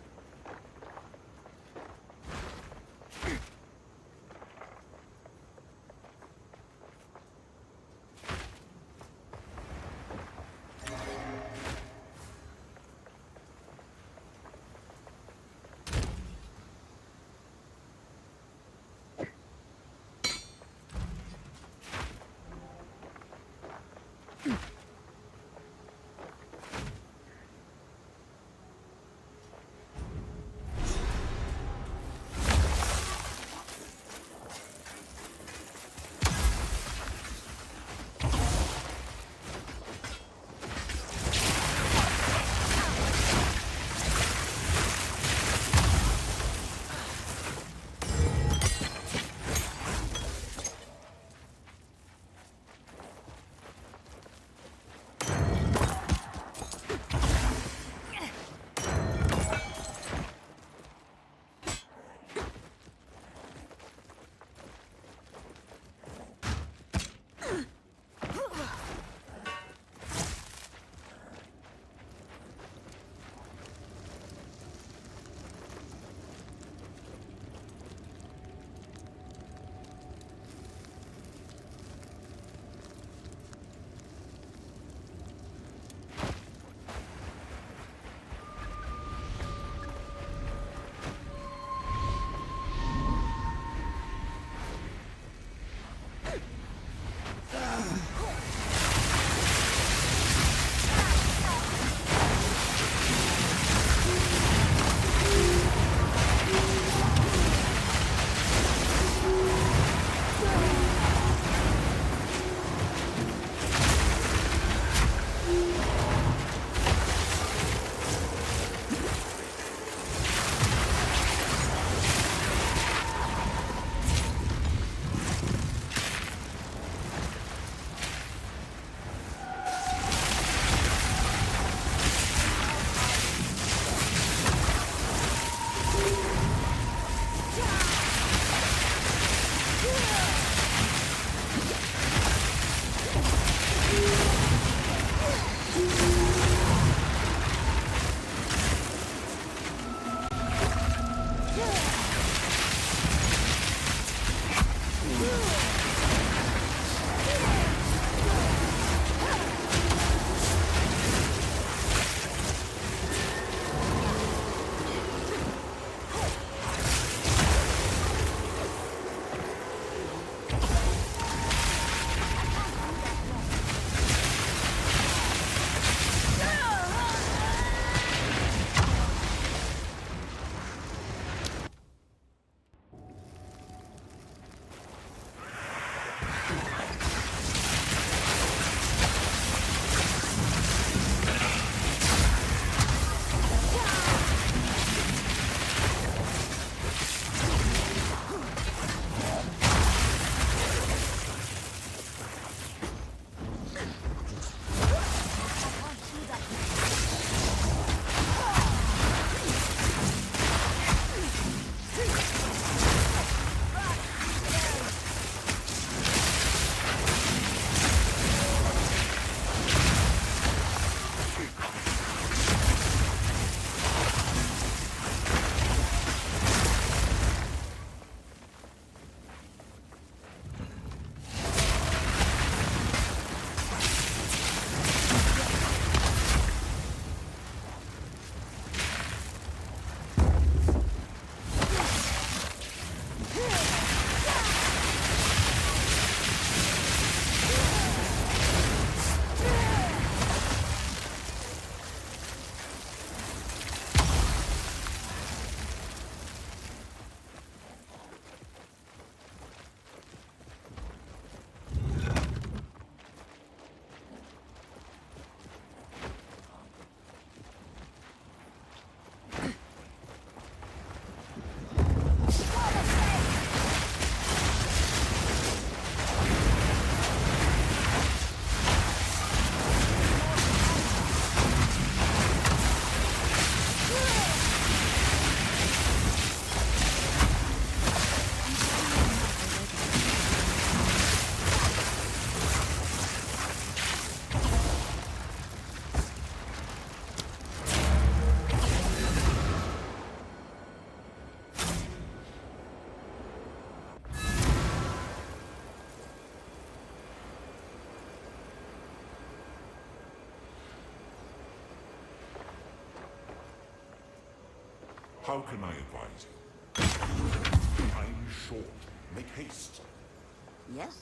How can I advise you? Time is short. Make haste. Yes.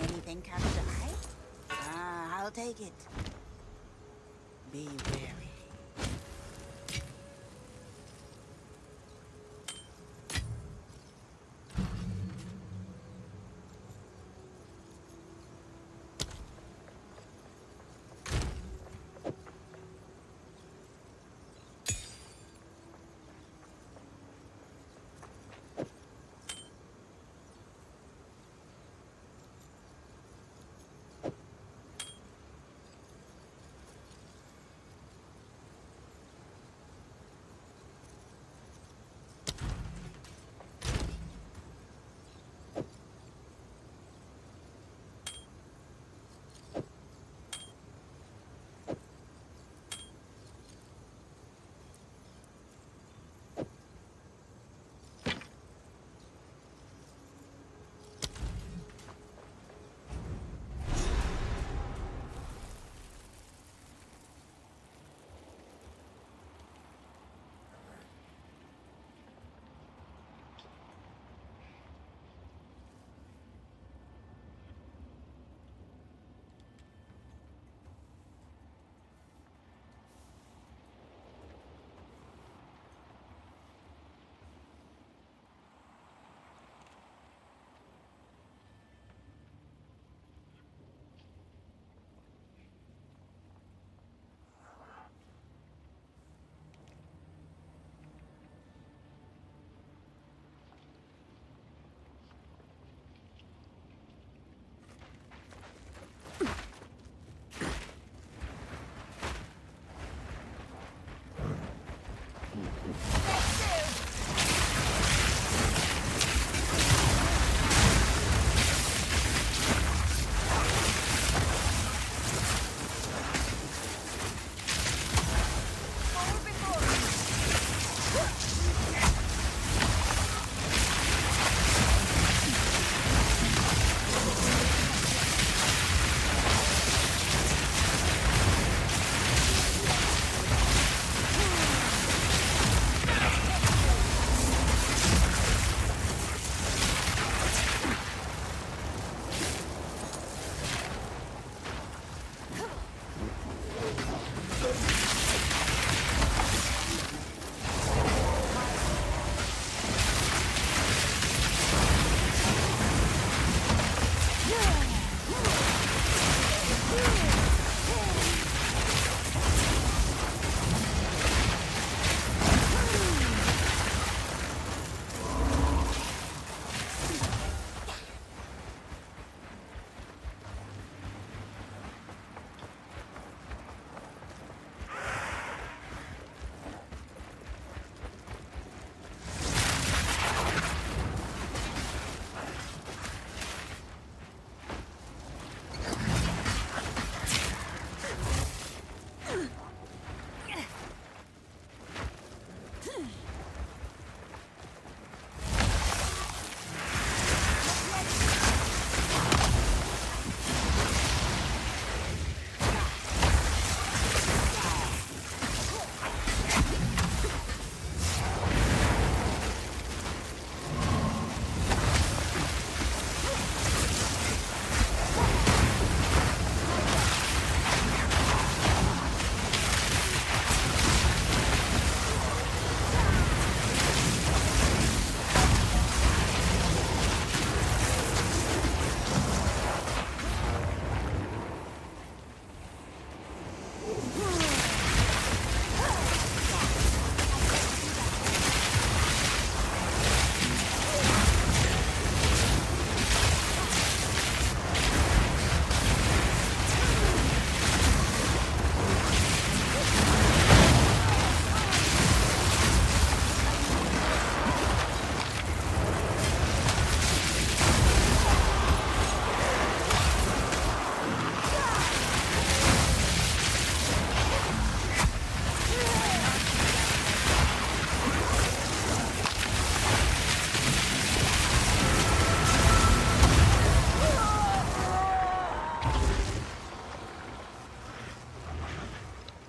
Anything catch your eye? Ah, I'll take it. Be wary.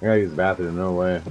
I gotta use the bathroom, no way.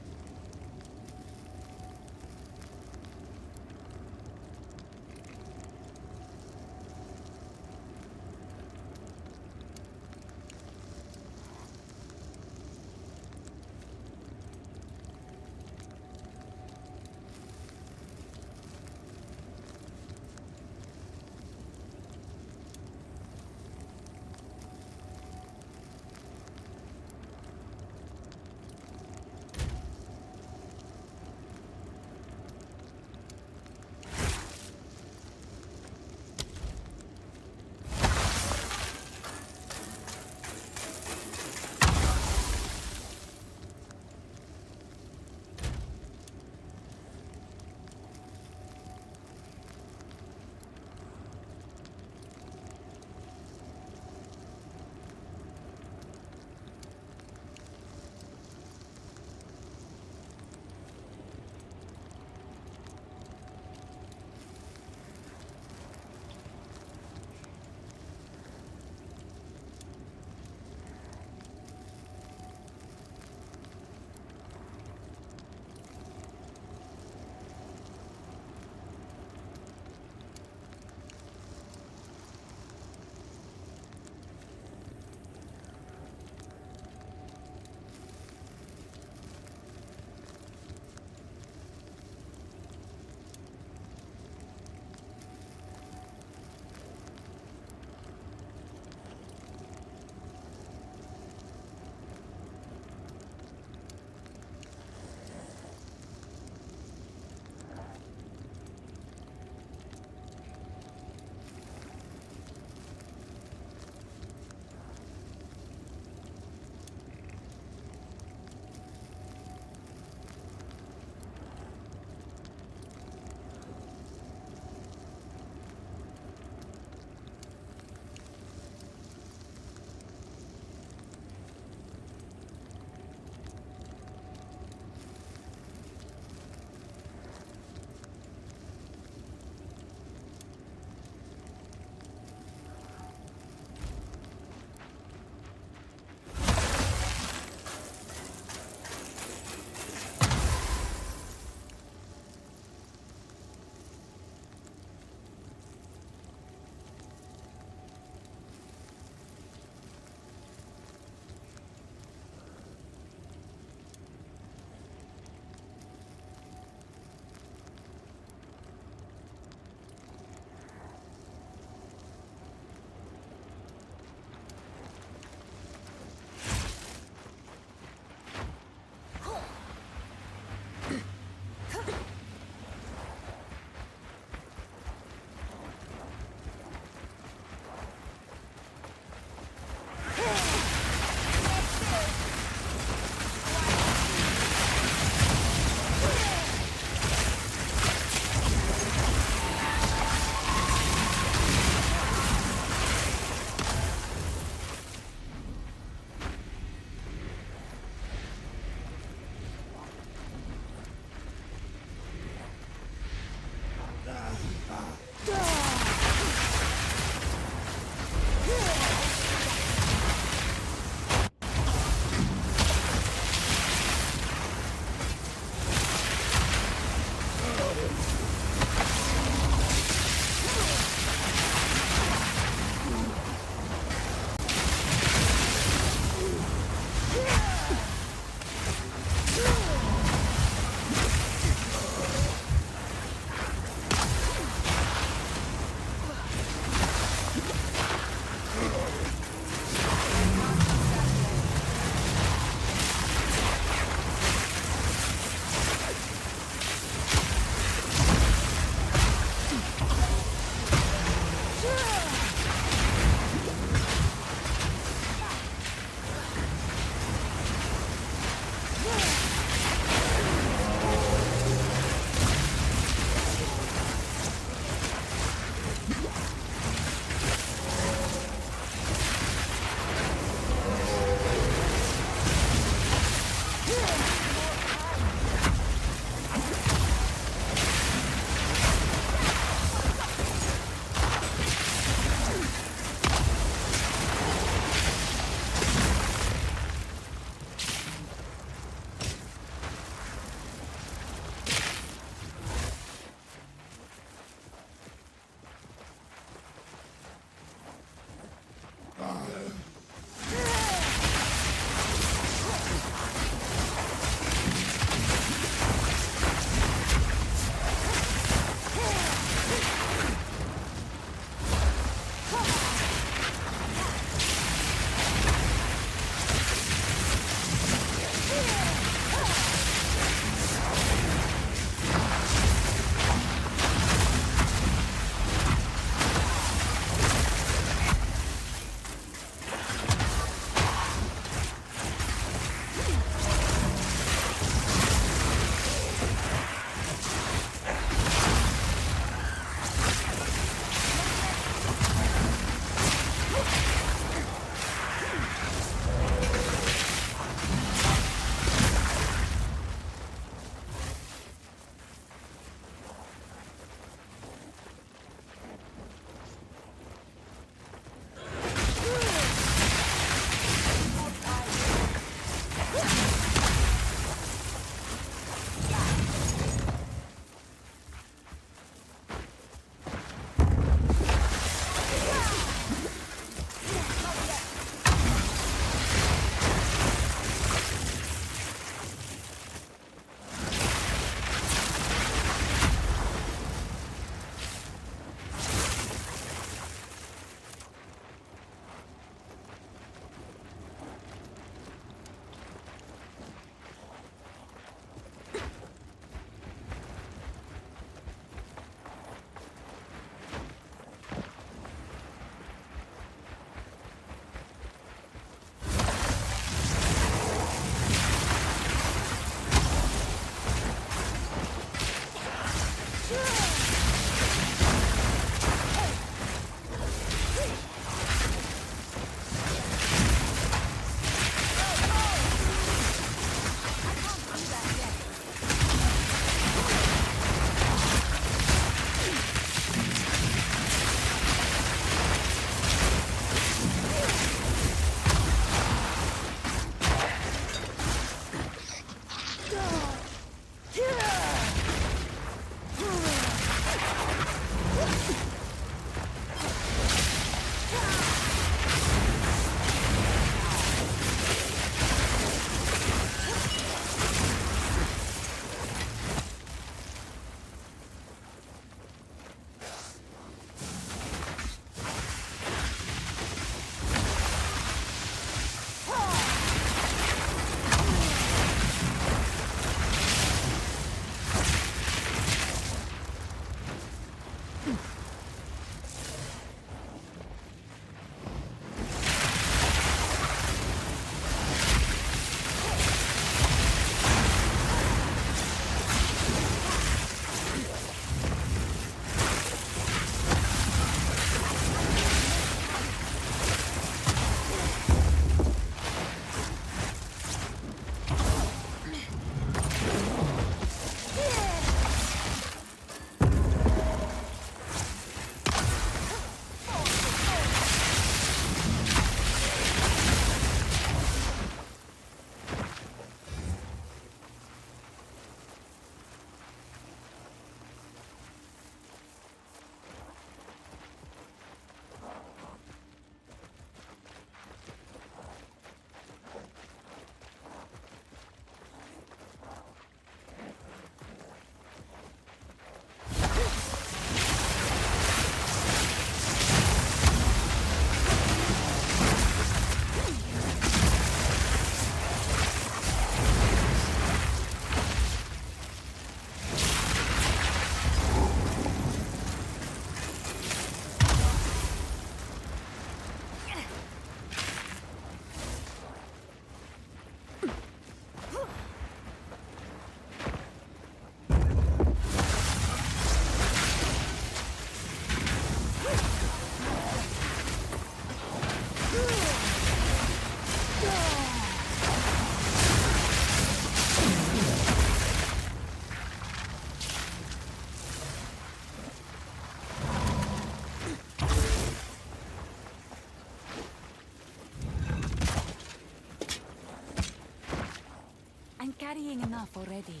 enough already.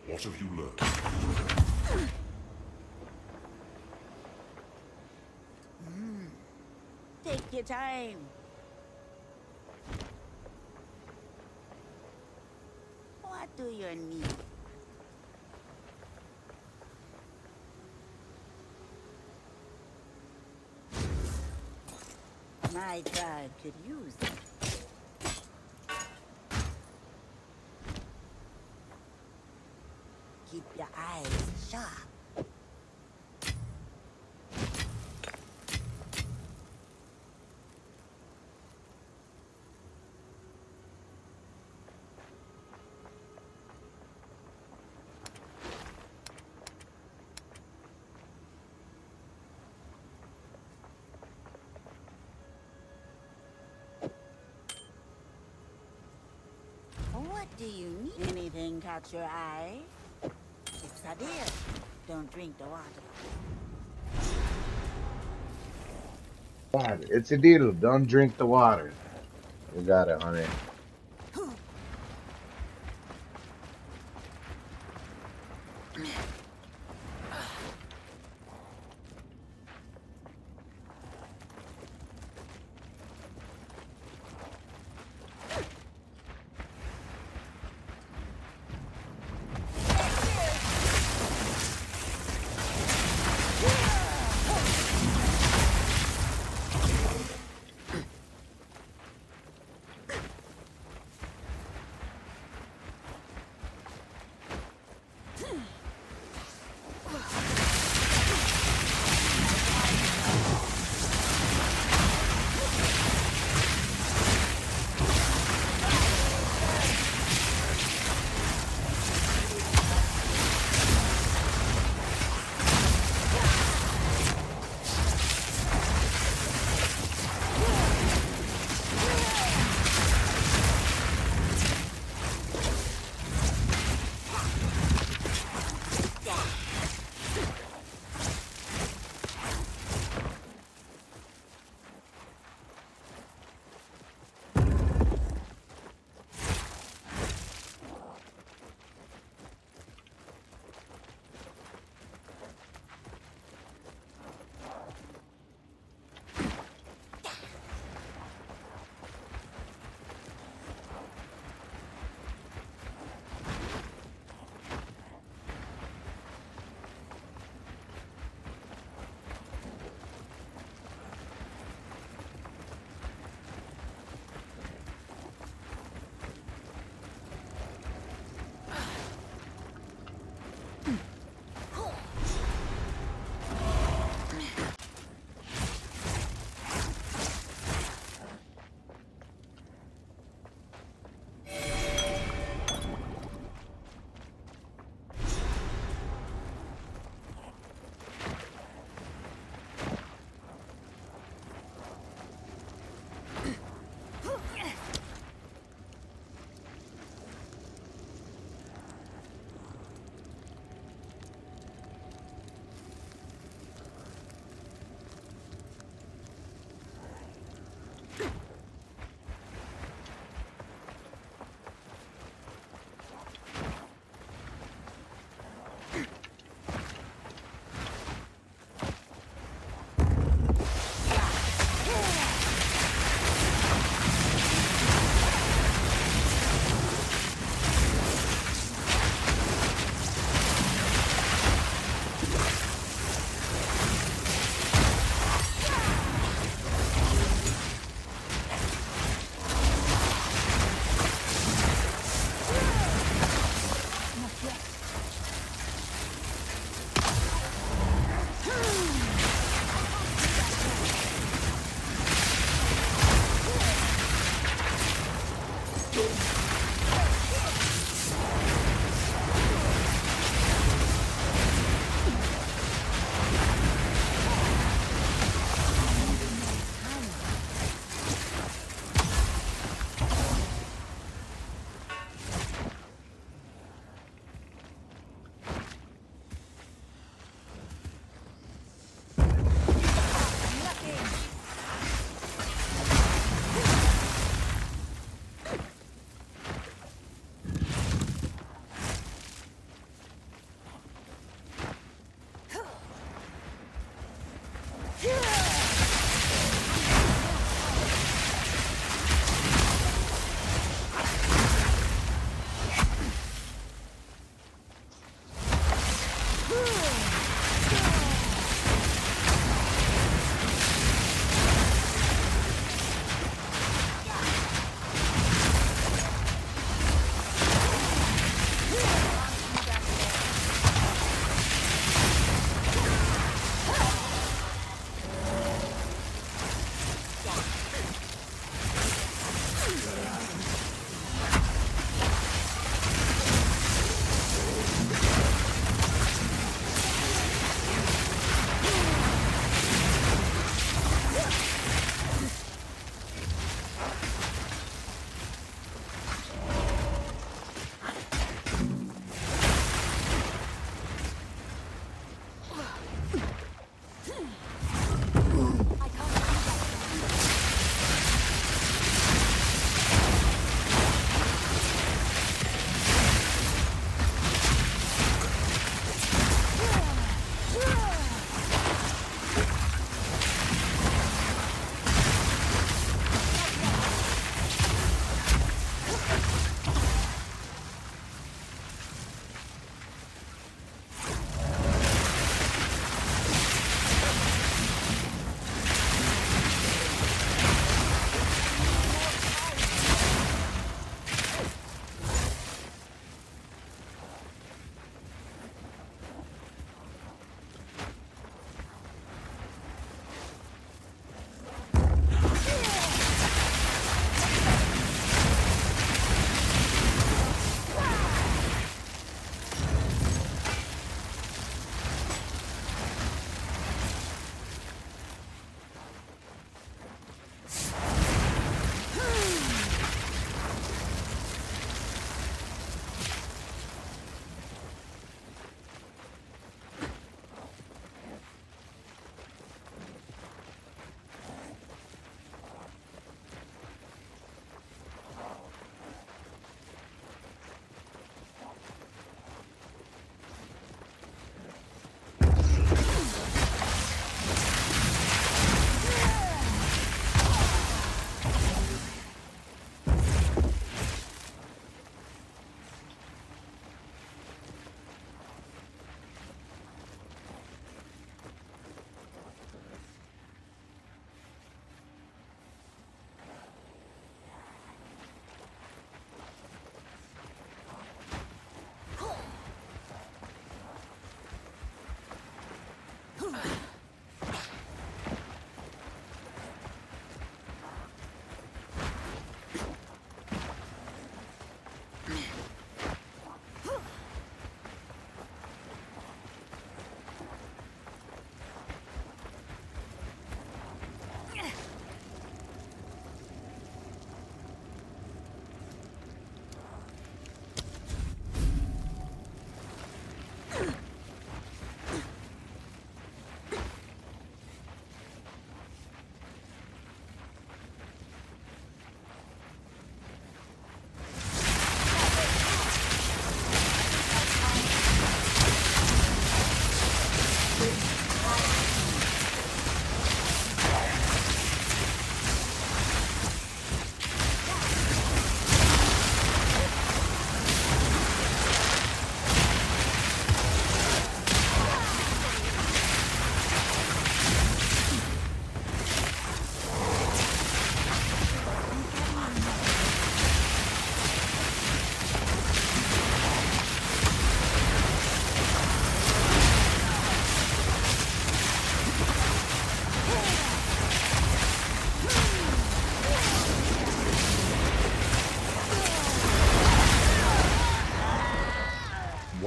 What have you learned? Take your time. What do you need? My tribe could use it. Keep your eyes sharp. What do you need? Anything catch your eye? It's a deal. Don't drink the water. Water. It's a deal. Don't drink the water. You got it, honey.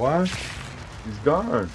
What? He's gone.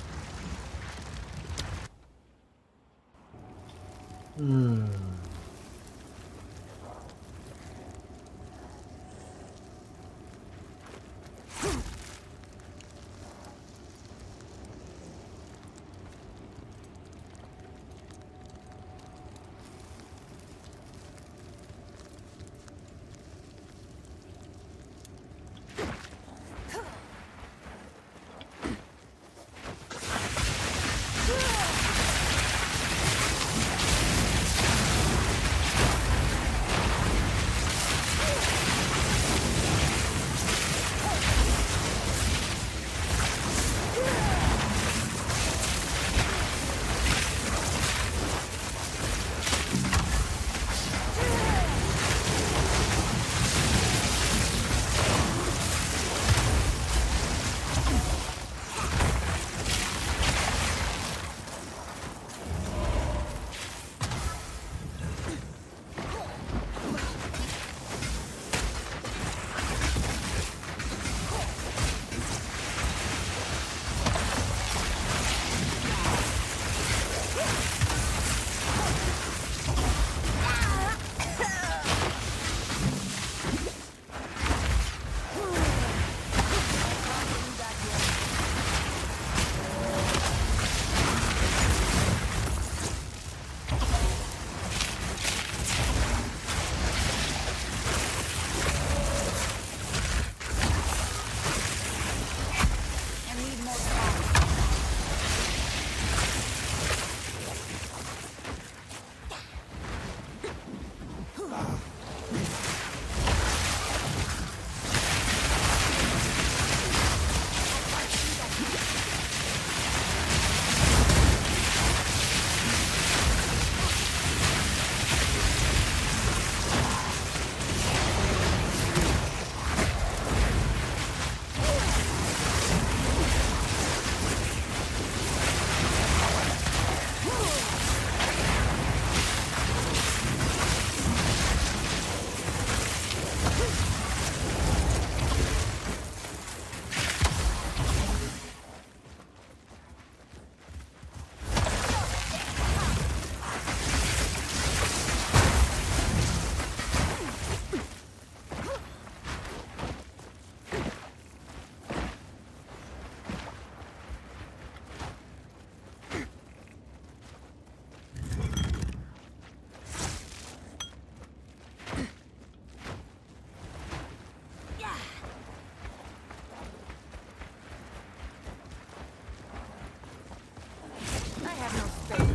I have no space.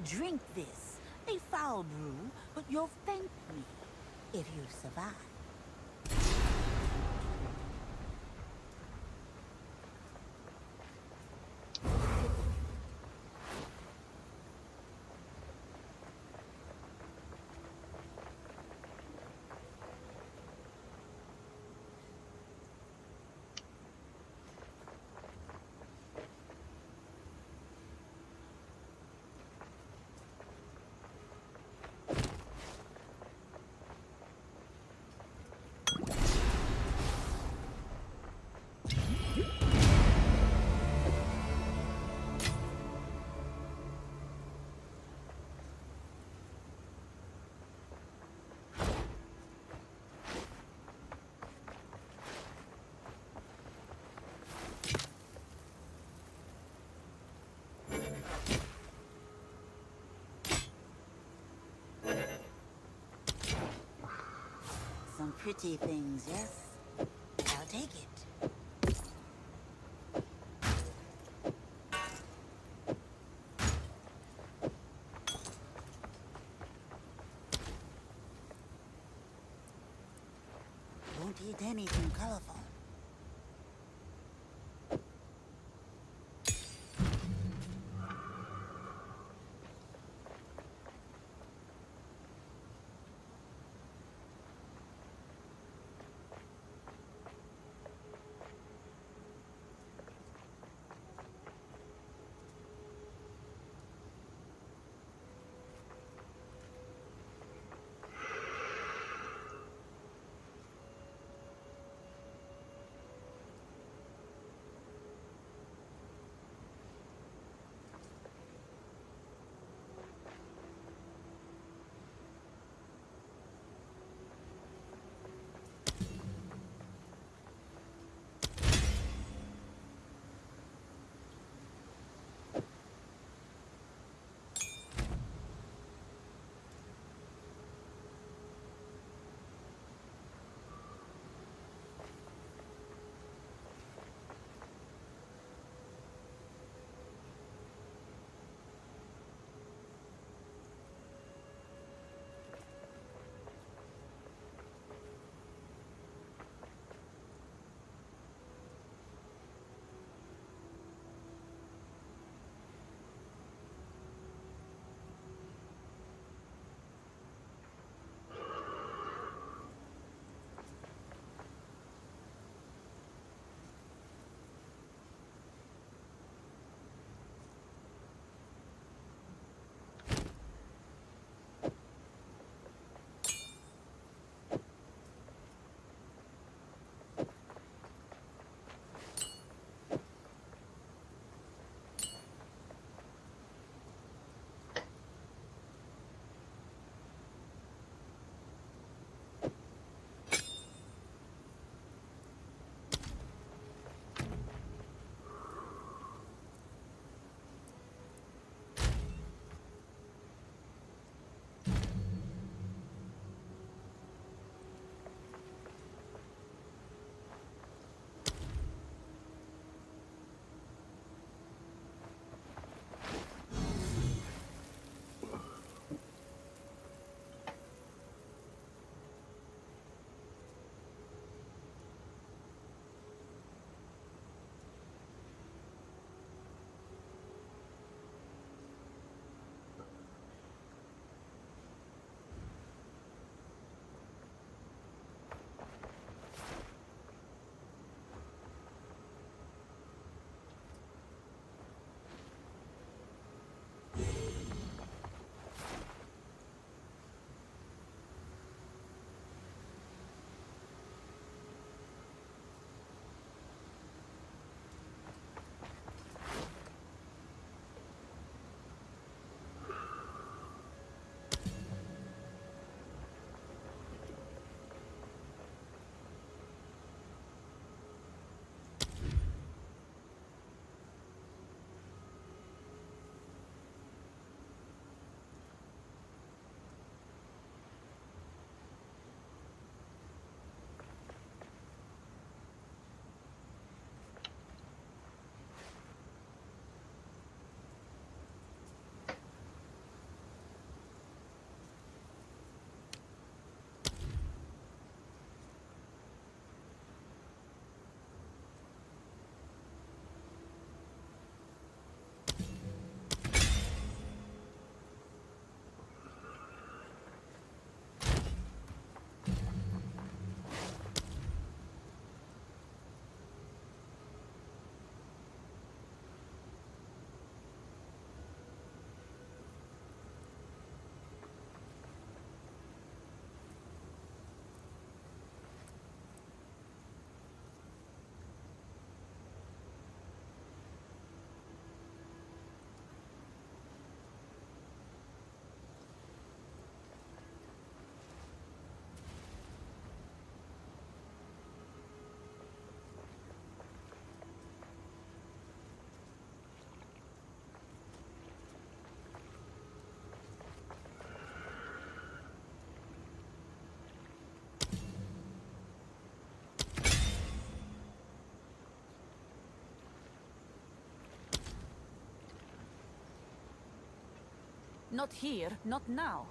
Drink this. A foul brew, but you'll thank me if you survive. Some pretty things, yes? I'll take it. Won't eat anything colorful. Not here, not now.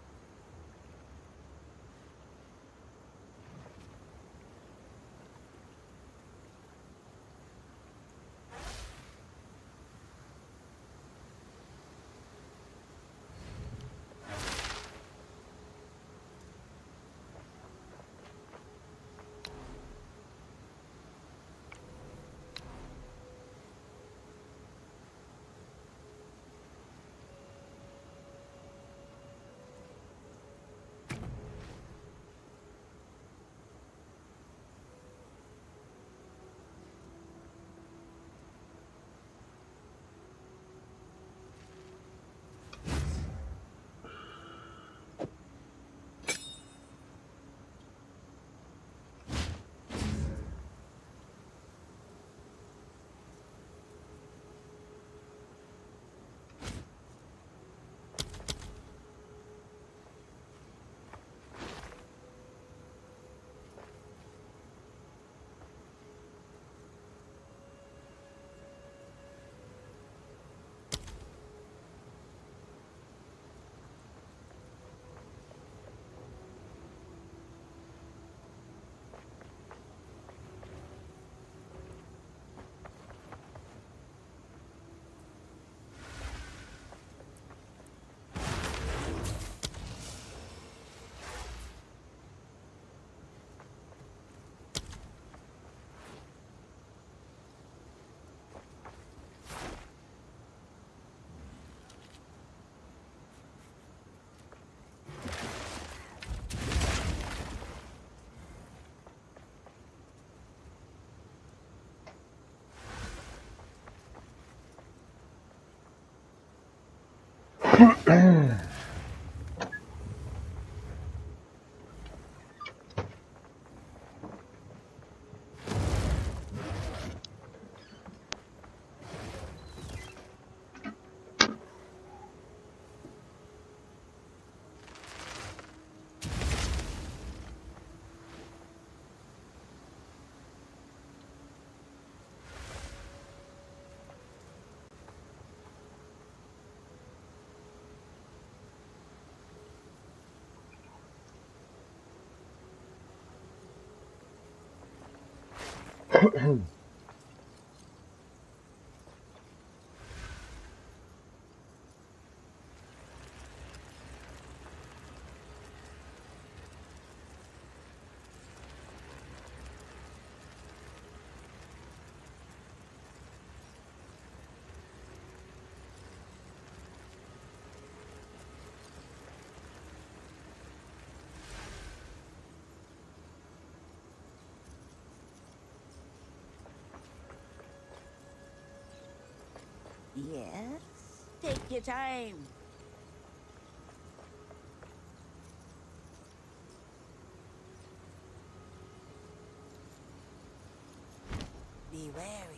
Yes? Take your time. Be wary.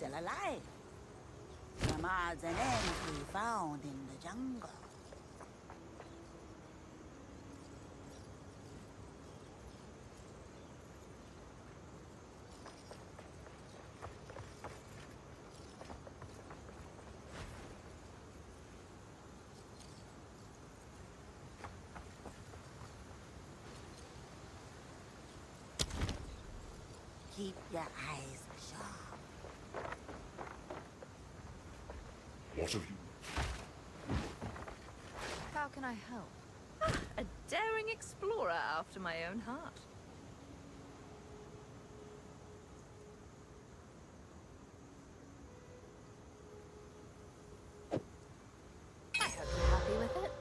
still alive. Some odds and ends we found in the jungle. Keep your eyes sharp. What have you? How can I help? A daring explorer after my own heart. I hope you're happy with it.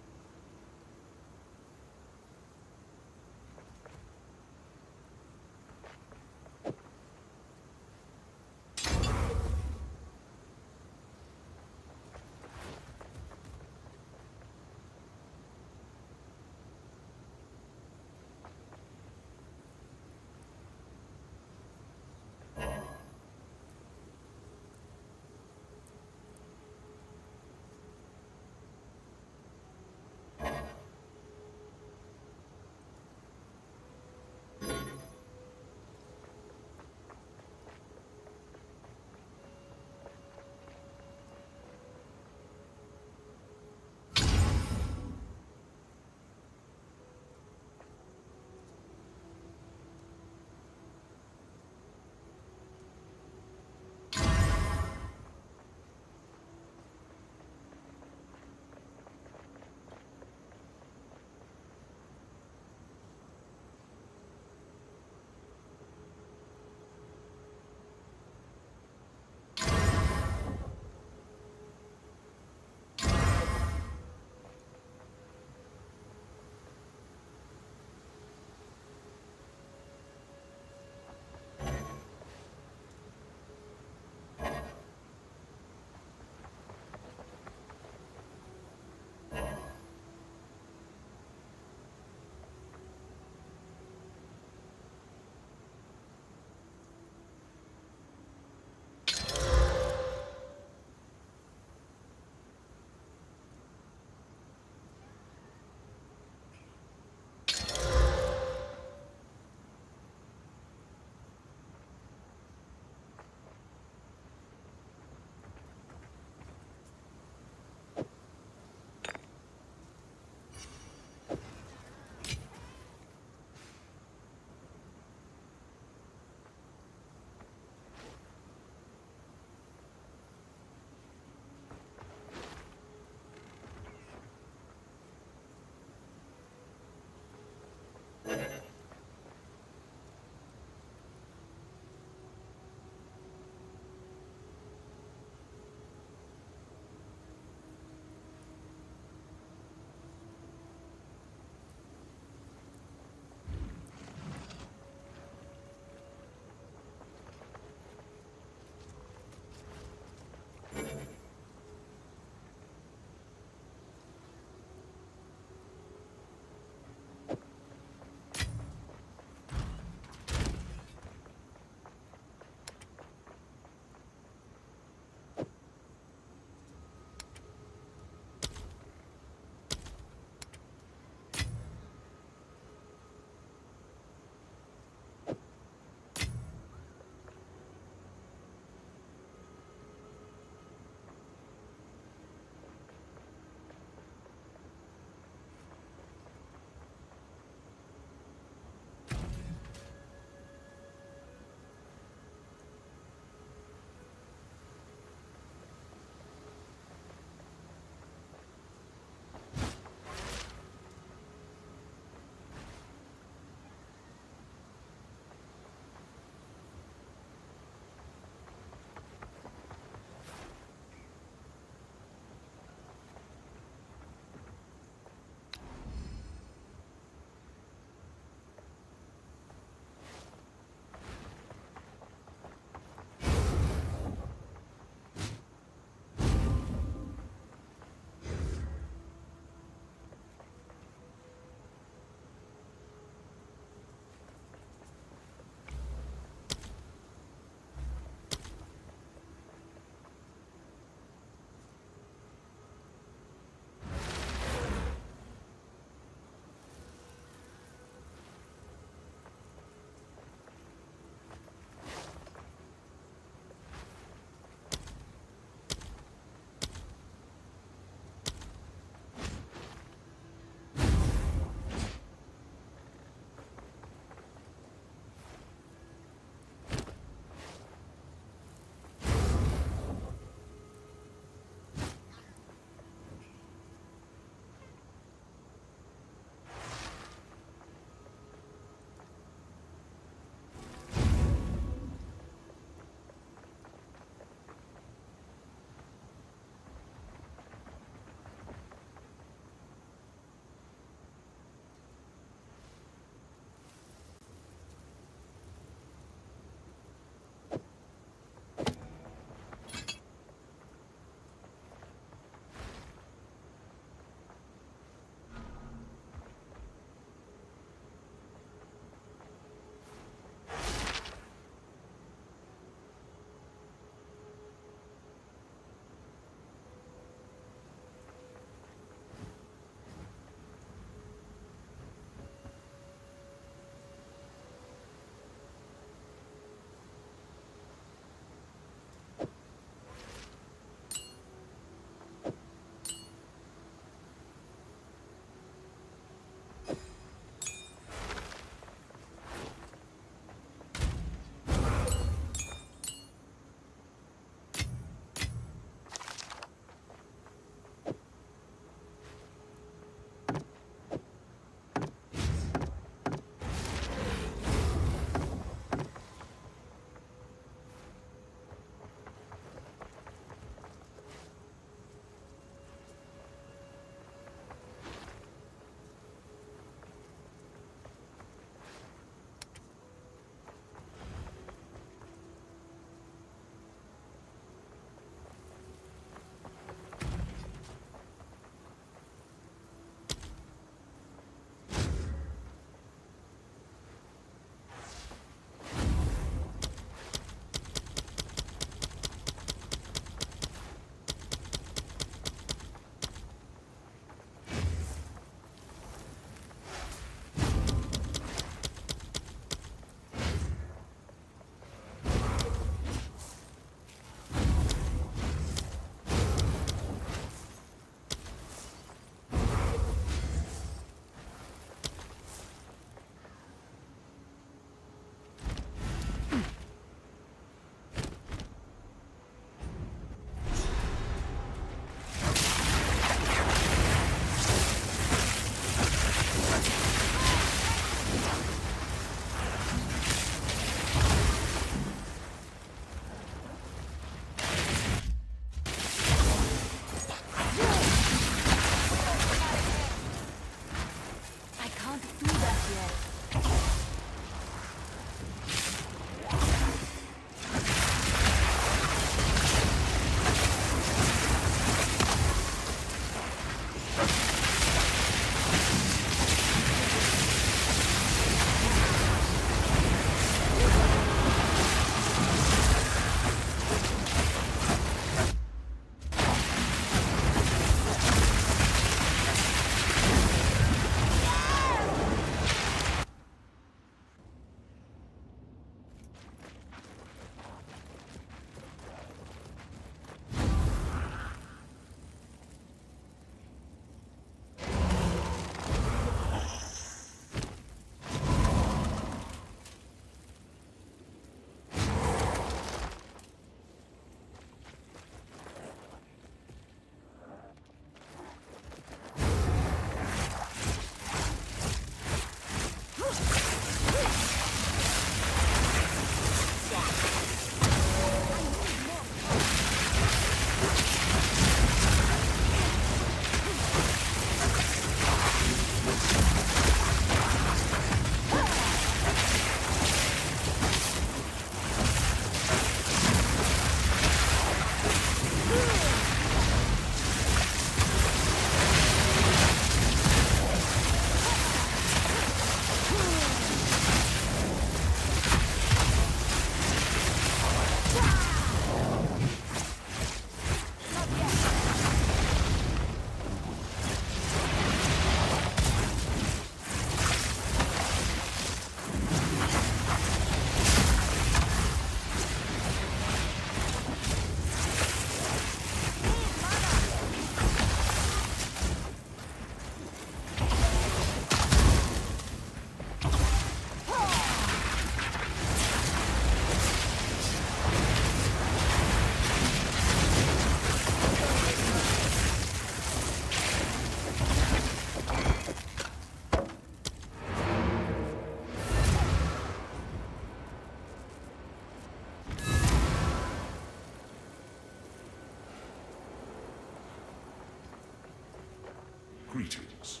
Greetings.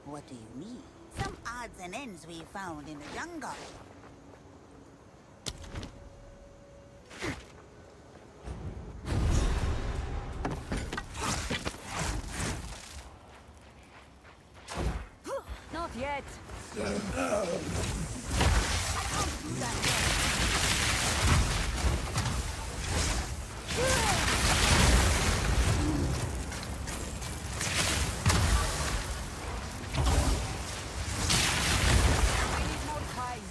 What do you need? Some odds and ends we found in the jungle. Not yet. I need more time.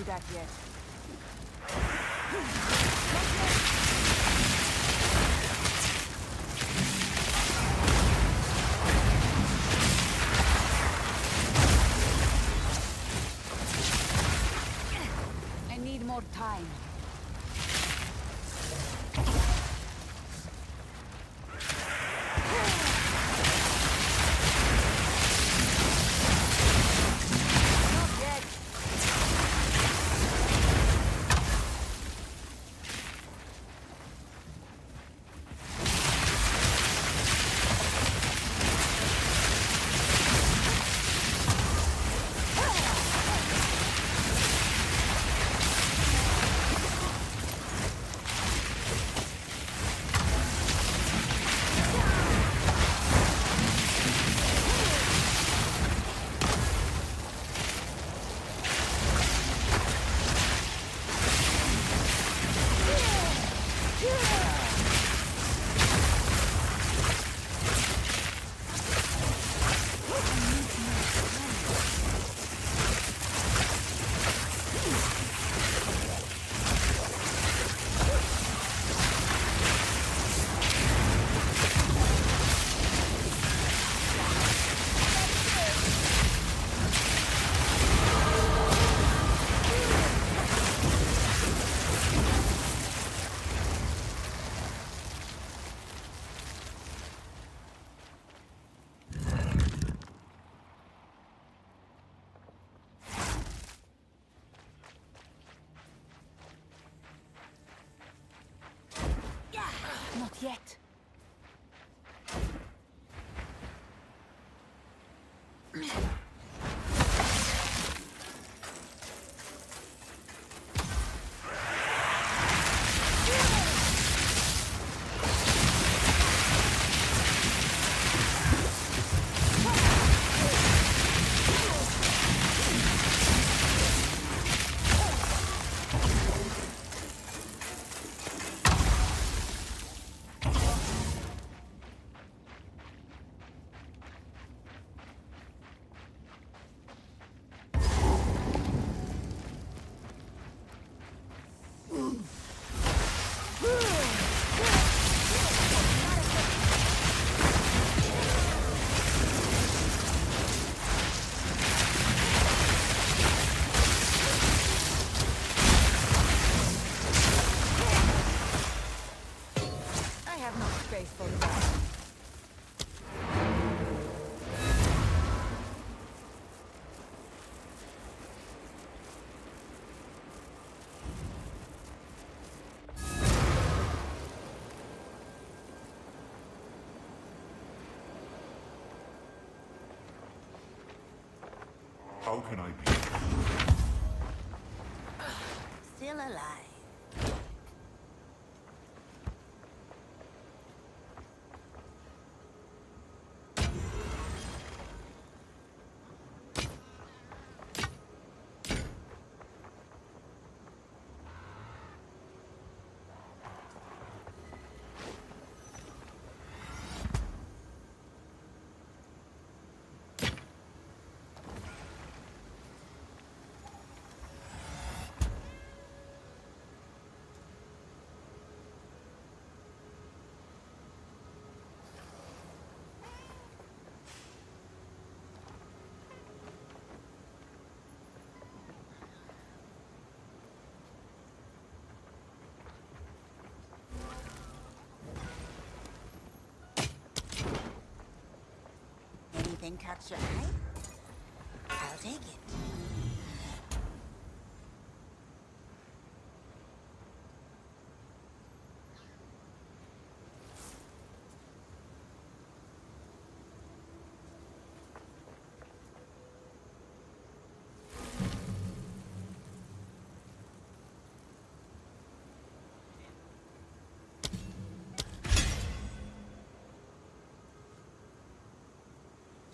do that yet. I need more time. Not yet. I have no space for that. How can I be? Still alive. Anything catch your eye? I'll take it.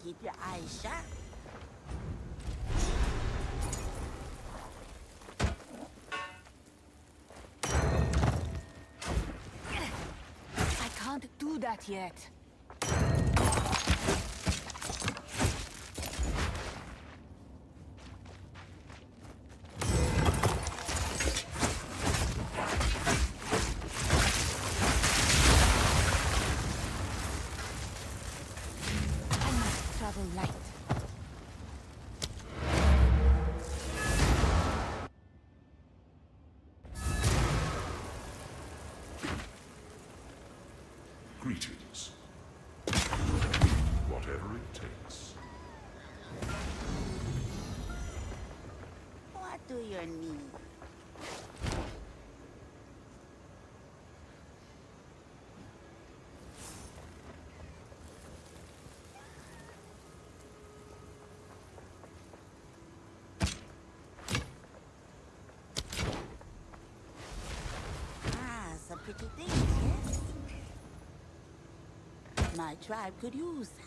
Keep your eyes sharp. I can't do that yet. travel light. Greetings. Whatever it takes. What do you need? Ah, some pretty things, yes? My tribe could use that.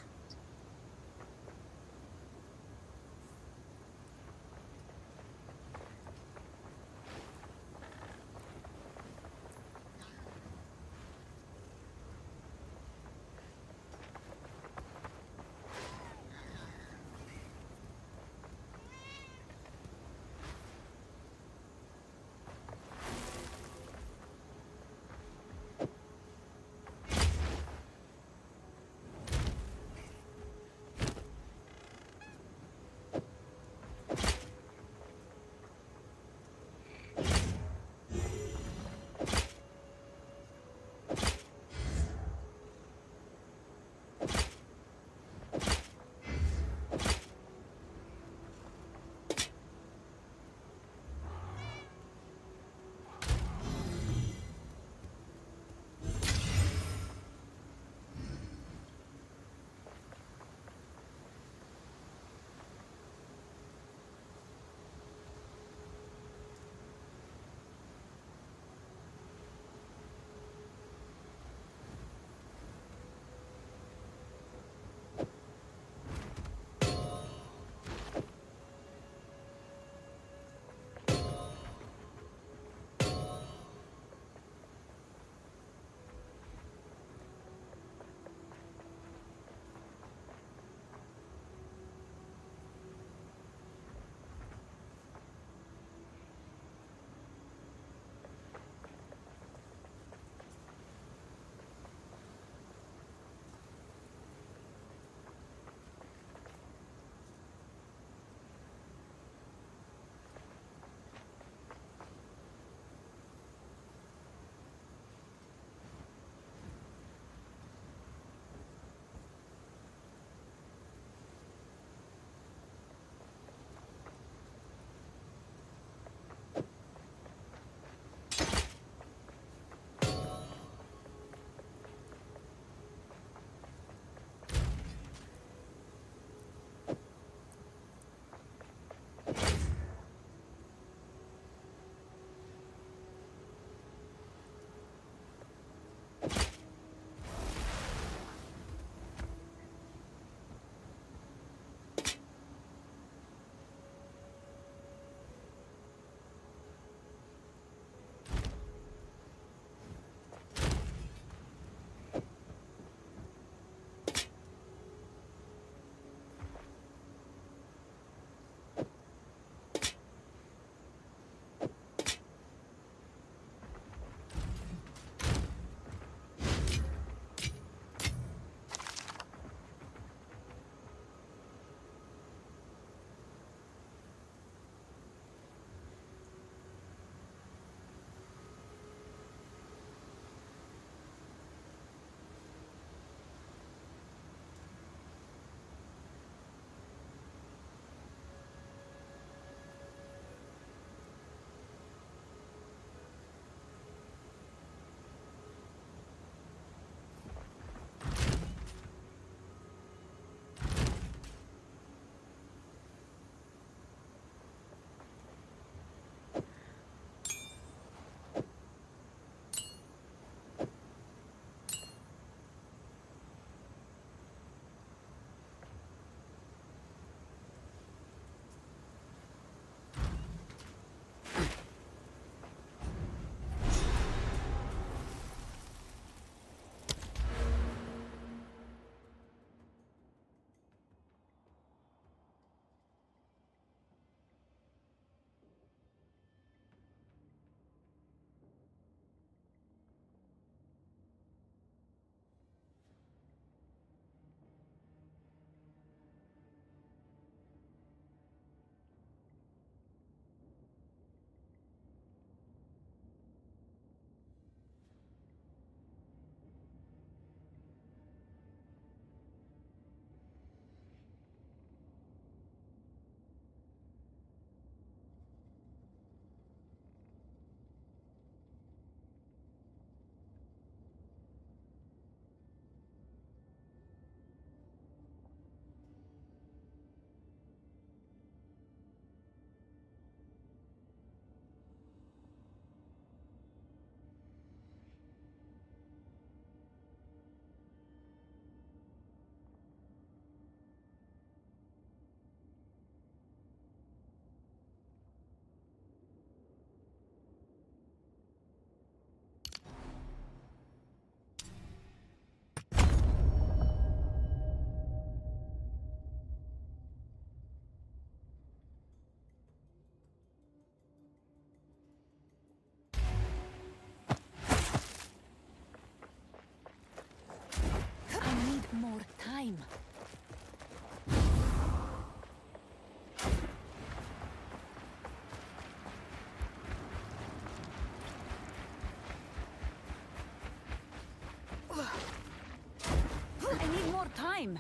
time.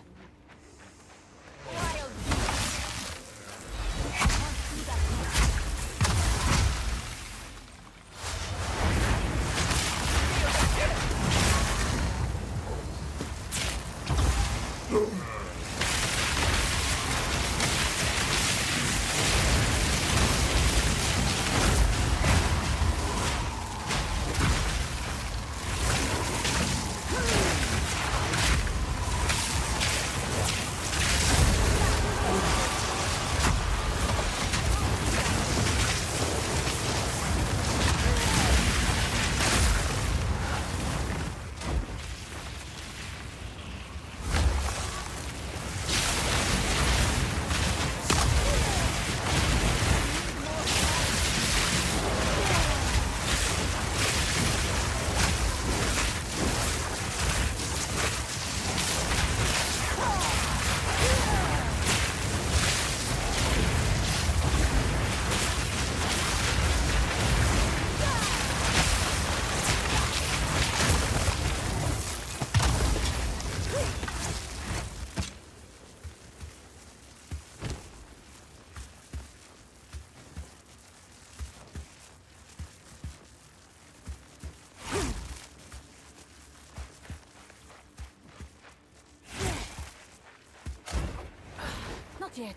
Not yet.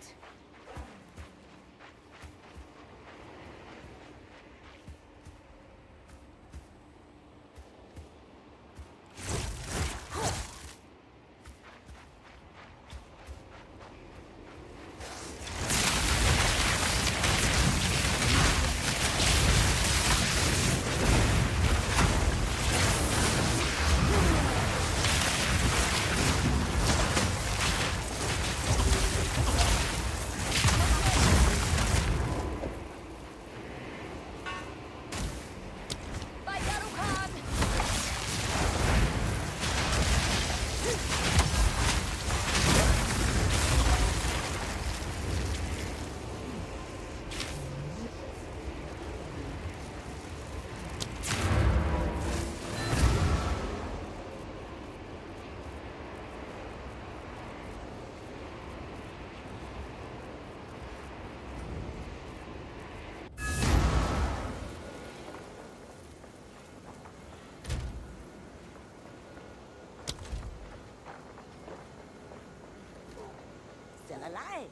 Still alive.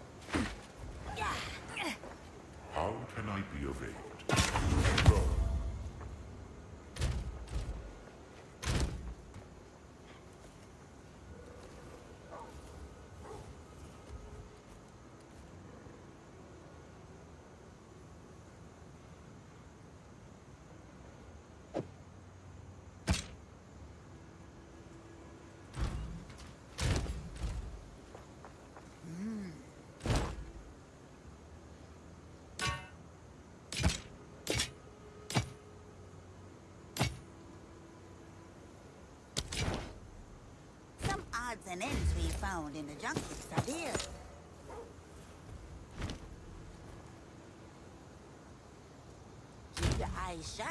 How can I be of aid? Go. Some odds and ends we found in the jungle are here. Keep your eyes shut.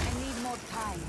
I need more time.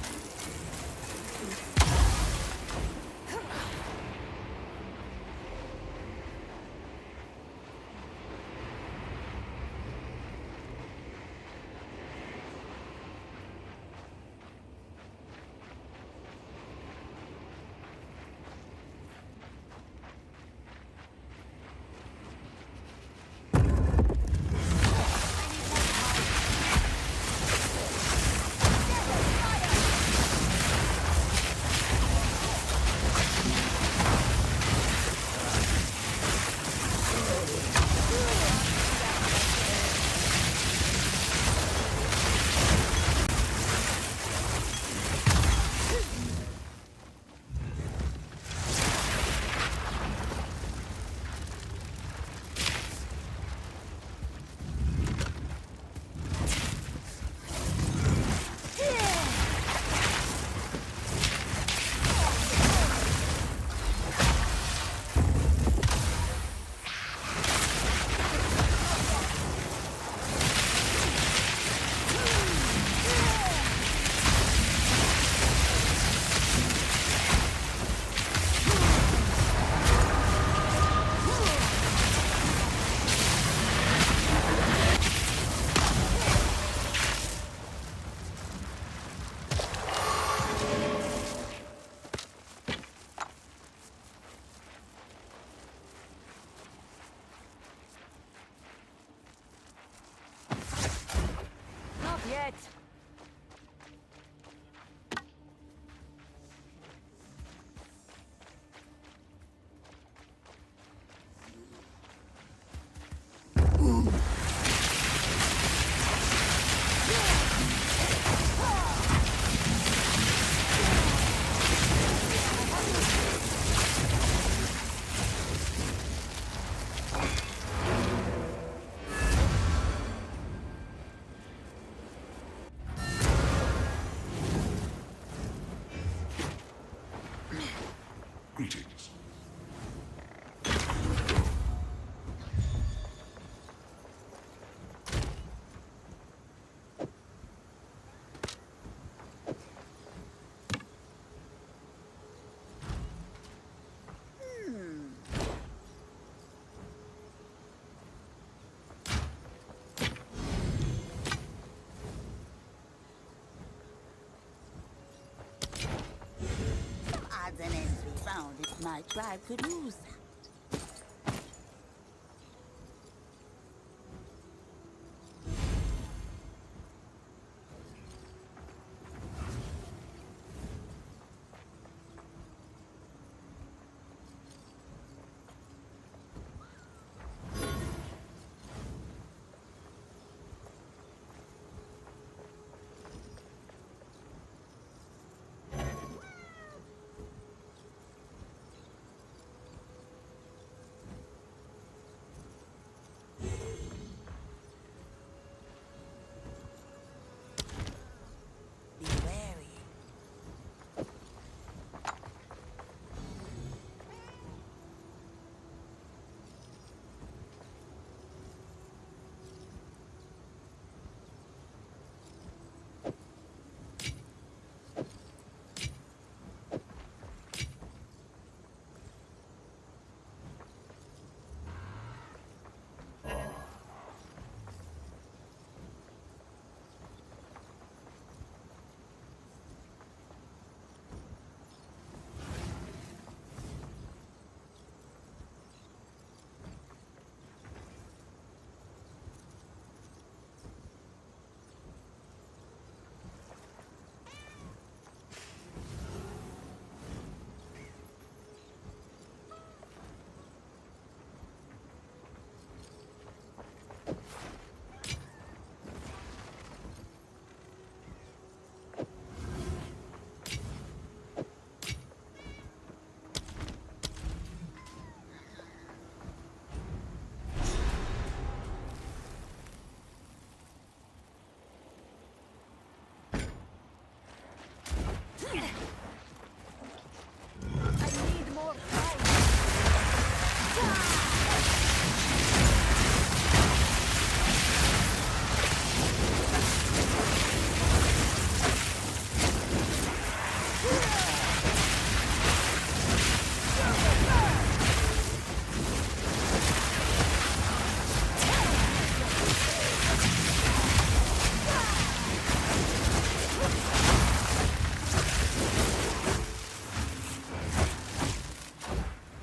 Greetings. Some odds and ends we found. My tribe could use that. Be wary.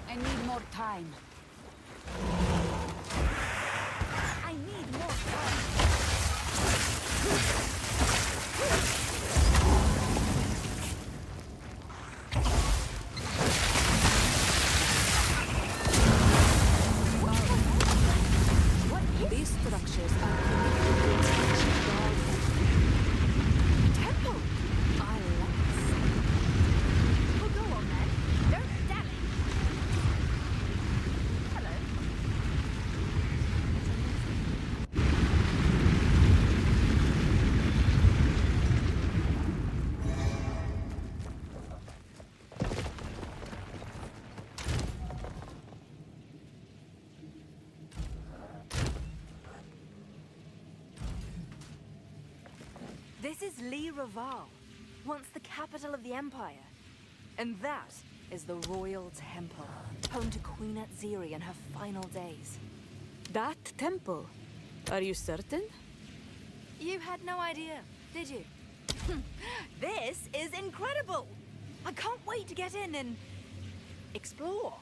I need more time. I need more time. These structures are temple. I like this. Well, go on then. Don't dally. Hello. This is Lee Raval, once the capital of the Empire. And that is the Royal Temple, home to Queen Atziri in her final days. That temple? Are you certain? You had no idea, did you? This is incredible! I can't wait to get in and explore.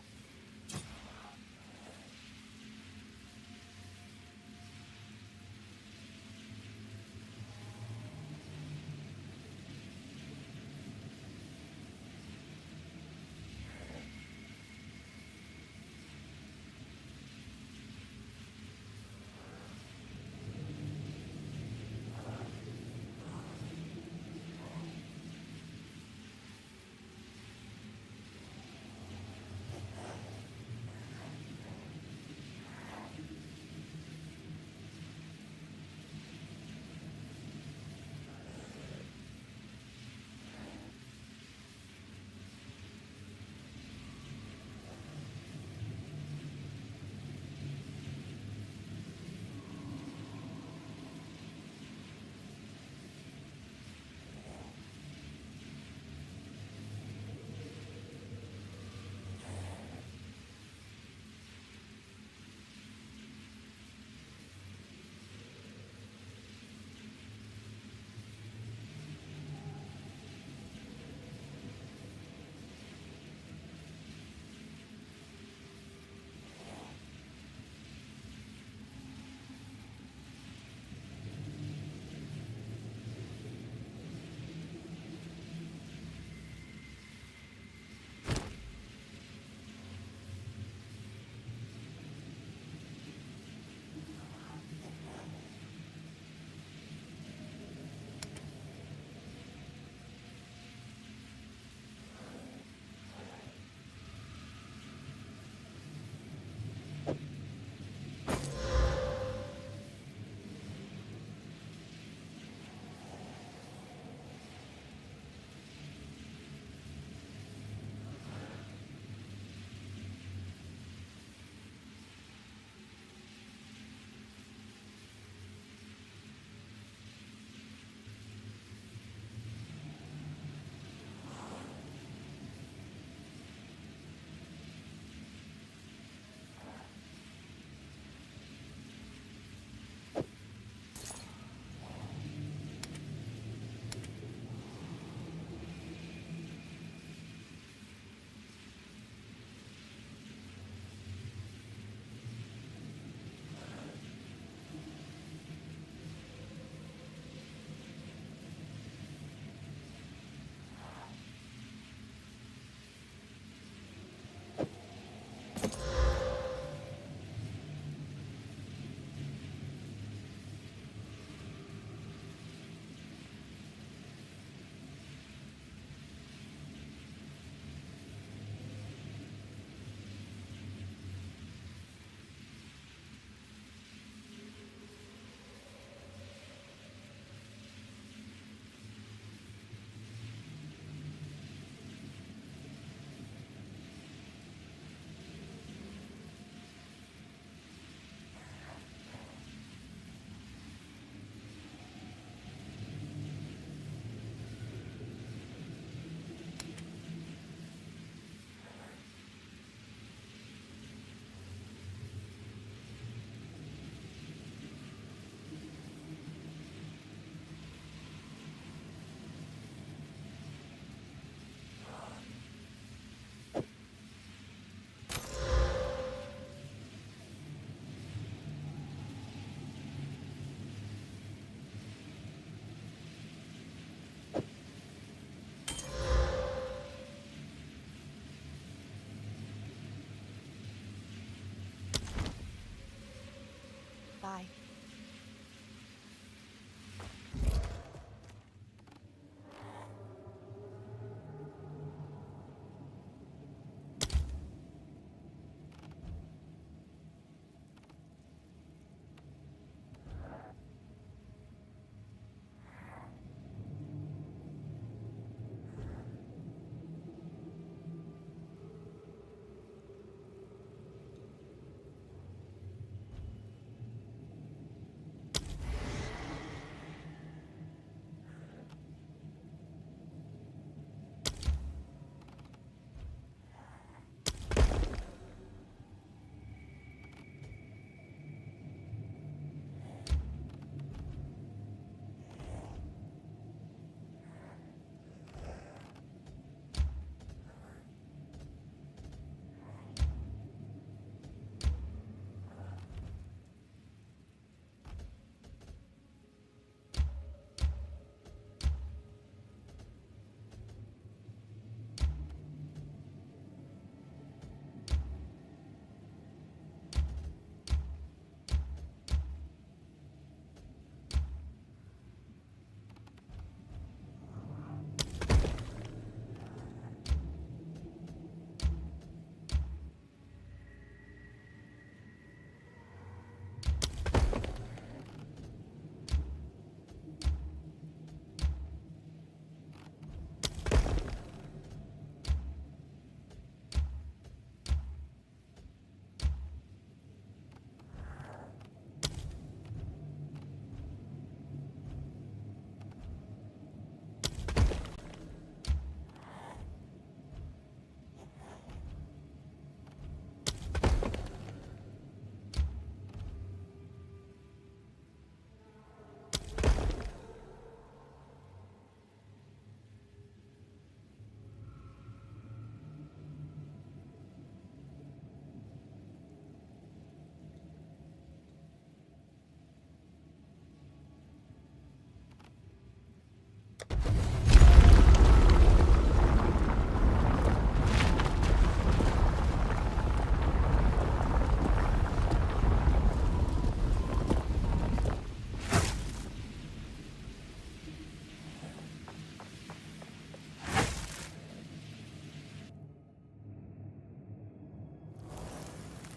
Bye.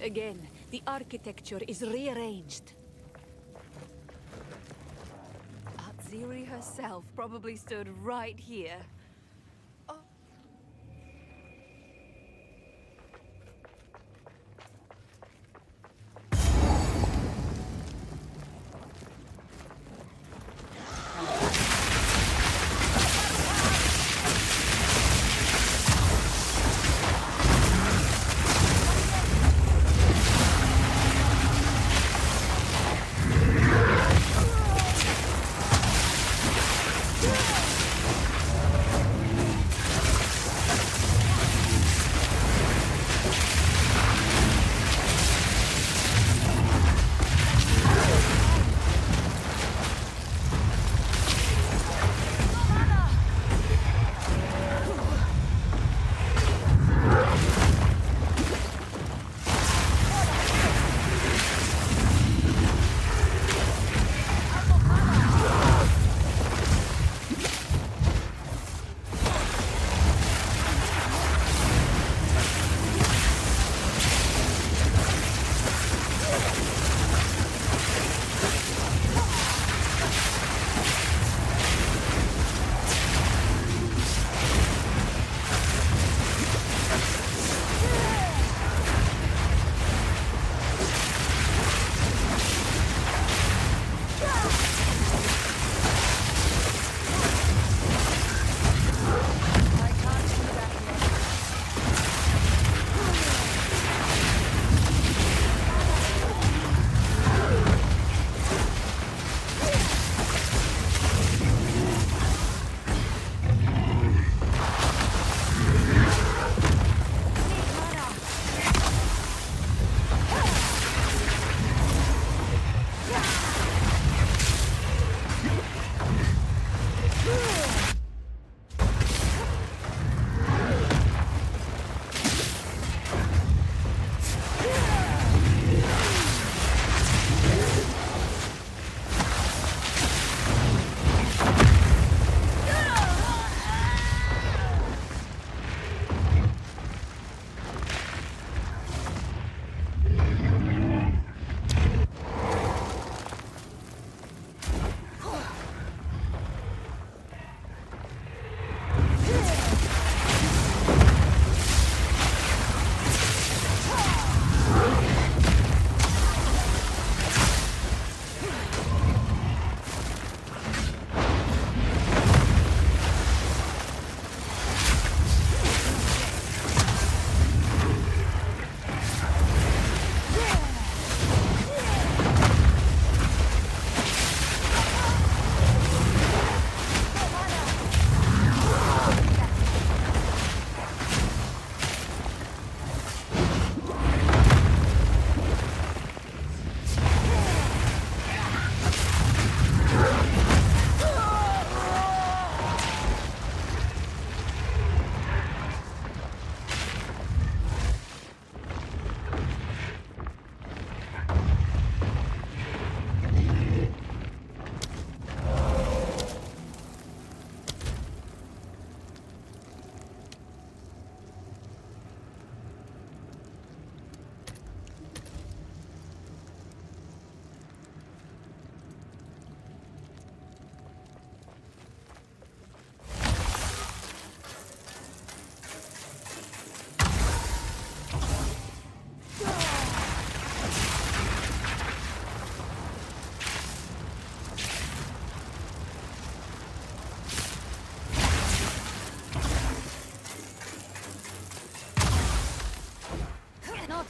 Again, the architecture is rearranged. Atziri herself probably stood right here.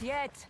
yet.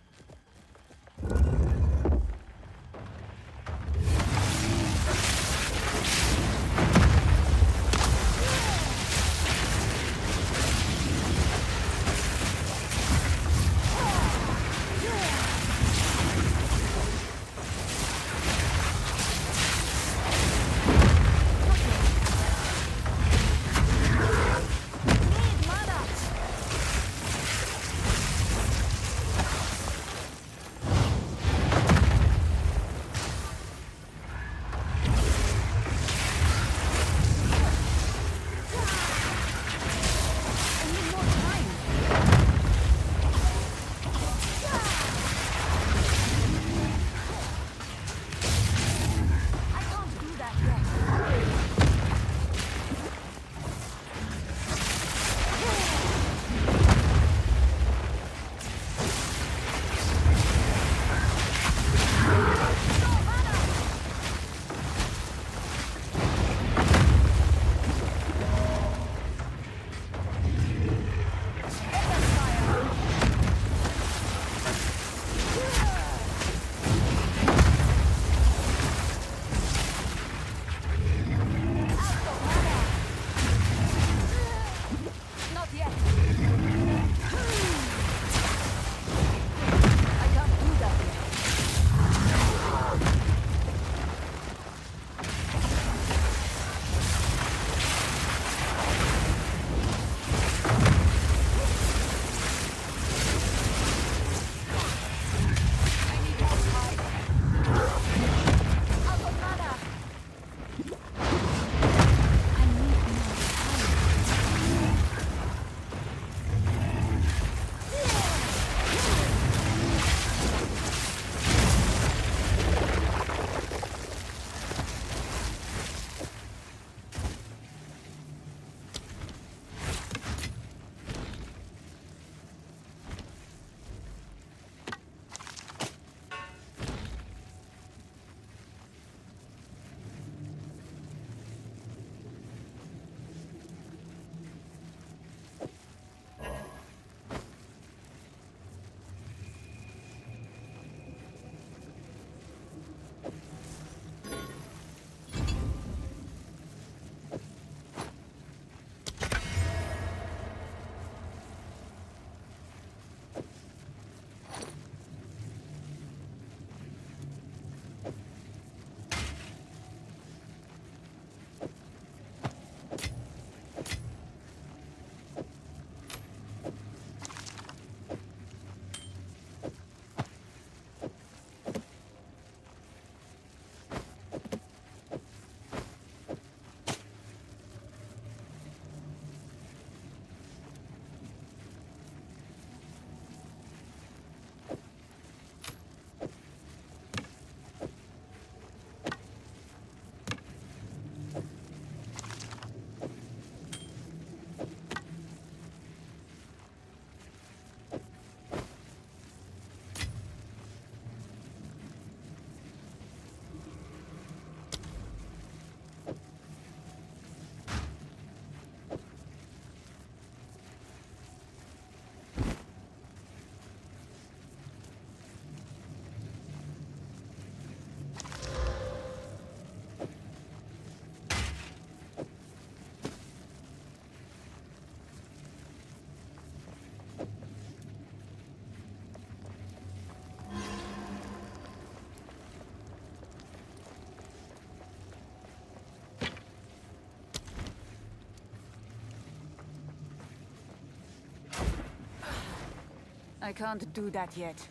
I can't do that yet.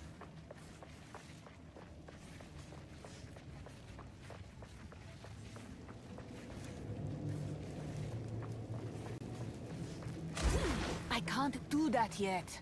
I can't do that yet.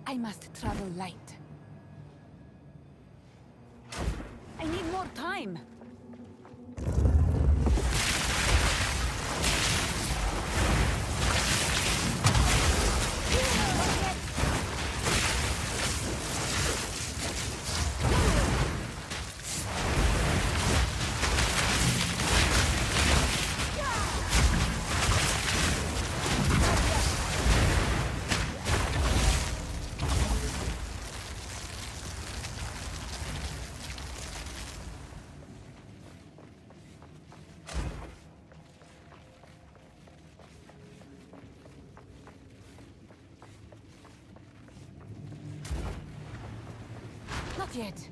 I must travel light. I need more time. Not yet.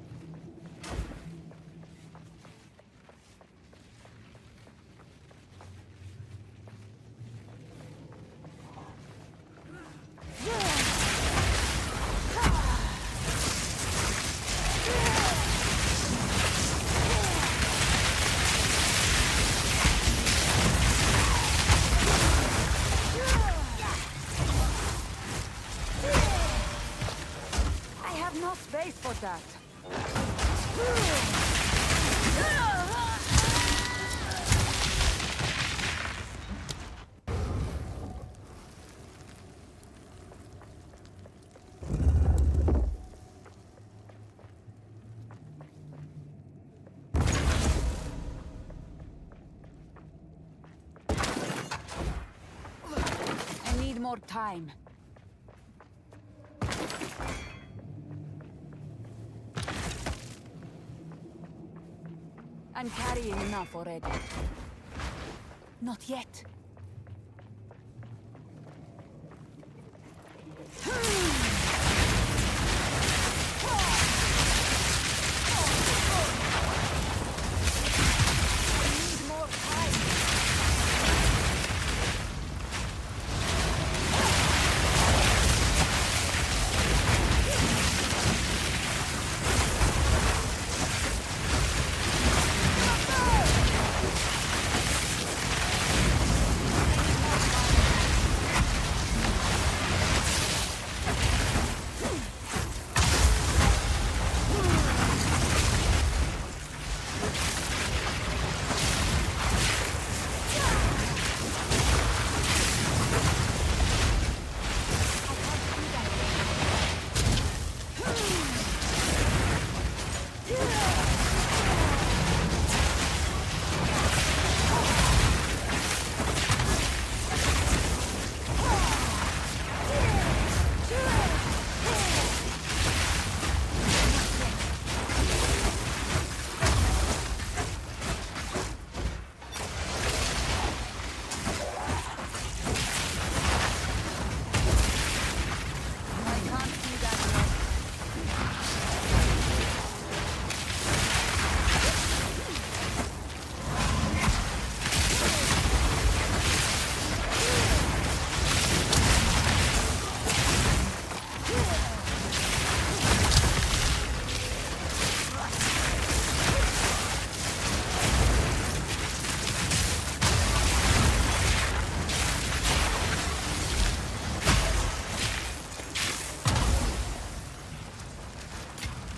I have no space for that. I need more time. I'm carrying enough already. Not yet.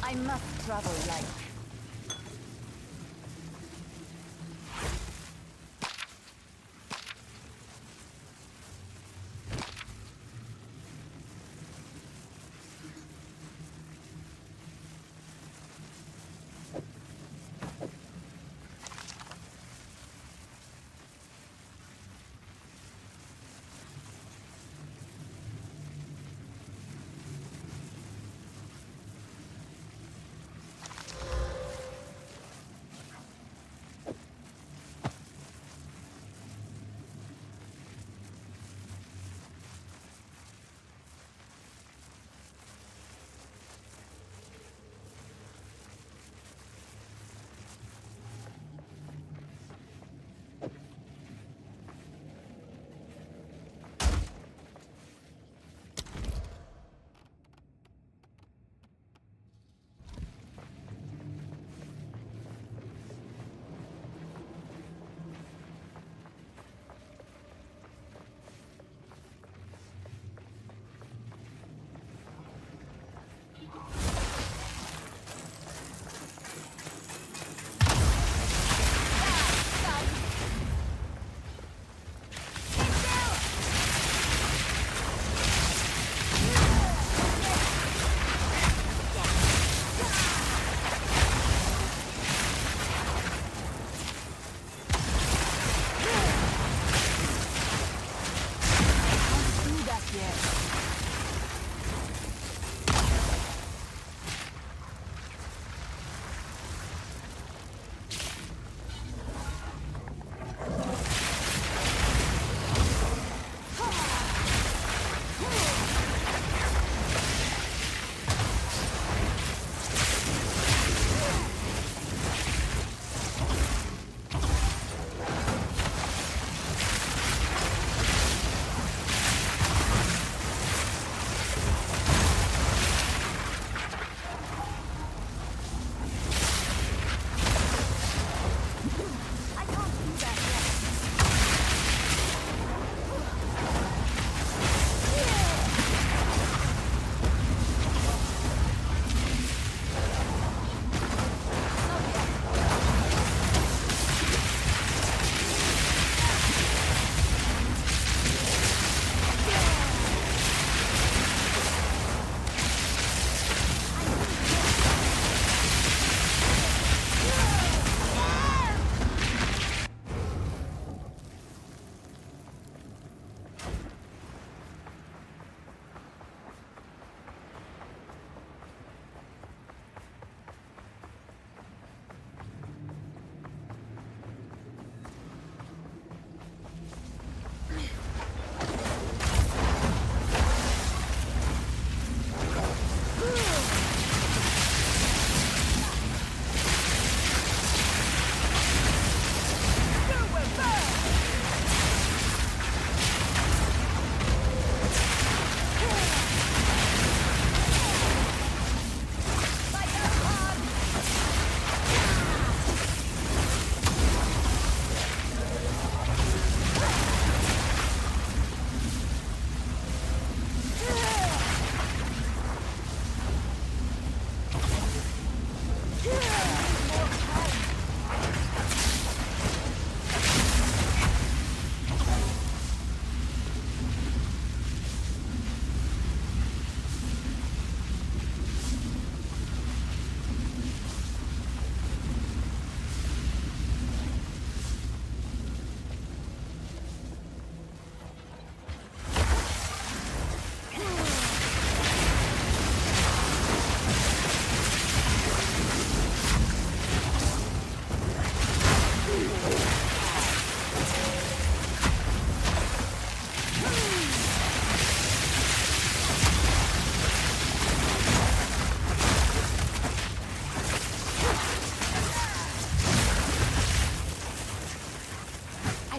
I must travel light.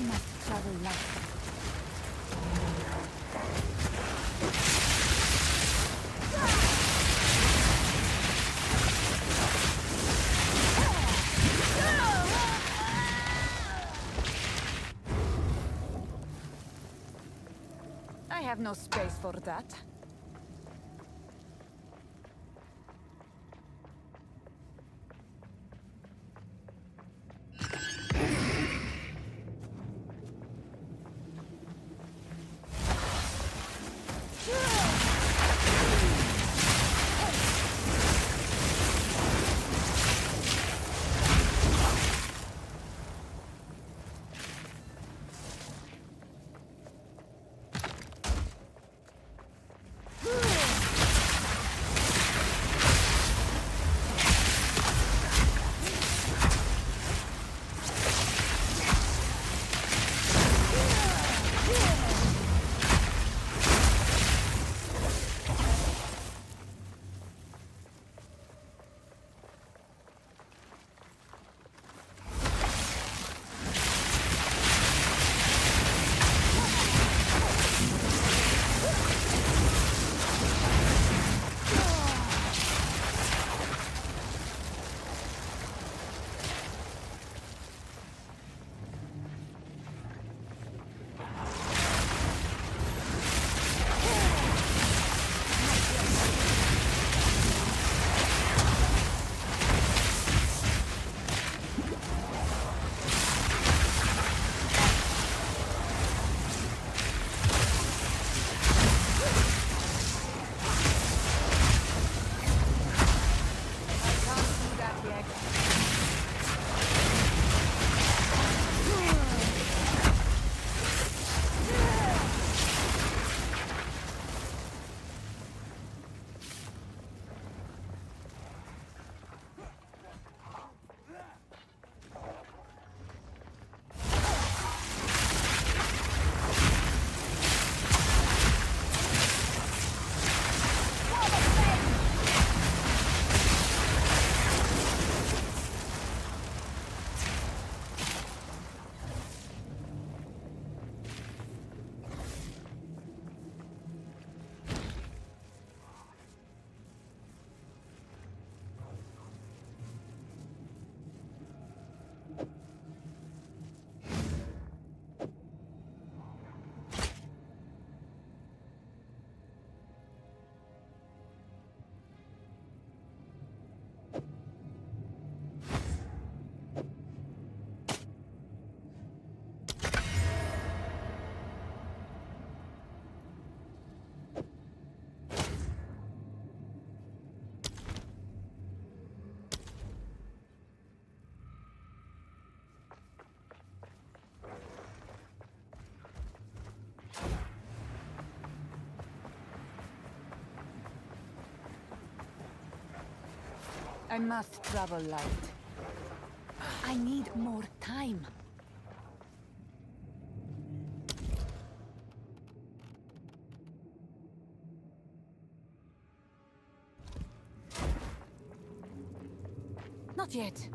I must travel light. I have no space for that. I must travel light. I need more time. Not yet.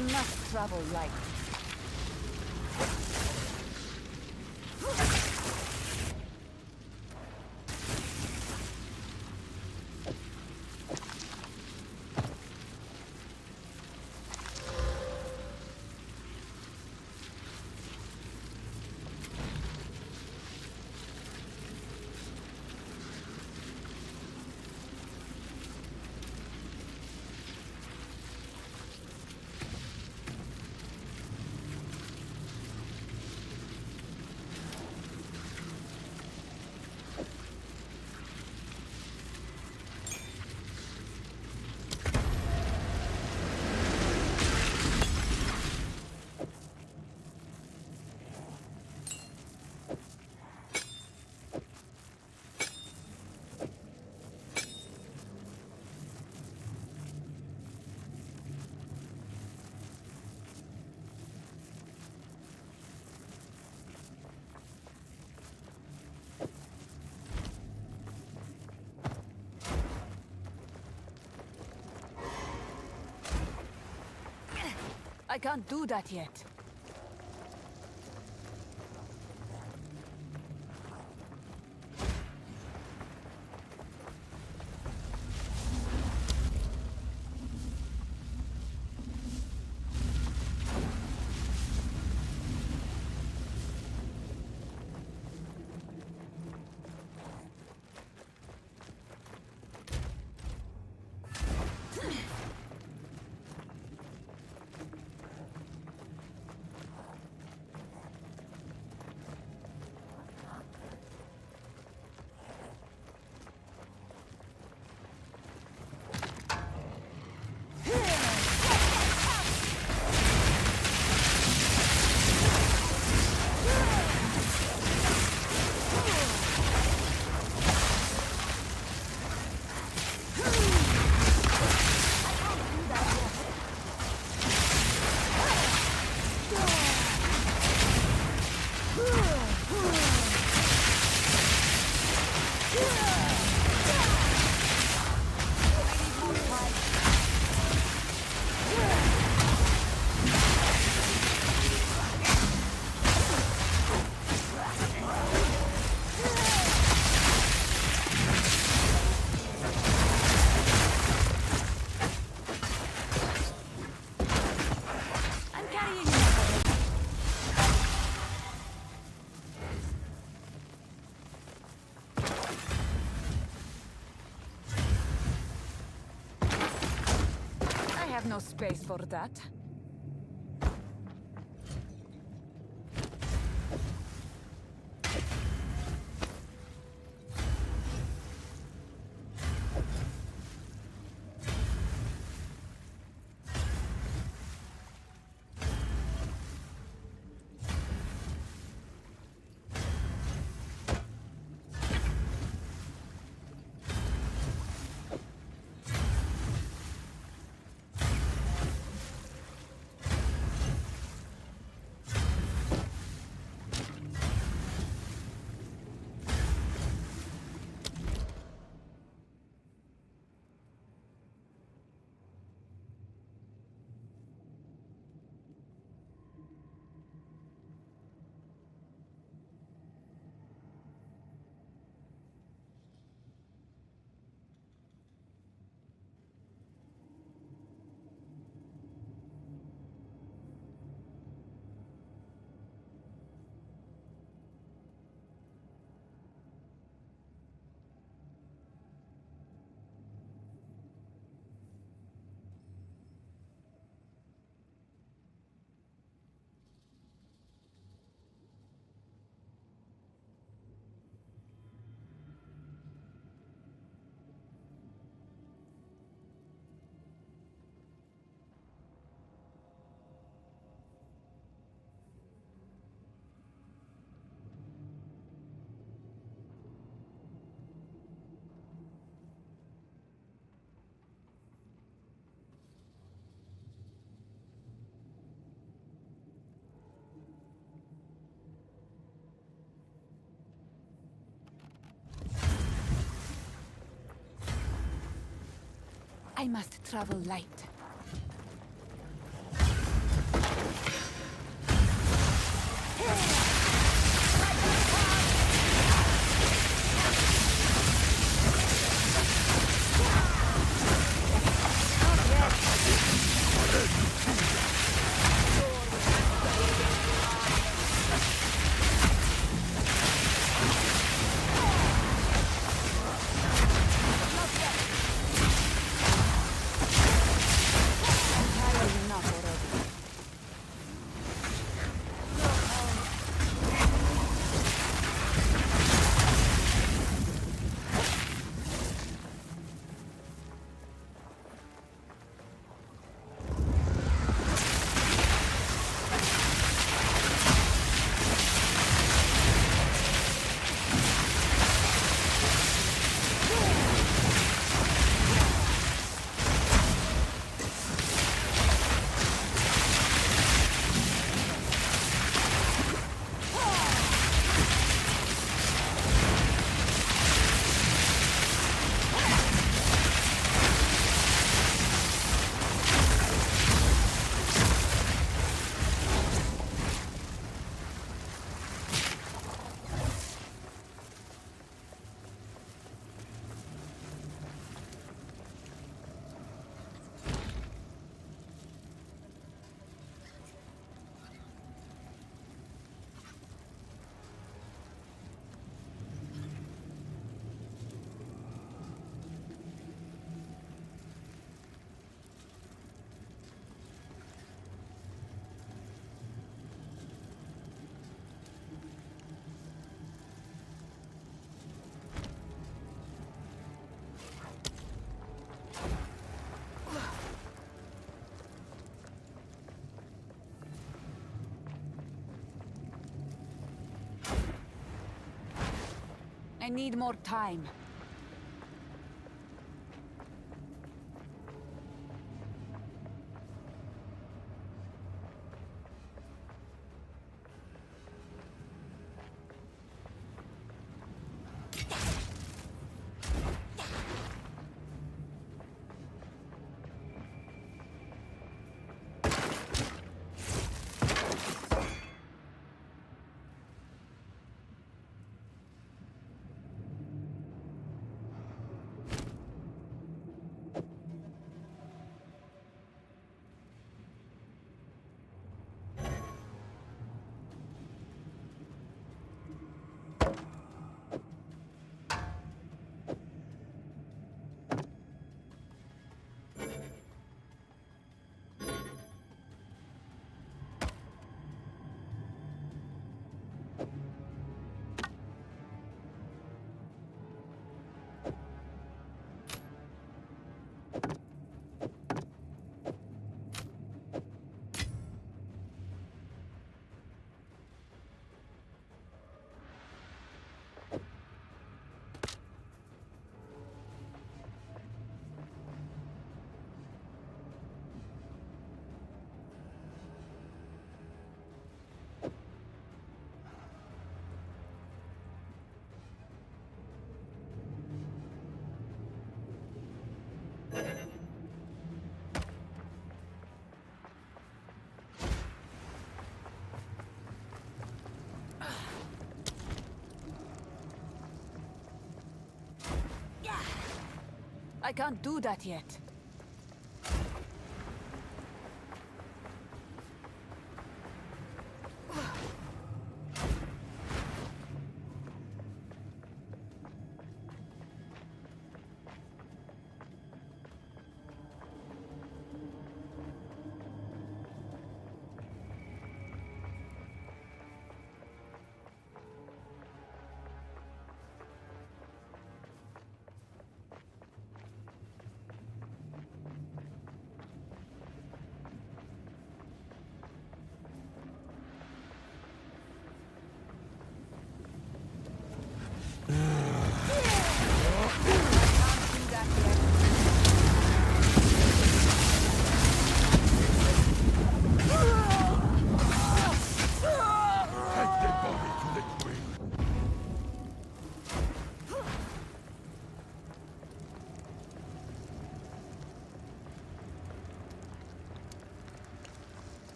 I must travel light. I can't do that yet. No space for that. I must travel light. I need more time. I can't do that yet.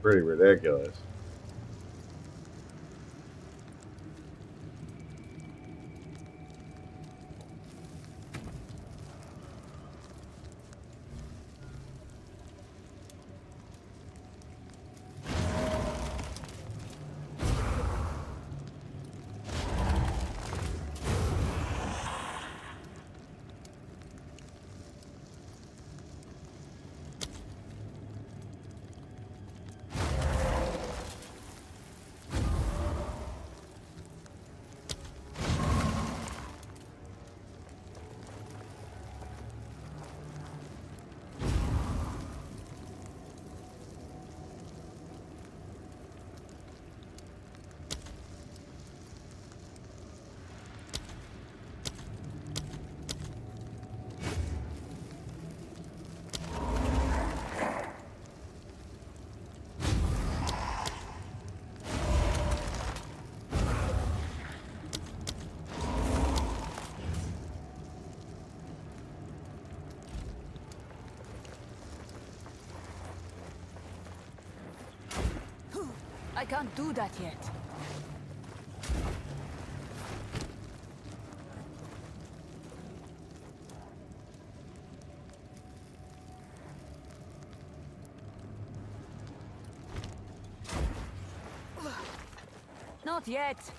Pretty ridiculous. I can't do that yet. Not yet.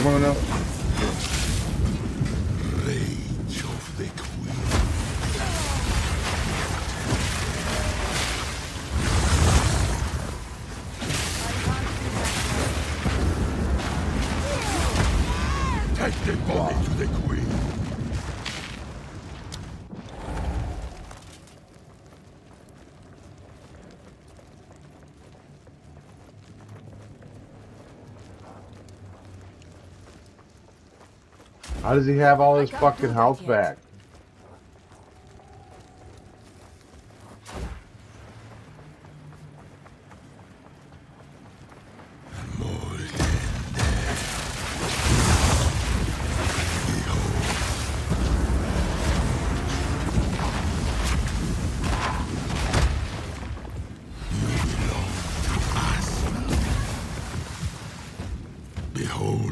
everyone else? Rage of the Queen. Take the body to the Queen. How does he have all his fucking health back? Behold,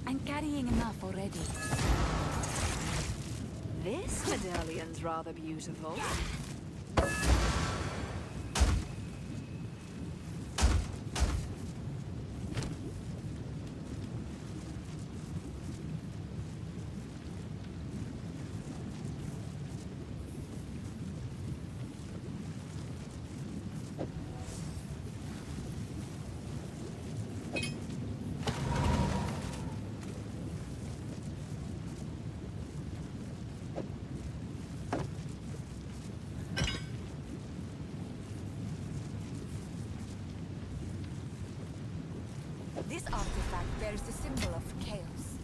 I'm carrying enough already. This medallion's rather beautiful. This artifact bears the symbol of chaos.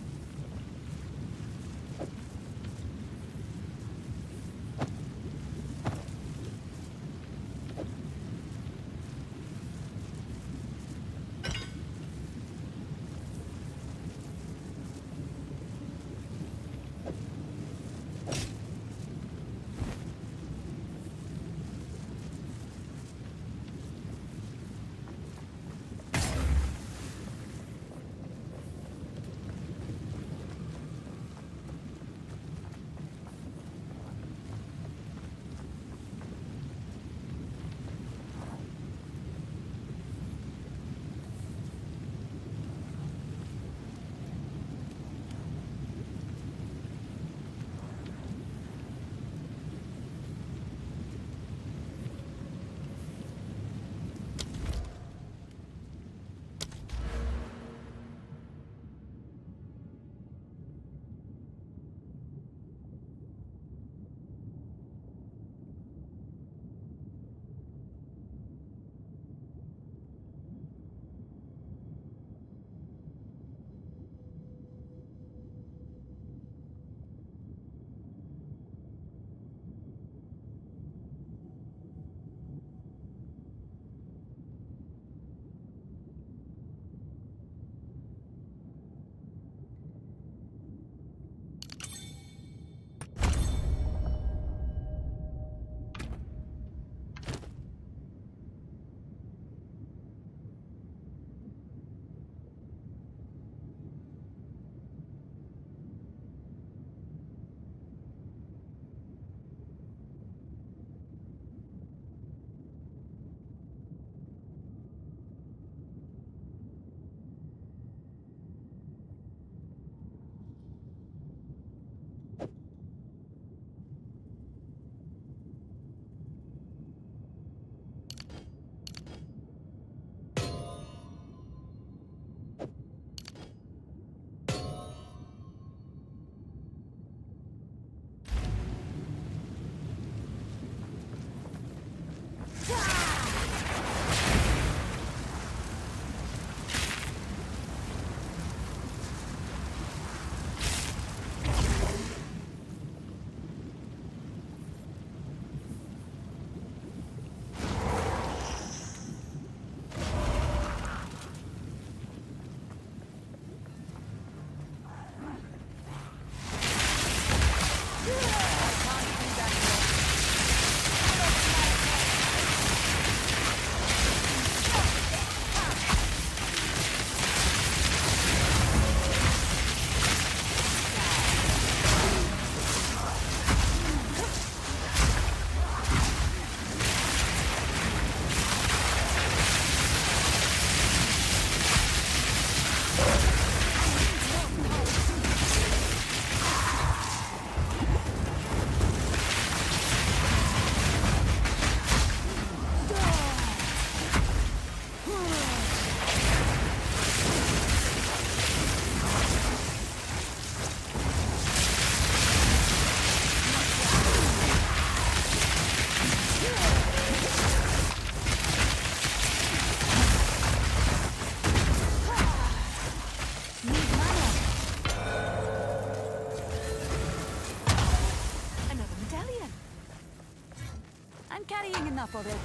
Enough already.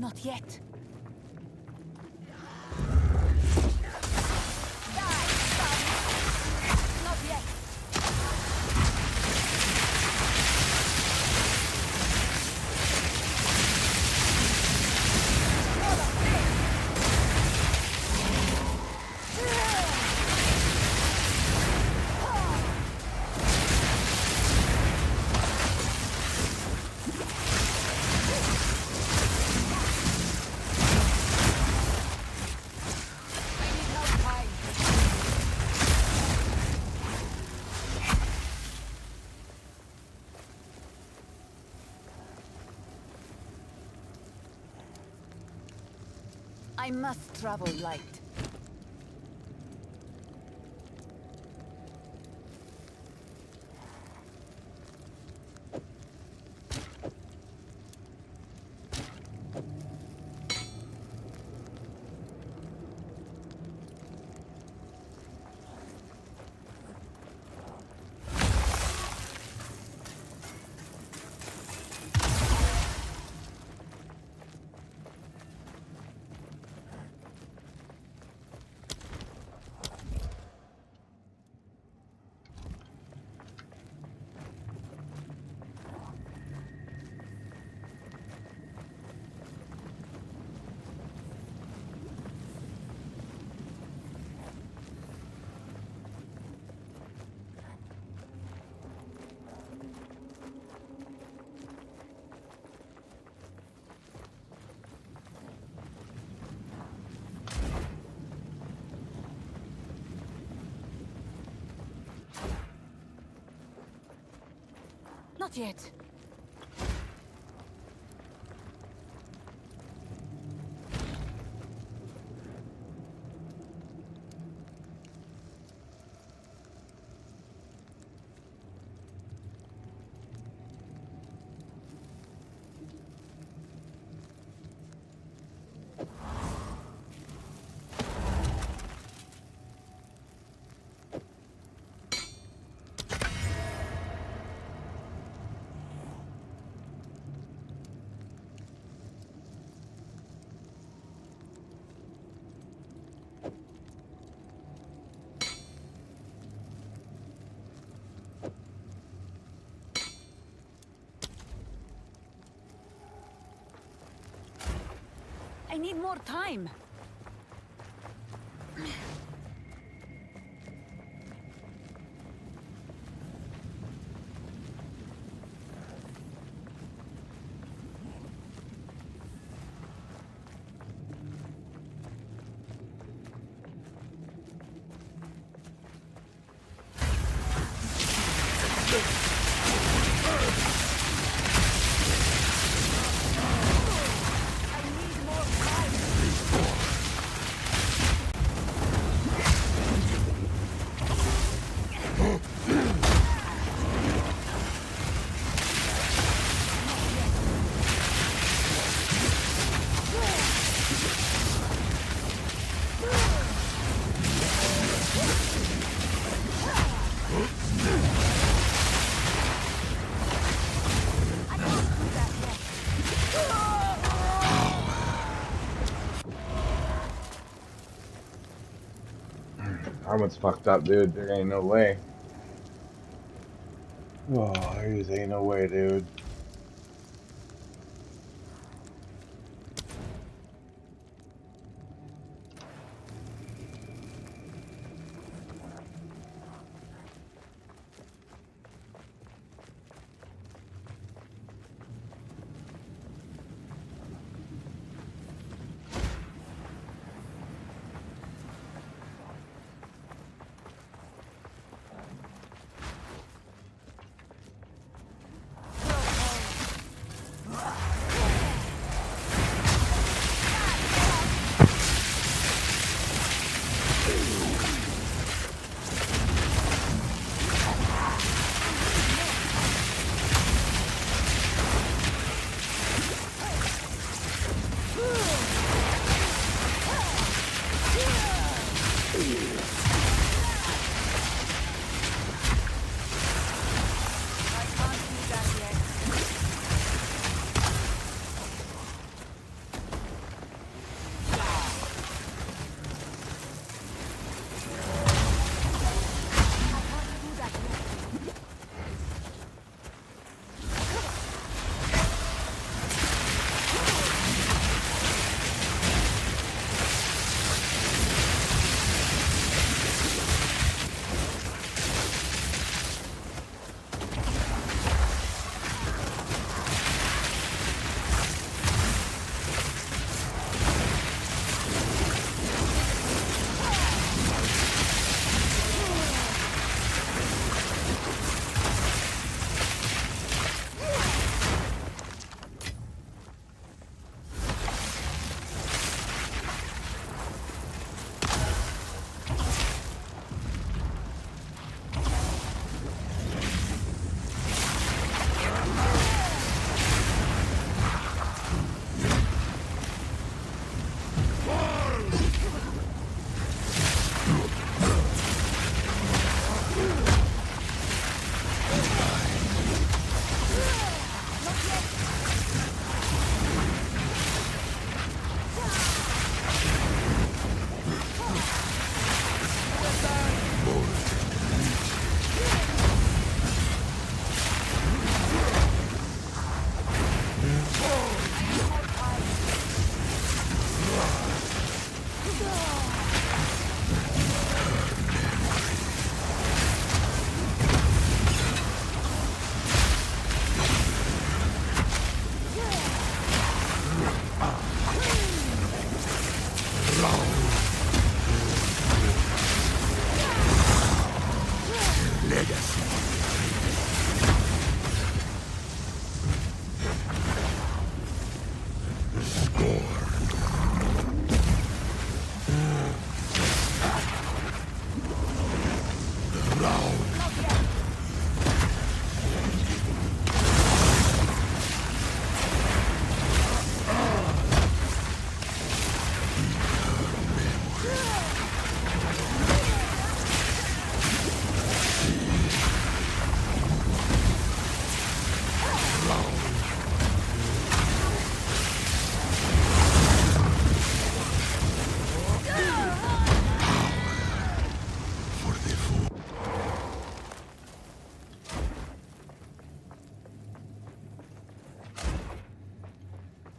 Not yet. Not yet. I must travel light. Not yet. I need more time. That one's fucked up, dude. There ain't no way. Oh, there just ain't no way, dude.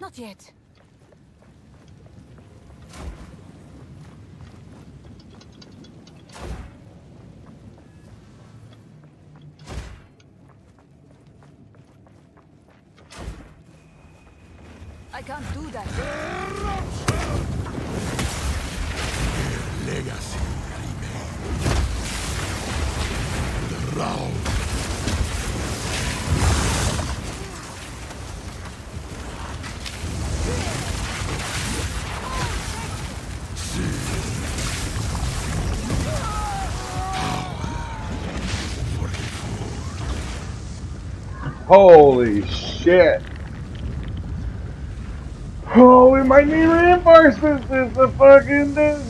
Not yet. I can't do that. Legacy remains. The round. Holy shit! Oh, we might need reinforcements. It's a fucking dizzy.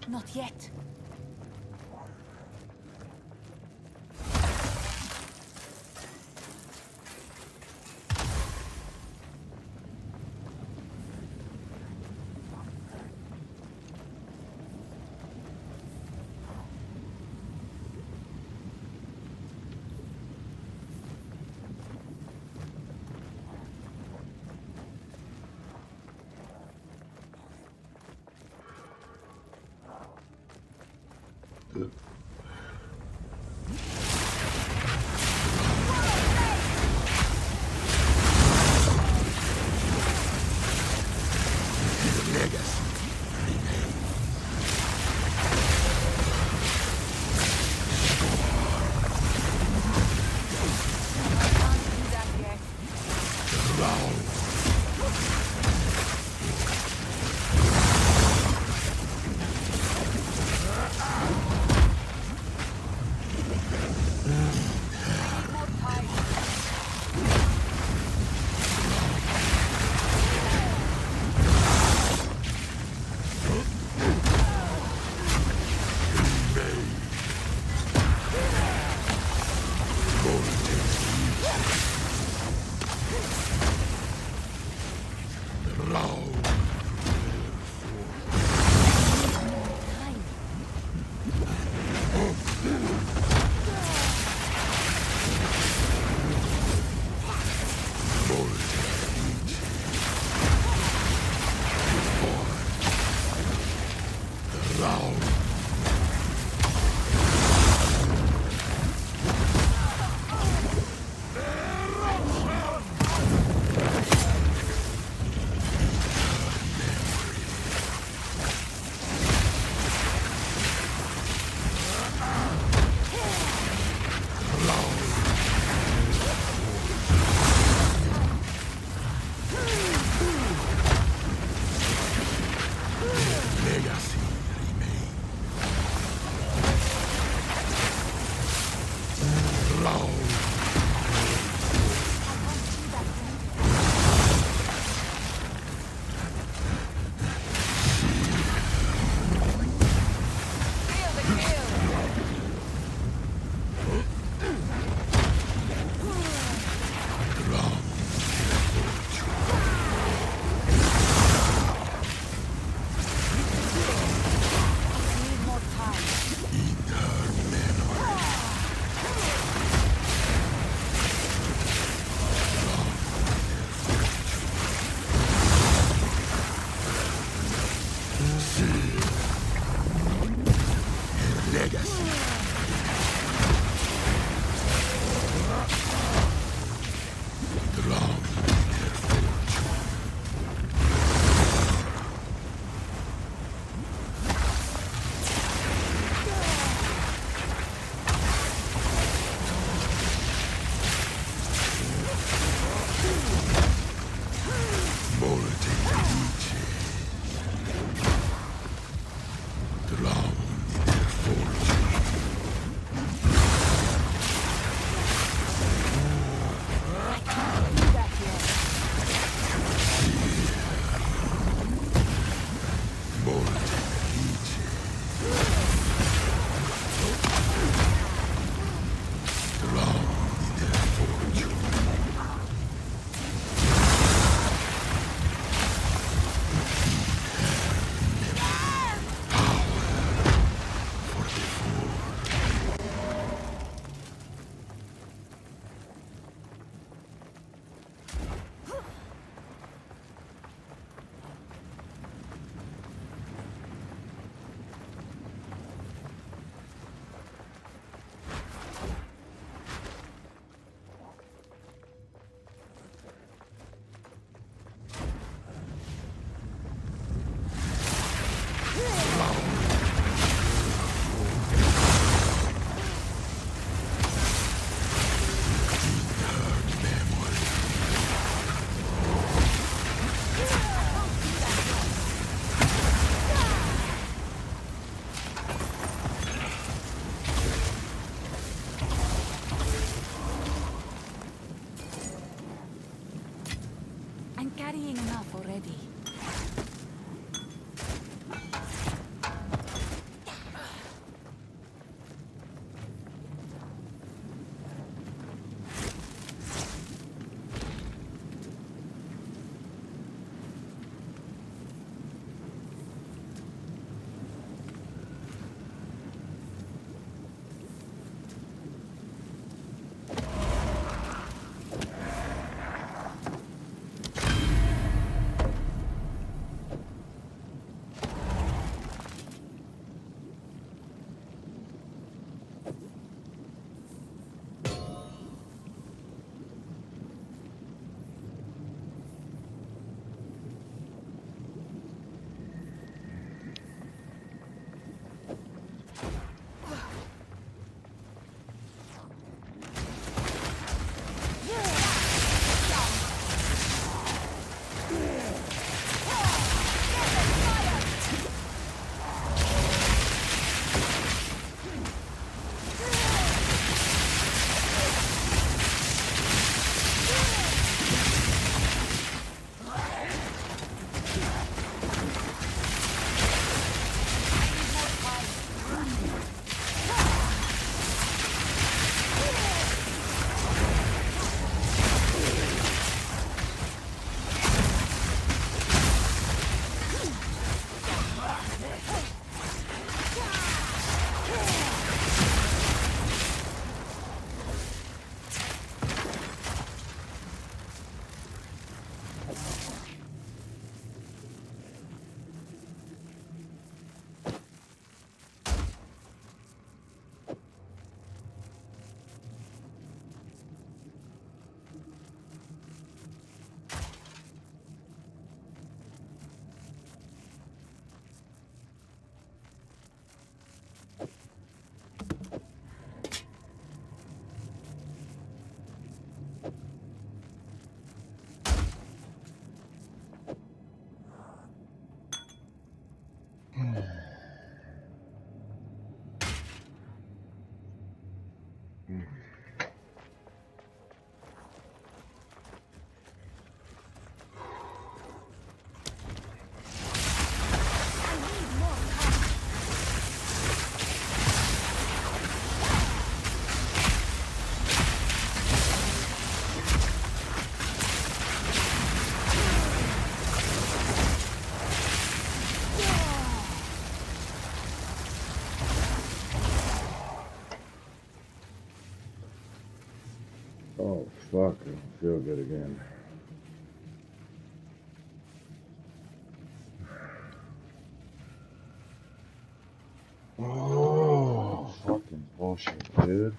Not yet. carrying enough already. Oh, fuck. I don't feel good again. Oh, fucking bullshit, dude.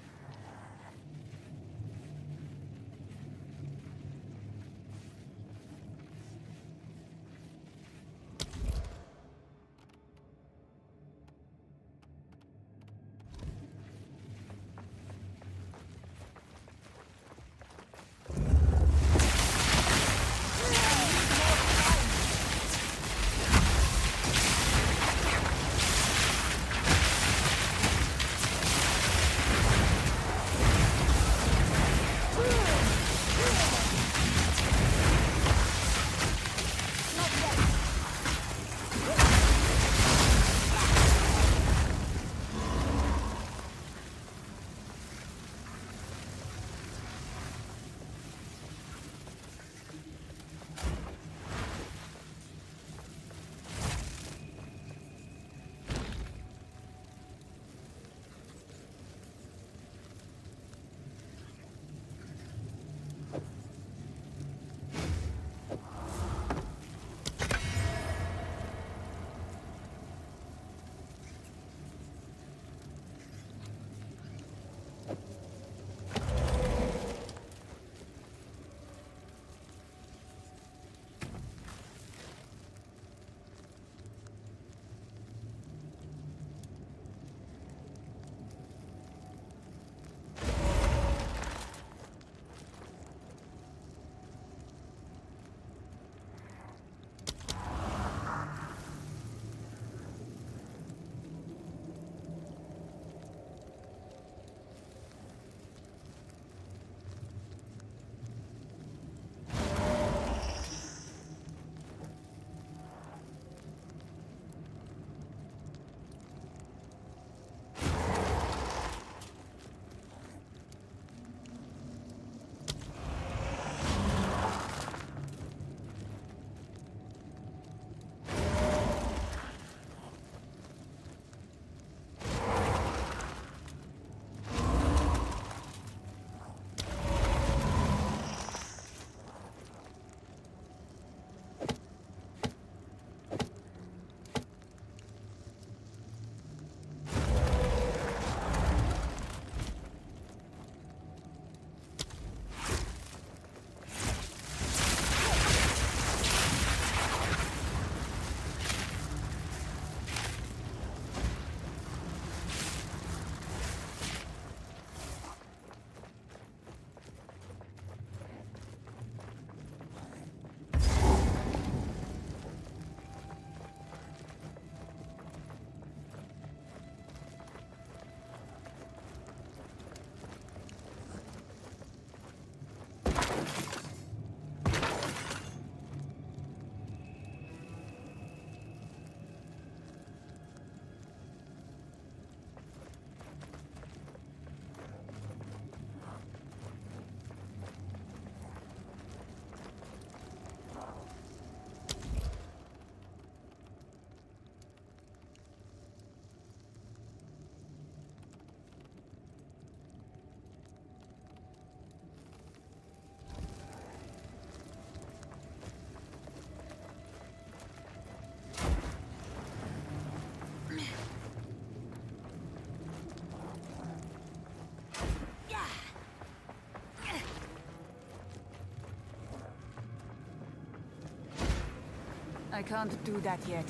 I can't do that yet.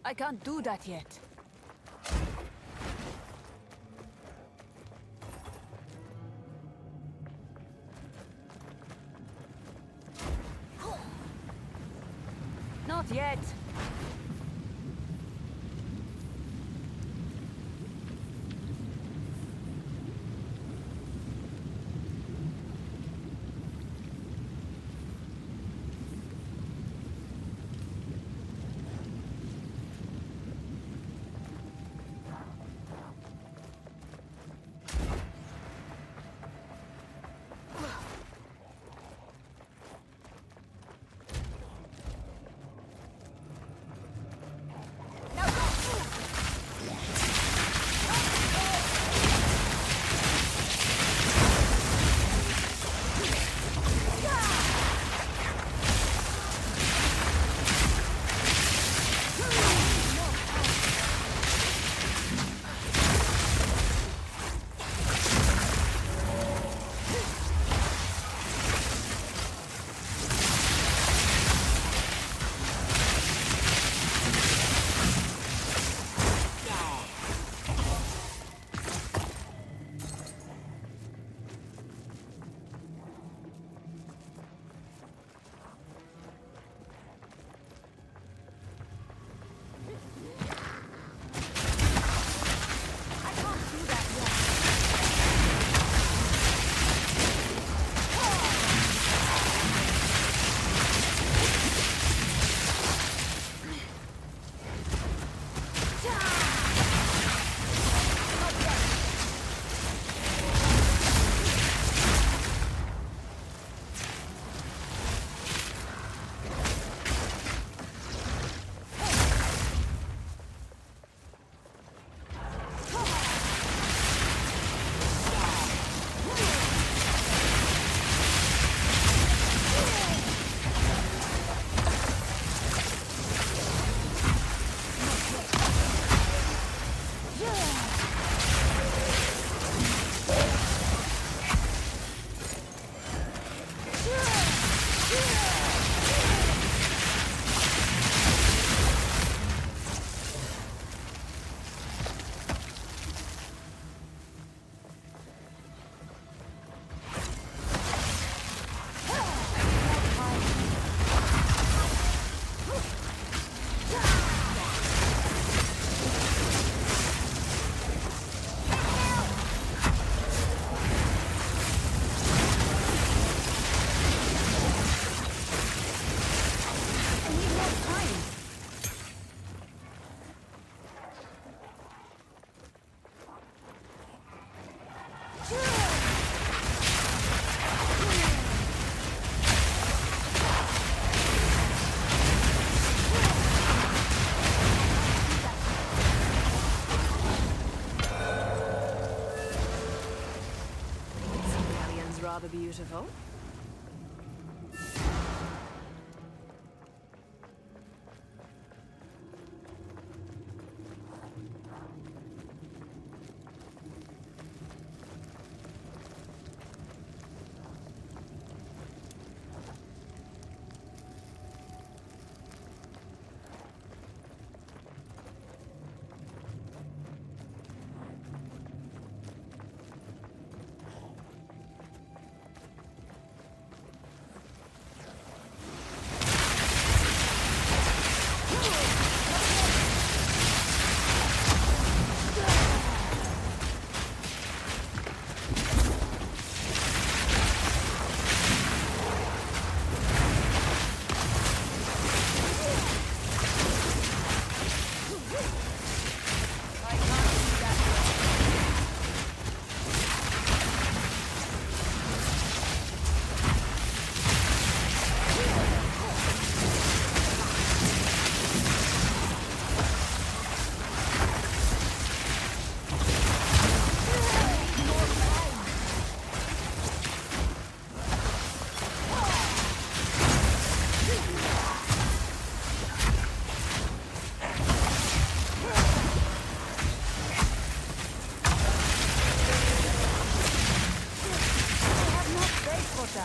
I can't do that yet. Not yet. Rather beautiful.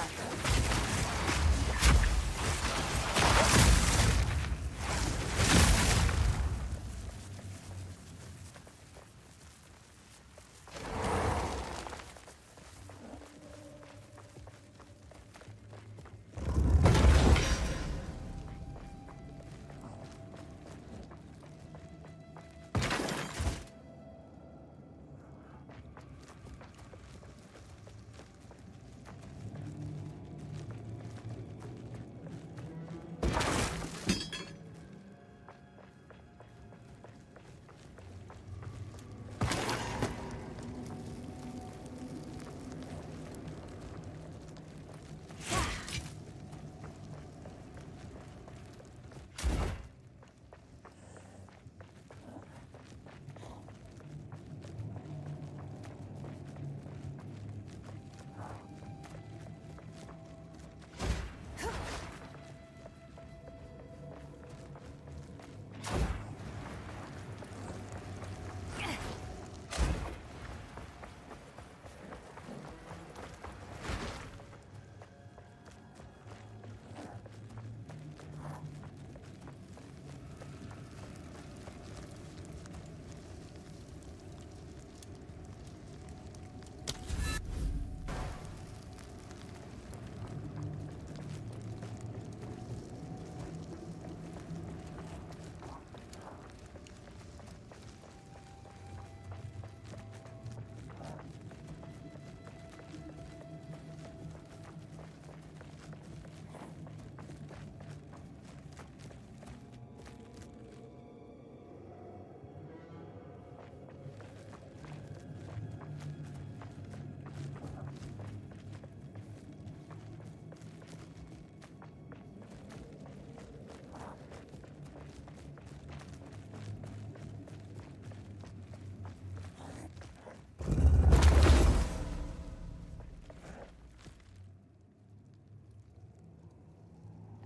that.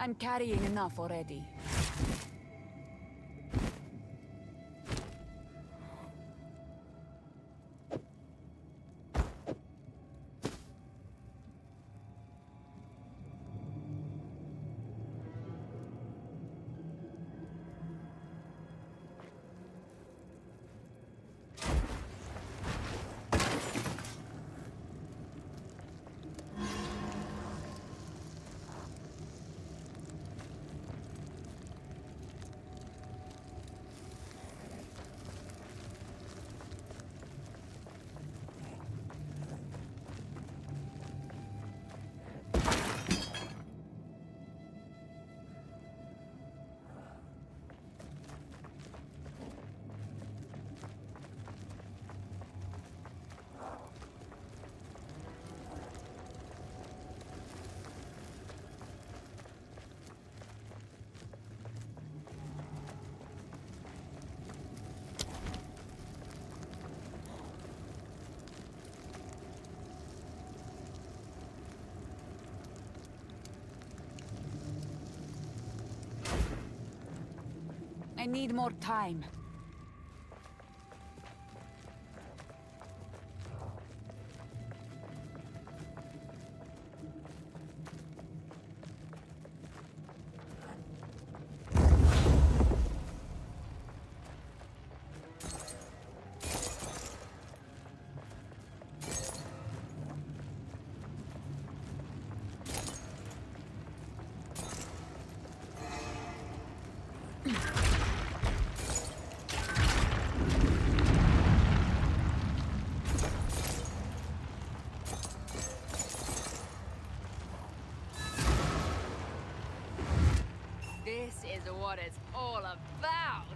I'm carrying enough already. I need more time. This is what it's all about.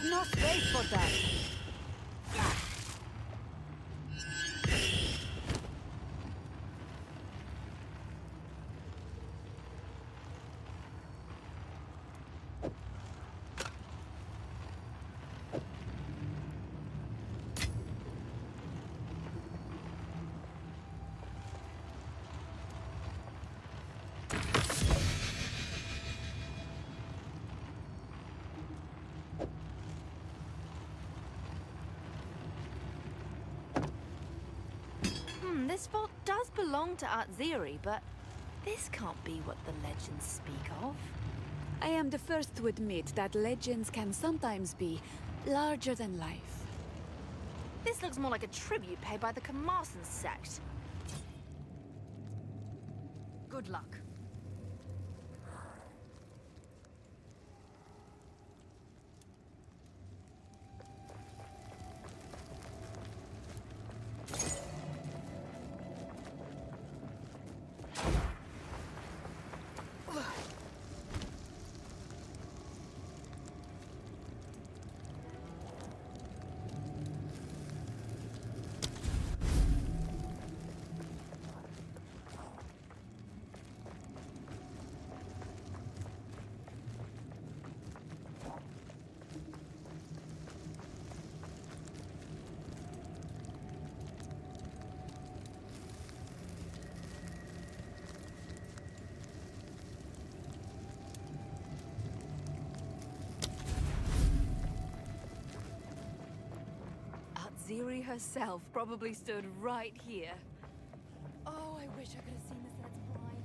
No space for that. This vault does belong to Atziri, but this can't be what the legends speak of. I am the first to admit that legends can sometimes be larger than life. This looks more like a tribute paid by the Kamarsan sect. Good luck. Atziri herself probably stood right here. Oh, I wish I could have seen this in its prime.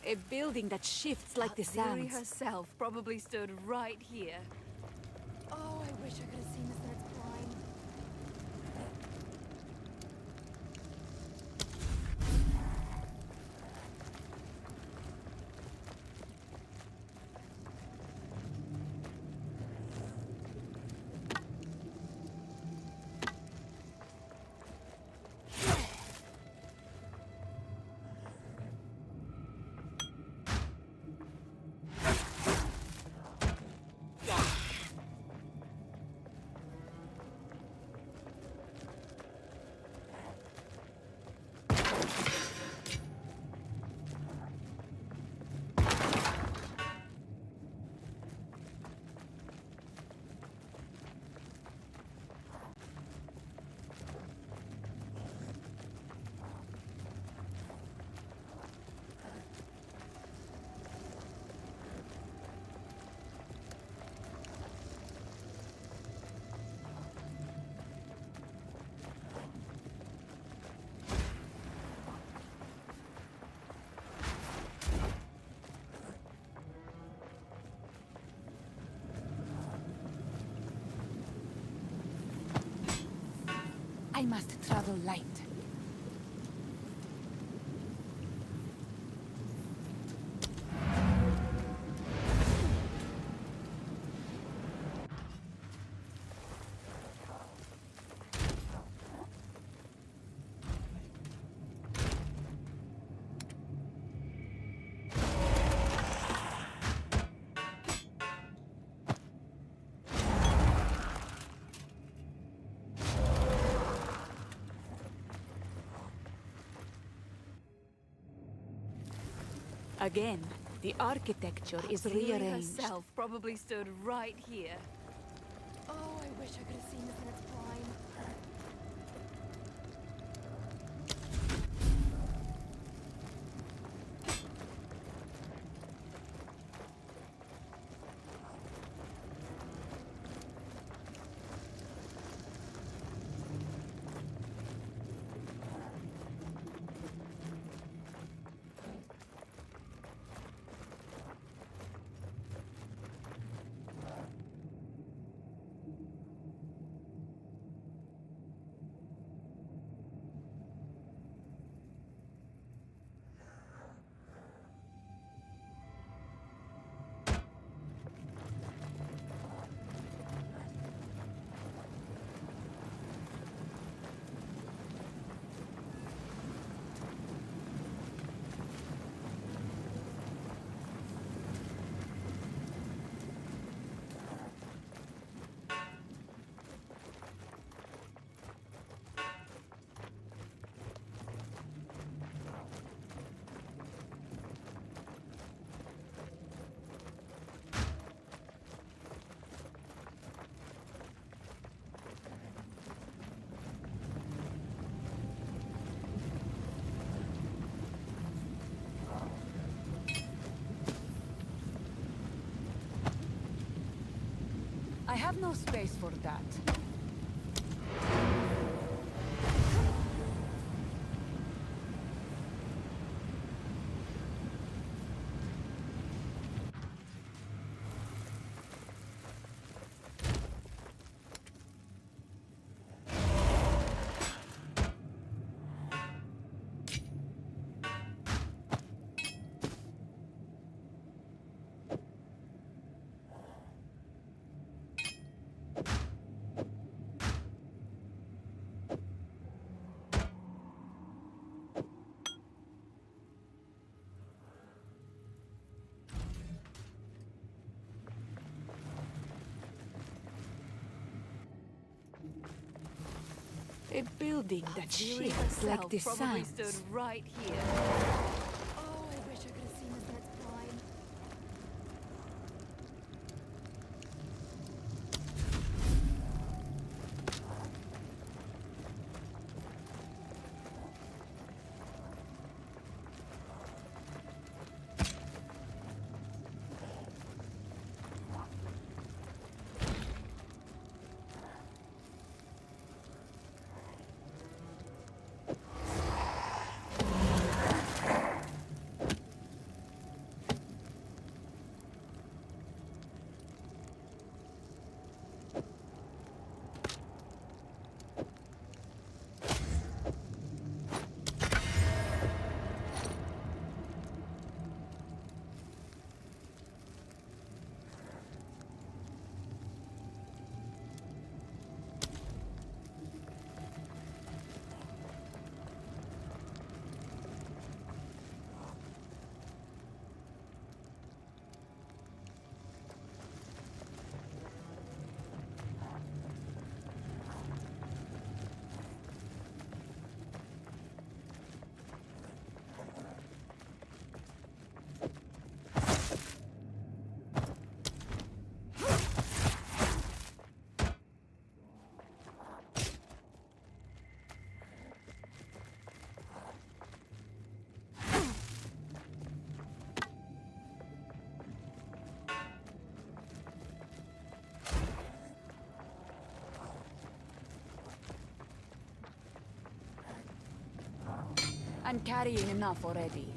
A building that shifts like the Atziri sands. herself probably stood right here. Oh, I wish I could have seen this in its prime. I must travel light. Again, the architecture is Atziri rearranged. herself probably stood right here. Oh, I wish I could have seen this in its prime. have no space for that. A building that Ziri shifts like the probably sands. stood right here. Oh, I wish I could have seen this in its prime. I'm carrying enough already.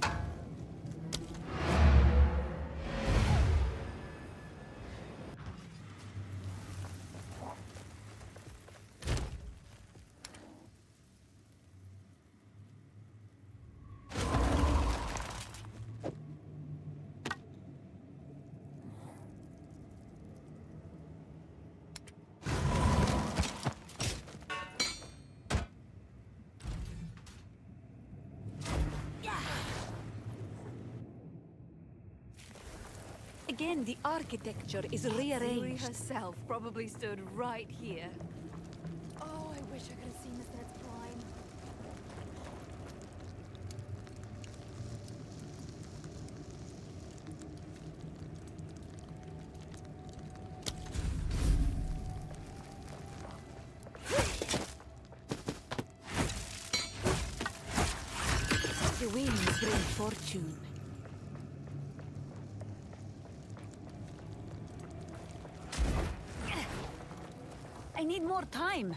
Again, the architecture is Ziri rearranged. herself probably stood right here. Oh, I wish I could have seen this in its prime. The winds bring fortune. I need more time.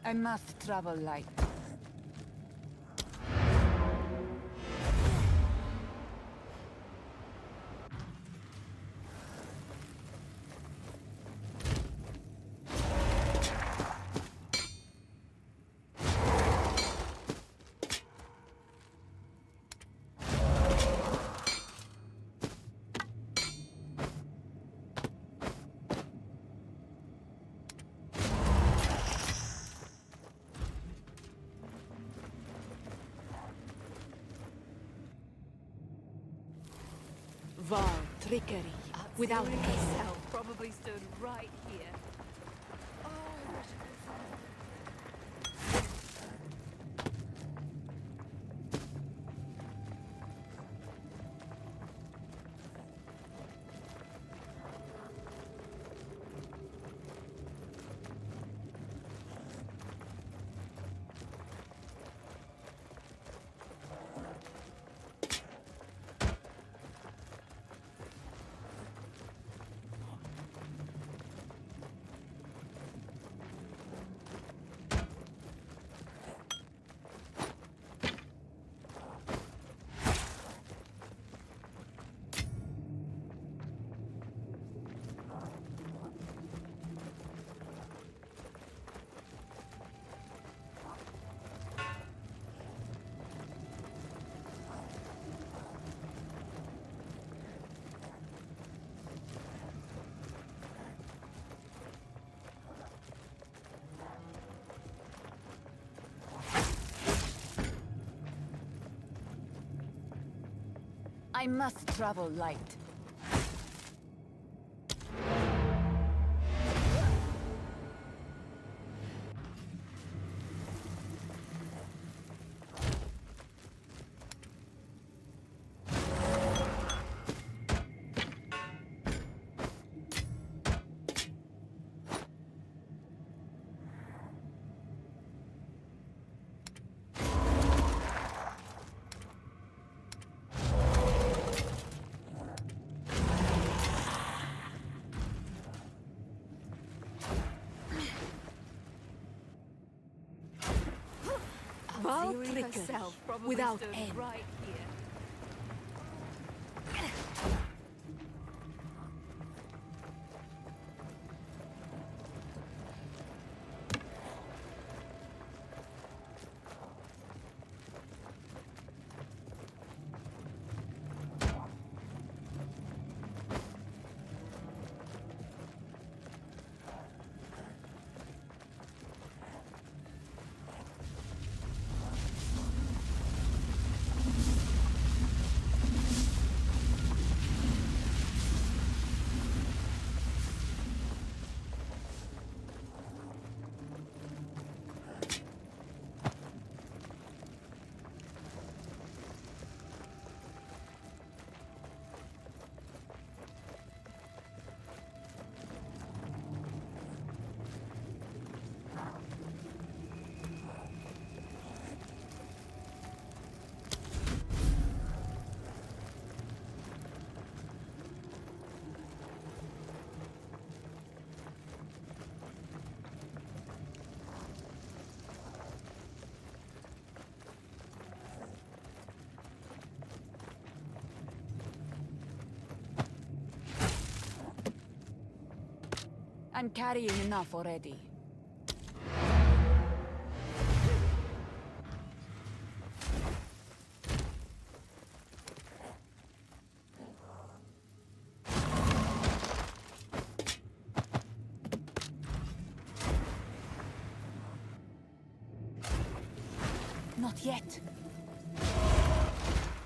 I must travel light. Vile trickery. Without herself, probably stood right here. Oh, I wish I could see. I must travel light. Vile trickery without end. Right here. I'm carrying enough already. Not yet.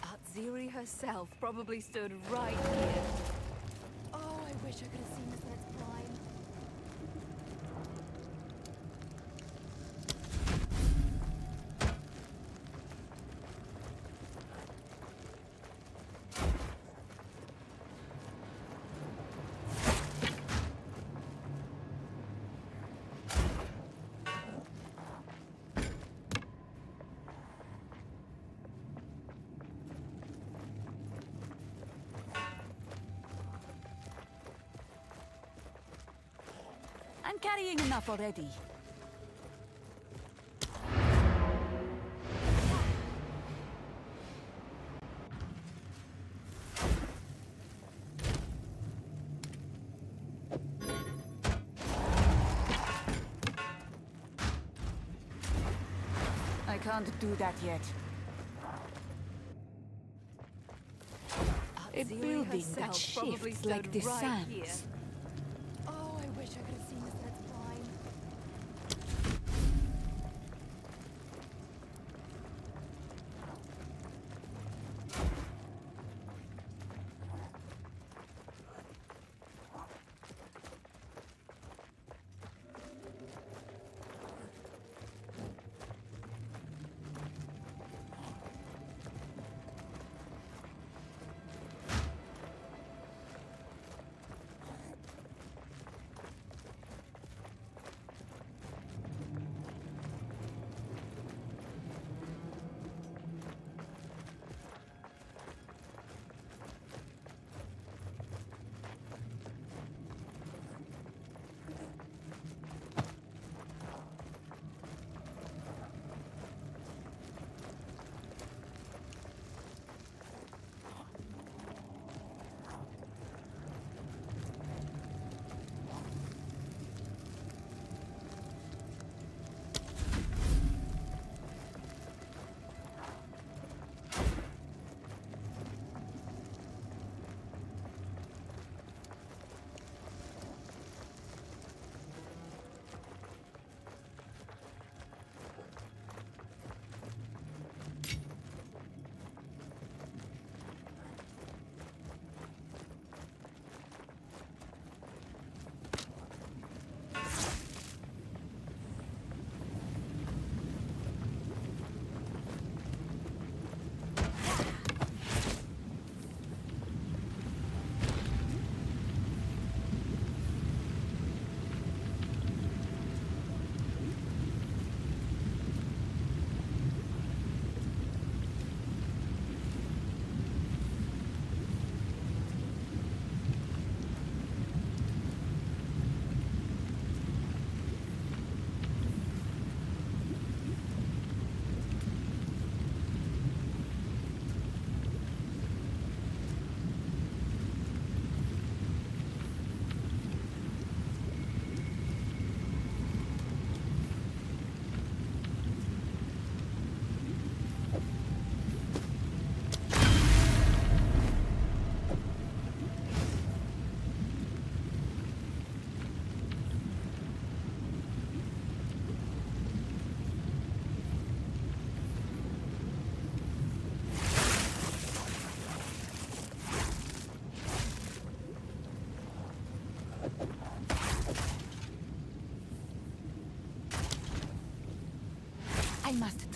Atziri herself probably stood right here. Oh, I wish I could have seen this at its prime. I'm carrying enough already. I can't do that yet. A building that shifts like the sands. Oh, I wish I could have seen this at its prime.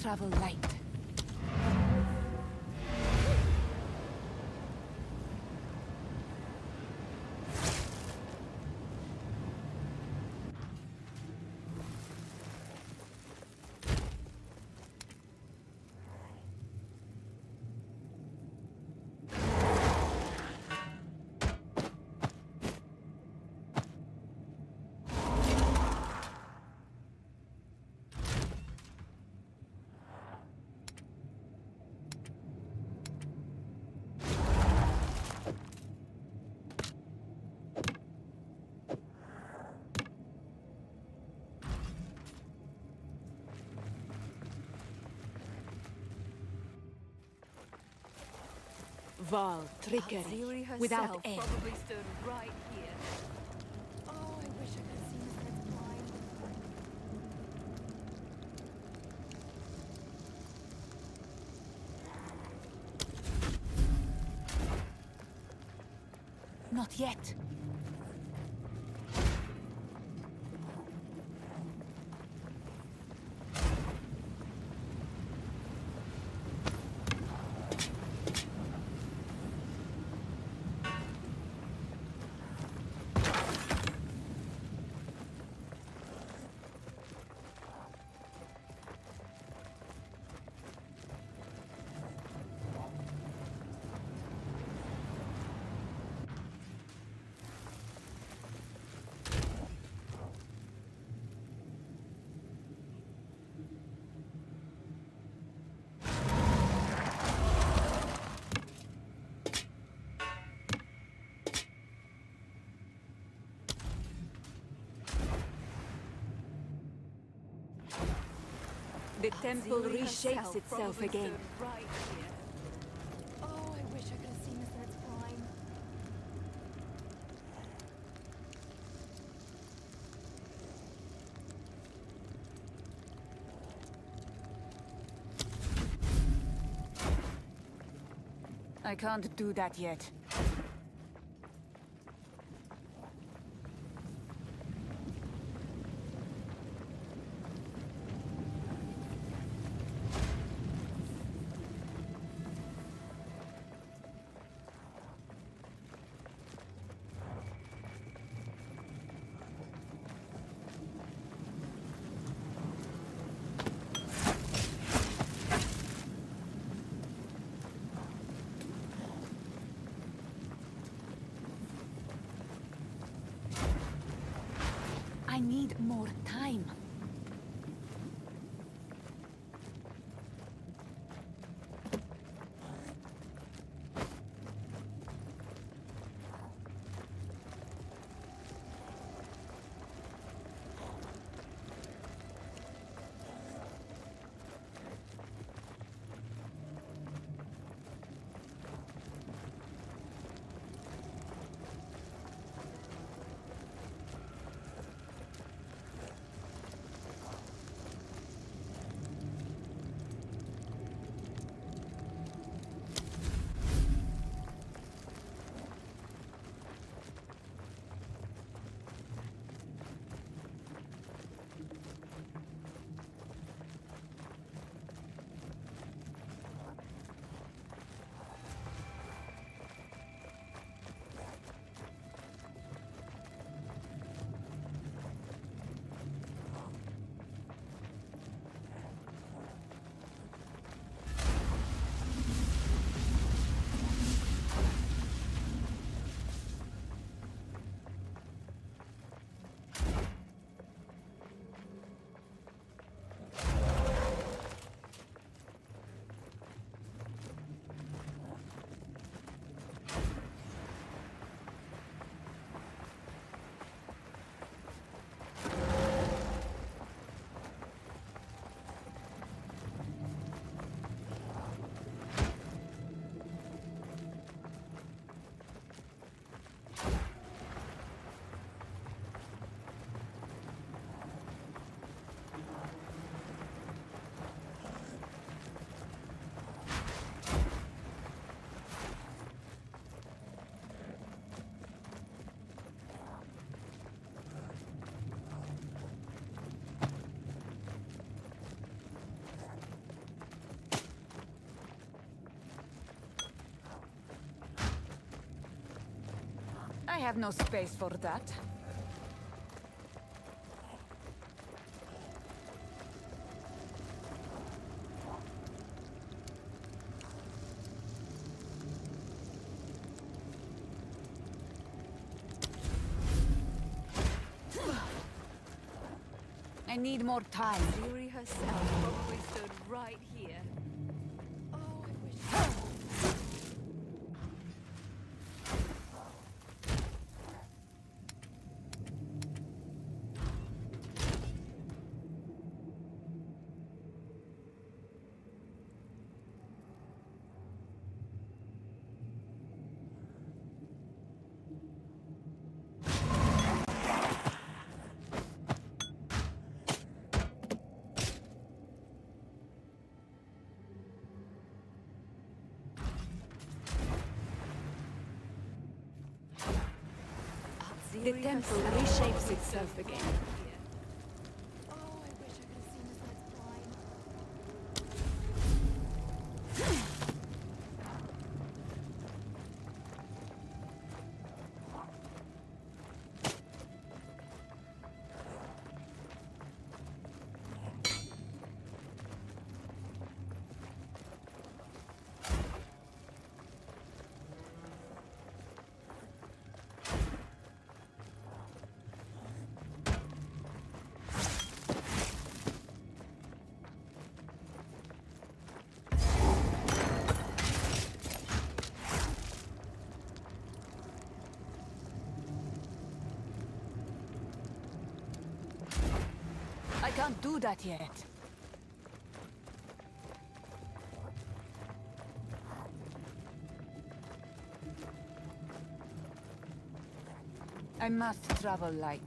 travel light. Vile trickery Ziri herself without end. probably stood right here. Oh, I wish I could have seen this at the time. Not yet. The temple Ziri reshapes herself itself probably again. stood right here. Oh, I wish I could have seen this in its prime. I can't do that yet. I need more time. I have no space for that. I need more time. Yuri herself probably stood right here. Oh, I wish. The temple reshapes itself again. Oh, I wish I could have seen this night's prime. I can't do that yet. I must travel light.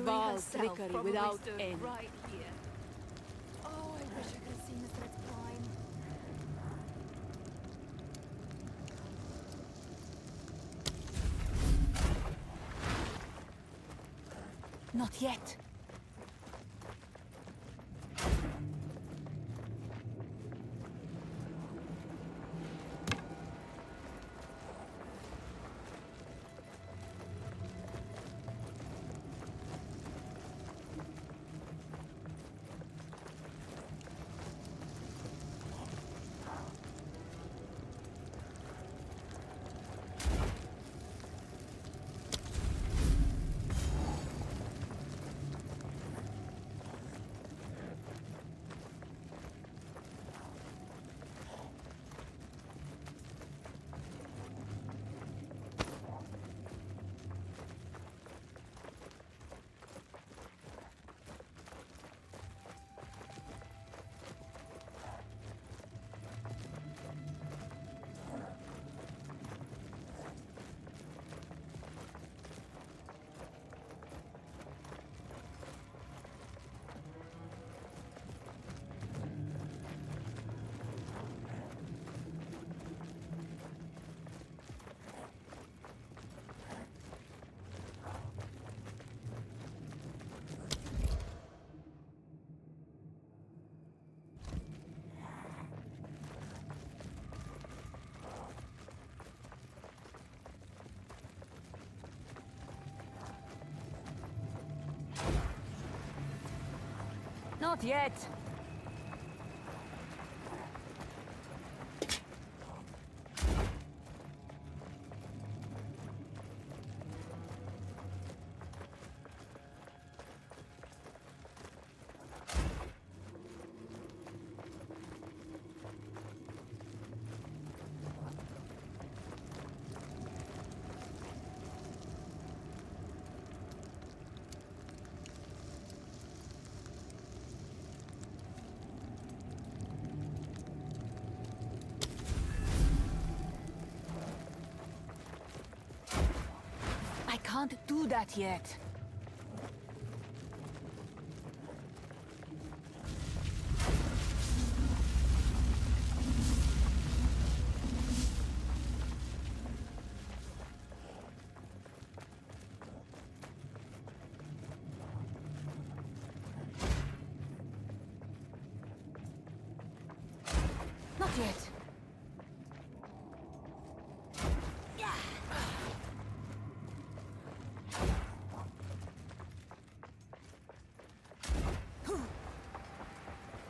Vile trickery without end. Right here. Oh, I wish I could have seen this night's prime. Not yet. Not yet. I can't do that yet. Not yet.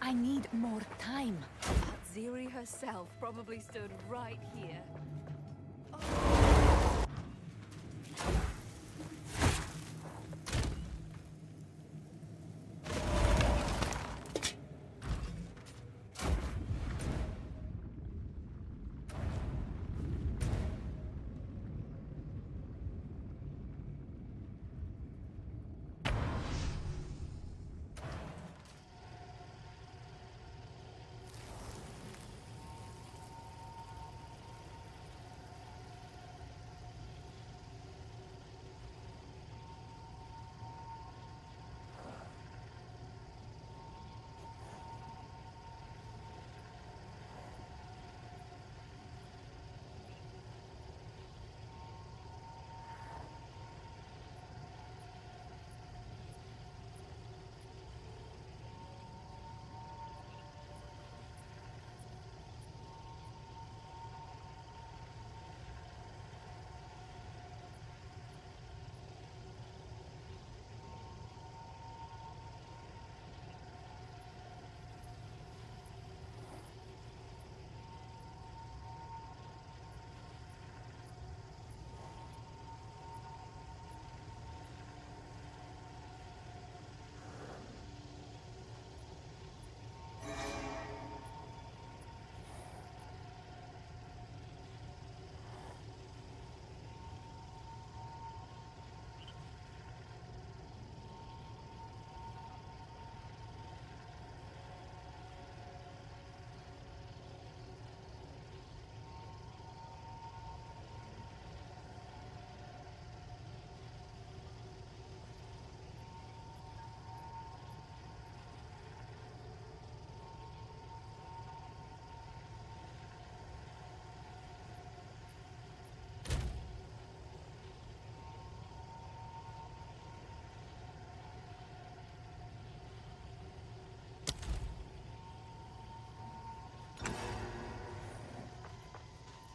I need more time. Ziri herself probably stood right here.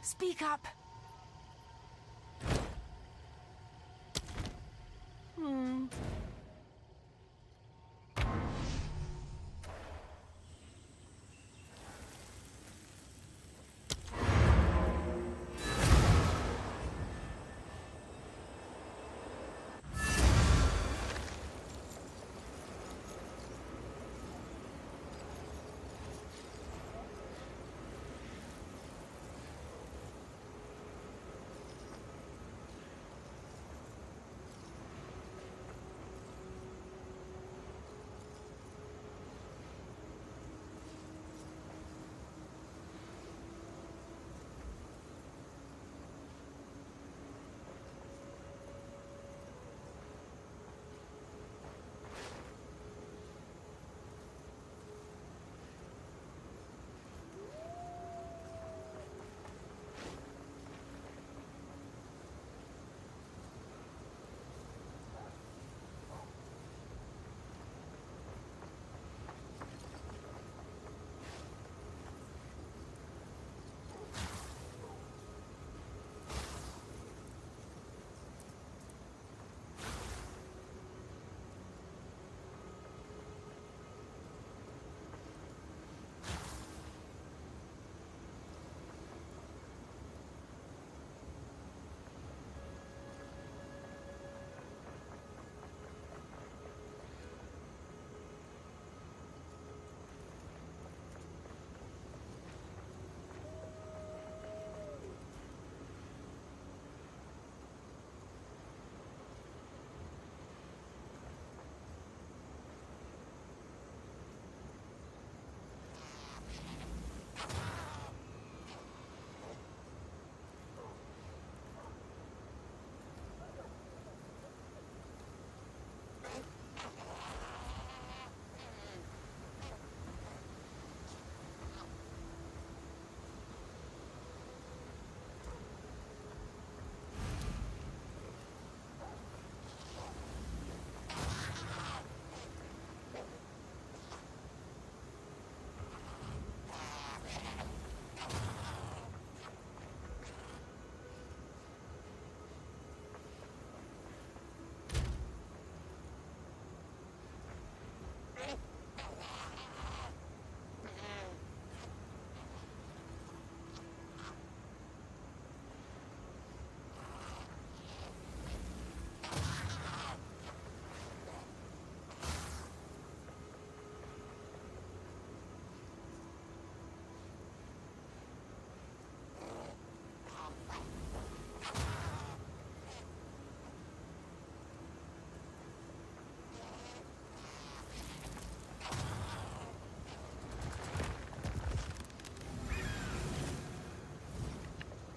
Speak up.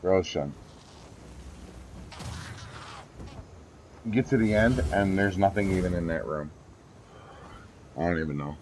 Roshan. You get to the end, and there's nothing even in that room. I don't even know.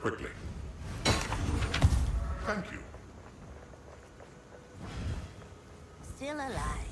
Quickly. Thank you. Still alive.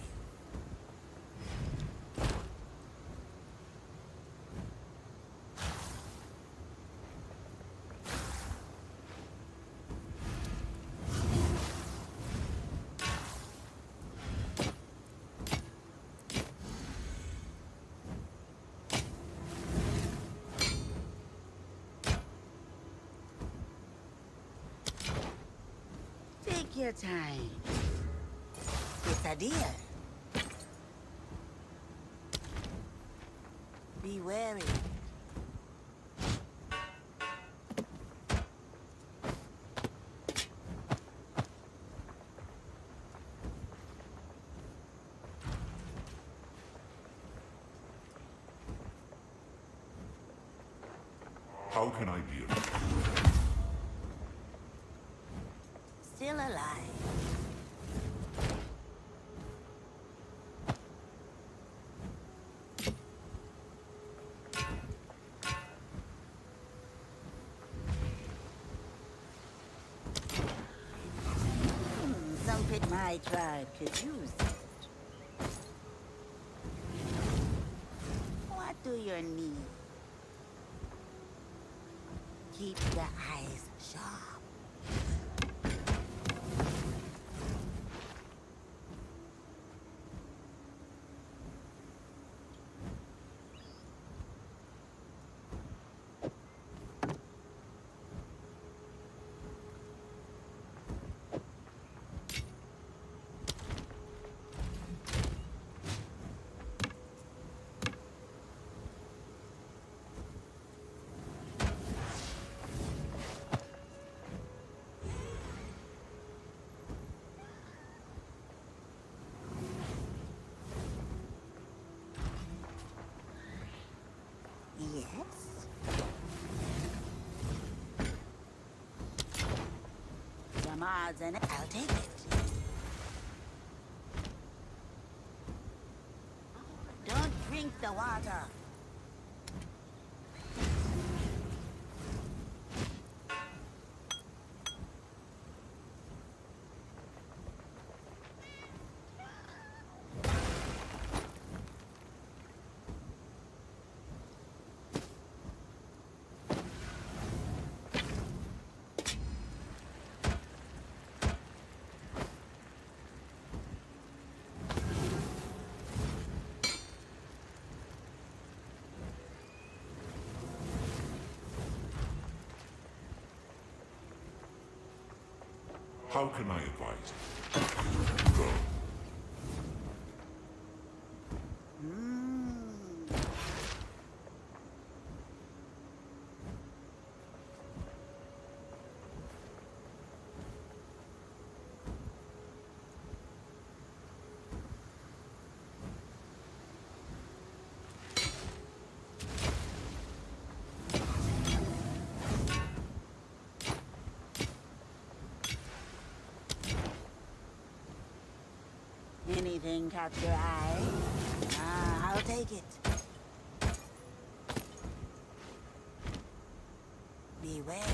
Take your time. Quesadilla. Be wary. How can I be of Still alive. Some pit my tribe could use it. What do you need? Keep the eyes sharp. Yes. Some odds and I'll take it. Don't drink the water. How can I advise? Go. Anything catch your eye? Ah, I'll take it. Be wary.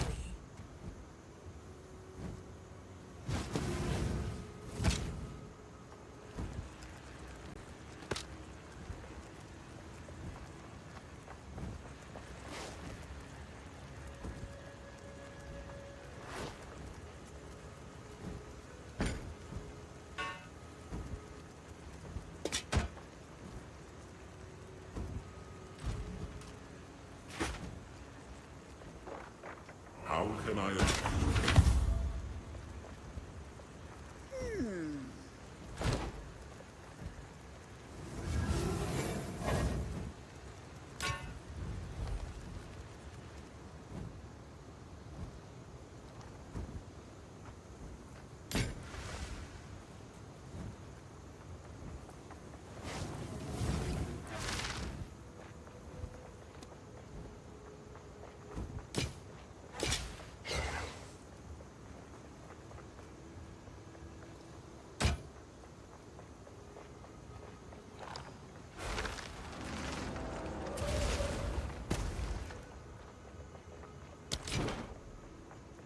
How can I?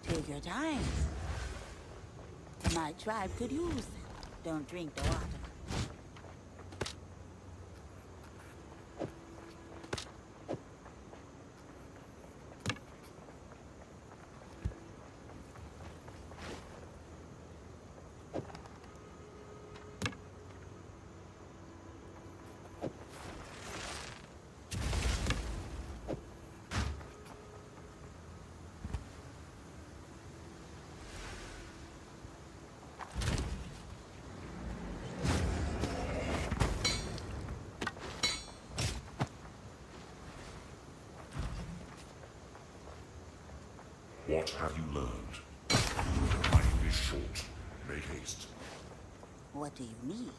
Take your time. My tribe could use it. Don't drink the water. What have you learned? Time is short. Make haste. What do you need?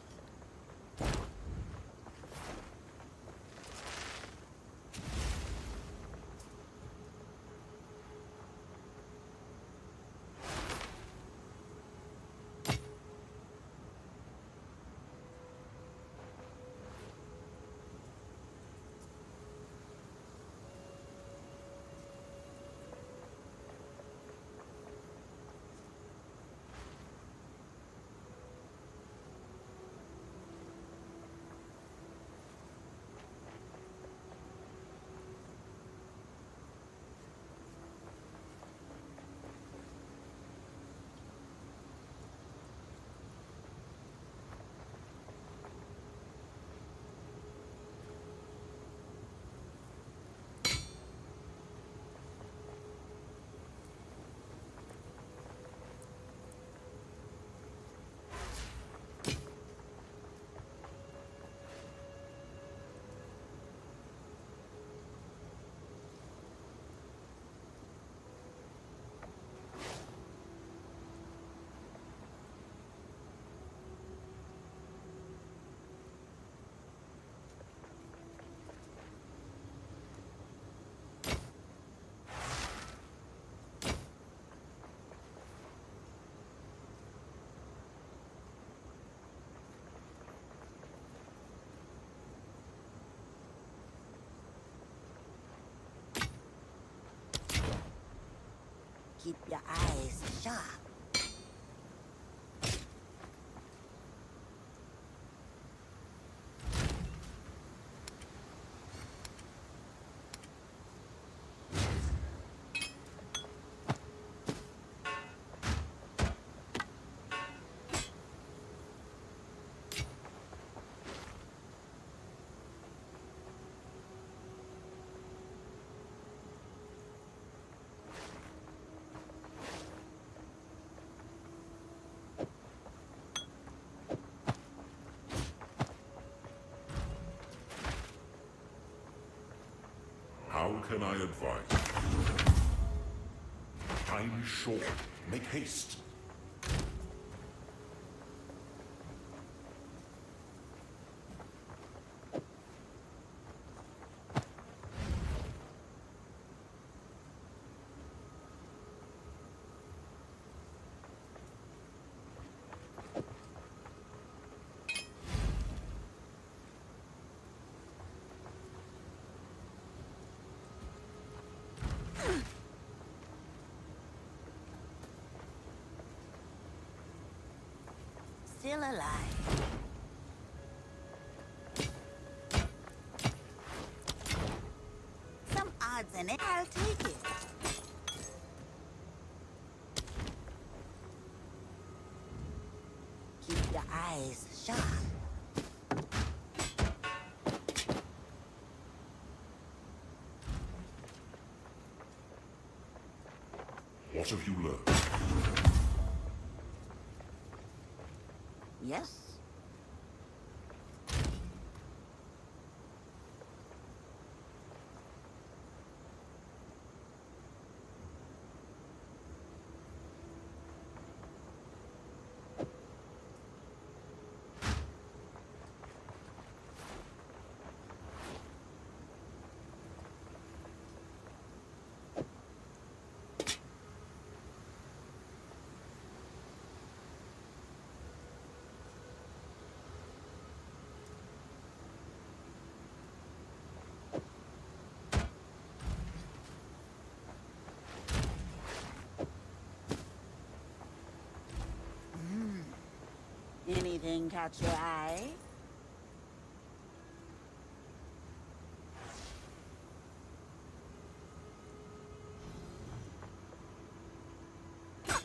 Keep your eyes sharp. How can I advise? Time is short. Make haste. Still alive. Some odds in it. I'll take it. Keep your eyes sharp. What have you learned? Yes. Anything catch your eye?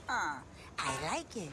I like it.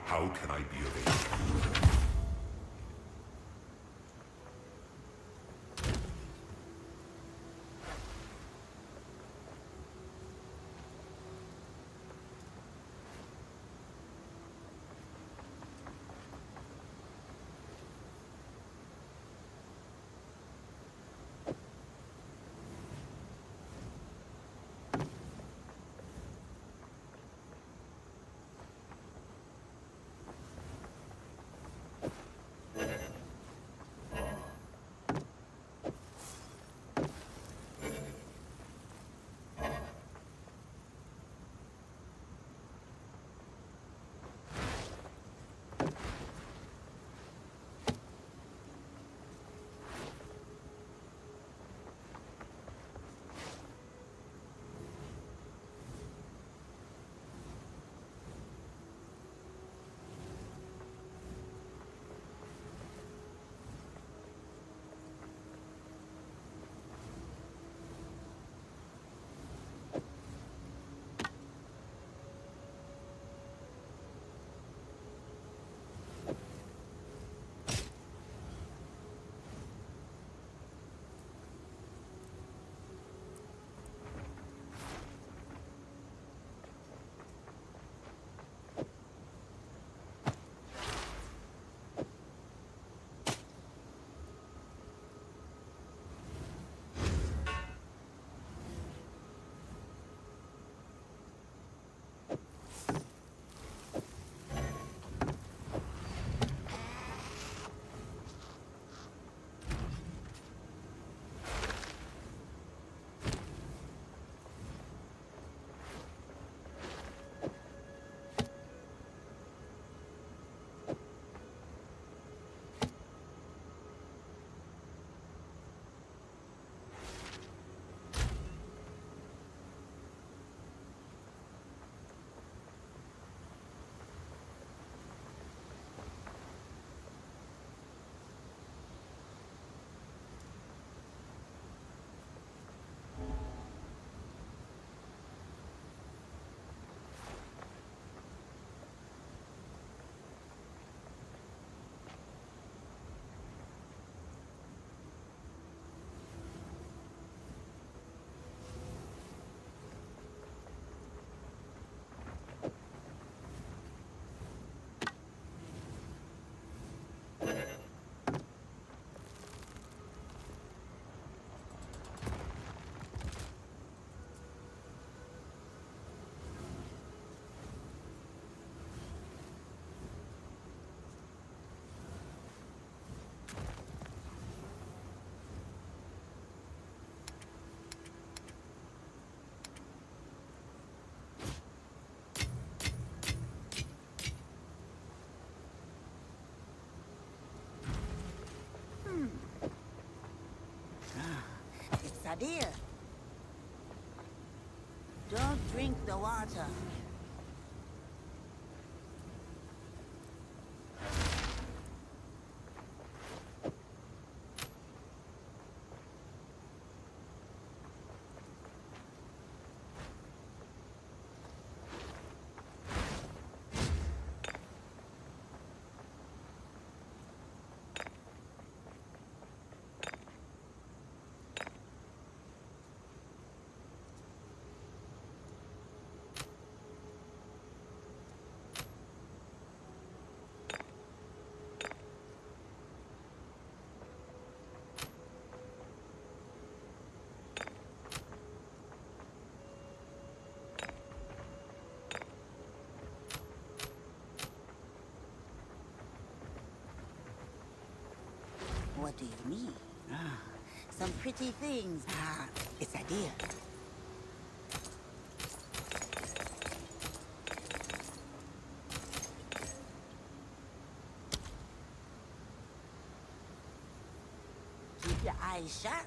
How can I be of aid? idea. Don't drink the water. What do you mean? Ah, some pretty things. Ah, it's idea. Keep your eyes sharp.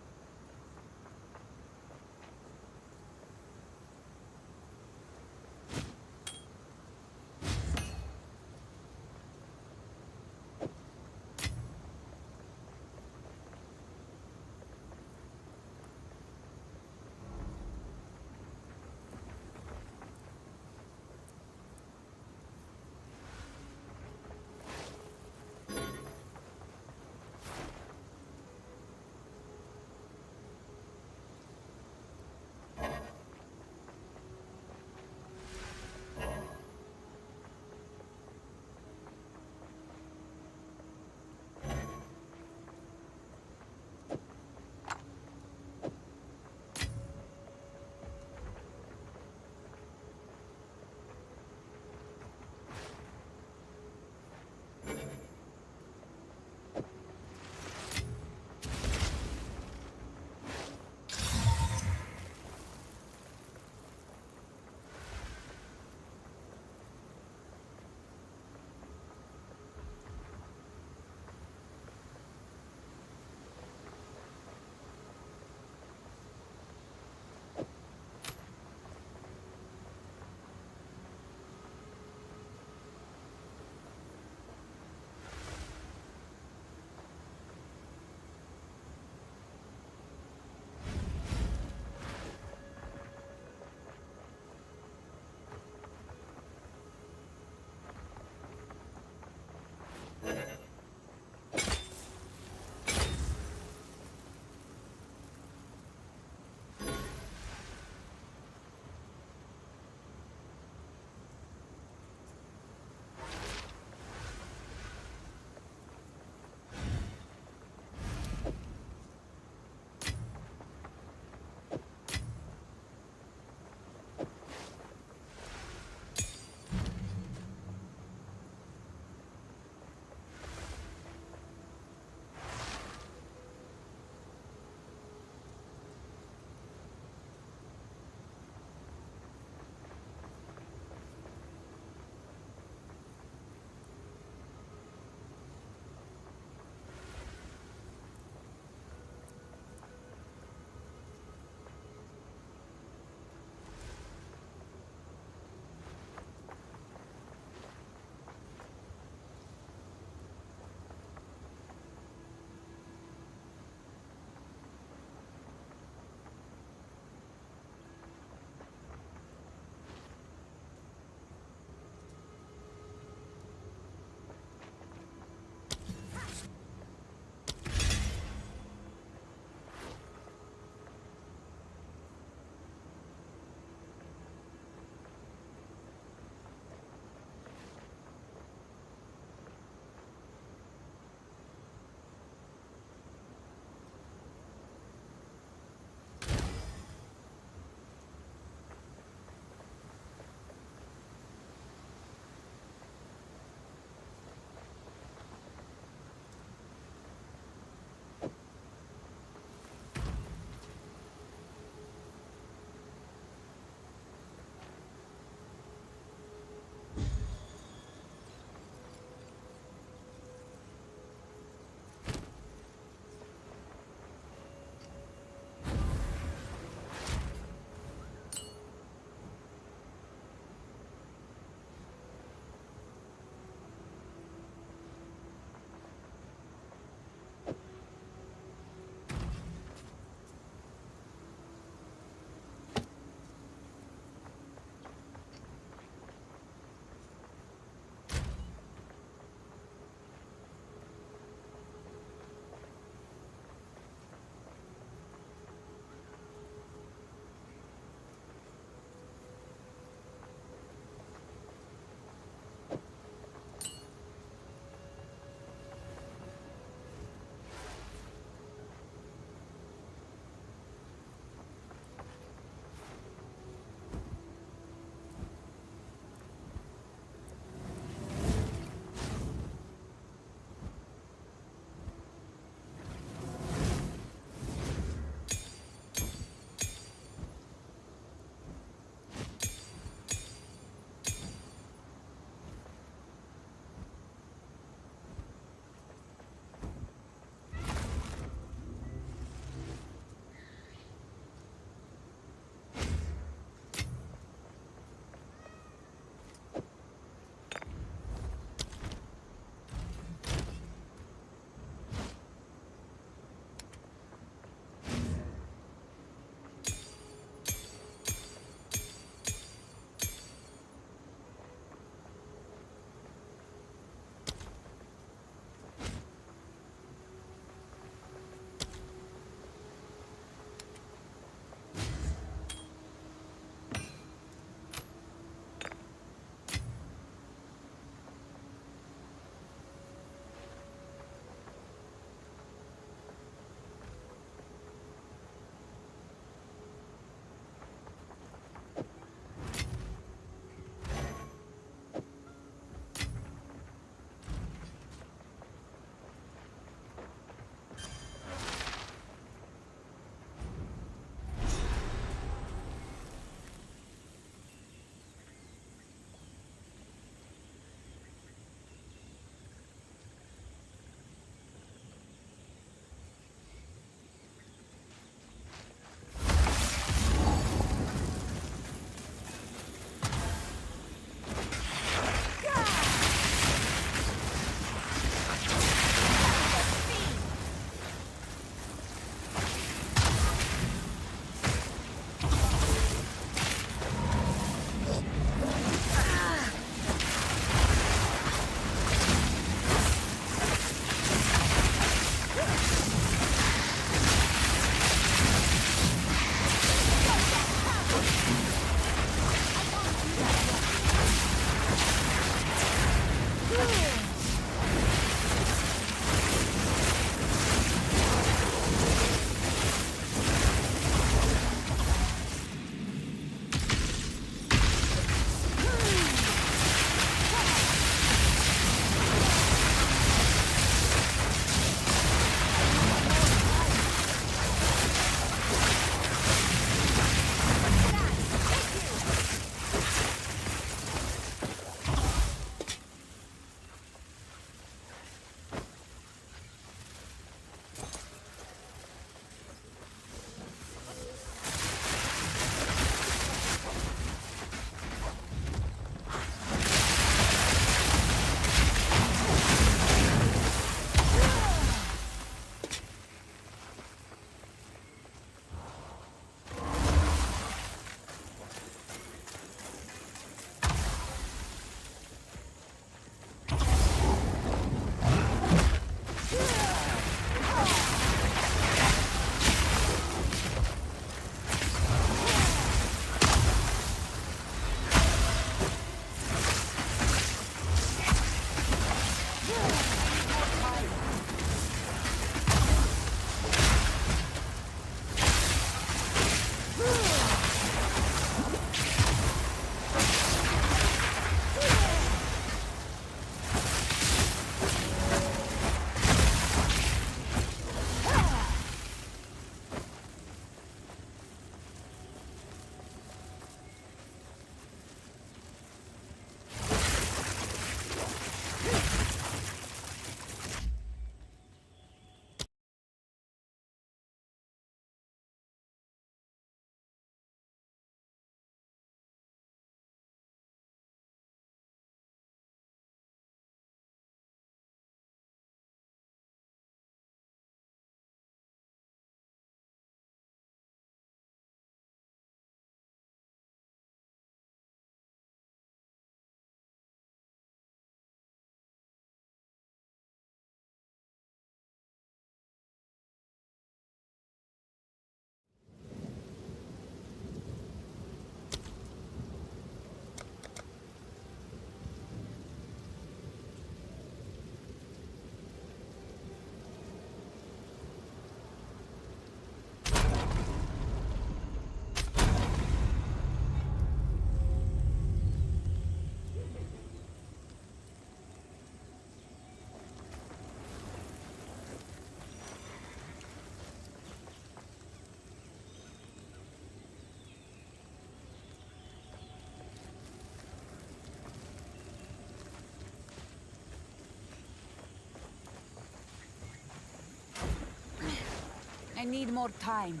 I need more time.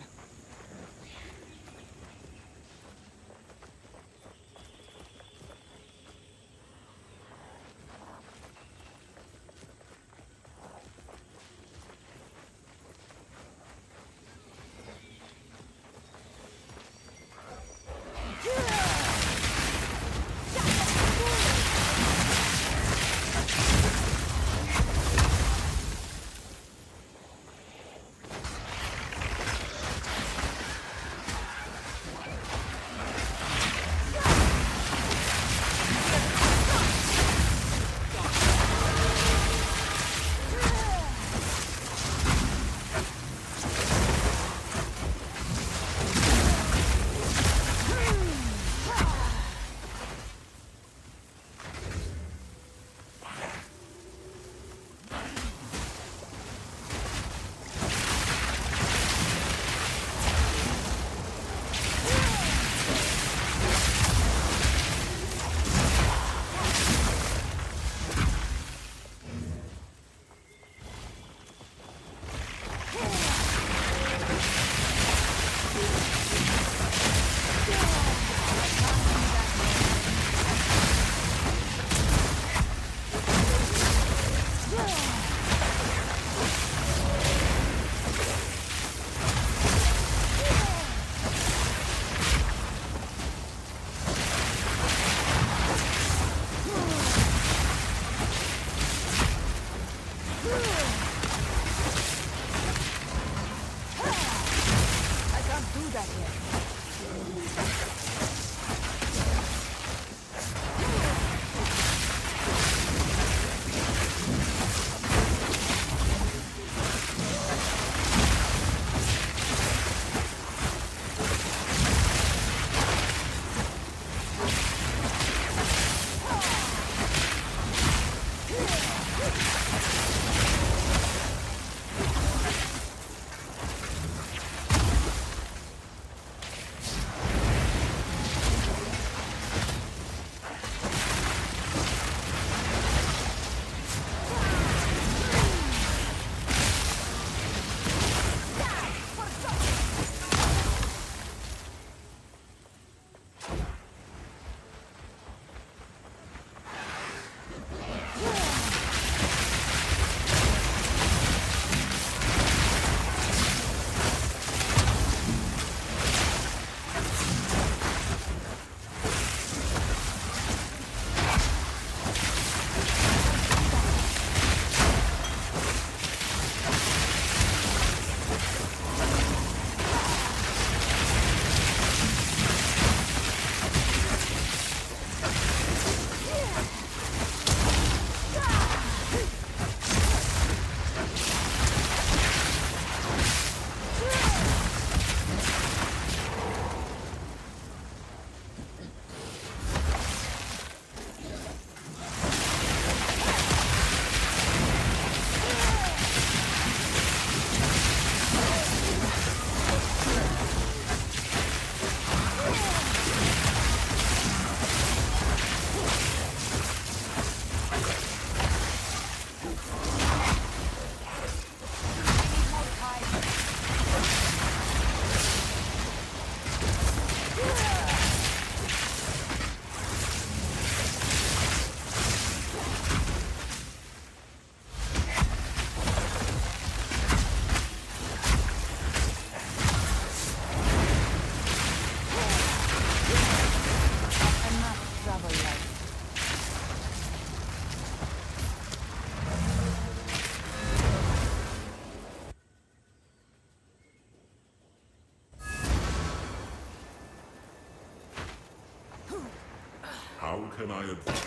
How can I advise?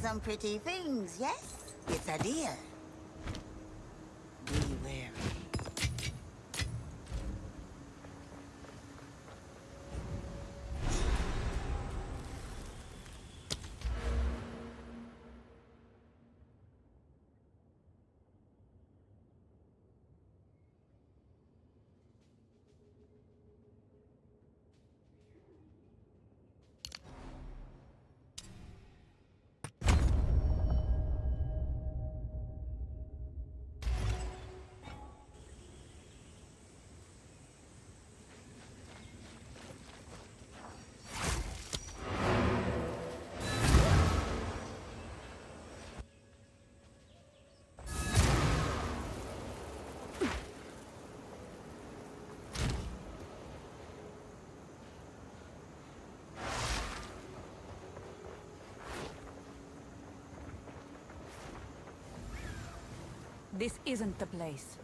Some pretty things, yes? It's a deer. Be wary. This isn't the place.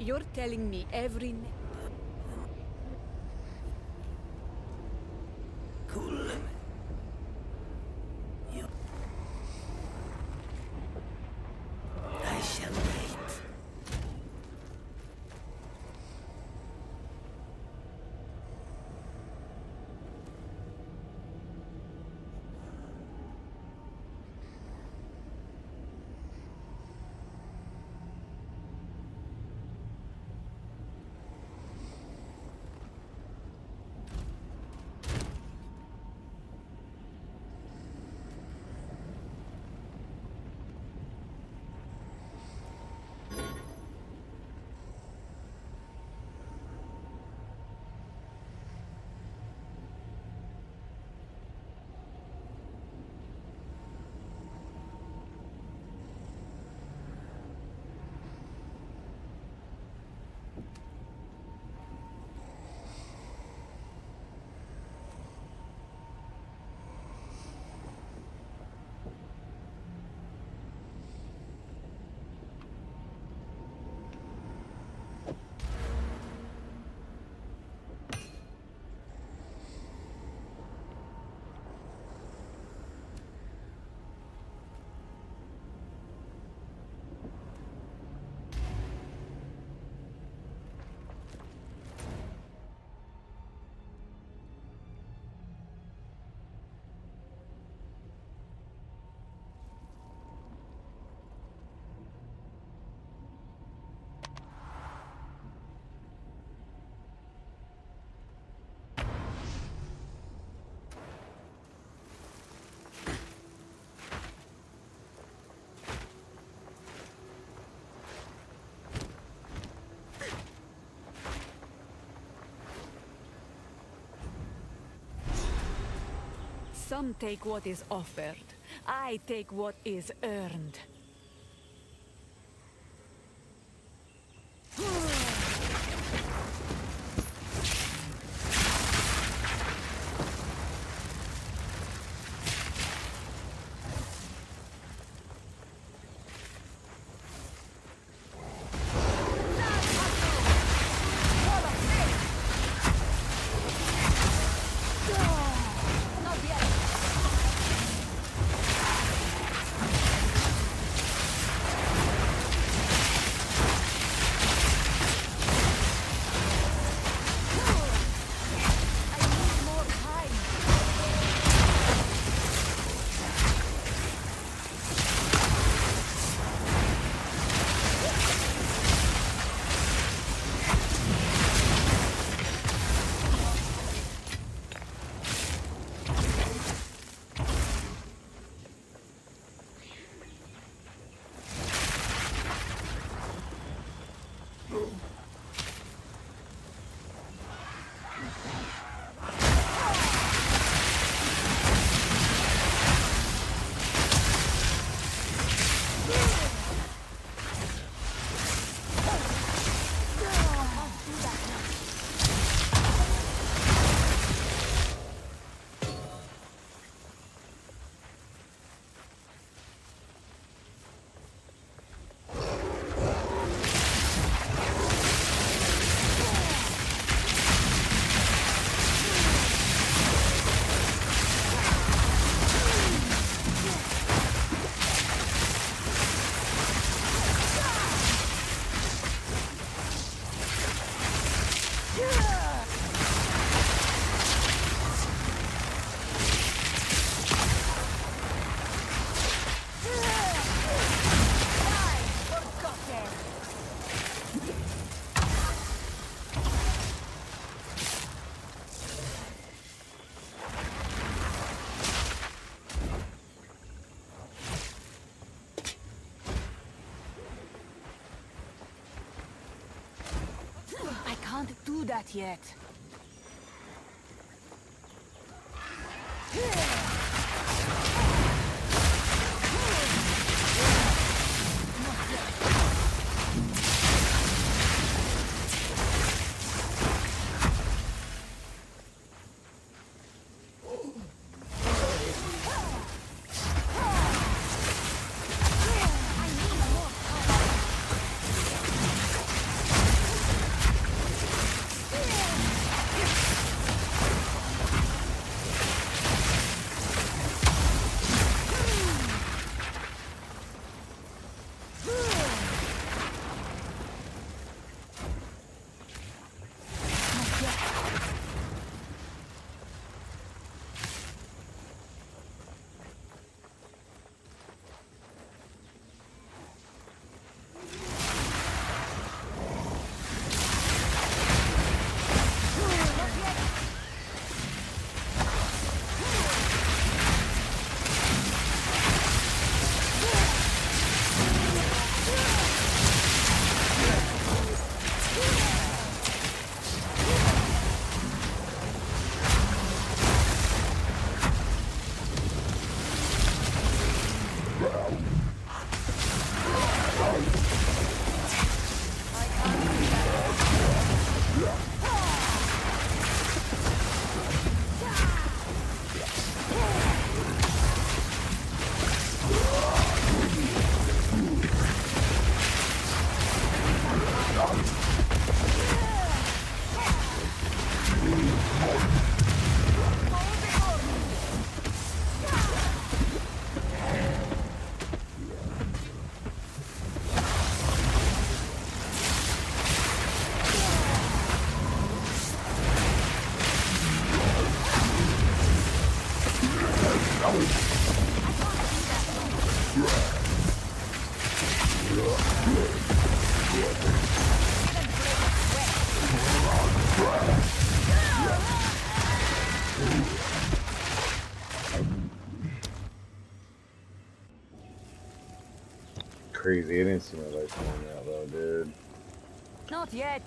You're telling me every... I shall wait. Some take what is offered. I take what is earned. I can't do that yet. Crazy. It didn't seem like going that low, dude. Not yet.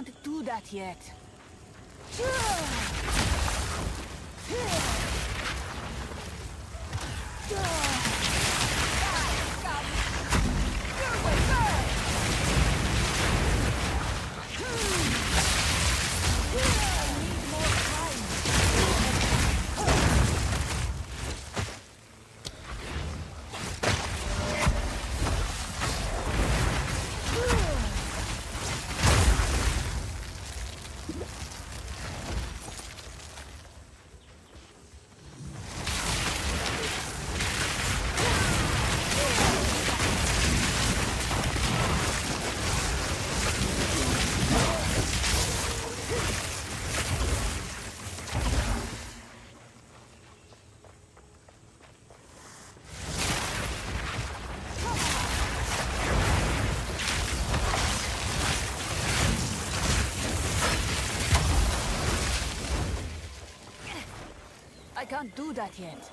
can't do that yet. I can't do that yet.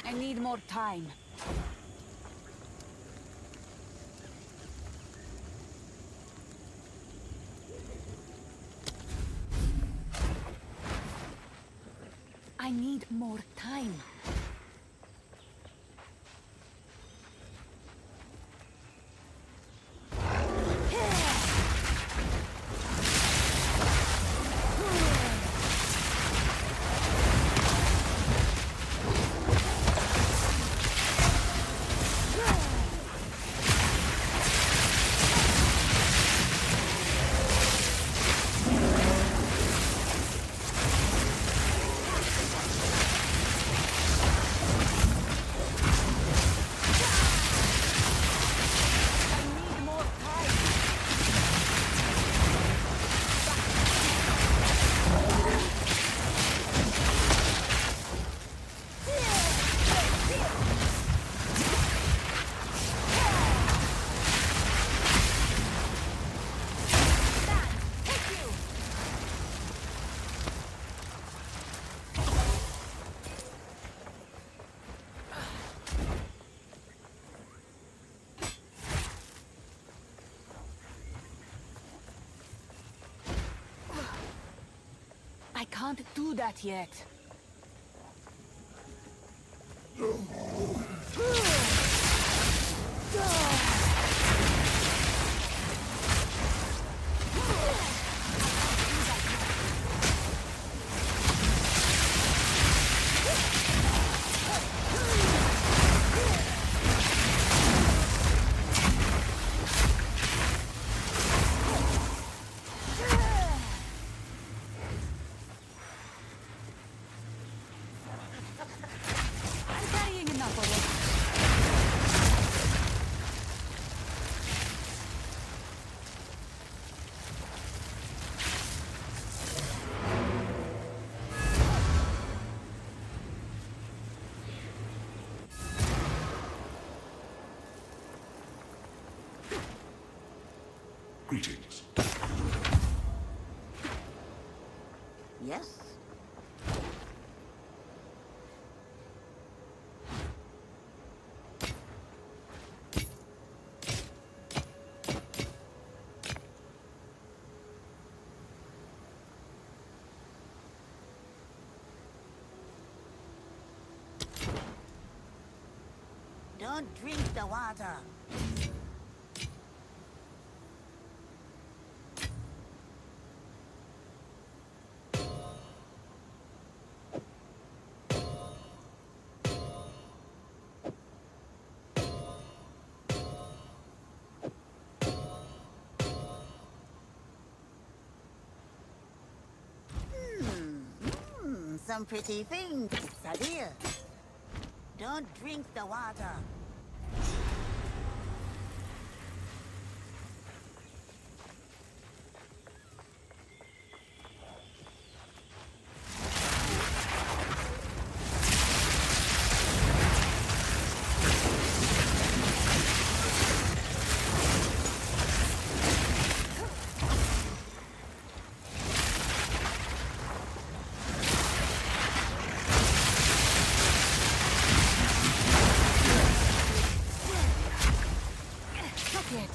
I need more time. I need more time. can't do that yet. I'm carrying enough already. Greetings. Yes? Don't drink the water. Some pretty things, Sadir. Don't drink the water. Took it.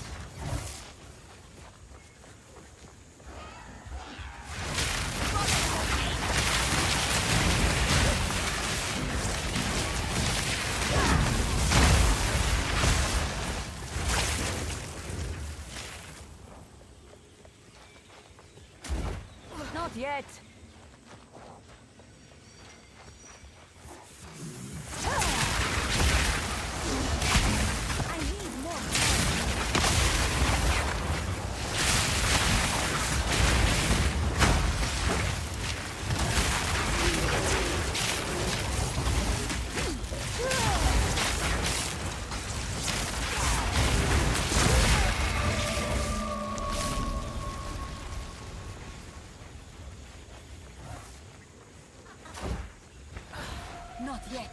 Not yet. I need more. Not yet.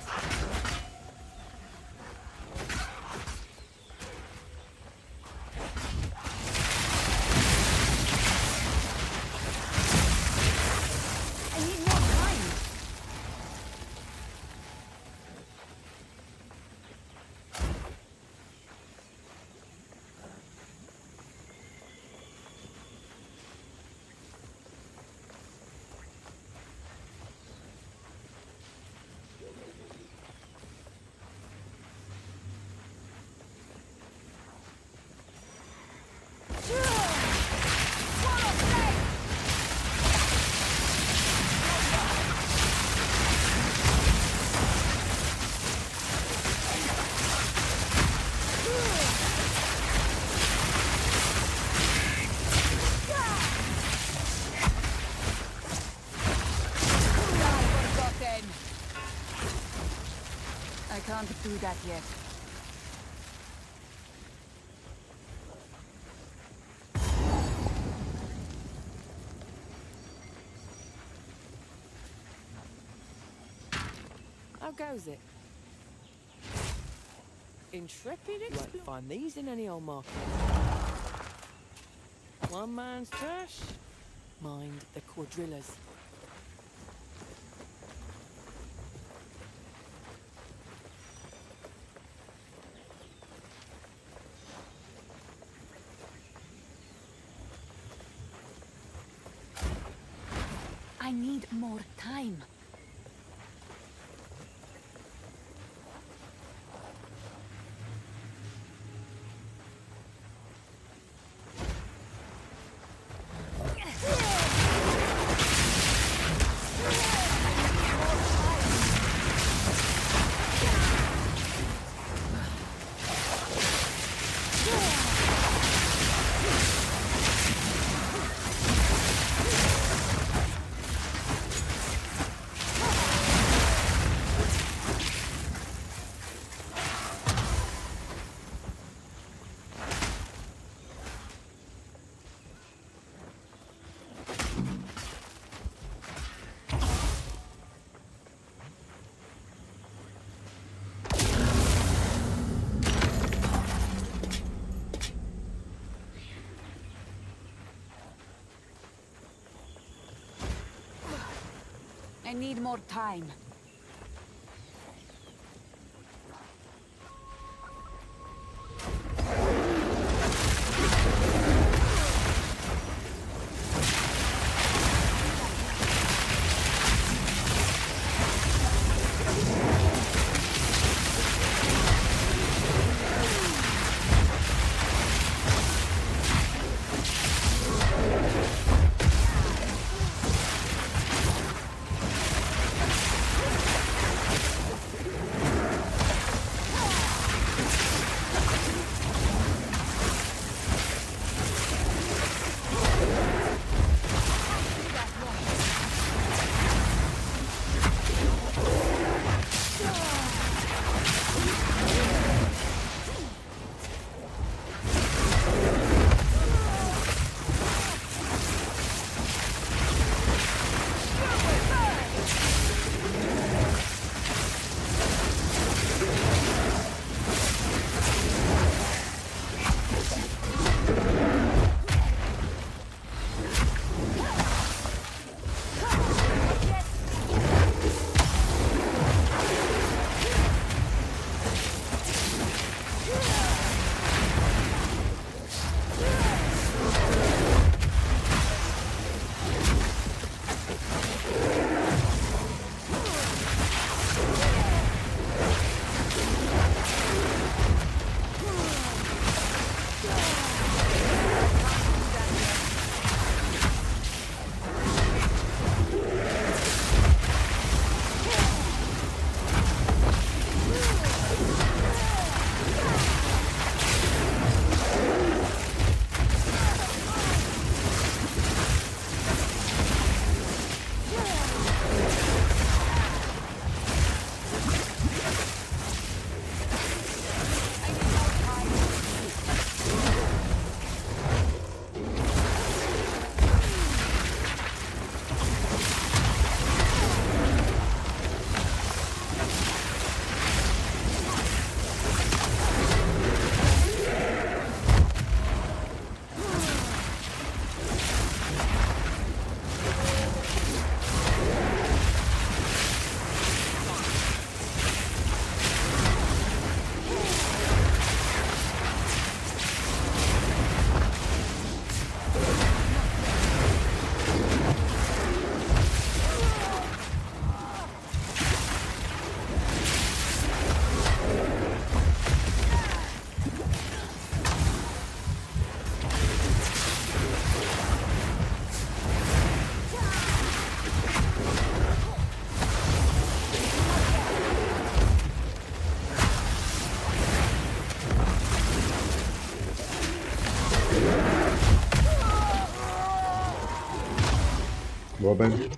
I need more time. I can't do that yet. How goes it? Intrepid explorer. Won't find these in any old market. One man's trash. Mind the quadrillas. I I need more time. I need more time. Robin.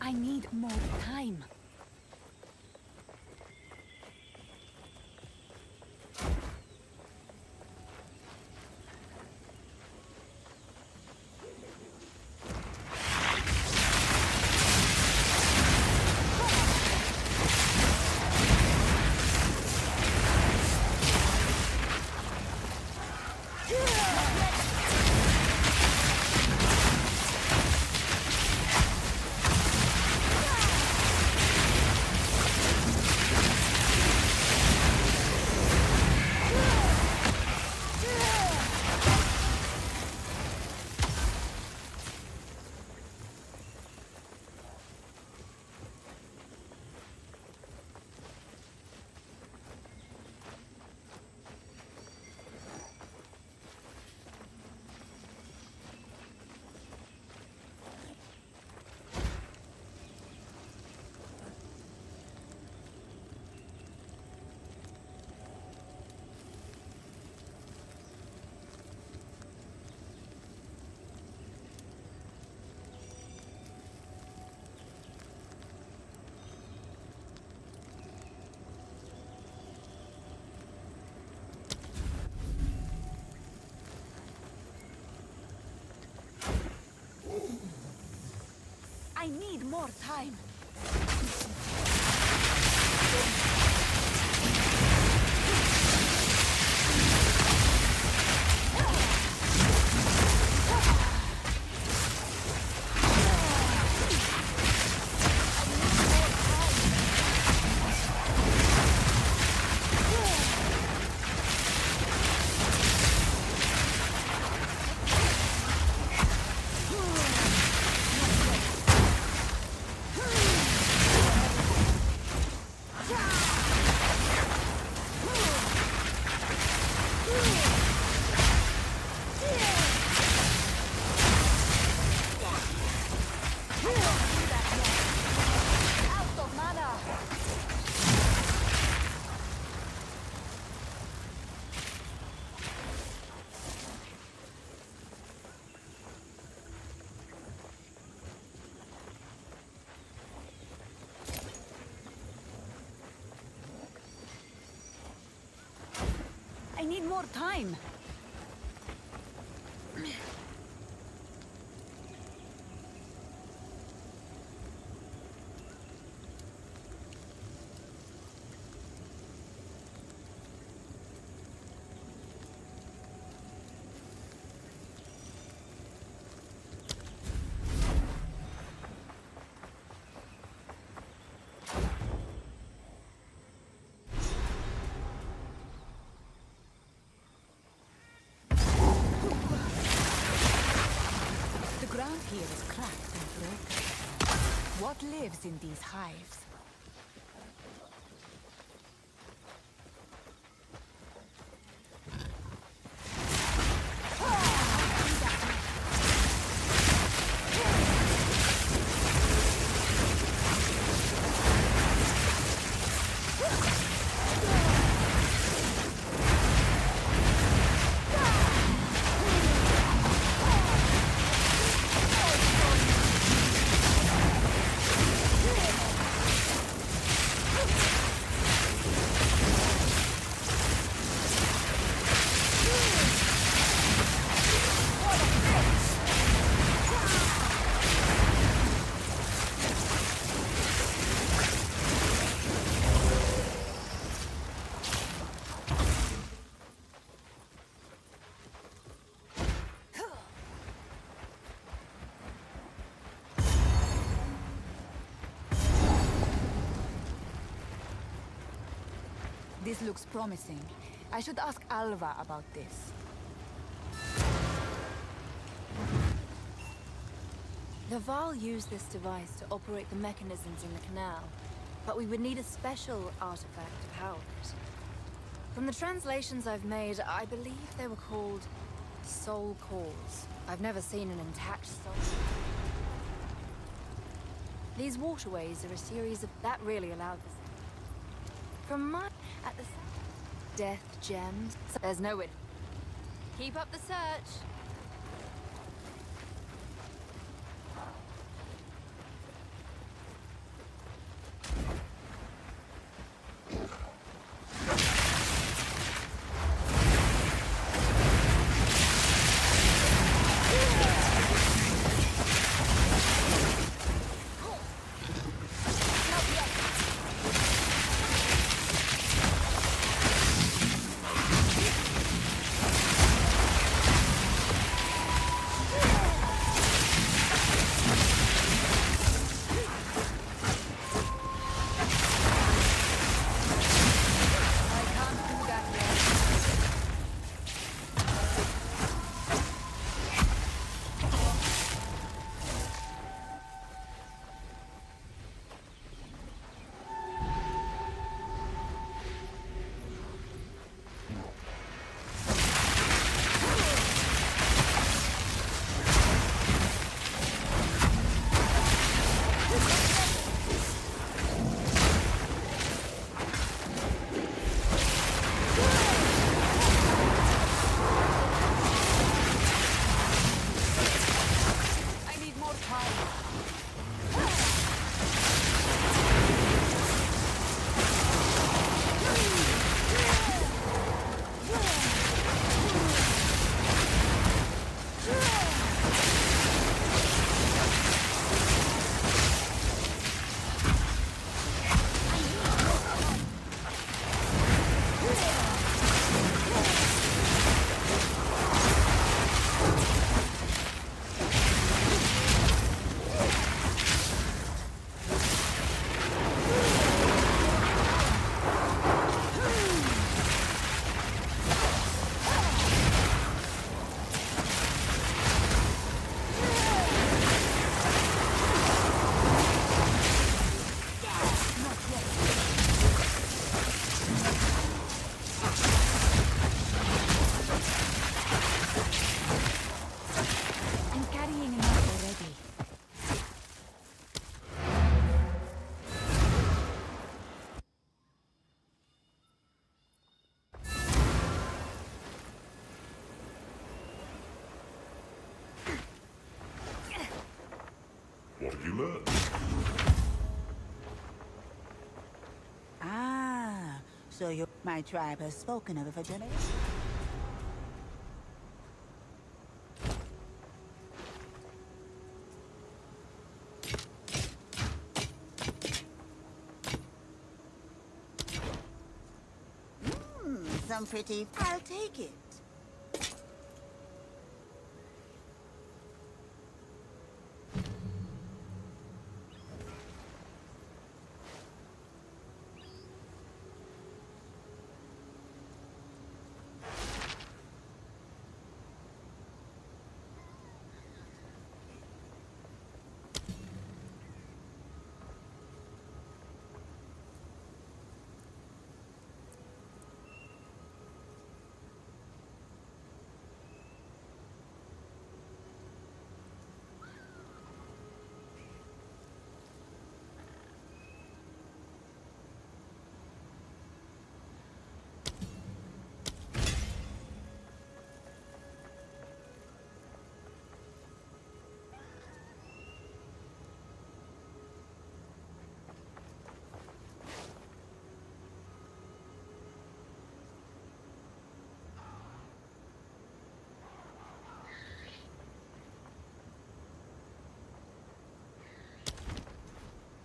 I need more time. I need more time. I need more time. The ground here is cracked and broken. What lives in these hives? This looks promising. I should ask Alva about this. Laval used this device to operate the mechanisms in the canal, but we would need a special artifact to power it. From the translations I've made, I believe they were called soul cores. I've never seen an intact soul. These waterways are a series of... That really allowed this. From my... At the... Death gems. There's no way... Keep up the search. learn. Ah, so my tribe has spoken of it for generations. Some pretty. I'll take it.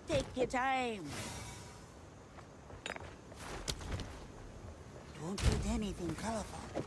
Take your time. Don't eat anything colorful.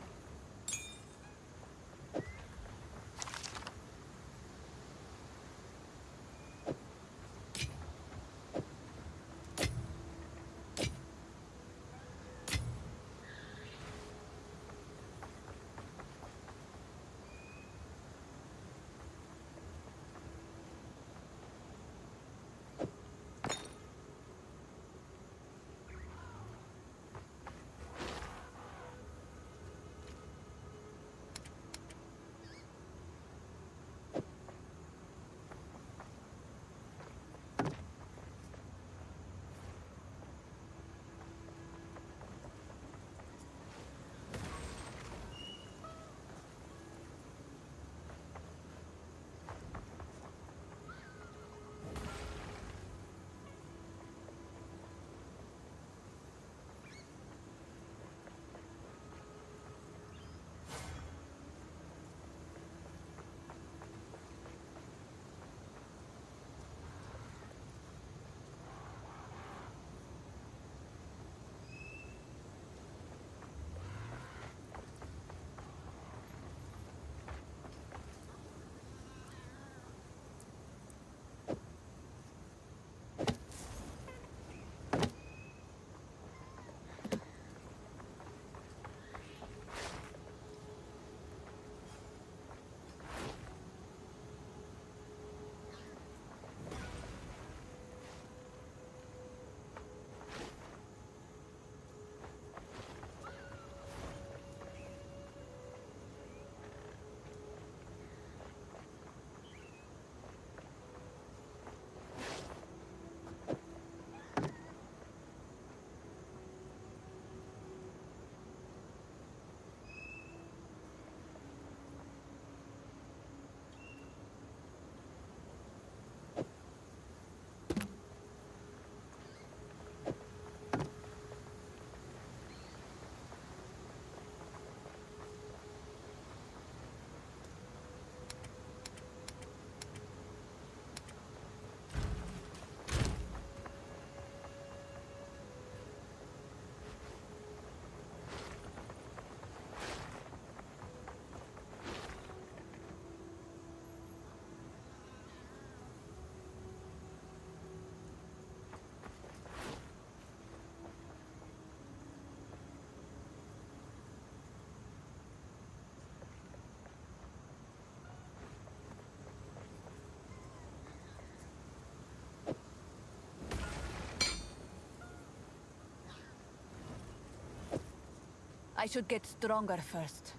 I should get stronger first.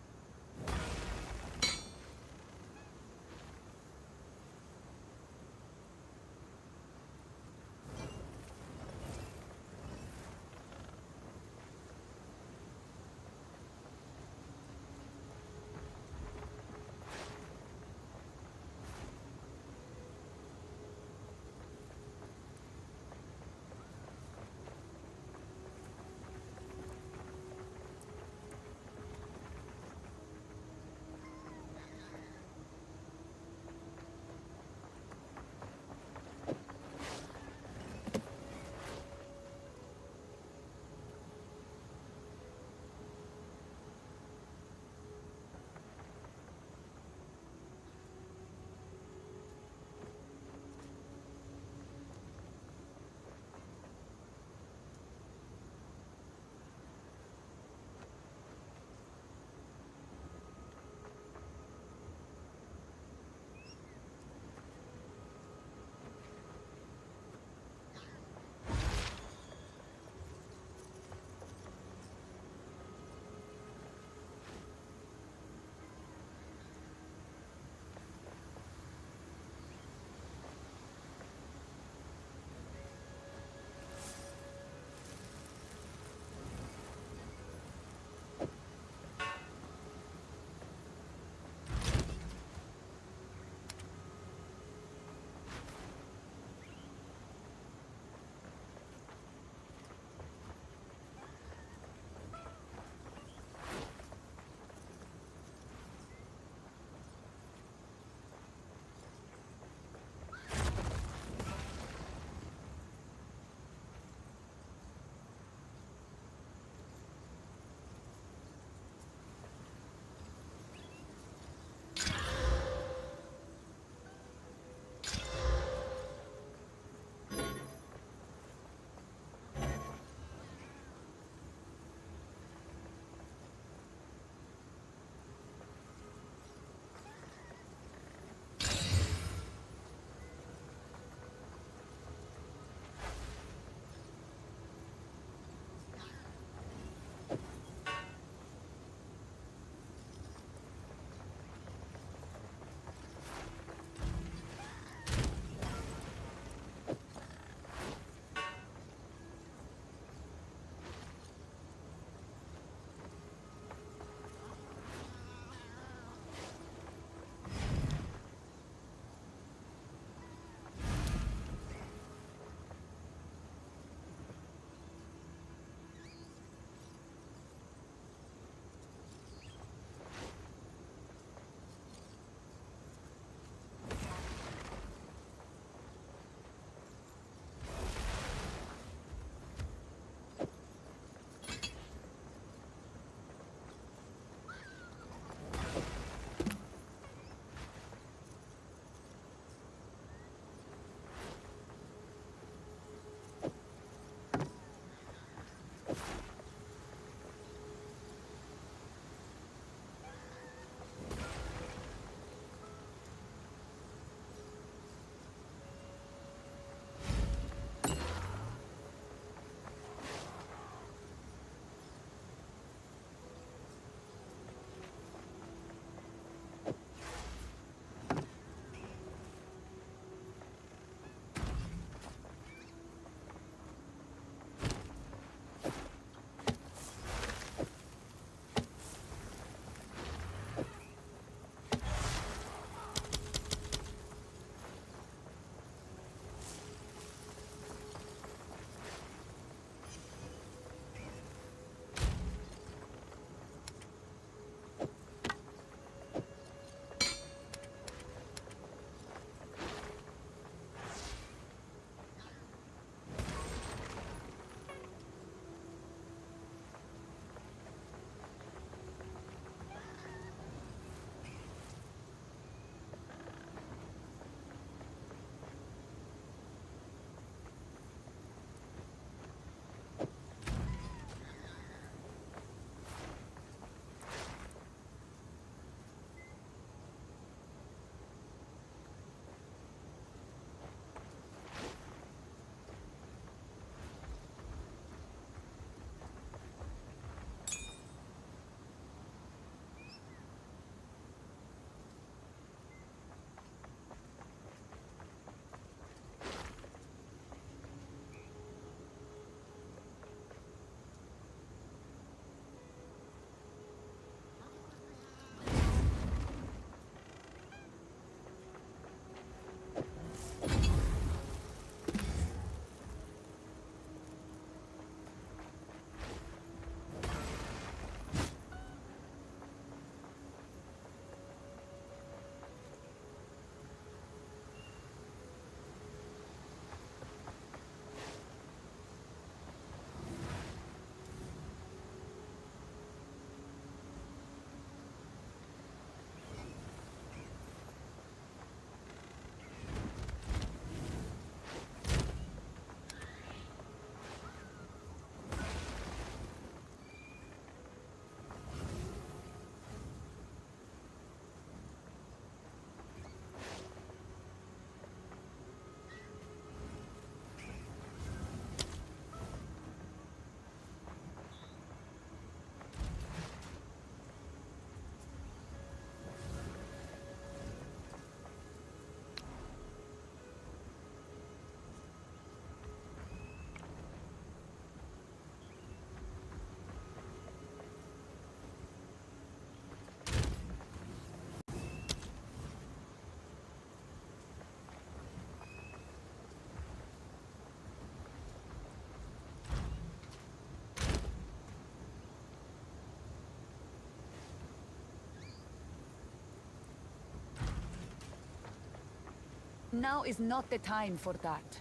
Now is not the time for that.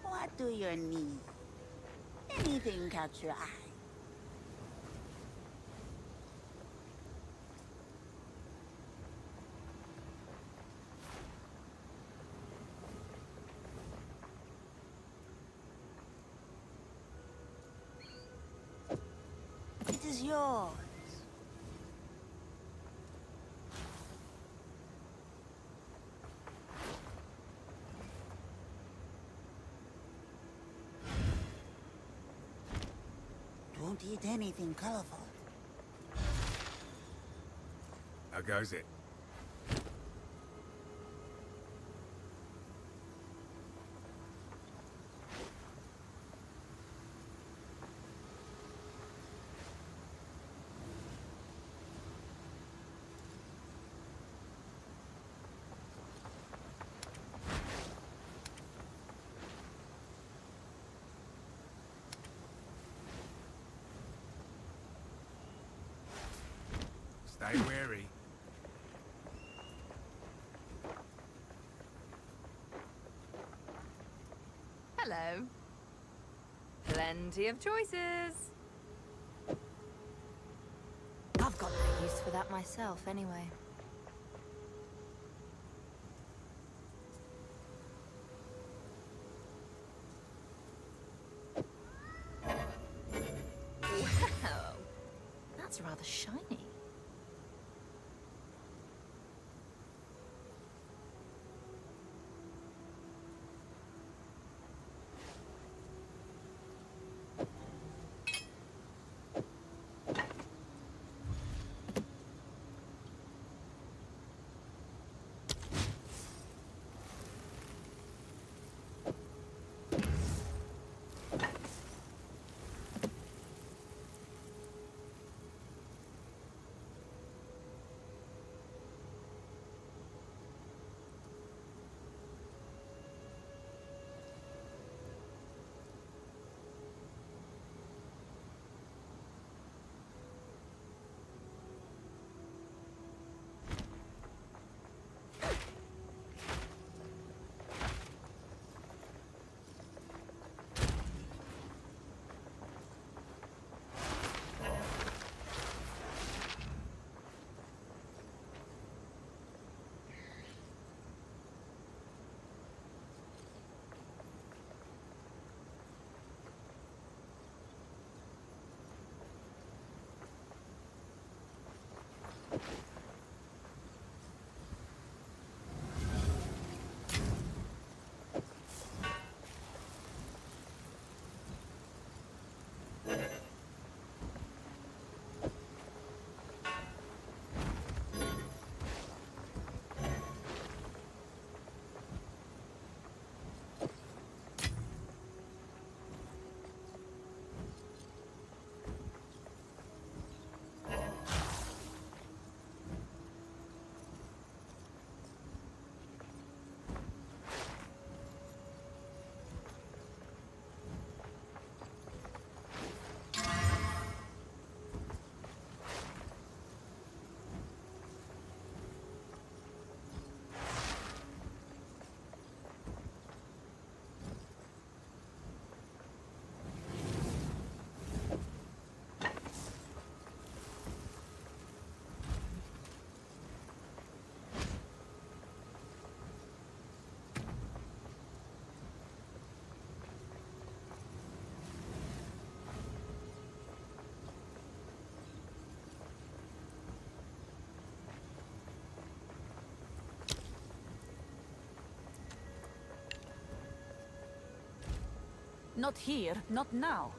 What do you need? Anything catch your eye? It is yours. Don't eat anything colorful. How goes it? Stay wary. Hello. Plenty of choices. I've got no use for that myself, anyway. Wow, that's rather shiny. Not here, not now.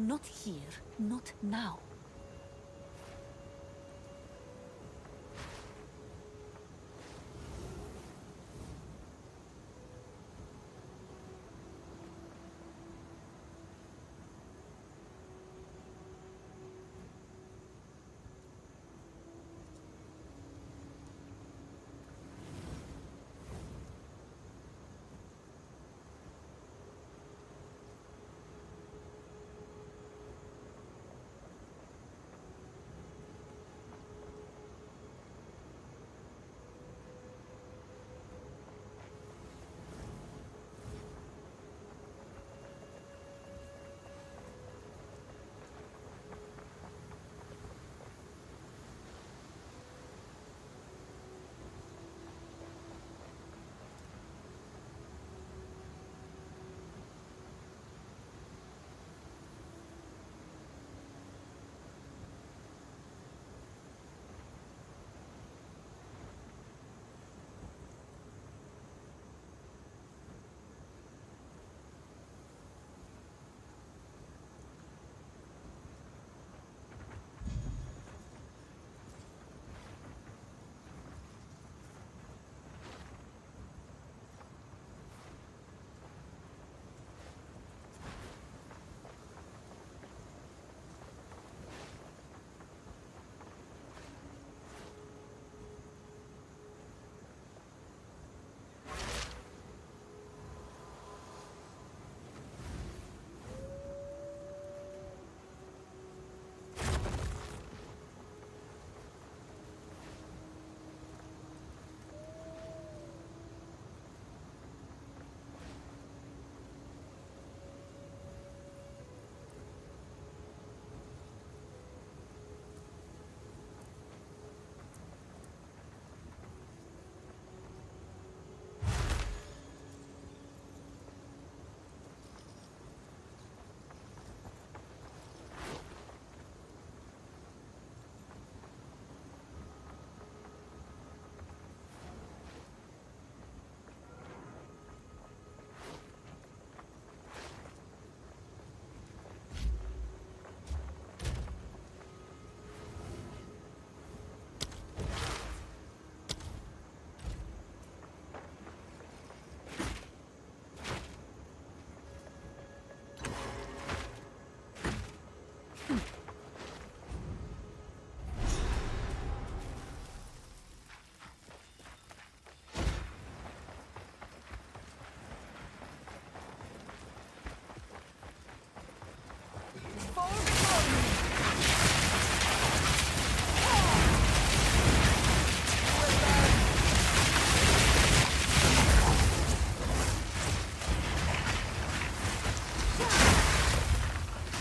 Not here, not now.